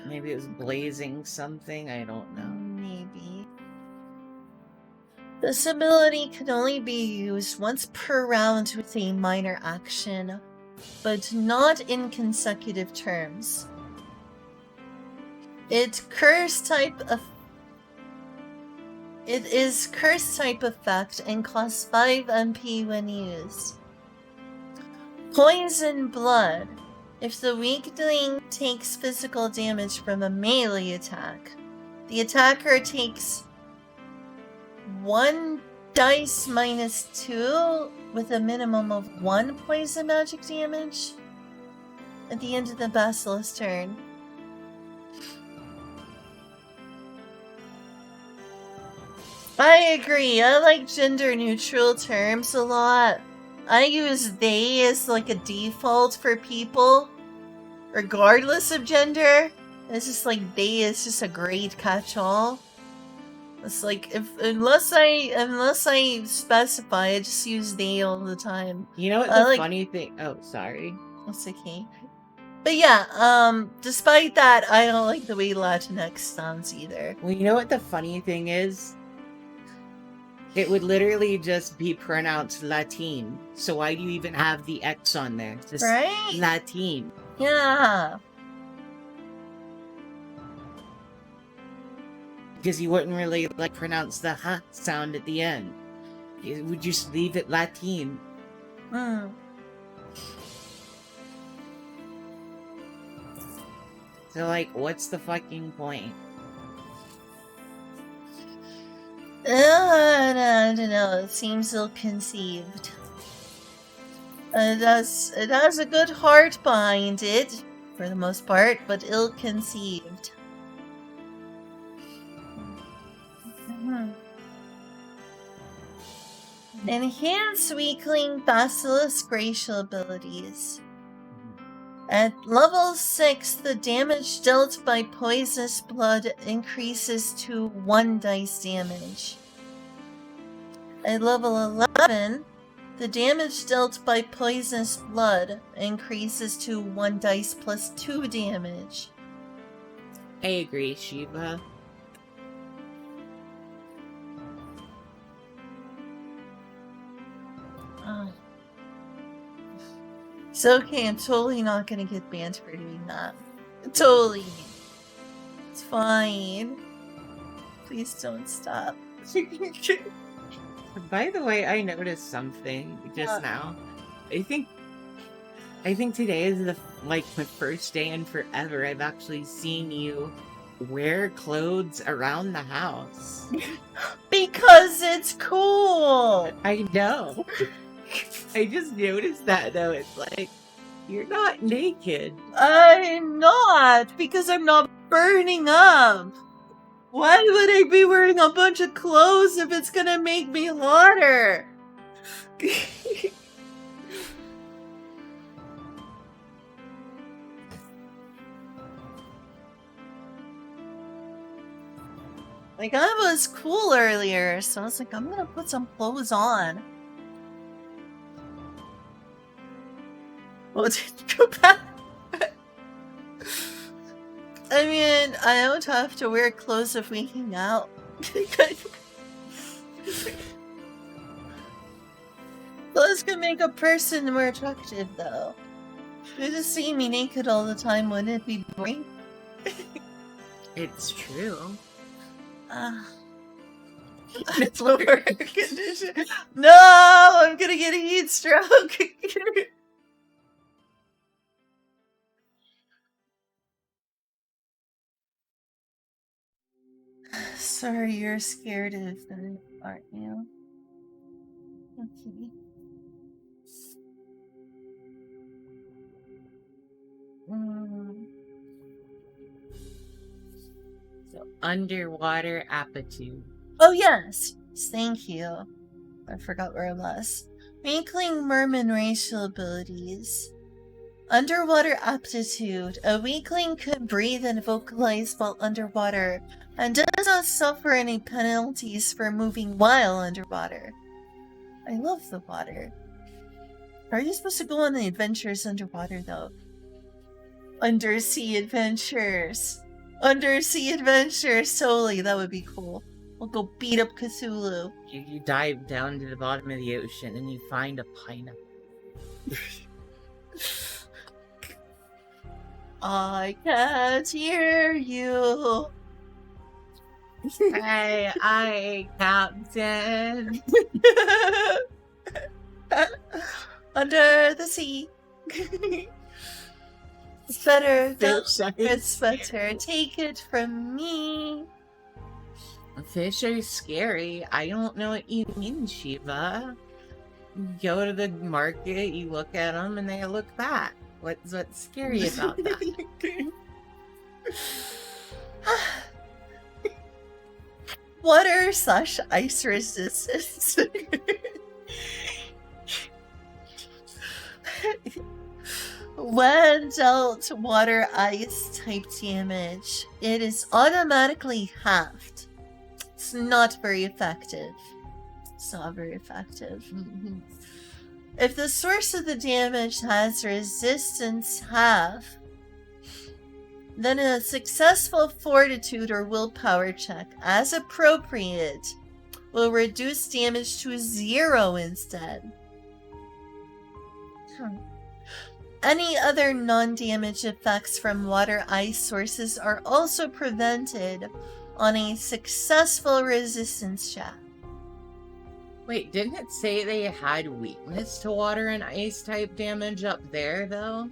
maybe it was blazing something, I don't know. Maybe. This ability can only be used once per round with a minor action, but not in consecutive terms. It is curse type effect and costs 5 MP when used. Poison Blood. If the weakling takes physical damage from a melee attack, the attacker takes 1 dice -2 with a minimum of 1 poison magic damage at the end of the basilisk turn. I agree. I like gender neutral terms a lot. I use they as like a default for people, regardless of gender. It's just like they is just a great catch-all. It's like unless I specify, I just use they all the time. You know what the funny thing? Oh, sorry. That's okay. But yeah, despite that, I don't like the way Latinx sounds either. Well, you know what the funny thing is? It would literally just be pronounced Latin. So why do you even have the X on there? Just right? Latin. Yeah. Because you wouldn't really like pronounce the "h" sound at the end. You would just leave it Latin. So like, what's the fucking point? I don't know. It seems ill-conceived. It has a good heart behind it, for the most part, but ill-conceived. Enhance weakling basilisk racial abilities. At level 6, the damage dealt by poisonous blood increases to 1 dice damage. At level 11, the damage dealt by poisonous blood increases to 1 dice plus 2 damage. I agree, Shiva. It's okay, I'm totally not gonna get banned for doing that. Totally. It's fine. Please don't stop. By the way, I noticed something just now. I think today is like my first day in forever, I've actually seen you wear clothes around the house. Because it's cool. I know. I just noticed that though. It's like, you're not naked. I'm not, because I'm not burning up. Why would I be wearing a bunch of clothes if it's gonna make me hotter? Like, I was cool earlier, so I was like, I'm gonna put some clothes on. Well, did you go back? I mean, I don't have to wear clothes if we hang out. Clothes can make a person more attractive, though. If you just see me naked all the time, wouldn't it be boring? It's true. It's lower condition. No, I'm gonna get a heat stroke. Sorry, you're scared of them, aren't you? Okay. So, underwater aptitude. Oh, yes. Thank you. I forgot where I was. Weakling merman racial abilities. Underwater aptitude. A weakling could breathe and vocalize while underwater, and does not suffer any penalties for moving while underwater. I love the water. How are you supposed to go on the adventures underwater, though? Undersea adventures. Undersea adventures solely. That would be cool. We'll go beat up Cthulhu. You dive down to the bottom of the ocean and you find a pineapple. I can't hear you. Aye, Captain. Under the sea. It's better. Fish It's better. Take it from me. Fish are scary. I don't know what you mean, Shiva. You go to the market, you look at them, and they look back. What's scary about that? Water/ice resistance. When dealt water ice type damage, it is automatically halved. It's not very effective. It's not very effective. If the source of the damage has resistance half, then a successful fortitude or willpower check, as appropriate, will reduce damage to 0 instead. Any other non-damage effects from water-ice sources are also prevented on a successful resistance check. Wait, didn't it say they had weakness to water and ice type damage up there, though?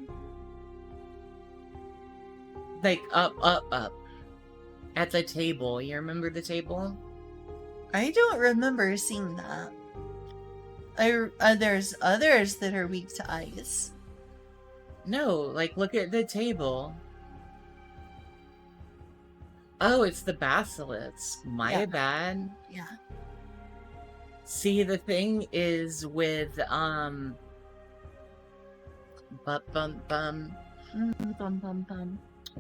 Like, up. At the table. You remember the table? I don't remember seeing that. There's others that are weak to ice. No, like, look at the table. Oh, it's the basilisk. My bad. Yeah. See, the thing is with,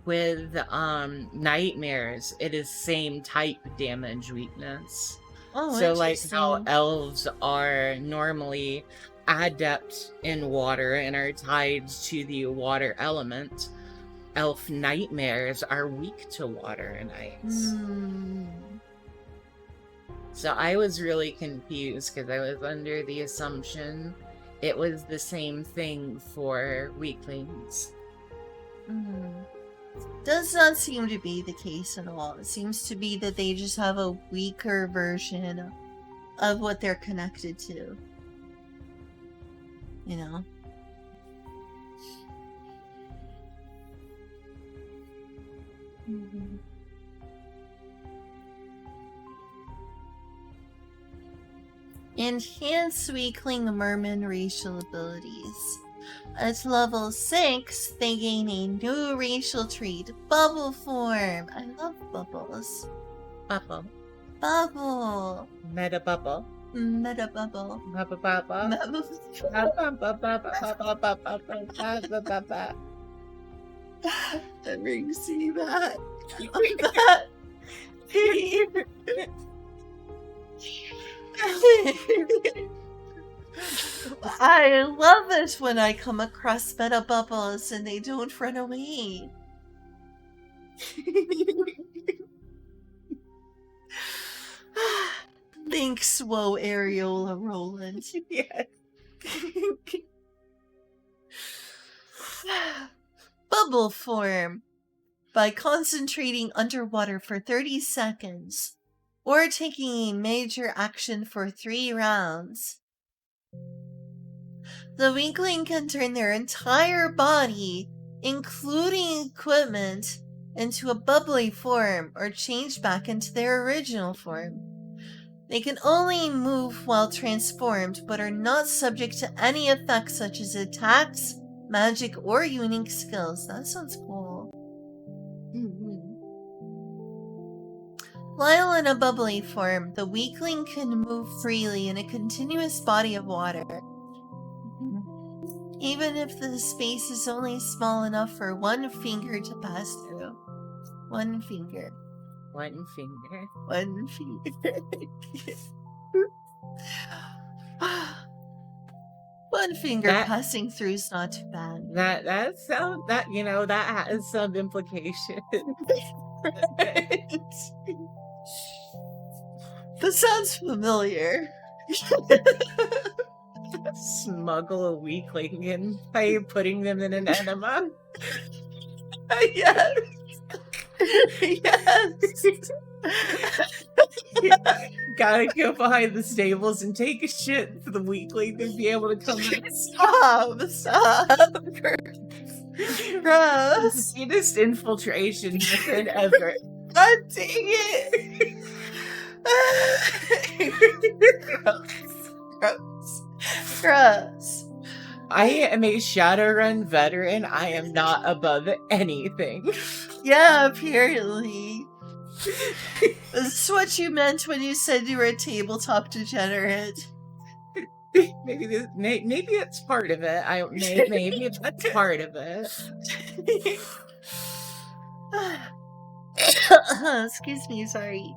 with, nightmares, it is same type damage weakness. Oh, so, like, how elves are normally adept in water and are tied to the water element, elf nightmares are weak to water and ice. So I was really confused because I was under the assumption it was the same thing for weaklings. Does not seem to be the case at all. It seems to be that they just have a weaker version of what they're connected to. You know? Mhm. Enhance weakling merman racial abilities. At level 6, they gain a new racial trait, Bubble Form. I love bubbles. Bubble. Bubble. Meta bubble. Meta bubble. Bubble bubble. Never see that. That. I love it when I come across meta bubbles and they don't run away. Thanks, whoa, Areola Roland. Yes. Bubble form. By concentrating underwater for 30 seconds, or taking a major action for 3 rounds. The weakling can turn their entire body, including equipment, into a bubbly form or change back into their original form. They can only move while transformed, but are not subject to any effects such as attacks, magic, or unique skills. That sounds cool. While in a bubbly form, the weakling can move freely in a continuous body of water. Even if the space is only small enough for one finger to pass through. One finger. One finger. One finger. One finger passing through is not too bad. That has some implication. That sounds familiar. Smuggle a weakling in by putting them in an enema. Yes. Yes. Yeah. Gotta go behind the stables and take a shit for the weakling to be able to come in. Stop. Gross. Sweetest infiltration method ever. God dang it. Gross. I am a Shadowrun veteran. I am not above anything. Yeah, apparently. This is what you meant when you said you were a tabletop degenerate. Maybe that's part of it. Maybe that's part of it. Excuse me, sorry.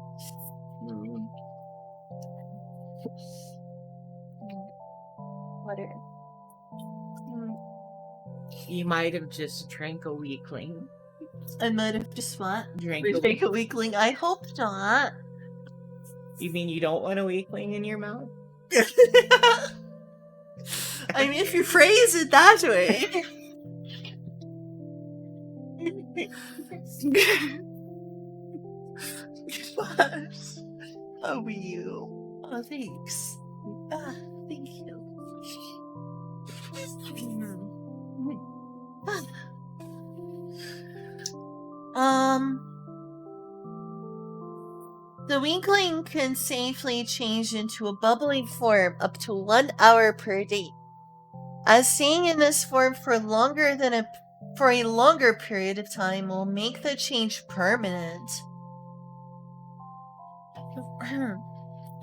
Water. You might have just drank a weakling. I might have just what? Drank a weakling. I hope not. You mean you don't want a weakling in your mouth? I mean, if you phrase it that way. Gosh. How are you? Oh, thanks. Thank you. The weakling can safely change into a bubbly form up to 1 hour per day. As staying in this form for a longer period of time will make the change permanent.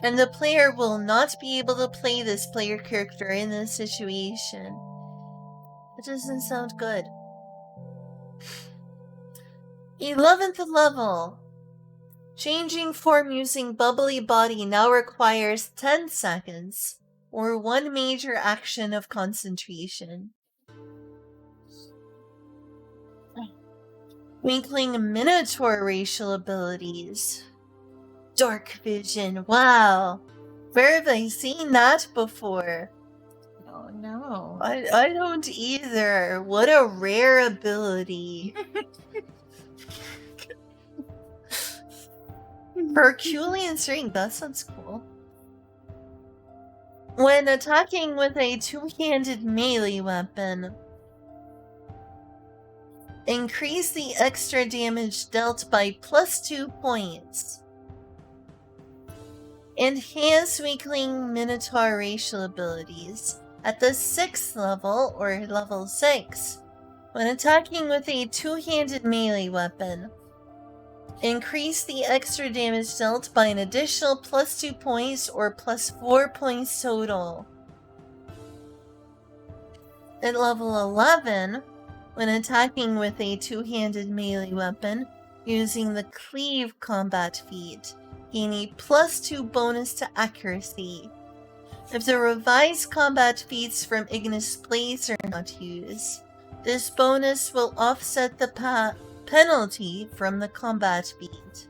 And the player will not be able to play this player character in this situation. That doesn't sound good. 11th level. Changing form using bubbly body now requires 10 seconds, or 1 major action of concentration. Weakling Minotaur racial abilities. Dark vision, wow. Where have I seen that before? Oh no. I don't either. What a rare ability. Herculean's ring, that sounds cool. When attacking with a two-handed melee weapon, Increase the extra damage dealt by +2 points. Enhance weakling Minotaur racial abilities at the 6th level or level 6. When attacking with a two-handed melee weapon, increase the extra damage dealt by an additional +2 points or +4 points total. At level 11, when attacking with a two-handed melee weapon using the Cleave combat feat, gain a +2 bonus to accuracy. If the revised combat feats from Ignis Blaze are not used, this bonus will offset the penalty from the combat feat.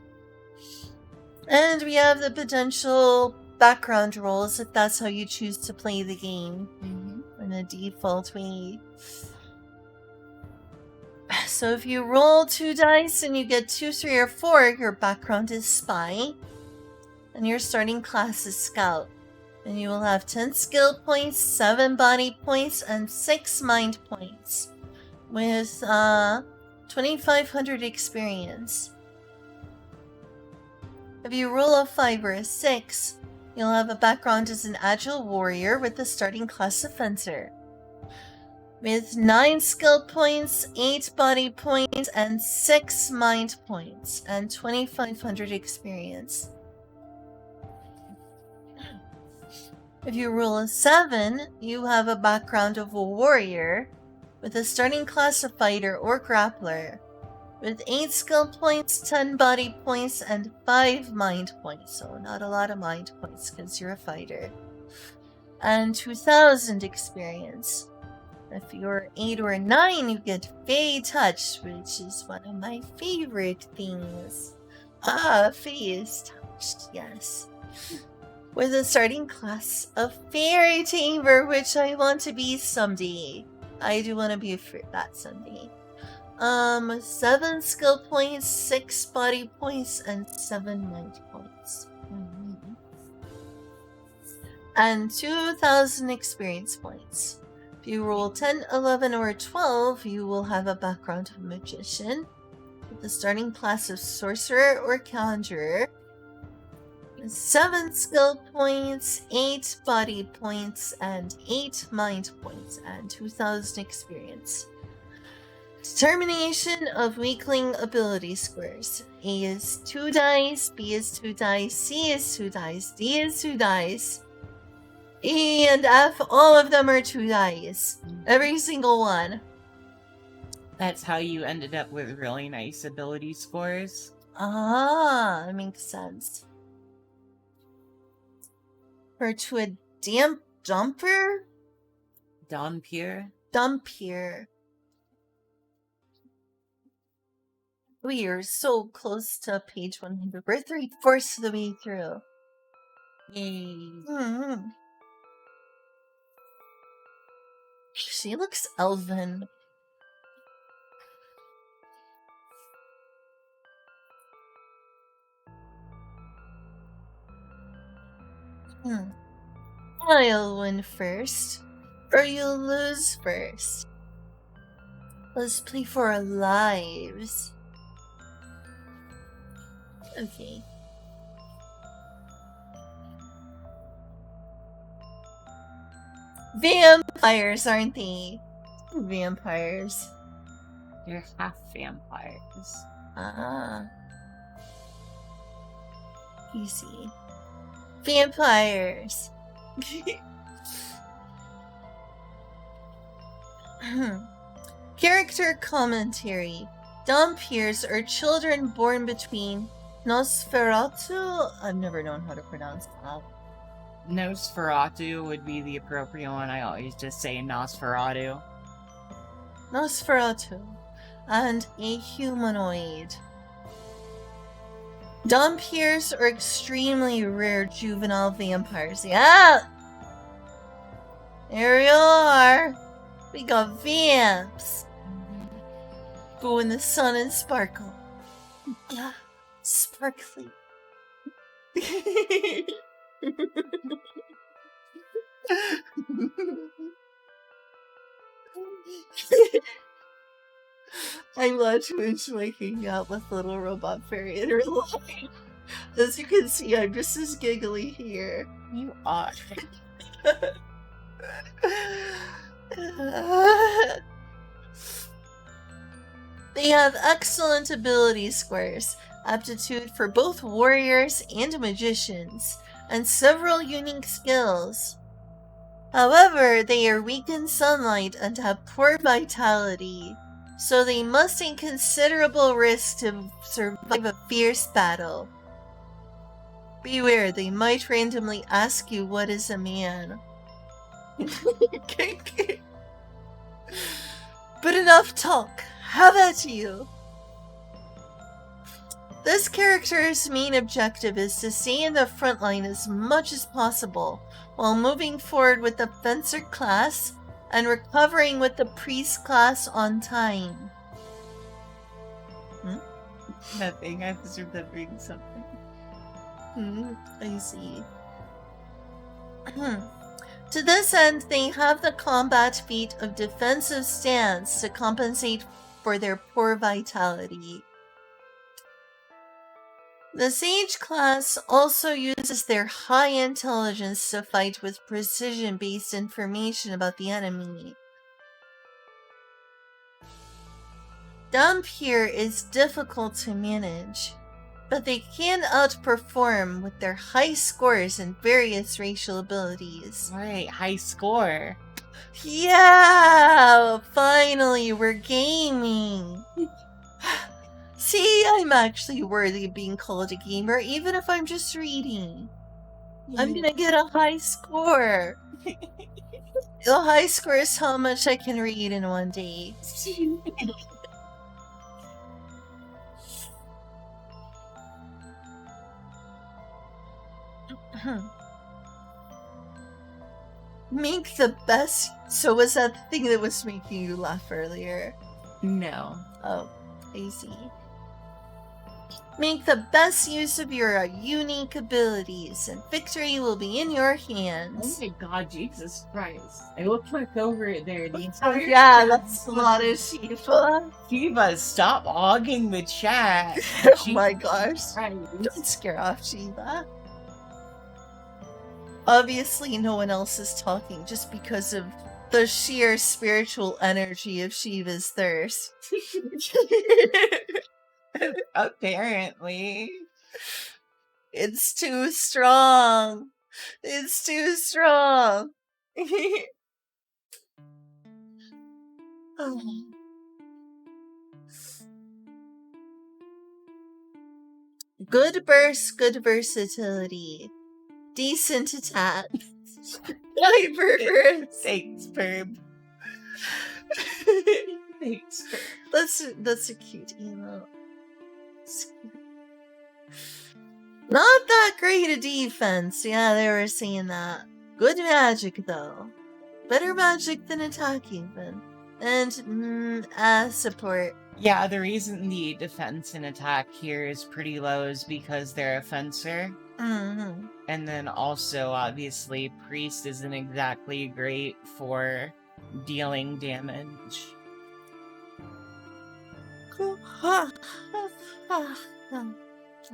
And we have the potential background rolls if that's how you choose to play the game in a default way. So if you roll 2 dice and you get 2, 3, or 4, your background is Spy, and your starting class is Scout. And you will have 10 skill points, 7 body points, and 6 mind points, with 2,500 experience. If you roll a 5 or a 6, you'll have a background as an agile warrior with the starting class of Fencer, with 9 skill points, 8 body points, and 6 mind points, and 2,500 experience. If you roll a 7, you have a background of a warrior with a starting class of fighter or grappler, with 8 skill points, 10 body points, and 5 mind points. So not a lot of mind points because you're a fighter. And 2,000 experience. If you're 8 or 9, you get Fey Touch, which is one of my favorite things. Fey is touched, yes. With a starting class of Fairy Tamer, which I want to be someday. I do want to be that someday. 7 skill points, 6 body points, and 7 mind points. And 2,000 experience points. If you roll 10, 11, or 12, you will have a background of Magician, with the starting class of Sorcerer or Conjurer, 7 skill points, 8 body points, and 8 mind points, and 2,000 experience. Determination of weakling ability squares. A is 2 dice, B is 2 dice, C is 2 dice, D is 2 dice, E and F, all of them are 2 dice. Every single one. That's how you ended up with really nice ability scores? Ah, that makes sense. Or to a dumper? Dompier? Dumpier. We are so close to page 100. We're 3/4 of the way through. Yay. She looks elven. I'll win first, or you'll lose first. Let's play for our lives. Okay. Vampires, aren't they? Vampires. They're half vampires. Ah. Easy. Vampires. Character commentary. Dompiers are children born between Nosferatu. I've never known how to pronounce that. Nosferatu would be the appropriate one. I always just say Nosferatu. Nosferatu. And a humanoid. Dompiers are extremely rare juvenile vampires. Yeah! There we are. We got vamps. Go in the sun and sparkle. Sparkly. I'm glad to enjoy hanging out with little robot fairy in real life. As you can see, I'm just as giggly here. You are. They have excellent ability squares, aptitude for both warriors and magicians, and several unique skills. However, they are weak in sunlight and have poor vitality, so they must take considerable risk to survive a fierce battle. Beware, they might randomly ask you what is a man. But enough talk. Have at you. This character's main objective is to stay in the front line as much as possible, while moving forward with the Fencer class and recovering with the Priest class on time. Nothing. I was remembering something. I see. To this end, they have the combat feat of defensive stance to compensate for their poor vitality. The Sage class also uses their high intelligence to fight with precision-based information about the enemy. Dampier is difficult to manage, but they can outperform with their high scores in various racial abilities. Right, high score. Yeah! Finally, we're gaming! See, I'm actually worthy of being called a gamer, even if I'm just reading. I'm gonna get a high score. The high score is how much I can read in one day. Make the best. So was that the thing that was making you laugh earlier? No. Oh, I see. Make the best use of your unique abilities, and victory will be in your Oh hands. my god, Jesus Christ. I looked back over there the Oh entire yeah, chat. that's a lot of Shiva. Shiva, stop hogging the chat. Oh my gosh. Christ. Don't scare off Shiva. Obviously, no one else is talking just because of the sheer spiritual energy of Shiva's thirst. Apparently. It's too strong. It's too strong. Good burst, good versatility. Decent attack. Barbarous. Thanks, Perb. Thanks, Perb. That's a cute emo. Not that great a defense. Yeah, they were saying that. Good magic, though. Better magic than attack, even. And, support. Yeah, the reason the defense and attack here is pretty low is because they're a fencer. Mm-hmm. And then also, obviously, priest isn't exactly great for dealing damage. I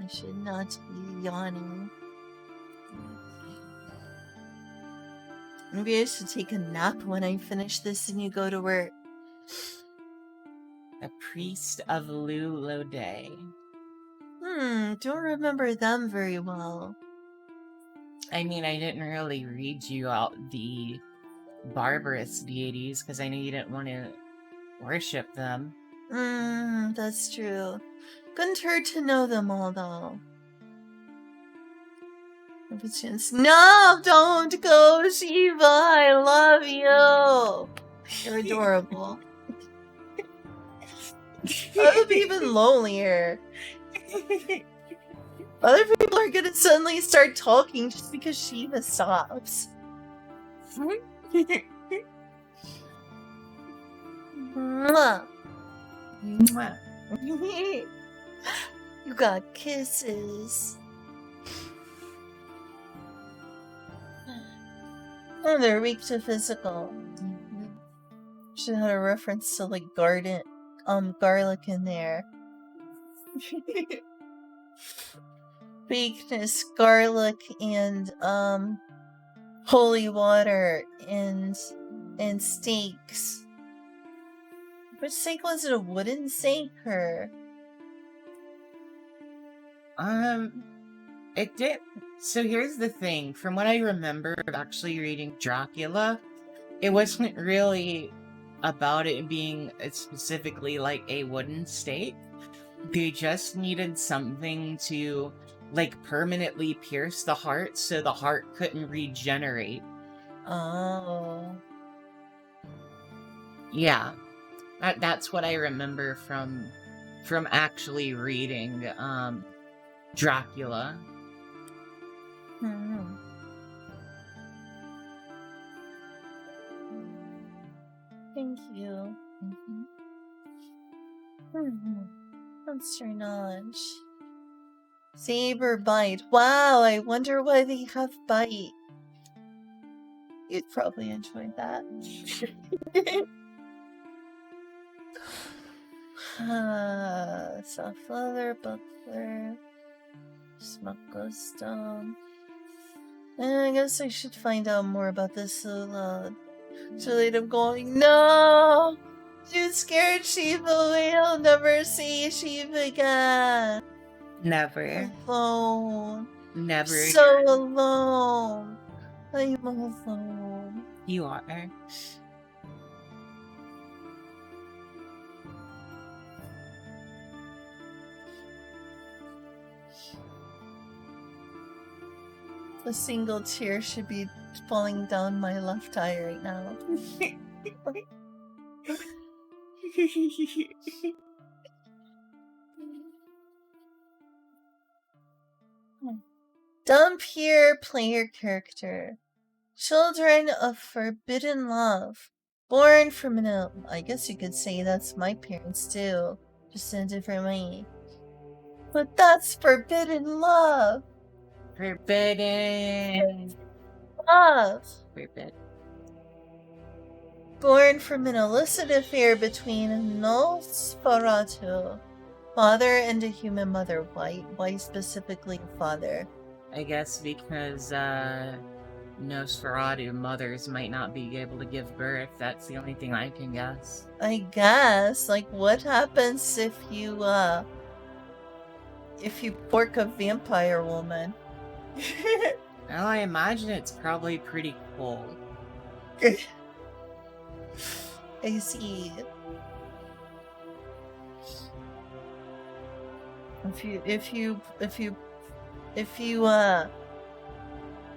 should not be yawning. Maybe I should take a nap when I finish this and you go to work. A priest of Lulode. Don't remember them very well. I mean, I didn't really read you out the Barbarous deities because I knew you didn't want to worship them. That's true. Couldn't hurt to know them all, though. No, don't go, Shiva. I love you. You're adorable. I would be even lonelier. Other people are gonna suddenly start talking just because Shiva stops. Mwah. Mwah. You got kisses. Oh, they're weak to physical. Should have a reference to like garden garlic in there. Weakness, garlic, and holy water, and steaks. Which steak was it? A wooden steak or? It did. So here's the thing. From what I remember of actually reading Dracula, it wasn't really about it being specifically like a wooden stake. They just needed something to like permanently pierce the heart so the heart couldn't regenerate. Oh. Yeah. That's what I remember from actually reading Dracula. Hmm. Thank you. Monster knowledge. Saber bite. Wow, I wonder why they have bite. You'd probably enjoy that. Soft leather, buckler, smuggler's stone. I guess I should find out more about this so late I'm going, no! Too scared Shiva away, I'll never see Shiva again. Never. Alone. Never. So alone. I'm alone. You are. A single tear should be falling down my left eye right now. Dump here, player character. Children of forbidden love. Born from an... I guess you could say that's my parents too. Just in a different way. But that's forbidden love. Forbidden love. Forbidden. Born from an illicit affair between Nosferatu, father, and a human mother. Why specifically father? I guess because Nosferatu mothers might not be able to give birth. That's the only thing I can guess. I guess. Like, what happens if you pork a vampire woman? Well, I imagine it's probably pretty cool. I see. If you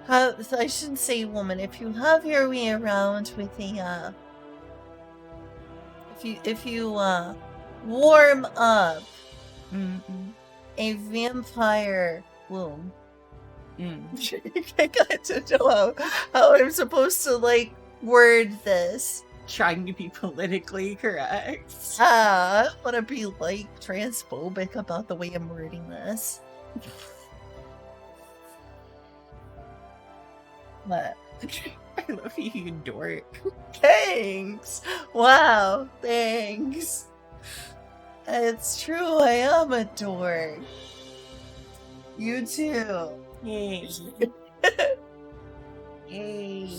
have, I shouldn't say woman, if you have your way around with a if you warm up a vampire womb. I got to know how I'm supposed to like word this. Trying to be politically correct. I don't want to be like transphobic about the way I'm wording this. What? I love you dork. Thanks! Wow, thanks. It's true, I am a dork. You too. Yay. Yay.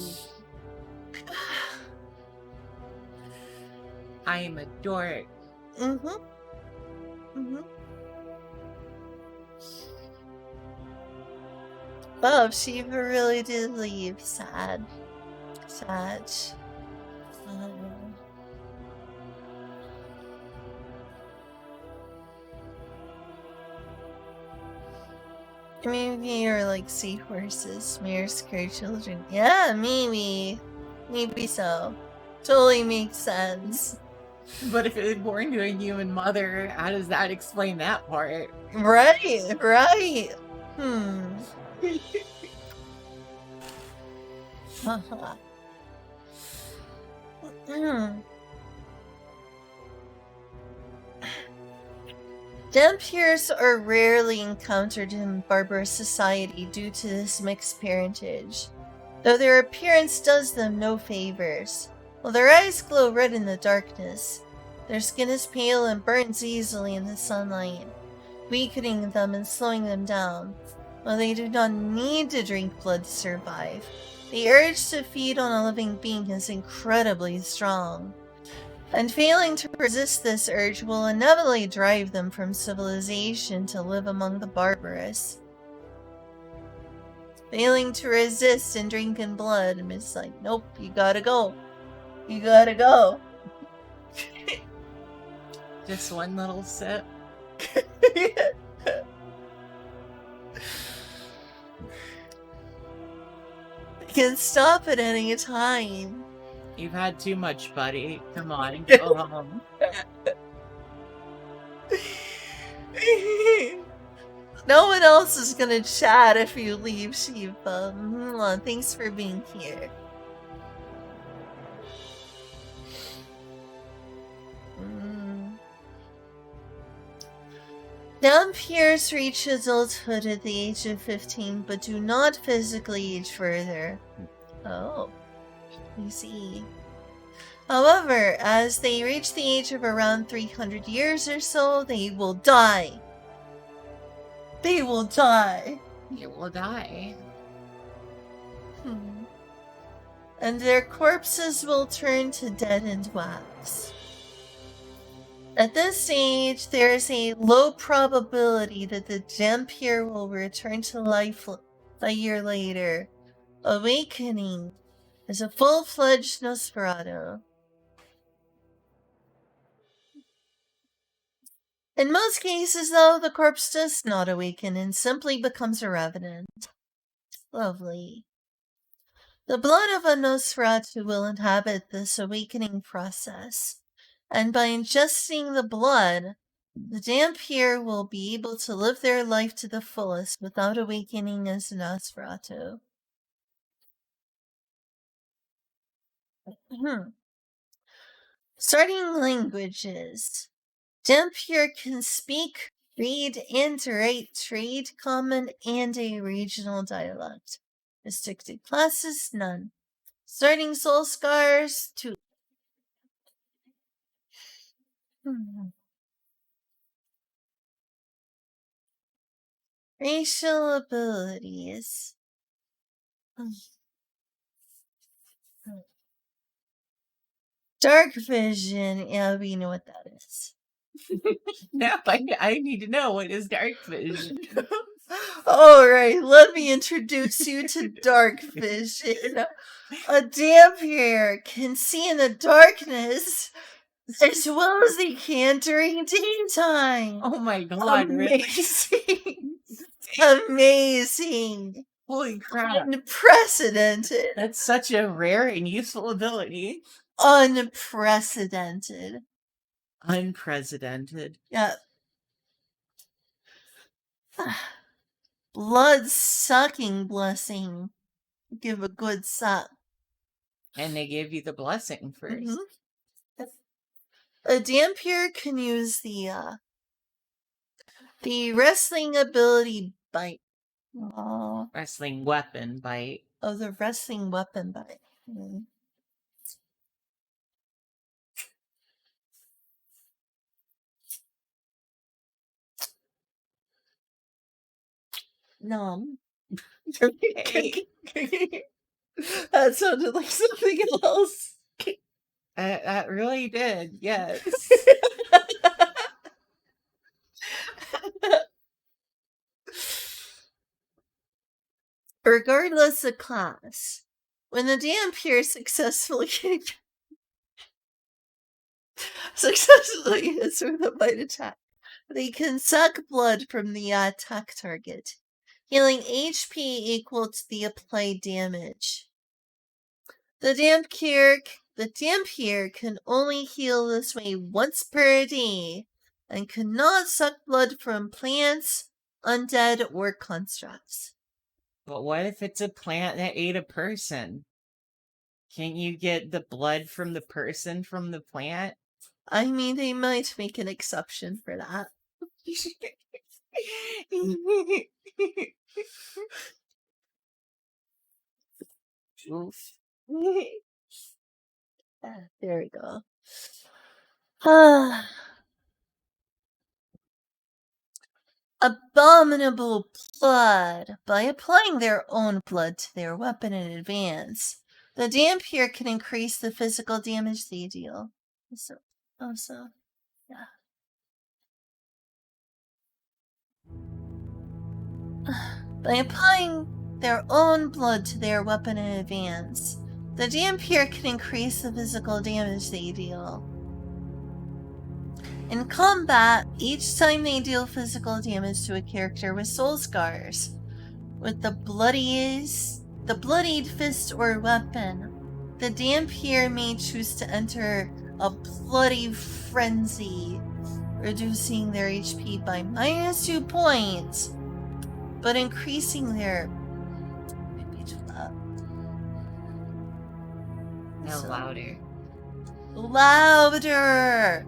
I am a dork. Oh, Shiva really did leave. Sad. Maybe you're like seahorses, mere scared children. Yeah, maybe. Maybe so. Totally makes sense. But if it's born to a human mother, how does that explain that part? Right. Vampires are rarely encountered in barbarous society due to this mixed parentage, though their appearance does them no favors. While their eyes glow red in the darkness, Their skin is pale and burns easily in the sunlight, weakening them and slowing them down. While they do not need to drink blood to survive, the urge to feed on a living being is incredibly strong. And failing to resist this urge will inevitably drive them from civilization to live among the barbarous. Failing to resist and drinking blood, and it's like, nope, you gotta go. You gotta go. Just one little sip. You can stop at any time. You've had too much, buddy. Come on, go home. No one else is gonna chat if you leave, Shiva. Thanks for being here. Vampires reach adulthood at the age of 15, but do not physically age further. Oh, you see. However, as they reach the age of around 300 years or so, they will die. They will die. You will die. And their corpses will turn to deadened wax. At this stage, there is a low probability that the vampire will return to life a year later, awakening as a full-fledged Nosferatu. In most cases, though, the corpse does not awaken and simply becomes a revenant. Lovely. The blood of a Nosferatu will inhabit this awakening process, and by ingesting the blood, the vampire will be able to live their life to the fullest without awakening as a Nosferatu. Starting languages. Vampire can speak, read, and write trade, common, and a regional dialect. Restricted classes, none. Starting soul scars, 2. Racial abilities. Dark vision. Yeah, we know what that is. Now I need to know, what is dark vision? Alright, let me introduce you to dark vision. A vampire can see in the darkness as well as they can during daytime. Oh my god, amazing. Amazing. Holy crap. Unprecedented. That's such a rare and useful ability. Unprecedented. Unprecedented. Yeah. Blood sucking blessing. Give a good suck. And they give you the blessing first. A vampire can use the wrestling ability bite. Wrestling weapon bite. Oh, the wrestling weapon bite. Numb. Okay. That sounded like something else. That really did, yes. Regardless of class, when the vampire successfully hits with a bite attack, they can suck blood from the attack target, healing HP equal to the applied damage. The vampire can only heal this way once per day, and cannot suck blood from plants, undead, or constructs. But what if it's a plant that ate a person? Can't you get the blood from the person from the plant? I mean, they might make an exception for that. Oof. There we go. Abominable blood. By applying their own blood to their weapon in advance, the Dampier can increase the physical damage they deal. So, yeah. By applying their own blood to their weapon in advance, the Dampier can increase the physical damage they deal. In combat, each time they deal physical damage to a character with soul scars, with the bloodied fist or weapon, the Dampier may choose to enter a bloody frenzy, reducing their HP by -2 points, but increasing their No, louder. Louder!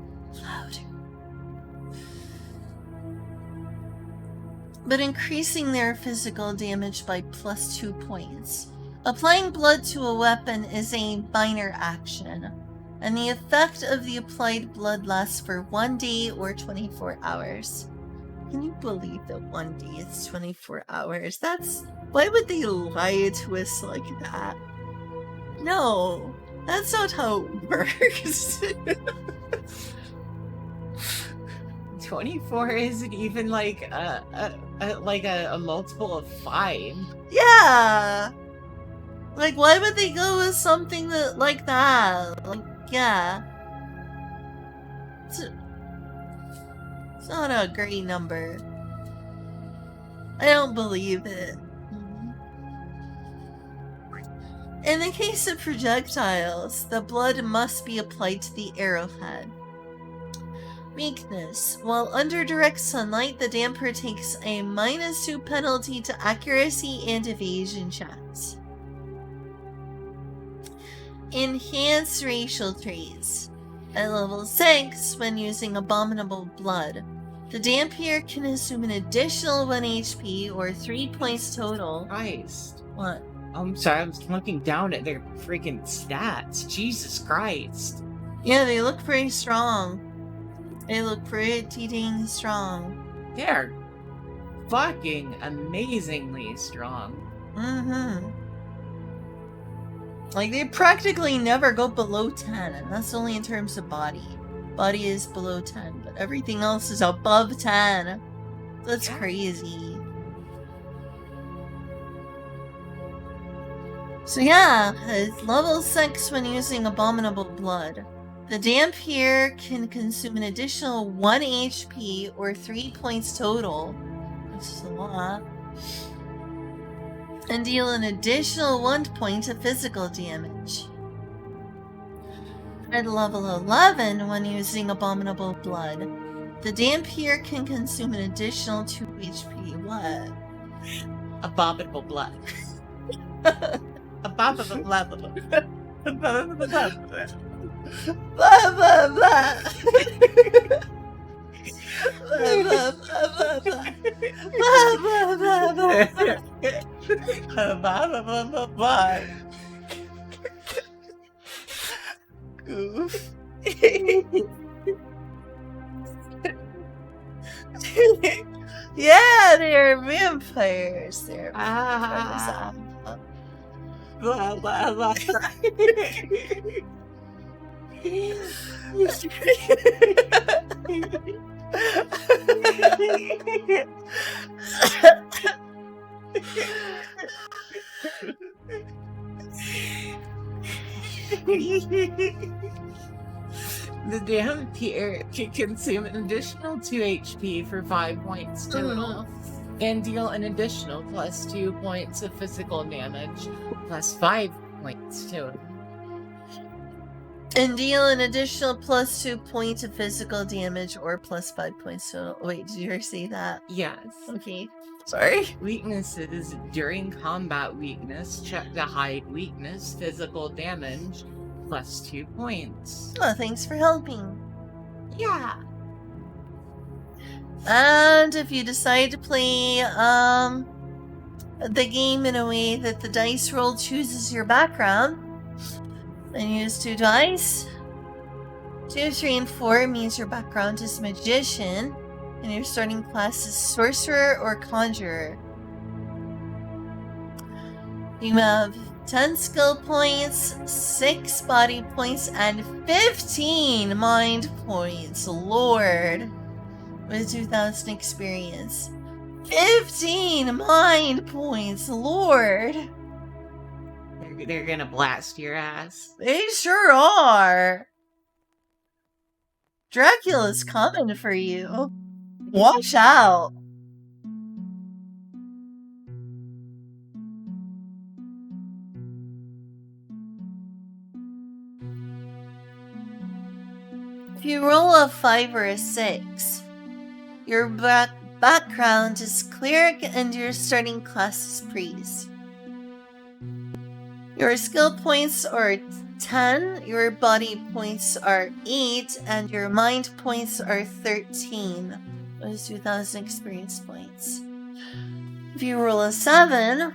But increasing their physical damage by +2 points. Applying blood to a weapon is a minor action, and the effect of the applied blood lasts for 1 day or 24 hours. Can you believe that 1 day is 24 hours? Why would they lie to us like that? No, that's not how it works. 24 isn't even like a multiple of 5. Yeah. Like, why would they go with something like that? Like, yeah. It's not a great number. I don't believe it. In the case of projectiles, the blood must be applied to the arrowhead. Weakness. While under direct sunlight, the Damper takes a -2 penalty to accuracy and evasion checks. Enhanced racial traits. At level 6, when using Abominable Blood, the Dampier can assume an additional 1 HP or 3 points total. Christ. What? I'm sorry, I was looking down at their freaking stats. Jesus Christ. Yeah, they look pretty strong. They look pretty dang strong. They're fucking amazingly strong. Mm-hmm. Like, they practically never go below 10, and that's only in terms of body. Body is below 10, but everything else is above 10. That's crazy. So yeah, it's level 6 when using Abominable Blood. The Dampier can consume an additional 1 HP or 3 points total, which is a lot, and deal an additional 1 point of physical damage. At level 11, when using Abominable Blood, the Dampier can consume an additional 2 HP. What? Abominable blood. Abominable blood. Blah, blah, blah. Blah, blah, blah, blah, blah. Blah, blah, blah, blah. Goof. Yeah, they're vampires. They're vampires. Blah, blah, blah. The Dampier can consume an additional 2 HP for 5 points total, and deal an additional +2 points of physical damage, +5 points total. And deal an additional +2 points of physical damage or +5 points total. Wait, did you hear say that? Yes. Okay. Sorry. Weaknesses. During combat weakness, check to hide weakness, physical damage, +2 points. Oh, thanks for helping. Yeah. And if you decide to play the game in a way that the dice roll chooses your background, then use 2 dice. 2, 3, and 4 means your background is magician, and your starting class is sorcerer or conjurer. You have 10 skill points, 6 body points, and 15 mind points. Lord, with 2,000 experience. 15 mind points, Lord. They're gonna blast your ass. They sure are. Dracula's coming for you. Watch out. If you roll a 5 or a 6, your background is cleric and your starting class is priest. Your skill points are 10, your body points are 8, and your mind points are 13. Those 2,000 experience points. If you roll a 7,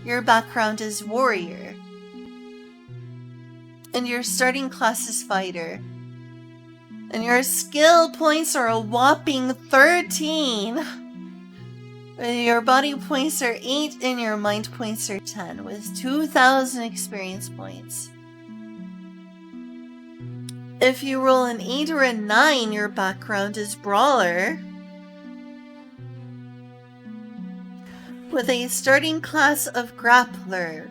your background is warrior. And your starting class is fighter. And your skill points are a whopping 13. Your body points are 8 and your mind points are 10 with 2,000 experience points. If you roll an 8 or a 9, your background is brawler. With a starting class of grappler.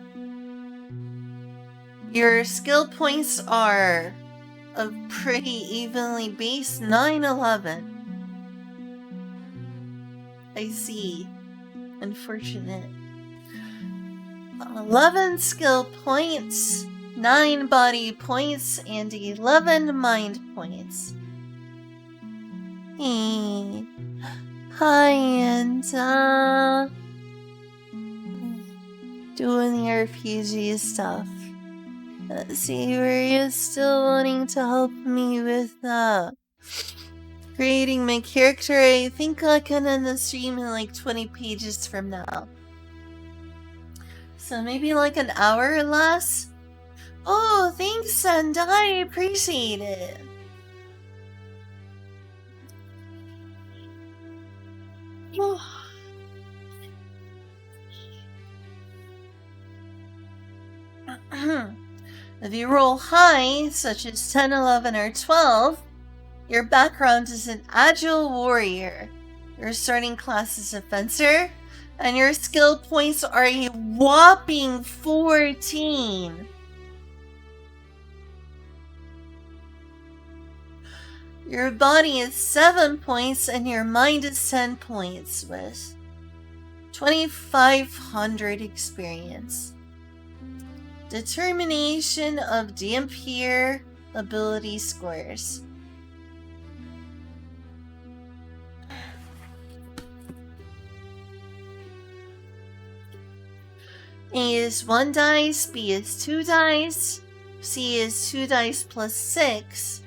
Your skill points are a pretty evenly based 9, 11. I see. Unfortunate. 11 skill points, 9 body points, and 11 mind points. Hey. Hi, and doing the RPG stuff. Let's see, were you still wanting to help me with creating my character? I think I can end the stream in like 20 pages from now. So maybe like an hour or less? Oh, thanks, and I appreciate it. If you roll high, such as 10, 11, or 12, your background is an agile warrior. Your starting class is a fencer, and your skill points are a whopping 14. Your body is 7 points, and your mind is 10 points with 2,500 experience. Determination of Dampier ability scores. A is 1 dice, B is 2 dice, C is 2 dice plus 6,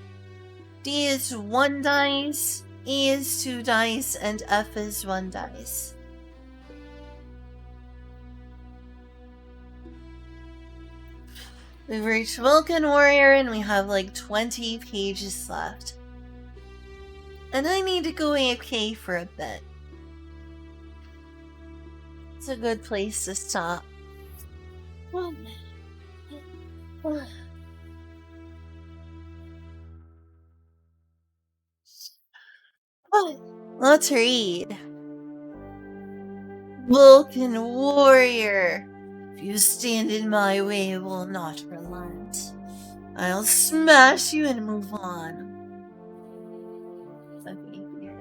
D is 1 dice, E is 2 dice, and F is 1 dice. We've reached Vulcan Warrior and we have like 20 pages left. And I need to go AFK for a bit. It's a good place to stop. Let's read. Vulcan Warrior. If you stand in my way, I will not relent. I'll smash you and move on. Okay, here.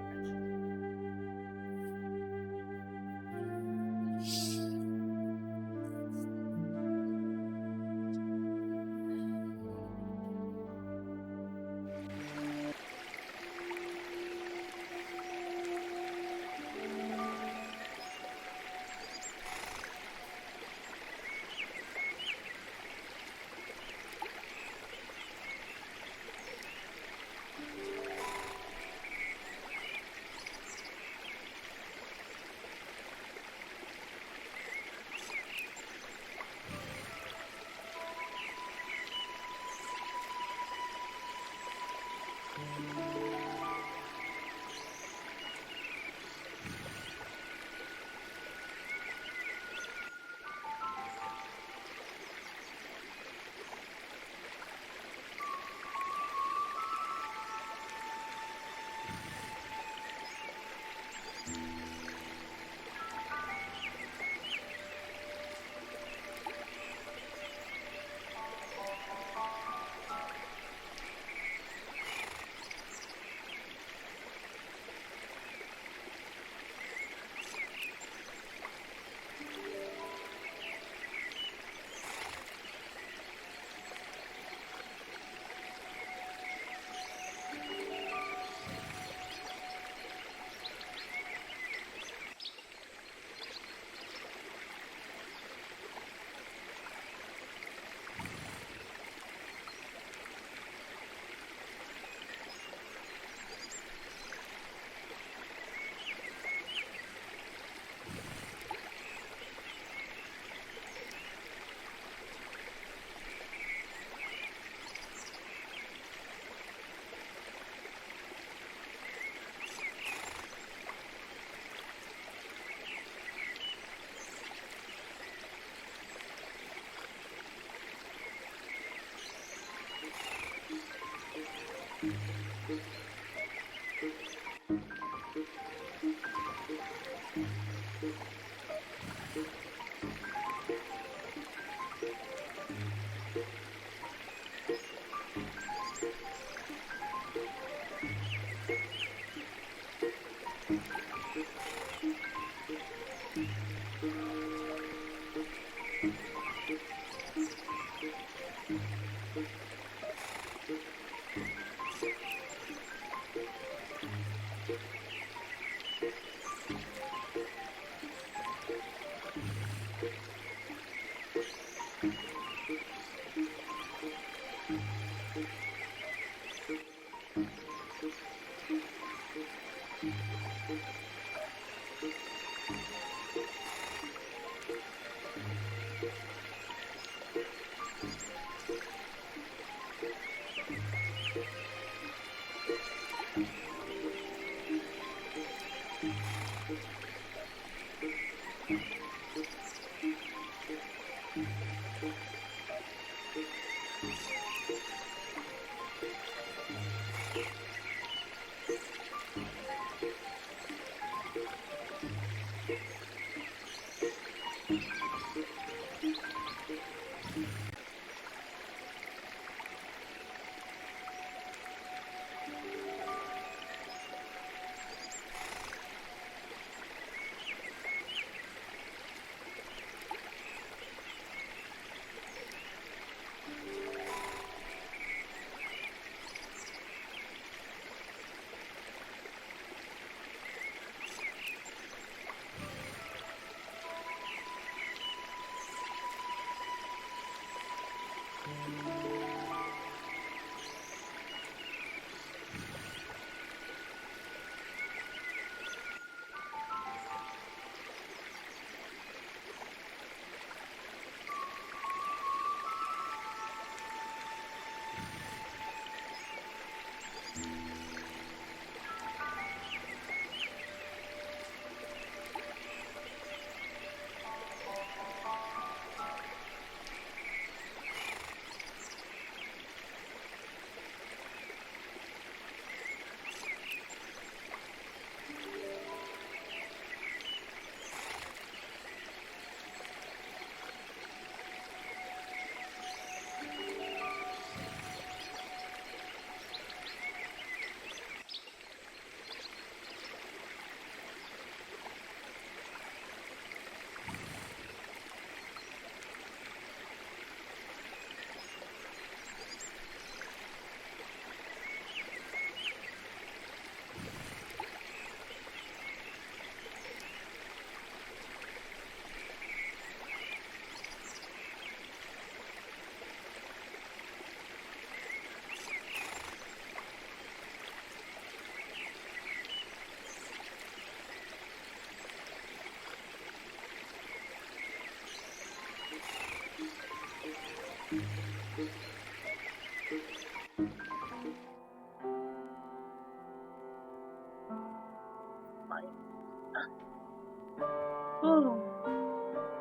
Oh,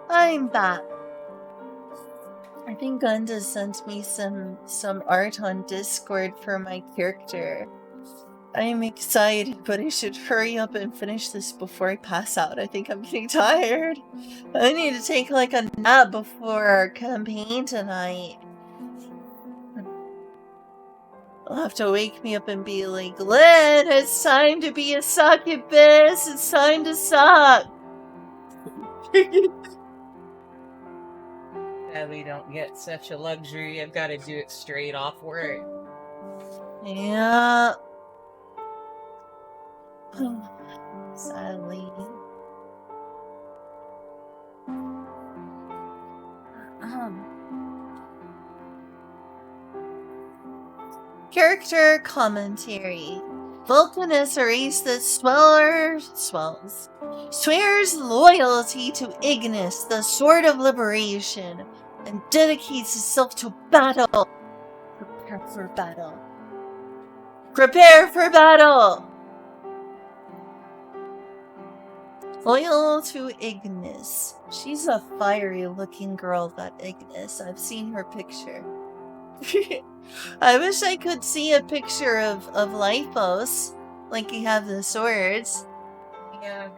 I'm back. I think Gunda sent me some art on Discord for my character. I'm excited, but I should hurry up and finish this before I pass out. I think I'm getting tired. I need to take like a nap before our campaign tonight. I'll have to wake me up and be like, Glenn, it's time to be a succubus. It's time to suck. Sadly, don't get such a luxury. I've got to do it straight off work. Yeah. Sadly. Character commentary. Vulcanus erased the swears loyalty to Ignis, the Sword of Liberation, and dedicates himself to battle. Prepare for battle. Prepare for battle! Loyal to Ignis. She's a fiery looking girl, that Ignis. I've seen her picture. I wish I could see a picture of Lyphos, like you have the swords. Yeah.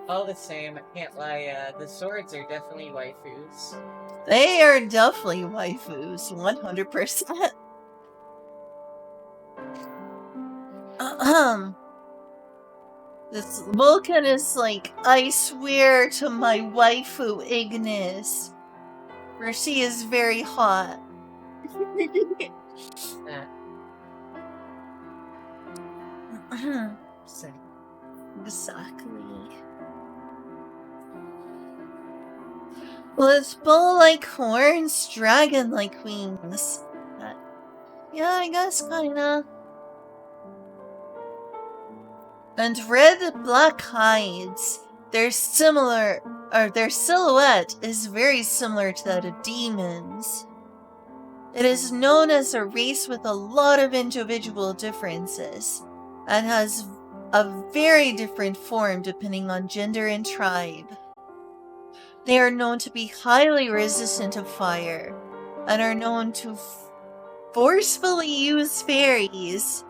All the same, I can't lie, the swords are definitely waifus. They are definitely waifus, 100%. This Vulcan is like, I swear to my waifu Ignis, for she is very hot. Exactly. With bull-like horns, dragon-like wings. Yeah, I guess kinda. And red-black hides. Their silhouette is very similar to that of demons. It is known as a race with a lot of individual differences, and has a very different form depending on gender and tribe. They are known to be highly resistant to fire, and are known to forcefully use fairies